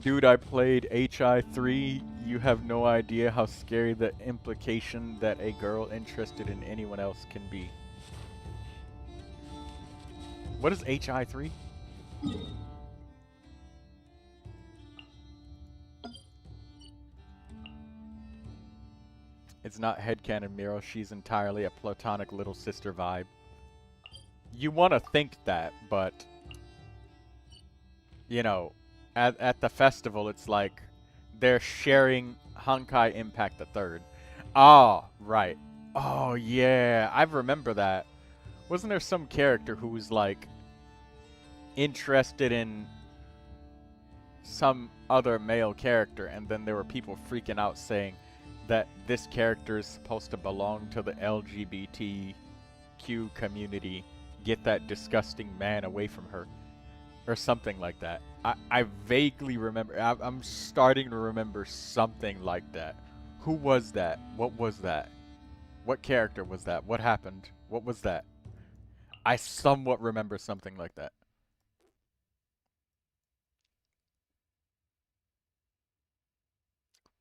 Dude, I played HI3. You have no idea how scary the implication that a girl interested in anyone else can be. What is HI3? It's not headcanon, Miro. She's entirely a platonic little sister vibe. You want to think that, but... you know... At the festival, it's like they're sharing Honkai Impact the Third. Oh, right. Oh, yeah. I remember that. Wasn't there some character who was, like, interested in some other male character, and then there were people freaking out saying that this character is supposed to belong to the LGBTQ community. Get that disgusting man away from her. Or something like that. I vaguely remember. I'm starting to remember something like that. Who was that? What was that? What character was that? What happened? What was that? I somewhat remember something like that.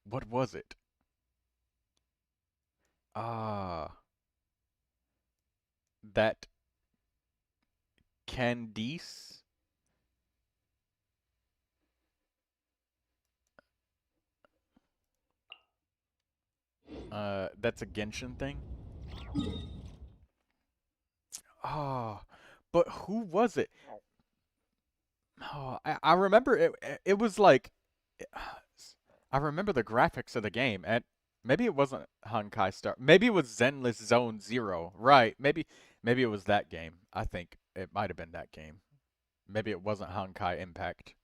What was it? Ah. that Candice that's a Genshin thing. Oh, but who was it? Oh, I remember it was like I remember the graphics of the game, and maybe it wasn't Honkai Star. Maybe it was Zenless Zone Zero. Right. Maybe it was that game. I think it might have been that game. Maybe it wasn't Honkai Impact.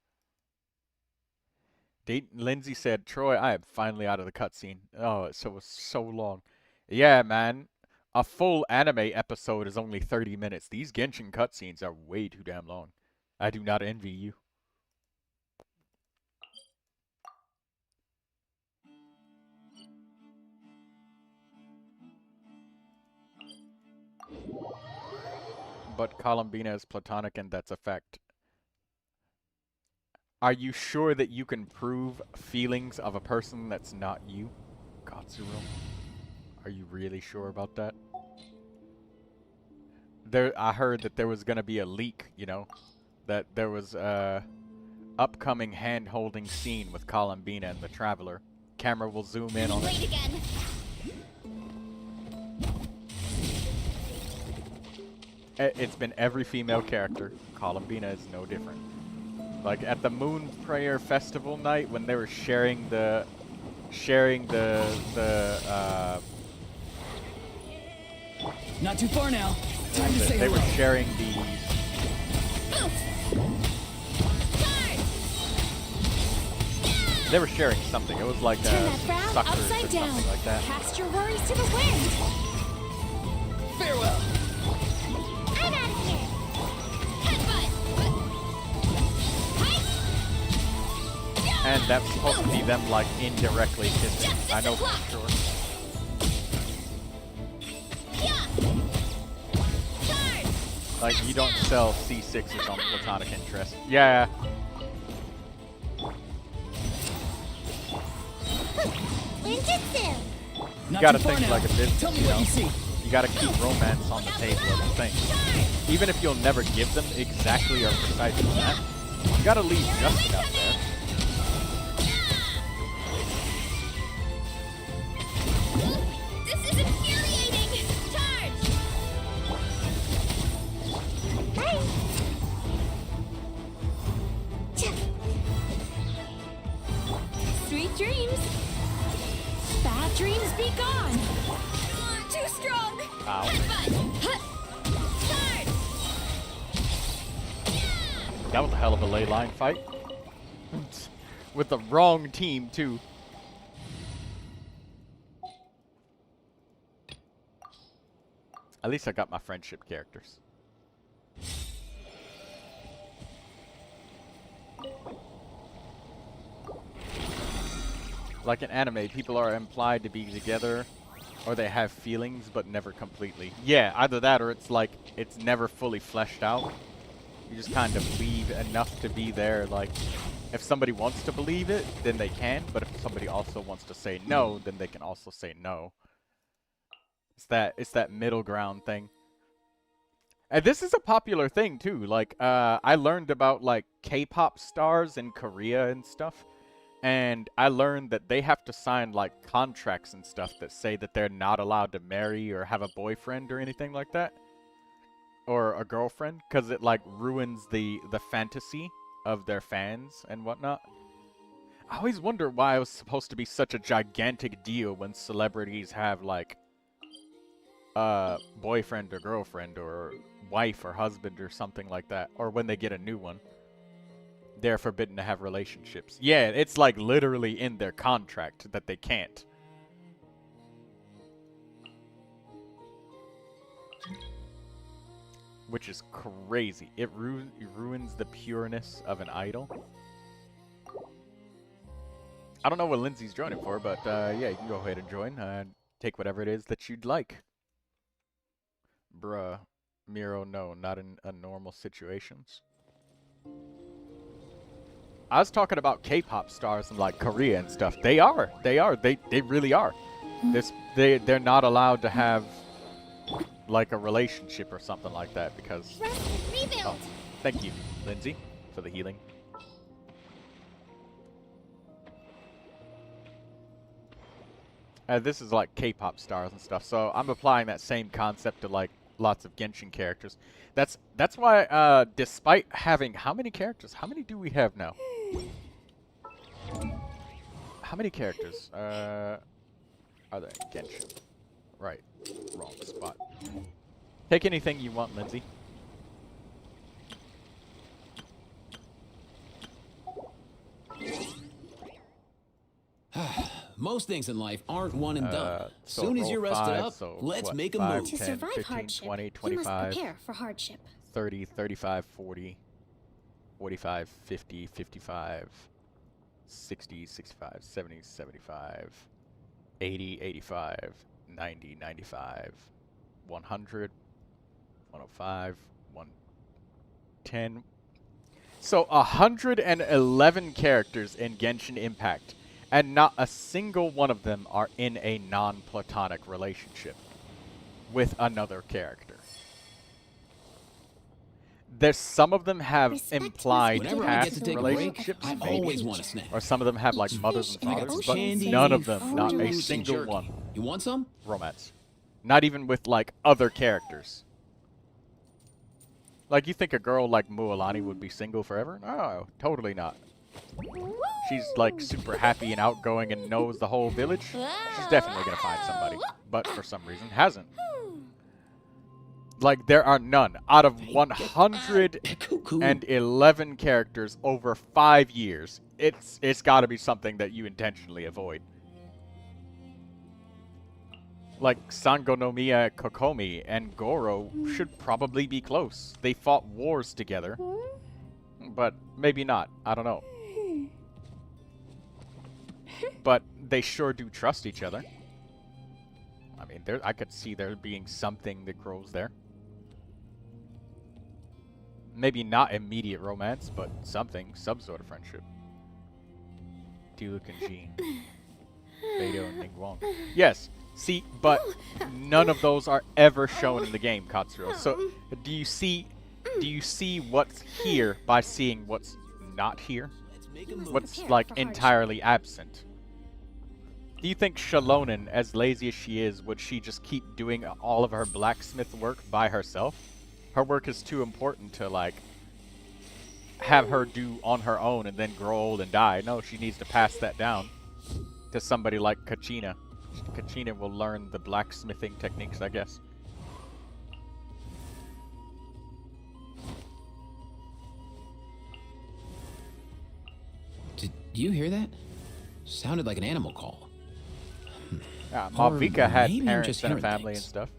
Lindsay said, "Troy, I am finally out of the cutscene." Oh, it was so long. Yeah, man. A full anime episode is only 30 minutes. These Genshin cutscenes are way too damn long. I do not envy you. But Columbina is platonic and that's a fact. Are you sure that you can prove feelings of a person that's not you, Katsuro? Are you really sure about that? I heard that there was gonna be a leak, you know, that there was a upcoming hand-holding scene with Columbina and the Traveler. Camera will zoom in on it. Late again. It's been every female character. Columbina is no different. Like at the Moon Prayer Festival night when they were sharing the Not too far now. Time to say they hello. were sharing the they were sharing something. It was like Turn that frown suckers upside or down. something like that. Cast your worries to the wind. Farewell. I'm out of here. And that's supposed to be them like indirectly kissing. I know for sure. Like you don't sell C6s on platonic interest. Yeah. Ninjutsu. You gotta think now. like a business, Tell me you what know? you see. You gotta keep romance on the table of the thing. Even if you'll never give them exactly or precisely that, you gotta leave just enough there. This is infuriating! Charge! Bye. Sweet dreams. Bad dreams be gone. Too strong! Ow. Charge! That was a hell of a ley line fight. With the wrong team, too. At least I got my friendship characters. Like in anime, people are implied to be together, or they have feelings, but never completely. Yeah, either that or it's like, it's never fully fleshed out. You just kind of leave enough to be there, like, if somebody wants to believe it, then they can, but if somebody also wants to say no, then they can also say no. It's that middle ground thing. And this is a popular thing, too. Like, I learned about, like, K-pop stars in Korea and stuff. And I learned that they have to sign, like, contracts and stuff that say that they're not allowed to marry or have a boyfriend or anything like that. Or a girlfriend. Because it, like, ruins the fantasy of their fans and whatnot. I always wonder why it was supposed to be such a gigantic deal when celebrities have, like, boyfriend or girlfriend or wife or husband or something like that. Or when they get a new one. They're forbidden to have relationships. Yeah, it's like literally in their contract that they can't. Which is crazy. It ruins the pureness of an idol. I don't know what Lindsay's joining for, but yeah, you can go ahead and join. Take whatever it is that you'd like. Bruh. Miro, no, not in normal situations. I was talking about K-pop stars in like Korea and stuff. They really are. They're not allowed to have like a relationship or something like that because. Rest and rebuild. Oh, thank you, Lindsay, for the healing. This is like K-pop stars and stuff, so I'm applying that same concept to like lots of Genshin characters. That's why, despite having how many characters? How many do we have now? How many characters are there in Genshin? Right, wrong spot. Take anything you want, Lindsay. Most things in life aren't one and done. So Soon as you're roll rested 5, up, so let's what, make a 5, move. To 10, survive 15, hardship, 20, you must 25, prepare for hardship. 30, 35, 40, 45, 50, 55, 60, 65, 70, 75, 80, 85, 90, 95, 100, 105, 110. So 111 characters in Genshin Impact, and not a single one of them are in a non-platonic relationship with another character. There's some of them have implied Whenever I get past to take a break, relationships, I maybe, always want a snack. or some of them have like Each mothers fish and in the fathers, ocean but Candy, none of them, fruit, not a fruit, and single jerky. one, You want some? romance. Not even with like other characters. Like you think a girl like Mualani would be single forever? No, totally not. She's like super happy and outgoing and knows the whole village. She's definitely gonna find somebody, but for some reason hasn't. Like there are none out of 111 characters over 5 years. It's got to be something that you intentionally avoid. Like Sangonomiya Kokomi and Goro should probably be close. They fought wars together, but maybe not. I don't know. But they sure do trust each other. I mean, I could see there being something that grows there. Maybe not immediate romance, but something, some sort of friendship. Diluc and Jean. Beidou and Ningguang. Yes, see, but none of those are ever shown in the game, Katsuro. So, do you see what's here by seeing what's not here? What's, like, entirely absent? Do you think Shalonen, as lazy as she is, would she just keep doing all of her blacksmith work by herself? Her work is too important to, like, have her do on her own and then grow old and die. No, she needs to pass that down to somebody like Kachina. Kachina will learn the blacksmithing techniques, I guess. Did you hear that? Sounded like an animal call. Yeah, Or Malvika had maybe I'm parents just and a hearing family things. and stuff.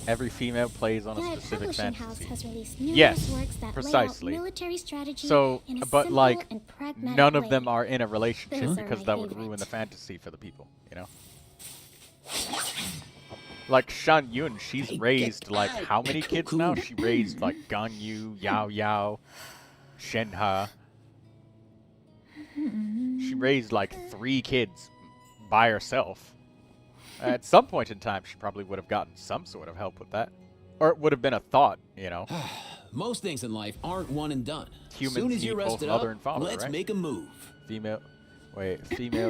Every female plays on a The specific publishing house fantasy. has released numerous Yes, works that precisely. lay out military strategy So, in a but simple like, and pragmatic none of way. them are in a relationship Those are because my that would favorite. ruin the fantasy for the people, you know? Like Shan Yun, she's raised like how many kids now? She raised like Gang Yu, Yao Yao, Shenhe. She raised like 3 kids by herself. At some point in time, she probably would have gotten some sort of help with that. Or it would have been a thought, you know? Most things in life aren't one and done. Humans Soon as you're need both rested mother up, and father, let's right? make a move. Female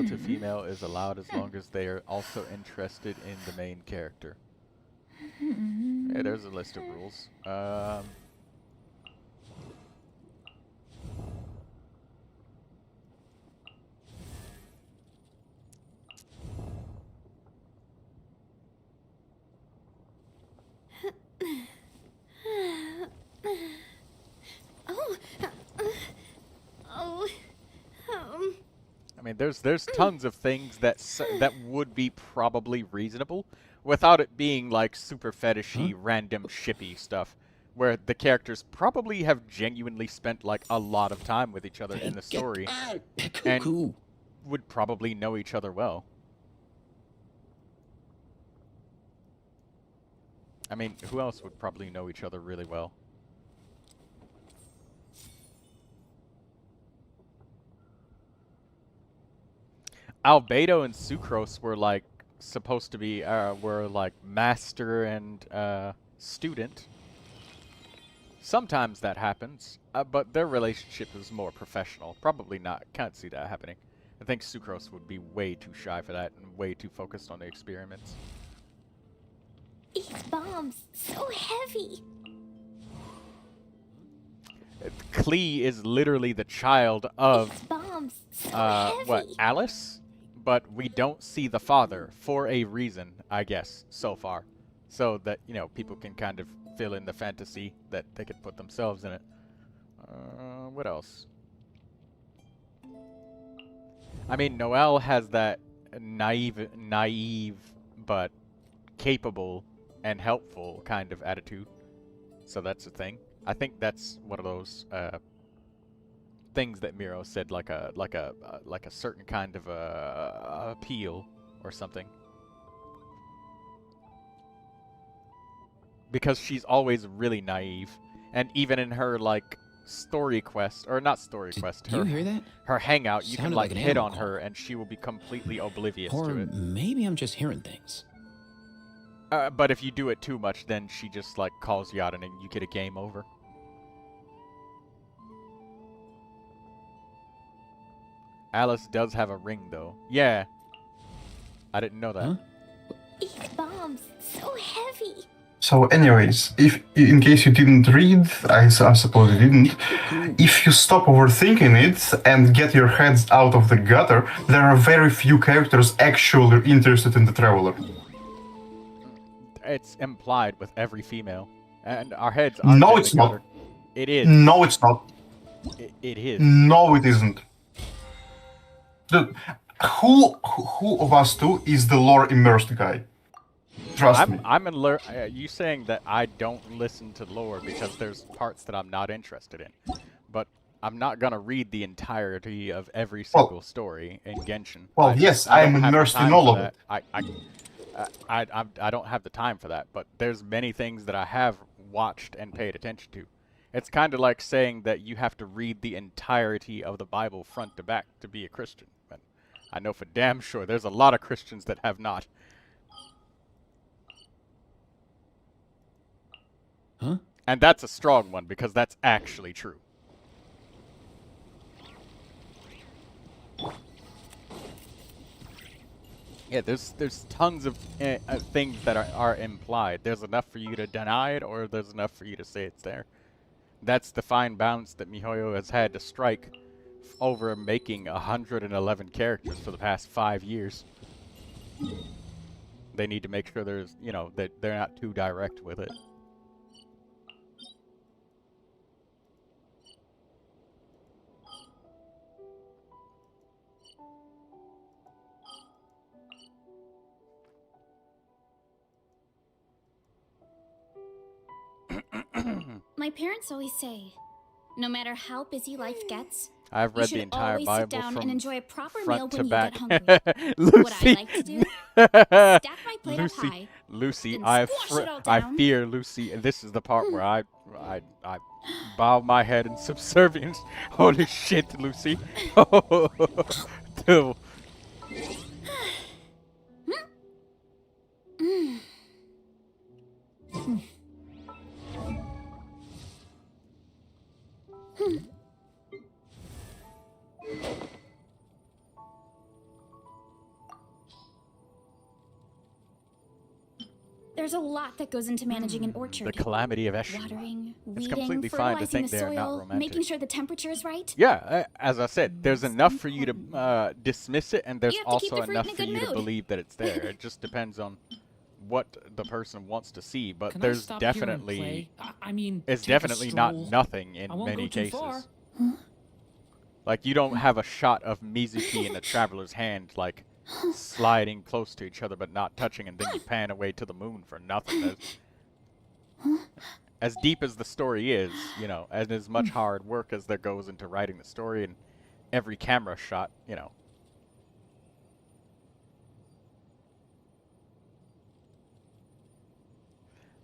to female is allowed as long as they are also interested in the main character. Yeah, there's a list of rules. I mean, there's tons of things that that would be probably reasonable without it being like super fetishy, random shippy stuff, where the characters probably have genuinely spent like a lot of time with each other in the story, and would probably know each other well. I mean, who else would probably know each other really well? Albedo and Sucrose were like supposed to be were like master and student. Sometimes that happens, but their relationship is more professional. Probably not. Can't see that happening. I think Sucrose would be way too shy for that and way too focused on the experiments. These bombs, so heavy. Klee is literally the child of These bombs, so heavy. what, Alice? But we don't see the father for a reason, I guess, so far. So that, you know, people can kind of fill in the fantasy that they could put themselves in it. What else? I mean, Noelle has that naive but capable and helpful kind of attitude. So that's a thing. I think that's one of those things that Miro said, like a certain kind of appeal or something. Because she's always really naive, and even in her like story quest, or not story quest, Do you hear that? her hangout, you can Sounded like like an hit animal on call. her, and she will be completely oblivious Or to it. maybe I'm just hearing things. But if you do it too much, then she just like calls you out, and then you get a game over. Alice does have a ring, though. Yeah. I didn't know that. Huh? These bombs, so heavy. So anyways, if in case you didn't read, I suppose you didn't, if you stop overthinking it and get your heads out of the gutter, there are very few characters actually interested in the Traveler. It's implied with every female. And our heads aren't No, in it's the not. gutter. It is. No, it's not. It is. No, it isn't. Dude, who of us two is the lore immersed guy? Trust me. I'm in you saying that I don't listen to lore because there's parts that I'm not interested in. But I'm not gonna read the entirety of every single story in Genshin. Well, yes, I am don't have the immersed in time all for of it. that. I don't have the time for that, but there's many things that I have watched and paid attention to. It's kind of like saying that you have to read the entirety of the Bible front to back to be a Christian. But I know for damn sure there's a lot of Christians that have not. Huh? And that's a strong one because that's actually true. Yeah, there's tons of things that are implied. There's enough for you to deny it, or there's enough for you to say it's there. That's the fine balance that MiHoYo has had to strike over making 111 characters for the past 5 years. They need to make sure there's, you know, that they're not too direct with it. My parents always say, no matter how busy life gets, I've you read should the entire always Bible sit down from and enjoy a proper meal front when to you back. get hungry. What I Lucy, like to do? Stack my plate up high. Lucy, then I squash it all I down. fear Lucy, and this is the part where I bow my head in subservience. Holy shit, Lucy! Dude. There's a lot that goes into managing an orchard. The calamity of Eshu. Watering, It's weeding, completely fine to fertilizing think the they're not soil, romantic. making sure the temperature is right. Yeah, as I said, there's enough for you to dismiss it, and there's You have to keep also the fruit enough in a for good you to mood. believe that it's there. It just depends on what the person wants to see. But Can I there's stop here and definitely, play? I mean, it's take a definitely not stroll. nothing in I won't many go too cases. far. Like, you don't have a shot of Mizuki in the Traveler's hand, like, sliding close to each other but not touching, and then you pan away to the moon for nothing. As deep as the story is, you know, and as much hard work as there goes into writing the story and every camera shot, you know.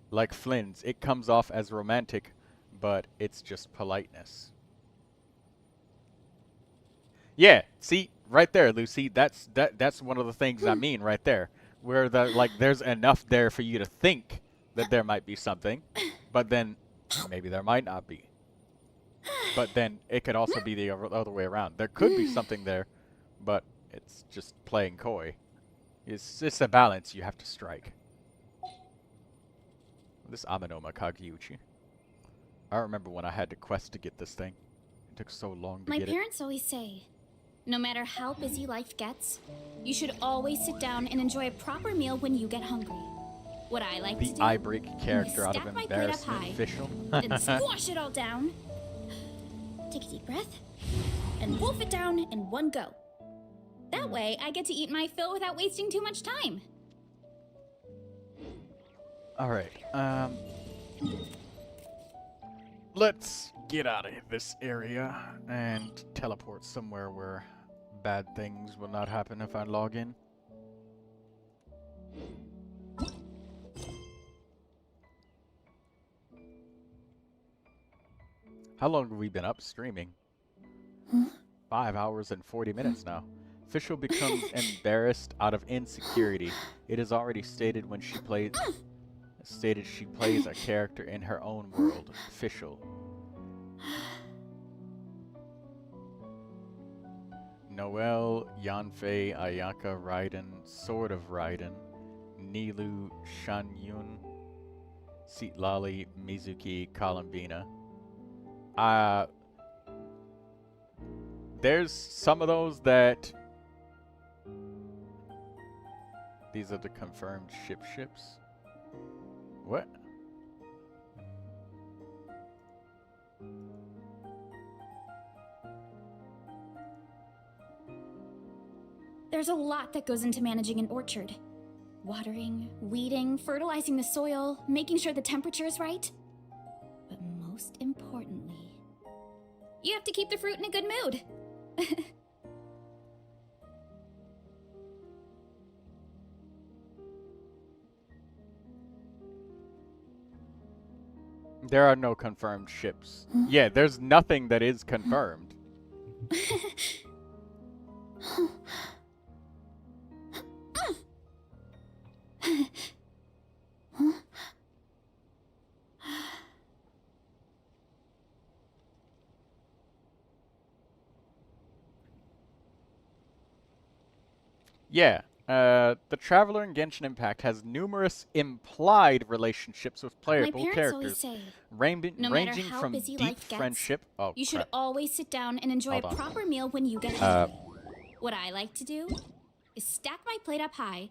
Like Flynn's, it comes off as romantic, but it's just politeness. Yeah, see, right there, Lucy, that's one of the things I mean right there. where like there's enough there for you to think that there might be something, but then maybe there might not be. But then it could also be the other way around. There could be something there, but it's just playing coy. It's a balance you have to strike. This Amenoma Kagiuchi. I remember when I had to quest to get this thing. It took so long to My get it. parents always say, no matter how busy life gets, you should always sit down and enjoy a proper meal when you get hungry. What I like to do The eye-break character out of stack my plate up Embarrassment high, Official. then squash it all down. Take a deep breath, and wolf it down in one go. That way, I get to eat my fill without wasting too much time. Alright, let's get out of this area and teleport somewhere where bad things will not happen if I log in. How long have we been up streaming? 5 hours and 40 minutes now. Official becomes embarrassed out of insecurity. It is already stated when she plays she plays a character in her own world. Official. Noelle, Yanfei, Ayaka, Raiden, Sword of Raiden, Nilu, Shanyun, Seatlali, Mizuki, Columbina. There's some of those that... These are the confirmed ships. What? There's a lot that goes into managing an orchard. Watering, weeding, fertilizing the soil, making sure the temperature is right. But most importantly, you have to keep the fruit in a good mood. There are no confirmed ships. Yeah, there's nothing that is confirmed. Yeah, the Traveler in Genshin Impact has numerous implied relationships with playable characters, say, ranging how from busy deep life gets, friendship. Oh, you should crap. always sit down and enjoy Hold a on. proper meal when you get hungry. What I like to do is stack my plate up high,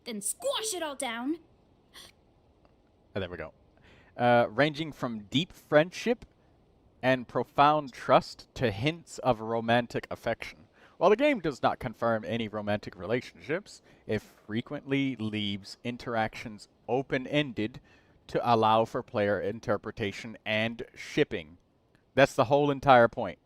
then squash it all down. Oh, there we go. Ranging from deep friendship and profound trust to hints of romantic affection. While the game does not confirm any romantic relationships, it frequently leaves interactions open-ended to allow for player interpretation and shipping. That's the whole entire point.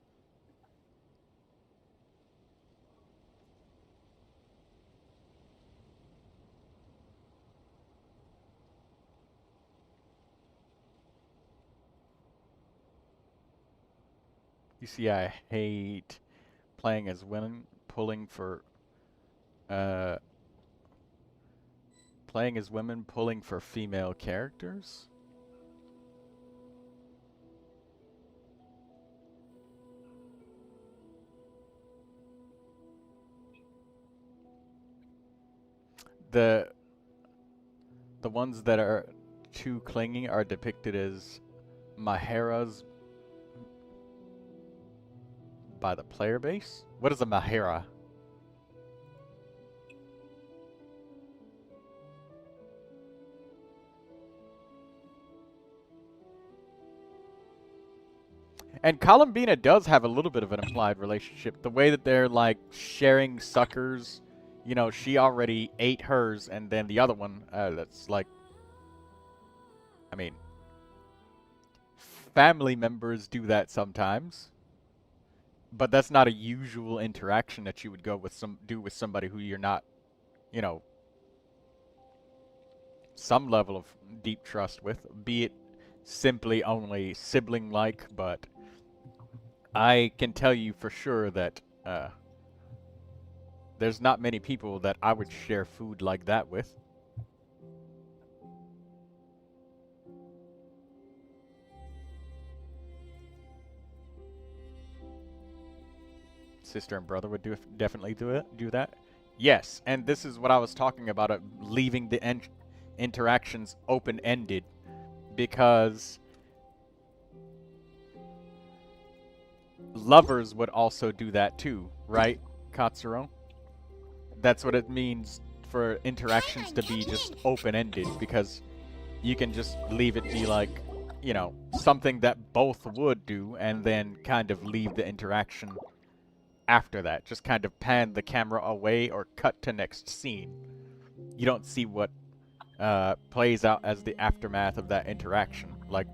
You see, I hate playing as women, pulling for female characters. The ones that are too clingy are depicted as Maheras by the player base? What is a Mahera? And Columbina does have a little bit of an implied relationship. The way that they're, like, sharing suckers. You know, she already ate hers, and then the other one, that's like... I mean... Family members do that sometimes. But that's not a usual interaction that you would go with do with somebody who you're not, you know, some level of deep trust with, be it simply only sibling-like, but I can tell you for sure that there's not many people that I would share food like that with. Sister and brother would definitely do that. Yes, and this is what I was talking about, leaving the interactions open-ended, because lovers would also do that too, right, Katsuro? That's what it means for interactions to be just open-ended, because you can just leave it be like, you know, something that both would do, and then kind of leave the interaction after that. Just kind of pan the camera away or cut to next scene. You don't see what plays out as the aftermath of that interaction, like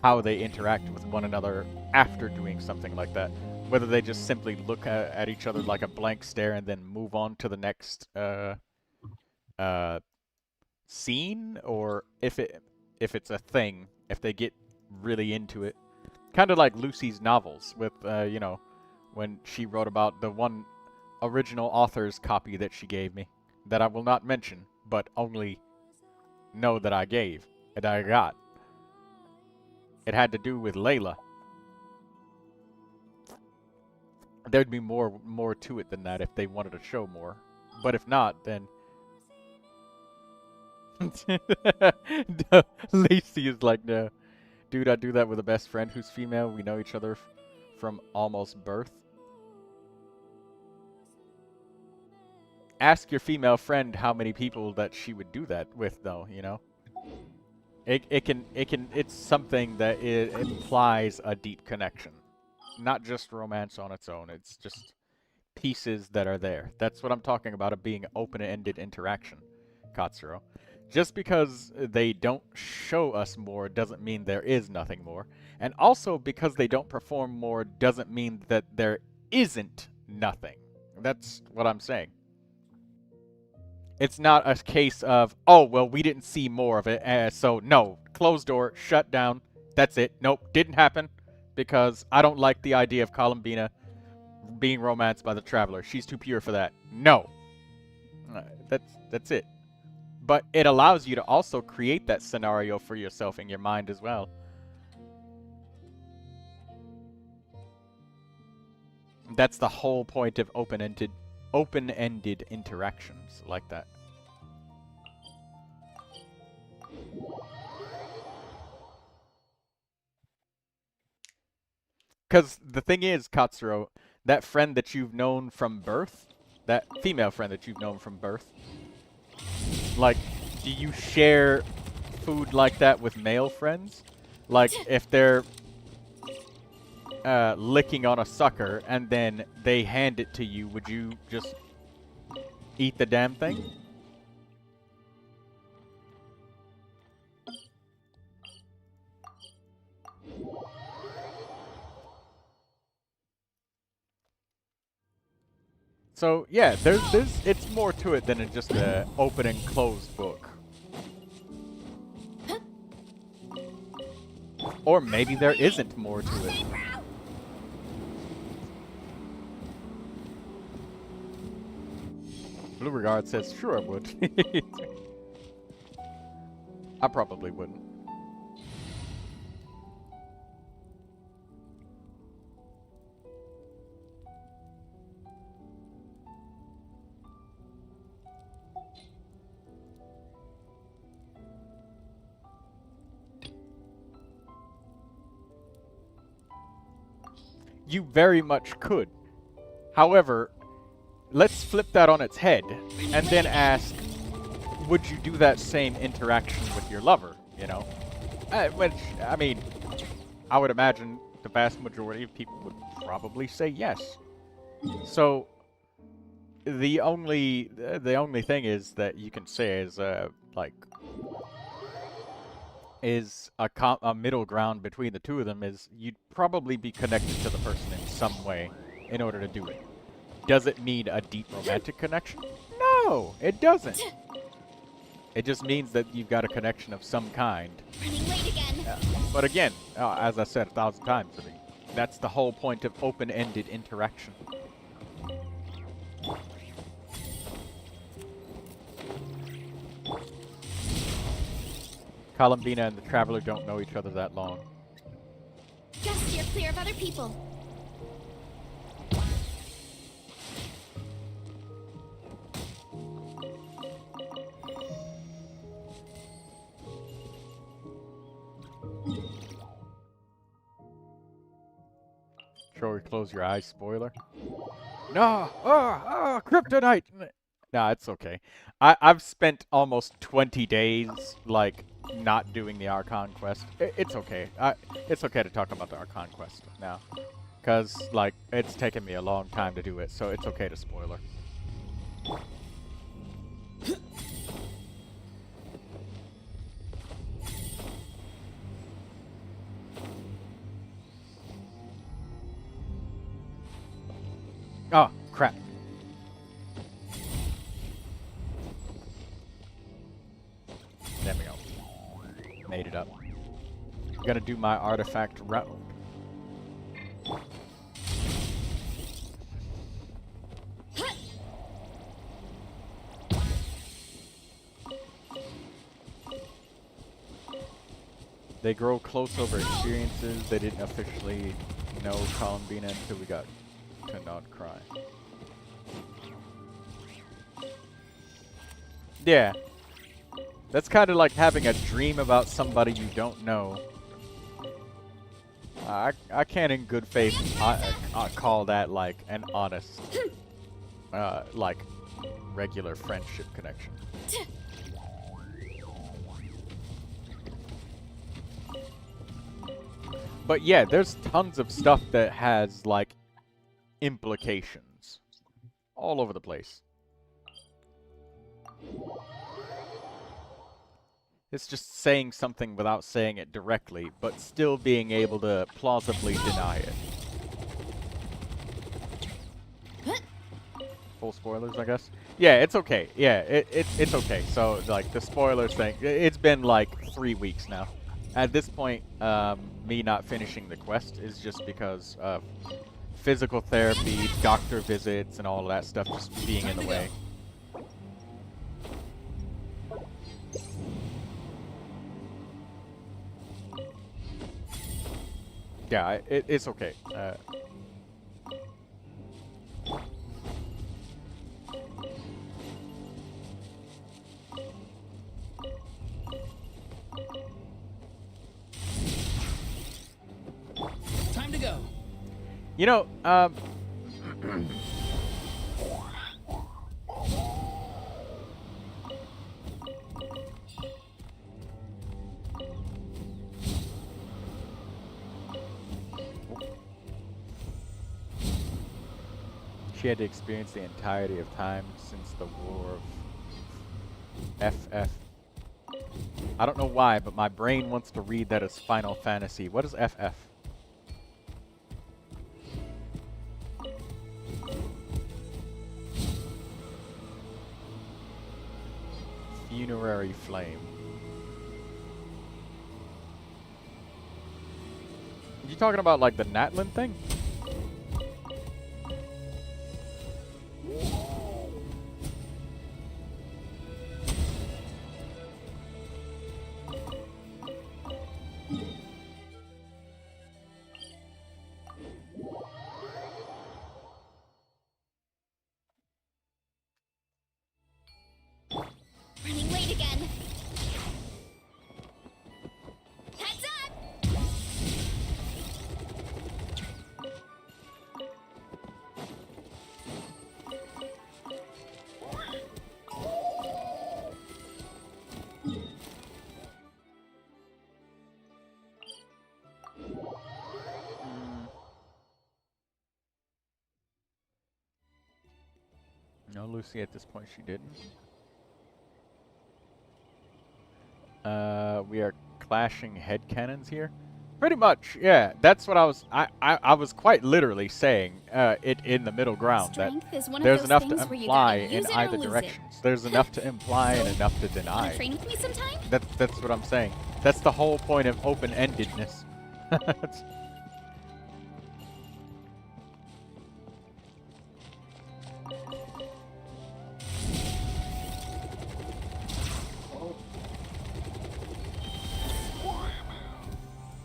how they interact with one another after doing something like that. Whether they just simply look at each other like a blank stare and then move on to the next scene, or if it's a thing, if they get really into it. Kind of like Lucy's novels with, you know, when she wrote about the one original author's copy that she gave me, that I will not mention, but only know that I gave, and I got. It had to do with Layla. There'd be more to it than that if they wanted to show more. But if not, then... Lacey is like, no. Dude, I do that with a best friend who's female. We know each other from almost birth. Ask your female friend how many people that she would do that with, though, you know? It's something that it implies a deep connection. Not just romance on its own, it's just pieces that are there. That's what I'm talking about, it being open-ended interaction, Katsuro. Just because they don't show us more doesn't mean there is nothing more. And also, because they don't perform more doesn't mean that there isn't nothing. That's what I'm saying. It's not a case of, oh, well, we didn't see more of it, so no, closed door, shut down, that's it. Nope, didn't happen, because I don't like the idea of Columbina being romanced by the Traveler. She's too pure for that. No. That's it. But it allows you to also create that scenario for yourself in your mind as well. That's the whole point of open-ended interactions like that. Because the thing is, Katsuro, that friend that you've known from birth, that female friend that you've known from birth, like, do you share food like that with male friends? Like, if they're licking on a sucker and then they hand it to you, would you just eat the damn thing? So yeah, it's more to it than just an open and closed book. Or maybe there isn't more to it. Blue Regard says, sure I would. I probably wouldn't. You very much could. However, let's flip that on its head and then ask, would you do that same interaction with your lover, you know? Which, I mean, I would imagine the vast majority of people would probably say yes. So, the only thing is that you can say is, like, is a middle ground between the two of them is you'd probably be connected to the person in some way in order to do it. Does it mean a deep romantic connection? No, it doesn't. It just means that you've got a connection of some kind. Running late again. But again, as I said 1,000 times, I mean, that's the whole point of open-ended interaction. Columbina and the Traveler don't know each other that long. Just steer clear of other people. Sure, we close your eyes, spoiler. No! Kryptonite! Nah, it's okay. I've spent almost 20 days, like, not doing the Archon quest. It's okay. It's okay to talk about the Archon quest now. Because, like, it's taken me a long time to do it, so it's okay to spoiler. Oh, crap. There we go. Made it up. I'm gonna do my artifact round. They grow close over experiences. They didn't officially know Columbina until we got to not cry. Yeah. That's kind of like having a dream about somebody you don't know. I can't in good faith call that like an honest, like regular friendship connection. But yeah, there's tons of stuff that has like implications all over the place. It's just saying something without saying it directly, but still being able to plausibly deny it. Full spoilers, I guess? Yeah, it's okay. Yeah, it's okay. So, like, the spoilers thing, it's been like 3 weeks now. At this point, me not finishing the quest is just because of physical therapy, doctor visits, and all of that stuff just being in the way. Yeah, it's okay. Time to go. You know, she had to experience the entirety of time since the War of FF. I don't know why, but my brain wants to read that as Final Fantasy. What is FF? Funerary Flame. You talking about like the Natlin thing? Running late again. Heads up! No, Lucy, at this point she didn't. We are clashing headcanons here. Pretty much, yeah. That's what I was quite literally saying it in the middle ground. Strength is one of there's those enough to things where you imply gotta in use it or either lose it. directions. There's enough to imply and enough to deny. Wanna train with me sometime? That's what I'm saying. That's the whole point of open-endedness.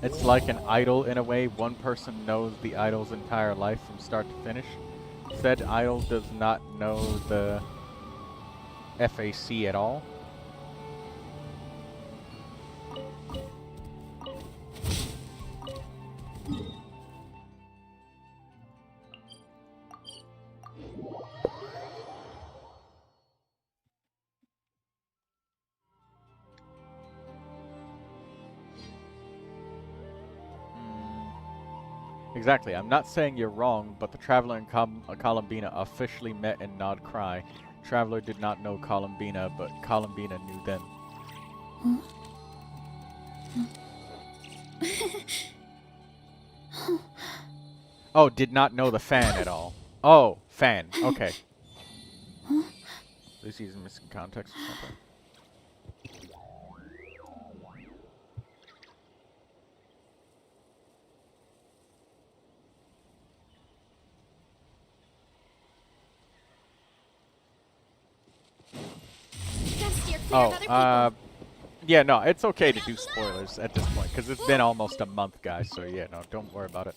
It's like an idol in a way. One person knows the idol's entire life from start to finish. Said idol does not know the FAC at all. Exactly. I'm not saying you're wrong, but the Traveler and Columbina officially met in Nod Cry. Traveler did not know Columbina, but Columbina knew them. Oh, did not know the fan at all. Oh, fan. Okay. This is missing context or something. Oh, yeah, no, it's okay to do spoilers at this point, because it's been almost a month, guys, so yeah, no, don't worry about it.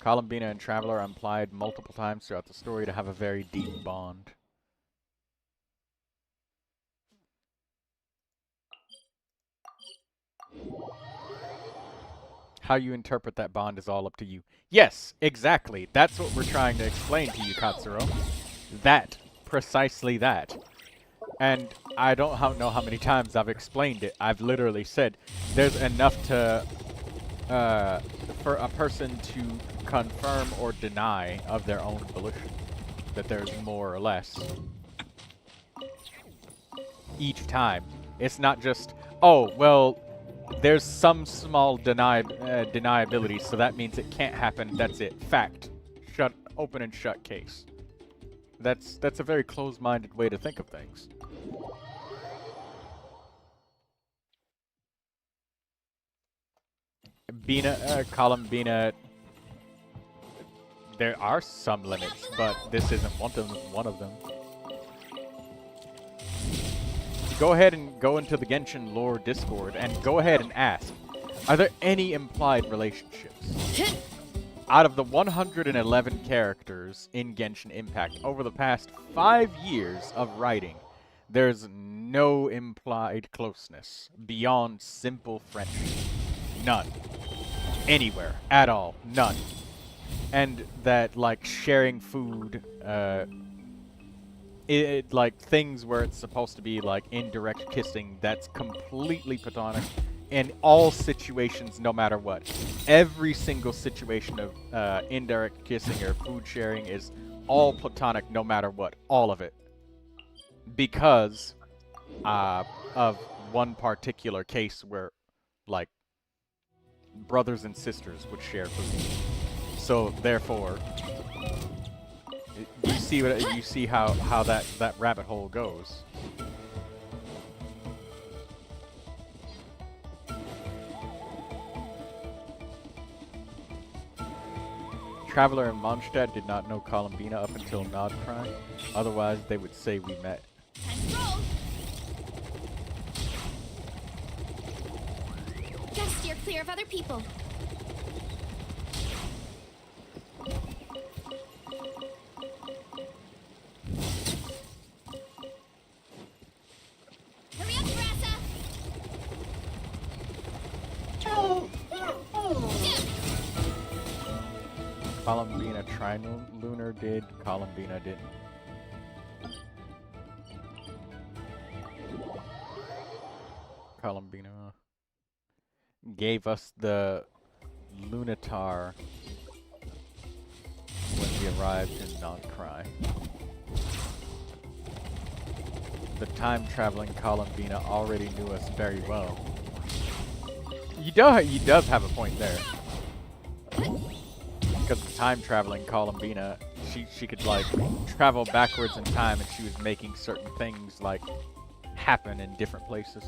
Columbina and Traveler are implied multiple times throughout the story to have a very deep bond. How you interpret that bond is all up to you. Yes, exactly. That's what we're trying to explain to you, Katsuro. That. Precisely that. And I don't know how many times I've explained it. I've literally said there's enough to for a person to confirm or deny of their own volition that there's more or less each time. It's not just, oh, well, there's some small deniability, so that means it can't happen. That's it. Fact. Shut. Open and shut case. That's a very closed-minded way to think of things. Columbina, there are some limits, but this isn't one of them. Go ahead and go into the Genshin lore Discord and go ahead and ask, are there any implied relationships? Out of the 111 characters in Genshin Impact over the past 5 years of writing, there's no implied closeness beyond simple friendship. None. Anywhere. At all. None. And that, like, sharing food, like, things where it's supposed to be, like, indirect kissing, that's completely platonic in all situations, no matter what. Every single situation of indirect kissing or food sharing is all platonic, no matter what. All of it. Because of one particular case where, like, brothers and sisters would share food. So, therefore, you see how that rabbit hole goes. Traveler and Mondstadt did not know Columbina up until Nod Cry. Otherwise, they would say we met. Gotta steer clear of other people. Hurry up, Grassa! Columbina Trilunar did, Columbina didn't. Columbina gave us the Lunatar when we arrived in Nod Cry. The time-traveling Columbina already knew us very well. He does have a point there. Because the time-traveling Columbina, she could, like, travel backwards in time, and she was making certain things, like, happen in different places.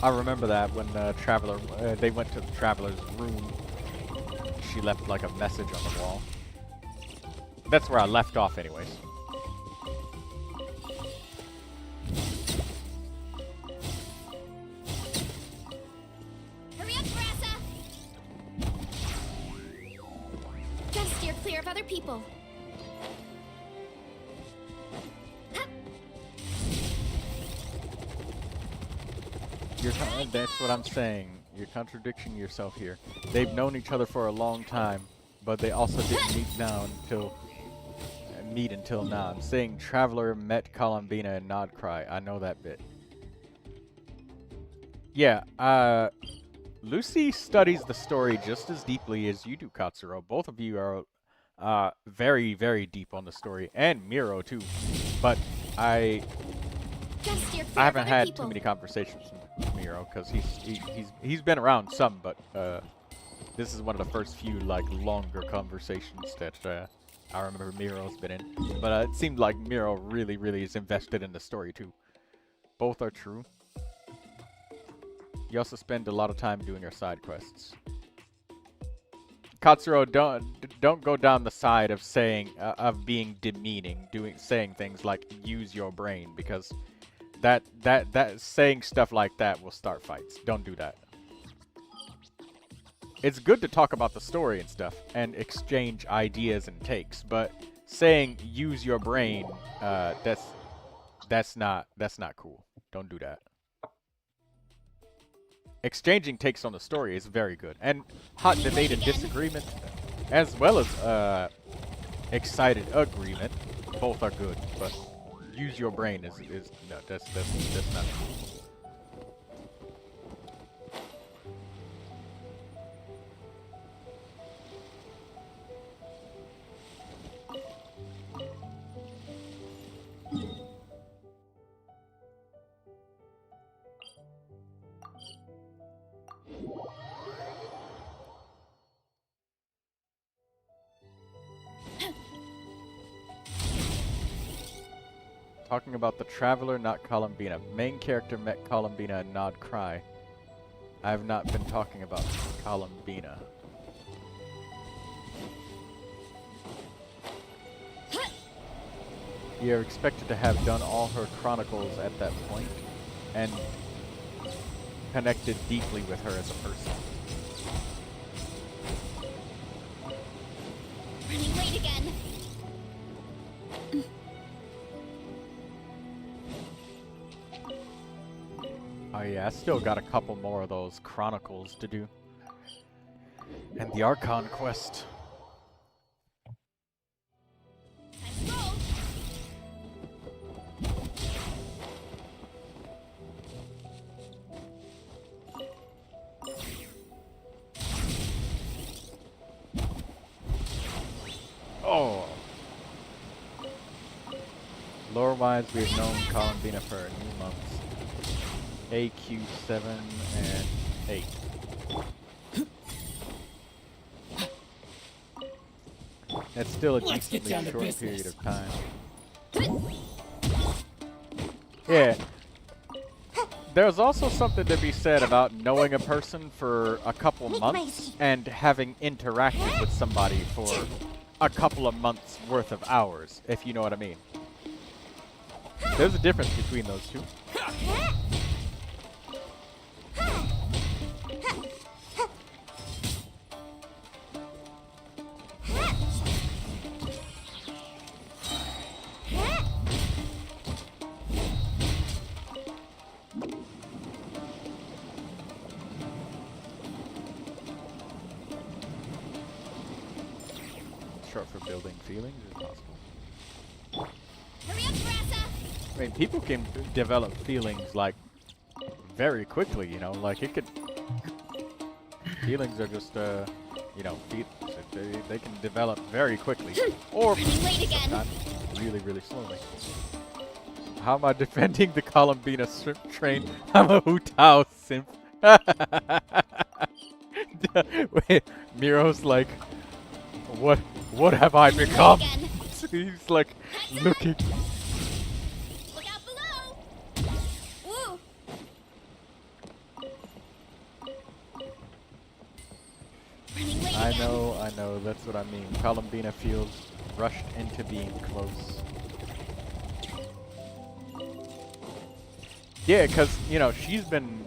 I remember that when Traveler, they went to the Traveler's room. She left, like, a message on the wall. That's where I left off anyways. Gotta steer clear of other people. That's what I'm saying. You're contradicting yourself here. They've known each other for a long time, but they also didn't meet until now. I'm saying Traveler met Columbina and Nodcry. I know that bit. Yeah, Lucy studies the story just as deeply as you do, Katsuro. Both of you are very, very deep on the story, and Miro too. But I haven't had too many conversations with Miro because he's been around some, but this is one of the first few like longer conversations that I remember Miro's been in. But it seemed like Miro really, really is invested in the story too. Both are true. You also spend a lot of time doing your side quests. Katsuro, don't go down the side of saying of being demeaning, saying things like use your brain, because that saying stuff like that will start fights. Don't do that. It's good to talk about the story and stuff and exchange ideas and takes, but saying use your brain, that's not cool. Don't do that. Exchanging takes on the story is very good, and hot debate and disagreement, as well as excited agreement, both are good. But use your brain is no, that's not cool. Talking about the Traveler, not Columbina. Main character met Columbina and Nod Cry. I have not been talking about Columbina. You're expected to have done all her chronicles at that point and connected deeply with her as a person. Running late again. Oh yeah, I still got a couple more of those chronicles to do. And the Archon quest. Oh! Lore-wise, we have known Columbina for a new month. AQ7 and 8. That's still a decently short period of time. Yeah. There's also something to be said about knowing a person for a couple months and having interacted with somebody for a couple of months worth of hours, if you know what I mean. There's a difference between those two. Short for building feelings is possible. Hurry up, Grassa! I mean, people can develop feelings like very quickly, you know, like it could. Feelings are just, you know, they can develop very quickly, or sometimes really, really slowly. How am I defending the Columbina train? I'm a Hu Tao simp. Wait, Miro's like, what have I become? He's like looking. Look out below! Woo! I know, that's what I mean. Columbina feels rushed into being close. Yeah, because, you know, she's been...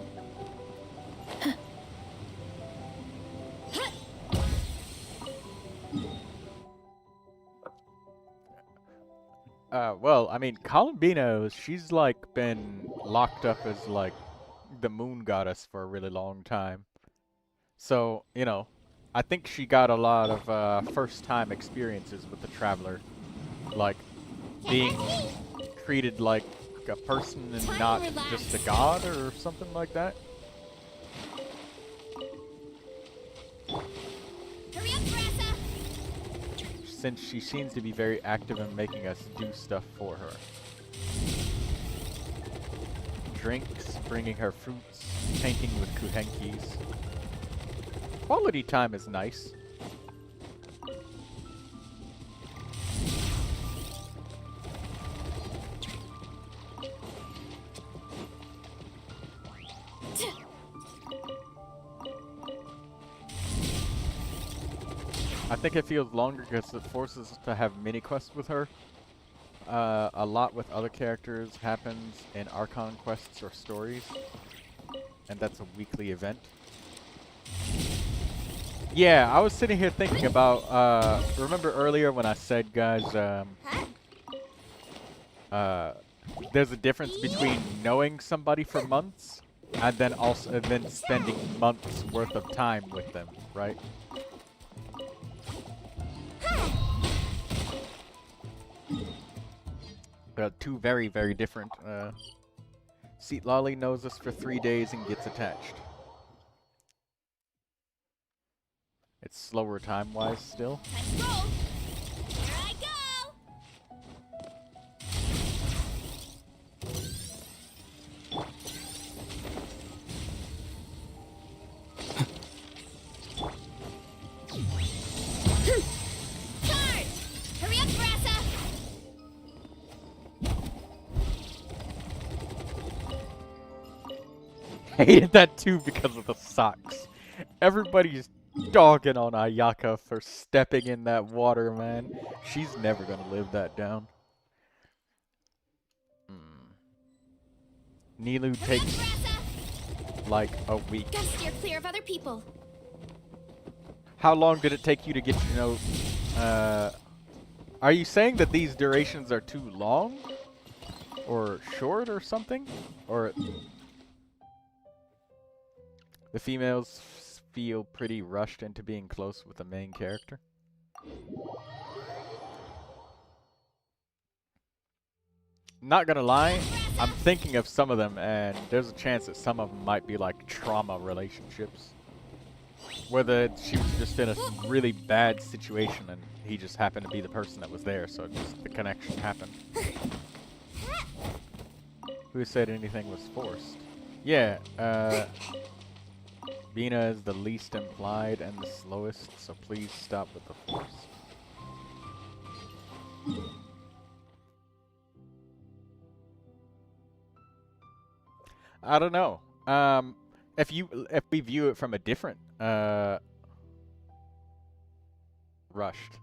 Well, I mean, Columbina, she's like been locked up as like the moon goddess for a really long time. So, you know, I think she got a lot of first-time experiences with the Traveler, like being treated like a person and not just a god or something like that. Hurry up, Grassa! Since she seems to be very active in making us do stuff for her. Drinks, bringing her fruits, painting with kuhenkis. Quality time is nice. I think it feels longer because it forces us to have mini quests with her. A lot with other characters happens in Archon quests or stories, and that's a weekly event. Yeah, I was sitting here thinking about, remember earlier when I said, guys, there's a difference between knowing somebody for months and then spending months worth of time with them, right? Two very, very different. Seat Lolly knows us for 3 days and gets attached. It's slower time-wise still. Let's roll! Here I go! Charge! Hurry up, Grassa! Hated that too because of the socks. Everybody's dogging on Ayaka for stepping in that water, man. She's never gonna live that down. Nilu takes like a week. Gotta steer clear of other people. How long did it take you to get to know? Are you saying that these durations are too long, or short, or something, or the females feel pretty rushed into being close with the main character? Not gonna lie, I'm thinking of some of them, and there's a chance that some of them might be like trauma relationships. Whether she was just in a really bad situation and he just happened to be the person that was there, so just the connection happened. Who said anything was forced? Yeah, Bina is the least implied and the slowest, so please stop with the force. I don't know. If we view it from a different rushed.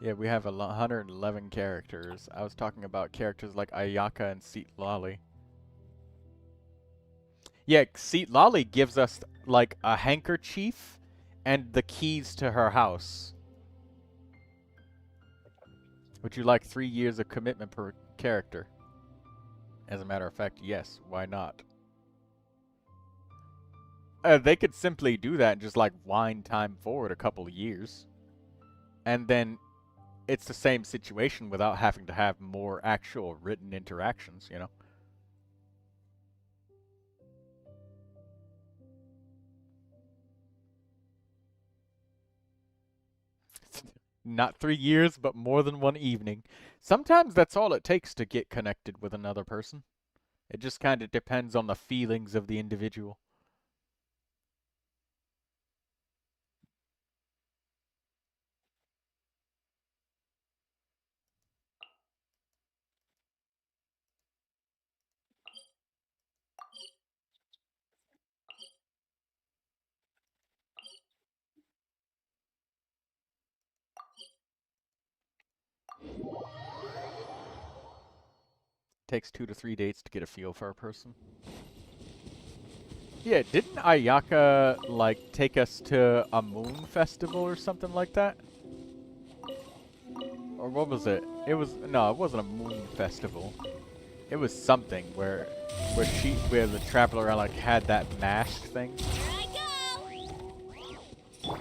Yeah, we have 111 characters. I was talking about characters like Ayaka and Seat Lolly. Yeah, Seat Lolly gives us like a handkerchief and the keys to her house. Would you like 3 years of commitment per character? As a matter of fact, yes. Why not? They could simply do that and just like wind time forward a couple of years. And then it's the same situation without having to have more actual written interactions, you know? Not 3 years, but more than one evening. Sometimes that's all it takes to get connected with another person. It just kind of depends on the feelings of the individual. Takes 2 to 3 dates to get a feel for a person. Yeah, didn't Ayaka, like, take us to a moon festival or something like that? Or what was it? It was, no, it wasn't a moon festival. It was something where the traveler, like, had that mask thing. Here I go!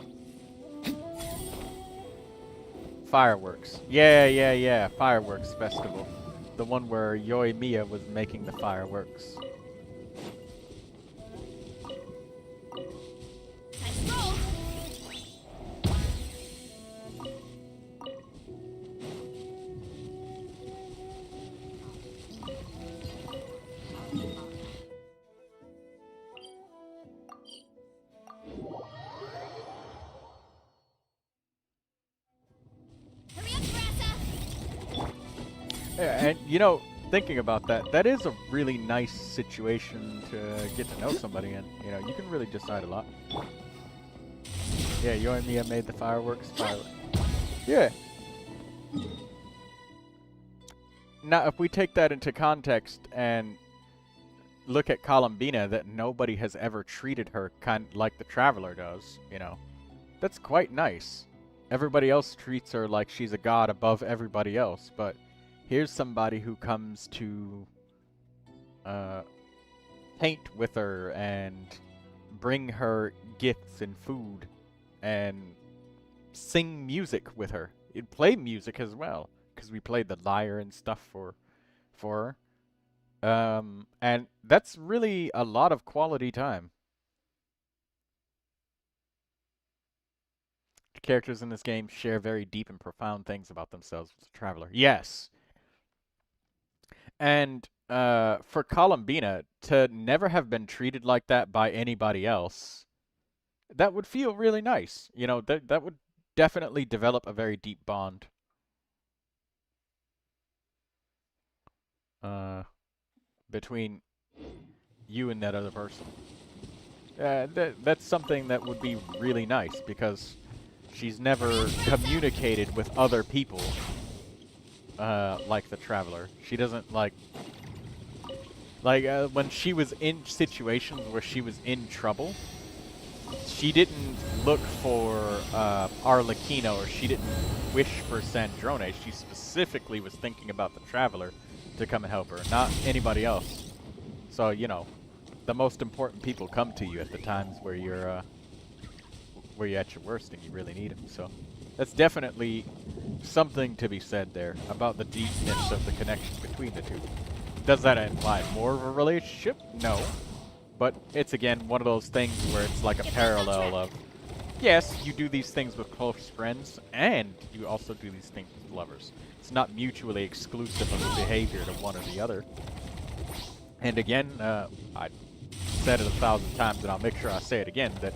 Fireworks. Yeah, fireworks festival. The one where Yoimiya was making the fireworks. Let's roll! Hurry up, Grassa! Yeah, and you know, thinking about that, that is a really nice situation to get to know somebody in. You know, you can really decide a lot. Yeah, Yoimiya made the fireworks. Yeah. Now, if we take that into context and look at Columbina, that nobody has ever treated her kind like the Traveler does, you know, that's quite nice. Everybody else treats her like she's a god above everybody else, but here's somebody who comes to paint with her and bring her gifts and food and sing music with her. You'd play music as well, because we played the lyre and stuff for her. And that's really a lot of quality time. The characters in this game share very deep and profound things about themselves with the Traveler. Yes. And for Columbina to never have been treated like that by anybody else, that would feel really nice. You know, that would definitely develop a very deep bond. Between you and that other person. That's something that would be really nice, because she's never communicated with other people like the Traveler. She doesn't like when she was in situations where she was in trouble, she didn't look for Arlecchino, or she didn't wish for Sandrone. She specifically was thinking about the Traveler to come and help her, not anybody else. So, you know, the most important people come to you at the times where you're at your worst and you really need them. So that's definitely something to be said there about the deepness of the connection between the two. Does that imply more of a relationship? No. But it's, again, one of those things where it's like a parallel of, yes, you do these things with close friends, and you also do these things with lovers. It's not mutually exclusive of the behavior to one or the other. And again, I said it 1,000 times, and I'll make sure I say it again, that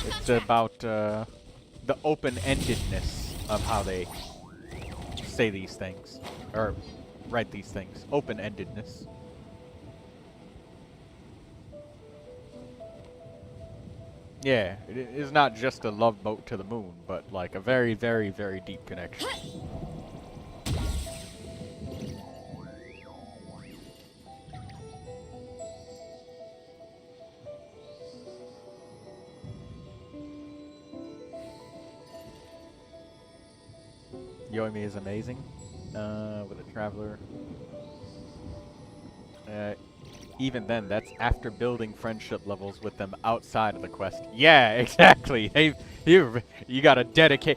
it's about the open-endedness of how they say these things, or write these things. Open-endedness. Yeah, it is not just a love boat to the moon, but like a very, very, very deep connection. Yoimi is amazing with a Traveler. Even then, that's after building friendship levels with them outside of the quest. Yeah, exactly. Hey, you gotta dedicate.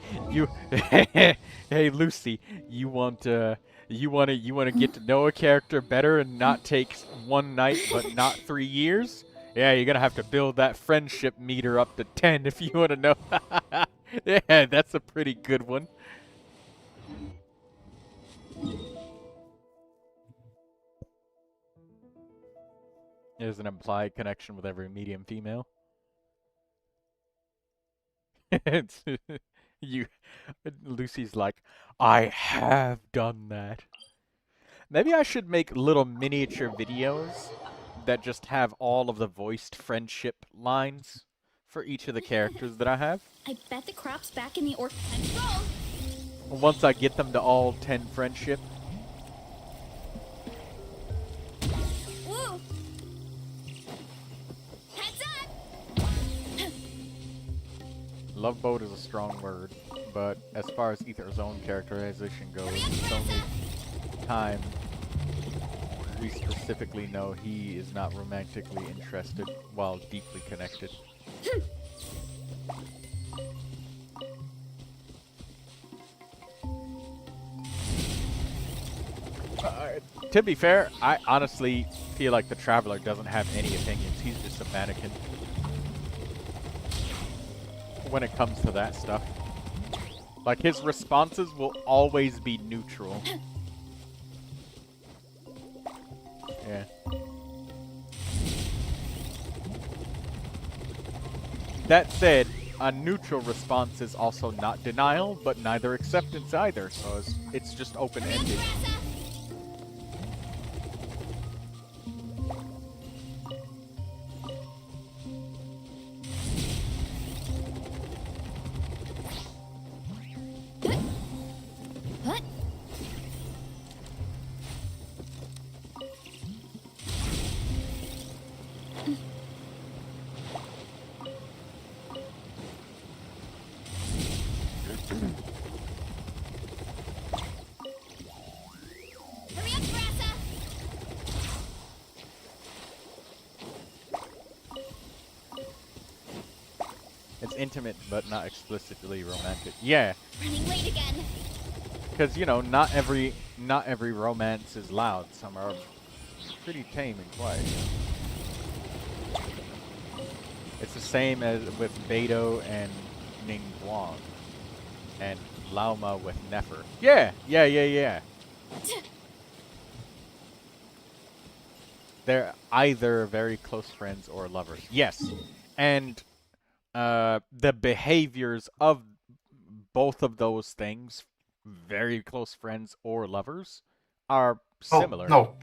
Hey, Lucy, you wanna get to know a character better and not take one night, but not 3 years. Yeah, you're gonna have to build that friendship meter up to 10 if you wanna know. Yeah, that's a pretty good one. There's an implied connection with every medium female. Lucy's like, I have done that. Maybe I should make little miniature videos that just have all of the voiced friendship lines for each of the characters that I have. I bet the crop's back in the orc. Let's go! Once I get them to all 10 friendship. Woo! Heads Love boat is a strong word, but as far as Ether's own characterization goes, it's only time we specifically know he is not romantically interested while deeply connected. To be fair, I honestly feel like the Traveler doesn't have any opinions. He's just a mannequin when it comes to that stuff. Like, his responses will always be neutral. Yeah. That said, a neutral response is also not denial, but neither acceptance either, so it's just open-ended. It's intimate, but not explicitly romantic. Yeah. Running late again. Because, you know, not every romance is loud. Some are pretty tame and quiet. It's the same as with Beidou and Ningguang. And Laoma with Nefer. Yeah! They're either very close friends or lovers. Yes. And the behaviors of both of those things, very close friends or lovers, are similar. Oh, no.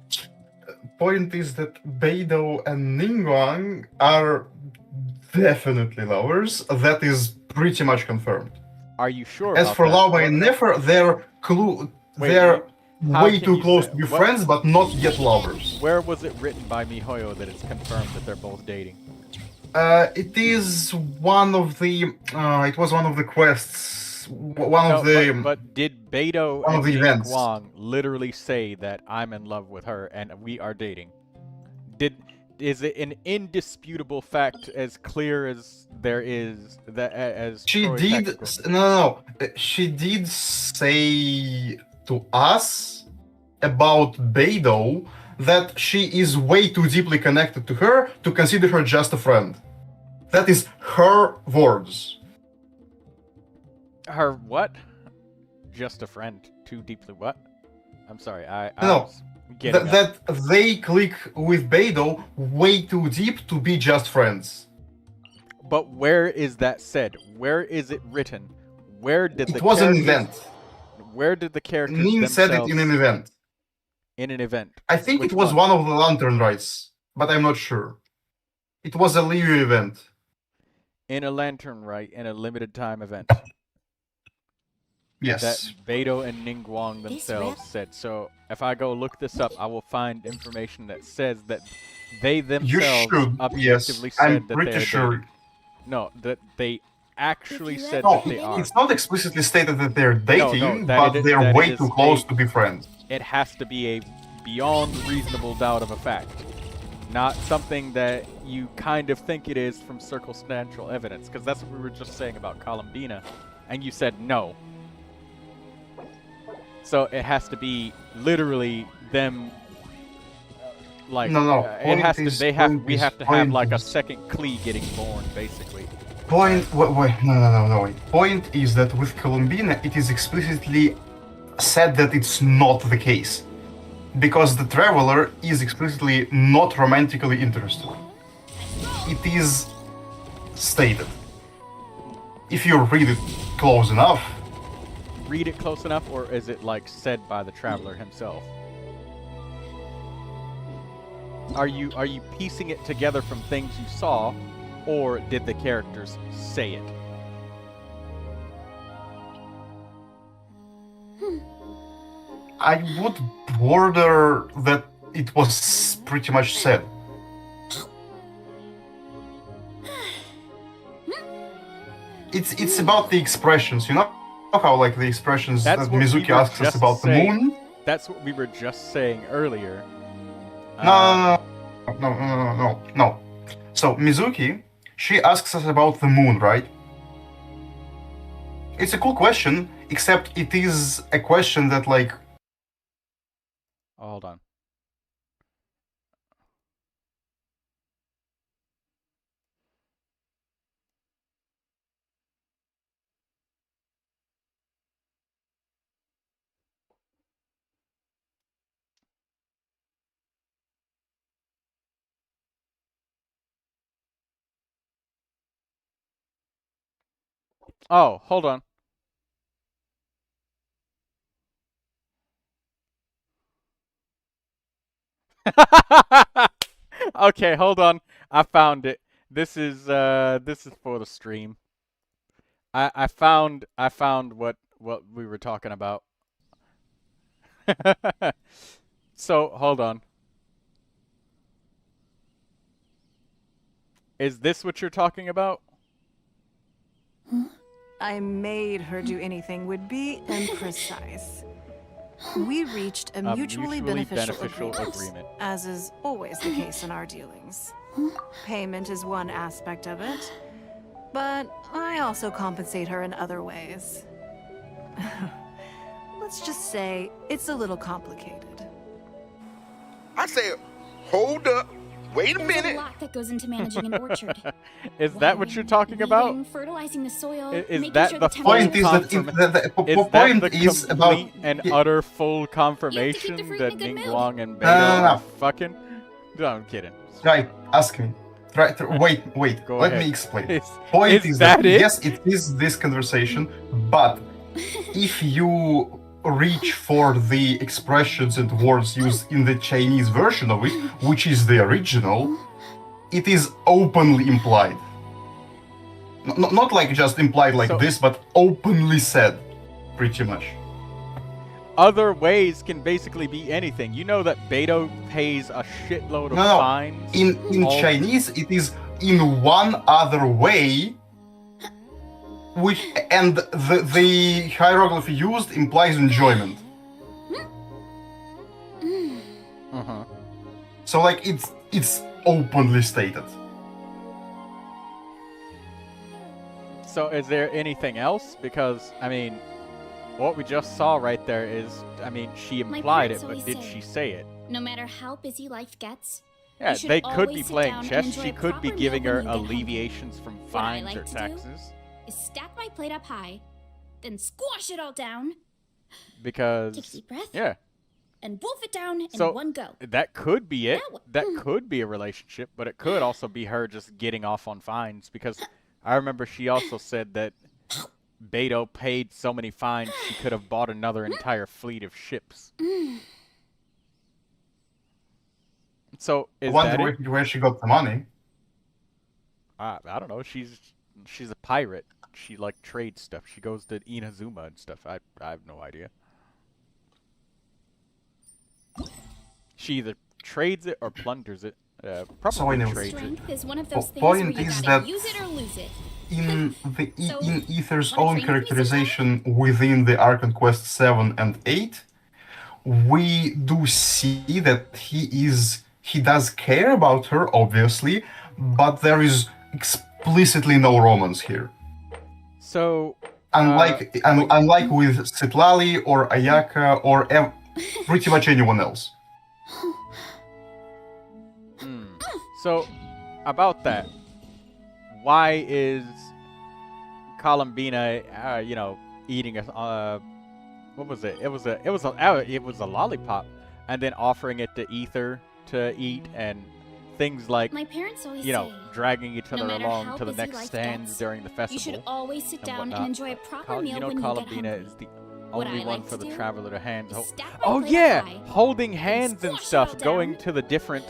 Point is that Beidou and Ningguang are definitely lovers. That is pretty much confirmed. Are you sure? As for Laoma and Nefer, they're way too close to be friends, but not yet lovers. Where was it written by MiHoYo that it's confirmed that they're both dating? It is one of the. It was one of the quests. But did Beidou and Ningguang literally say that I'm in love with her and we are dating? Is it an indisputable fact as clear as there is that as she did? No. She did say to us about Beidou that she is way too deeply connected to her to consider her just a friend. That is her words. Her what? Just a friend. Too deeply what? I'm sorry, I no. was getting that they click with Beidou way too deep to be just friends. But where is that said? Where is it written? Where did it was an event. Where did the characters Nin said it in an event. In an event. I think it was one of the Lantern Rites, but I'm not sure. It was a Liu event. In a Lantern Rite, in a limited time event. Yes. That Beidou and Ningguang themselves said. So if I go look this up, I will find information that says that they themselves objectively said that they are dating. No, that they actually said that they are. It's not explicitly stated that they're dating, but they're way too close to be friends. It has to be a beyond reasonable doubt of a fact. Not something that you kind of think it is from circumstantial evidence, because that's what we were just saying about Columbina, and you said no. So it has to be literally them. Like it has to. We have to have like a second Klee getting born, basically. Point. No. Point is that with Columbina, it is explicitly said that it's not the case, because the Traveler is explicitly not romantically interested. It is stated. If you read it close enough. Read it close enough, or is it like said by the Traveler himself? Are you piecing it together from things you saw, or did the characters say it? I would border that it was pretty much said. it's about the expressions. You know how like the expressions That's that what we Mizuki were asks us just about the saying. moon. That's what we were just saying earlier. No. So Mizuki, she asks us about the moon, right? It's a cool question, except it is a question that like. Oh, hold on. Oh, hold on. Okay, hold on. I found it. This is for the stream. I found what we were talking about. So, hold on. Is this what you're talking about? I made her do anything would be imprecise. We reached a mutually beneficial agreement, as is always the case in our dealings. Payment is one aspect of it, but I also compensate her in other ways. Let's just say it's a little complicated. I said, hold up. Wait a There's minute. a lot that goes into managing an orchard. Is that what you're talking about? Weeding, fertilizing the soil, Is making that sure the the Point is that Is point that the is about complete and utter full confirmation the fruit that in a good mood. Ningguang and No. Beidou are fucking? No, I'm kidding. Right, ask me. Wait. Go Let ahead. me explain. Is Point is that it? yes, it is this conversation, but if you reach for the expressions and words used in the Chinese version of it, which is the original, it is openly implied. Not like just implied like So- this, but openly said, pretty much. Other ways can basically be anything. You know that Beidou pays a shitload of No. fines. In all- Chinese, it is in one other way, which and the hieroglyphy used implies enjoyment. Uh-huh. So like it's openly stated. So is there anything else? Because, I mean, what we just saw right there is, I mean, she My implied it, parents but always did say, she say it? No matter how busy life gets, Yeah, you should they could be always sit playing down and chess. enjoy She a could be proper giving meal her when you get home. alleviations from What I fines like or to do taxes. is stack my plate up high, then squash it all down, Because, take a deep breath, yeah. and wolf it down in So, one go. that could be it. That That could be a relationship, but it could also be her just getting off on fines. Because I remember she also said that Beidou paid so many fines she could have bought another entire fleet of ships. So I is wonder that where she got the money. I don't know. She's a pirate. She like trades stuff. She goes to Inazuma and stuff. I have no idea. She either trades it or plunders it. Probably anyway. trades it. Strength is one of those things Point where you is gotta that use it or lose it. In So, Ether's wanna own train with me characterization within the Archon Quest 7 and 8, we do see that he does care about her, obviously, but there is explicitly no romance here. So Unlike with Citlali or Ayaka or pretty much anyone else. So about that, why is Columbina, eating a what was it? It was a lollipop, and then offering it to Ether to eat, and things like My parents always say, dragging each no other matter along how to the busy next life stands gets, during the festival. you should always sit down whatnot. and enjoy a proper meal when you get Columbina hungry. is the What only I one like for to the do traveler to hands. is stack my Oh plate up yeah, high, holding hands and squash it stuff, all going down, to the different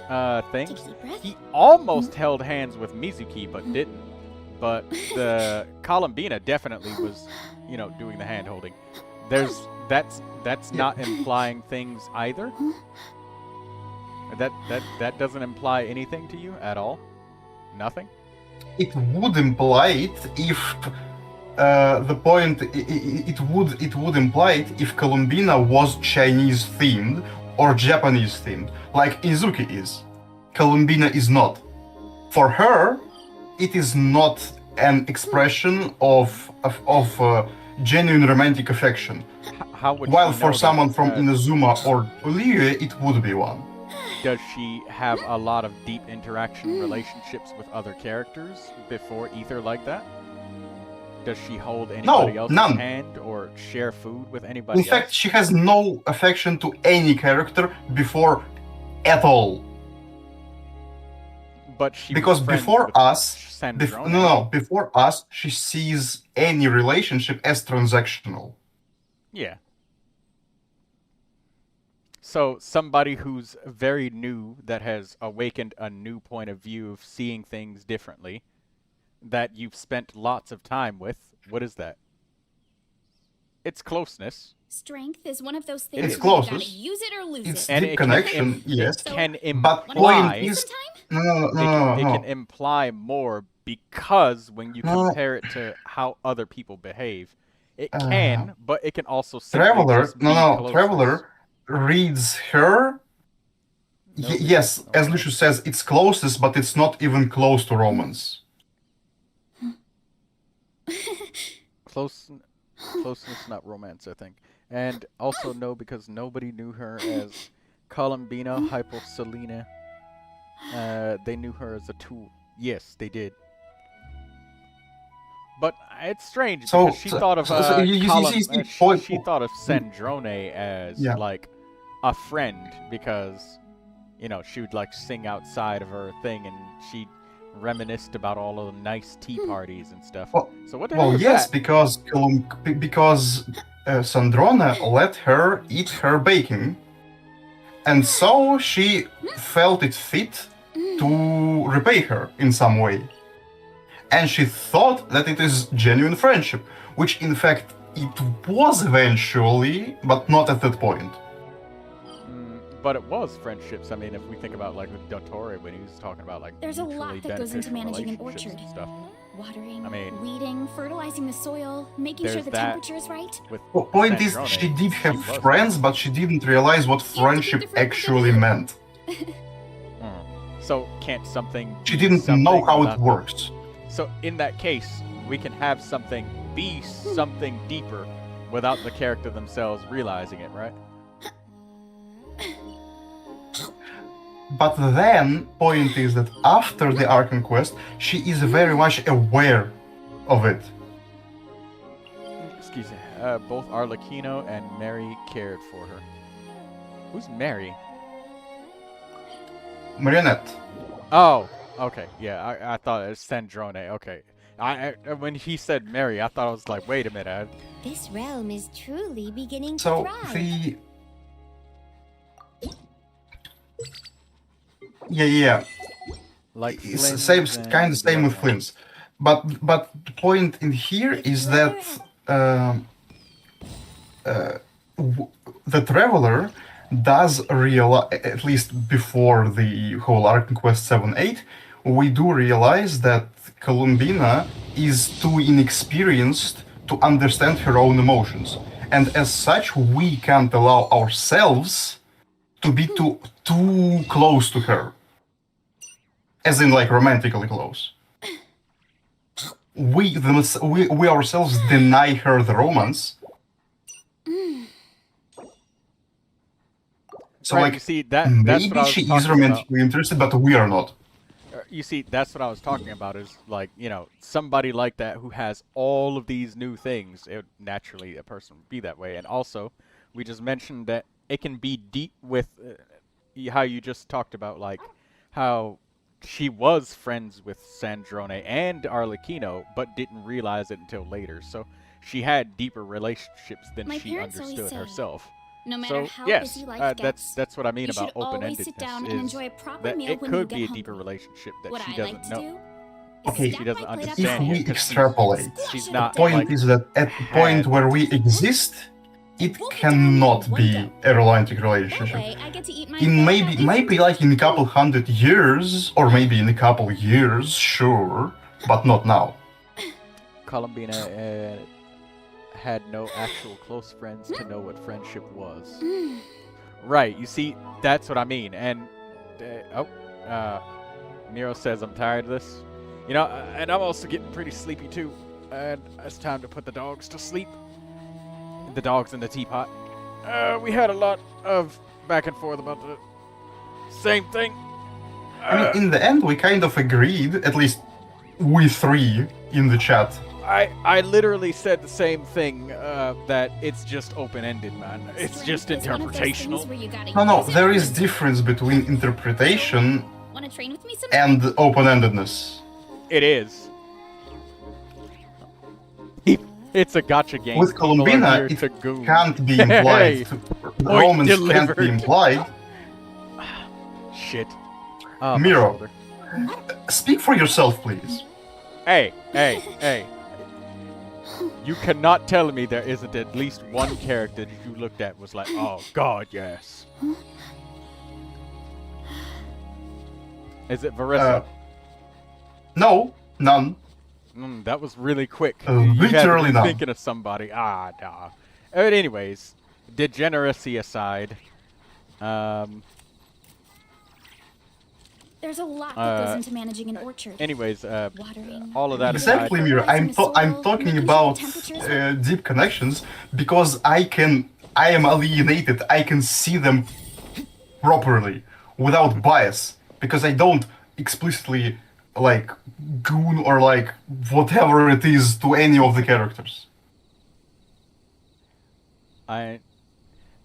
things. take a deep breath, He almost held hands with Mizuki, but didn't. But the Columbina definitely was, doing the hand holding. That's not implying things either. That doesn't imply anything to you at all. Nothing. It would imply it if the point it would imply it if Columbina was Chinese themed or Japanese themed, like Izuki is. Columbina is not. For her, it is not an expression of genuine romantic affection. How would While she for know someone that? from Inazuma or Liyue, it would be one. Does she have a lot of deep interaction relationships with other characters before Ether like that? Does she hold anybody else's none. hand or share food with anybody In fact, else? she has no affection to any character before at all. But she because was friends before with us, Sandrone. before us, she sees any relationship as transactional. Yeah. So somebody who's very new, that has awakened a new point of view of seeing things differently, that you've spent lots of time with, what is that? It's closeness. Strength is one of those things It's where you gotta closest. use it or lose It's it. deep connection, yes. Can But imply. point is, no. It can imply more because when you compare it to how other people behave, it can, but it can also simply just be closeness. Traveler reads her. Yes, as Lucius says, it's closest, but it's not even close to romance. Closeness, not romance, I think. And also no, because nobody knew her as Columbina Hyposelina. They knew her as a tool. Yes, they did. But it's strange because she thought of she thought of Sandrone as like a friend because, you know, she would like sing outside of her thing and she reminisced about all of the nice tea parties and stuff. So what the hell is that? because Sandrone let her eat her baking, and so she felt it fit to repay her in some way. And she thought that it is genuine friendship, which in fact it was eventually, but not at that point. But it was friendships. I mean, if we think about like with Dottore when he was talking about like there's a lot that goes into managing an orchard. Stuff. Watering, I mean, weeding, fertilizing the soil, making sure the temperature is right. Point is, she did have friends, but she didn't realize what friendship actually meant. So can't something? She didn't know how it works. So in that case, we can have something be something deeper without the character themselves realizing it, right? But then, point is that after the Archon quest, she is very much aware of it. Excuse me. Both Arlecchino and Mary cared for her. Who's Mary? Marionette. Oh, okay. Yeah, I thought it was Sandrone. Okay. When he said Mary, I thought I was like, wait a minute. This realm is truly beginning to So thrive. Yeah. Like it's the same, kind of same with Flynn's. But the point in here is that the Traveler does realize, at least before the whole Archon Quest 7-8, we do realize that Columbina is too inexperienced to understand her own emotions. And as such, we can't allow ourselves to be too close to her. As in, like, romantically close. We ourselves deny her the romance. So, right, like, you see, that's maybe what I was she is talking romantically interested, but we are not. You see, that's what I was talking about, is like, you know, somebody like that who has all of these new things, it would naturally, a person would be that way. And also, we just mentioned that it can be deep with how you just talked about, like, how she was friends with Sandrone and Arlecchino, but didn't realize it until later. So she had deeper relationships than she understood herself. No matter so how yes, busy life gets, that's what I mean you about should always open-endedness. sit down and enjoy a proper that meal it when could you be get a deeper hungry. relationship that What she I doesn't like to know. do Okay, She doesn't if understand we yet, 'cause extrapolate, she's the not point like is that at the point where we exist, it cannot be a romantic relationship. I get to eat my In maybe like in a couple hundred years, or maybe in a couple years, sure, but not now. Columbina had no actual close friends to know what friendship was. Right, you see, that's what I mean. And, Nero says I'm tired of this. You know, and I'm also getting pretty sleepy too. And it's time to put the dogs to sleep. The dogs in the teapot. We had a lot of back and forth about the same thing. I mean, in the end, we kind of agreed, at least we three in the chat. I literally said the same thing, that it's just open-ended, man. It's just interpretational. No, there is difference between interpretation Wanna train with me and open-endedness. It is. It's a gotcha game. With Columbina, it can't be implied. Romance can't be implied. Shit. Miro, speak for yourself, please. Hey. You cannot tell me there isn't at least one character that you looked at was like, oh god, yes. Is it Varissa? No, none. That was really quick. Literally none. Thinking of somebody. Nah. But anyways, degeneracy aside, there's a lot that goes into managing an orchard. Anyways, Watering, all of that exactly, Mira. I'm talking about deep connections because I am alienated. I can see them properly without bias because I don't explicitly like goon or like whatever it is to any of the characters.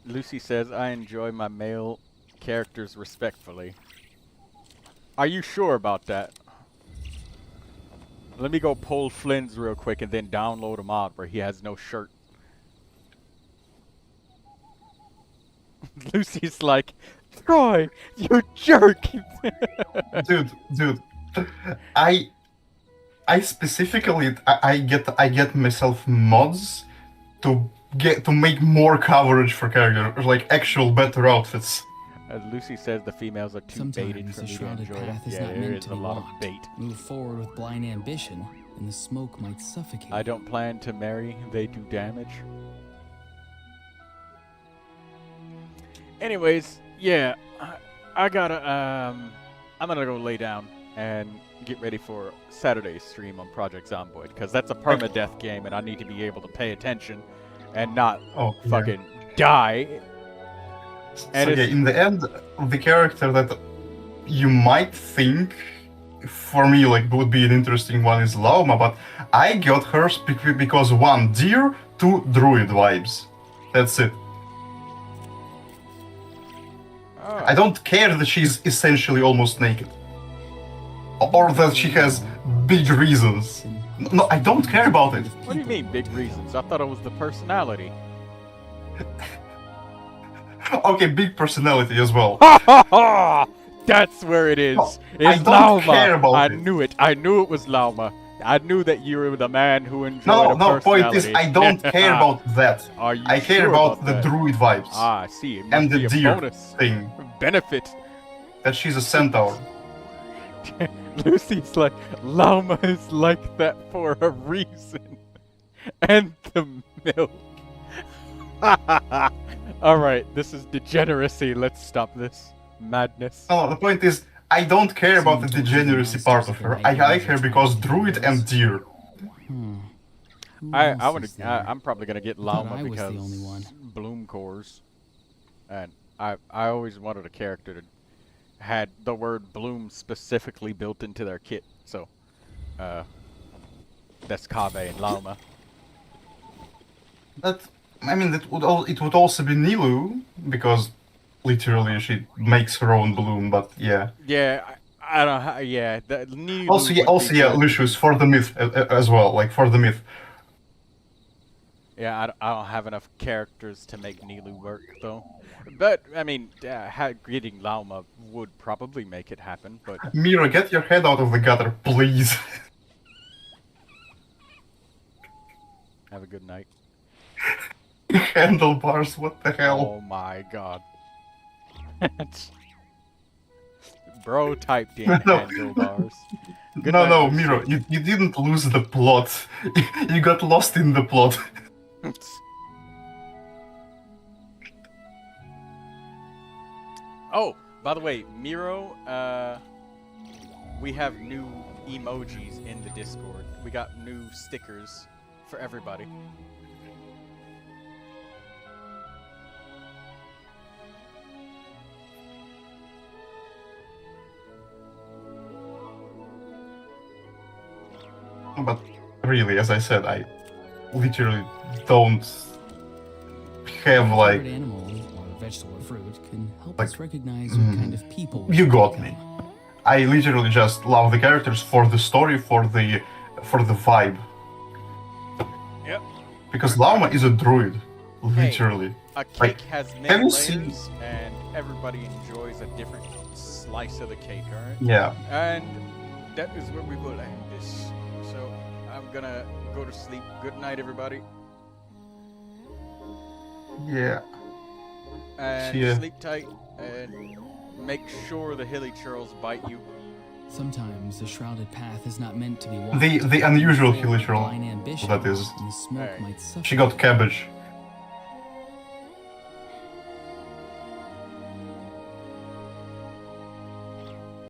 Lucy says I enjoy my male characters respectfully. Are you sure about that? Let me go pull Flynn's real quick and then download a mod where he has no shirt. Lucy's like, Troy, you jerk! dude, I specifically I get myself mods to make more coverage for characters, like actual better outfits. Lucy says the females are too baited for me to enjoy it. Yeah, there is a lot of bait. Move forward with blind ambition, and the smoke might suffocate. I don't plan to marry. They do damage. Anyways, yeah, I gotta I'm gonna go lay down and get ready for Saturday's stream on Project Zomboid because that's a permadeath game, and I need to be able to pay attention and not fucking die. And so yeah, in the end, the character that you might think, for me, like would be an interesting one is Lauma, but I got her because 1, deer, 2, druid vibes. That's it. Oh. I don't care that she's essentially almost naked. Or that she has big reasons. No, I don't care about it. What do you mean, big reasons? I thought it was the personality. Okay, big personality as well. That's where it is. It's I don't Lauma. care about I it. knew it. I knew it was Lauma. I knew that you were the man who enjoyed No, a personality. point is, I don't care about that. Are you I care sure about the that? druid vibes. Ah, I see. It must And the be a deer bonus thing. benefit. That she's a centaur. Lucy's like, Lauma is like that for a reason. And the milk. Alright, this is degeneracy. Let's stop this madness. No, the point is, I don't care about the degeneracy part of her. I like her because druid and deer. I'm probably gonna get Lauma I was because the only one. bloom cores. And I always wanted a character that had the word bloom specifically built into their kit. So that's Kave and Lauma. It would also be Nilu, because literally she makes her own bloom, but yeah. Yeah, I don't. Yeah, Lucius for the myth as well, like for the myth. Yeah, I don't have enough characters to make Nilu work though. But I mean, getting Lauma would probably make it happen. But Mira, get your head out of the gutter, please. have a good night. Handlebars, what the hell? Oh my god. Bro typed in handlebars. Good No, night, no, Miss Miro, Sage. you didn't lose the plot. You got lost in the plot. Oh, by the way, Miro, we have new emojis in the Discord. We got new stickers for everybody. But really, as I said, I literally don't have like. Favorite animal or vegetable or fruit can help Like, us recognize what kind of people we You should got become. me. I literally just love the characters for the story, for the vibe. Yep. Because Lauma is a druid, literally. A cake Like, has many have you layers, seen- and everybody enjoys a different slice of the cake, alright? Yeah. And that is where we will end this. So, I'm gonna go to sleep. Good night, everybody. Yeah. And See ya. sleep tight, and make sure the hilly churls bite you. Sometimes the shrouded path is not meant to be walked. The unusual Full of hilly troll, blind ambition, that is. and the smoke might She suffocate. got cabbage.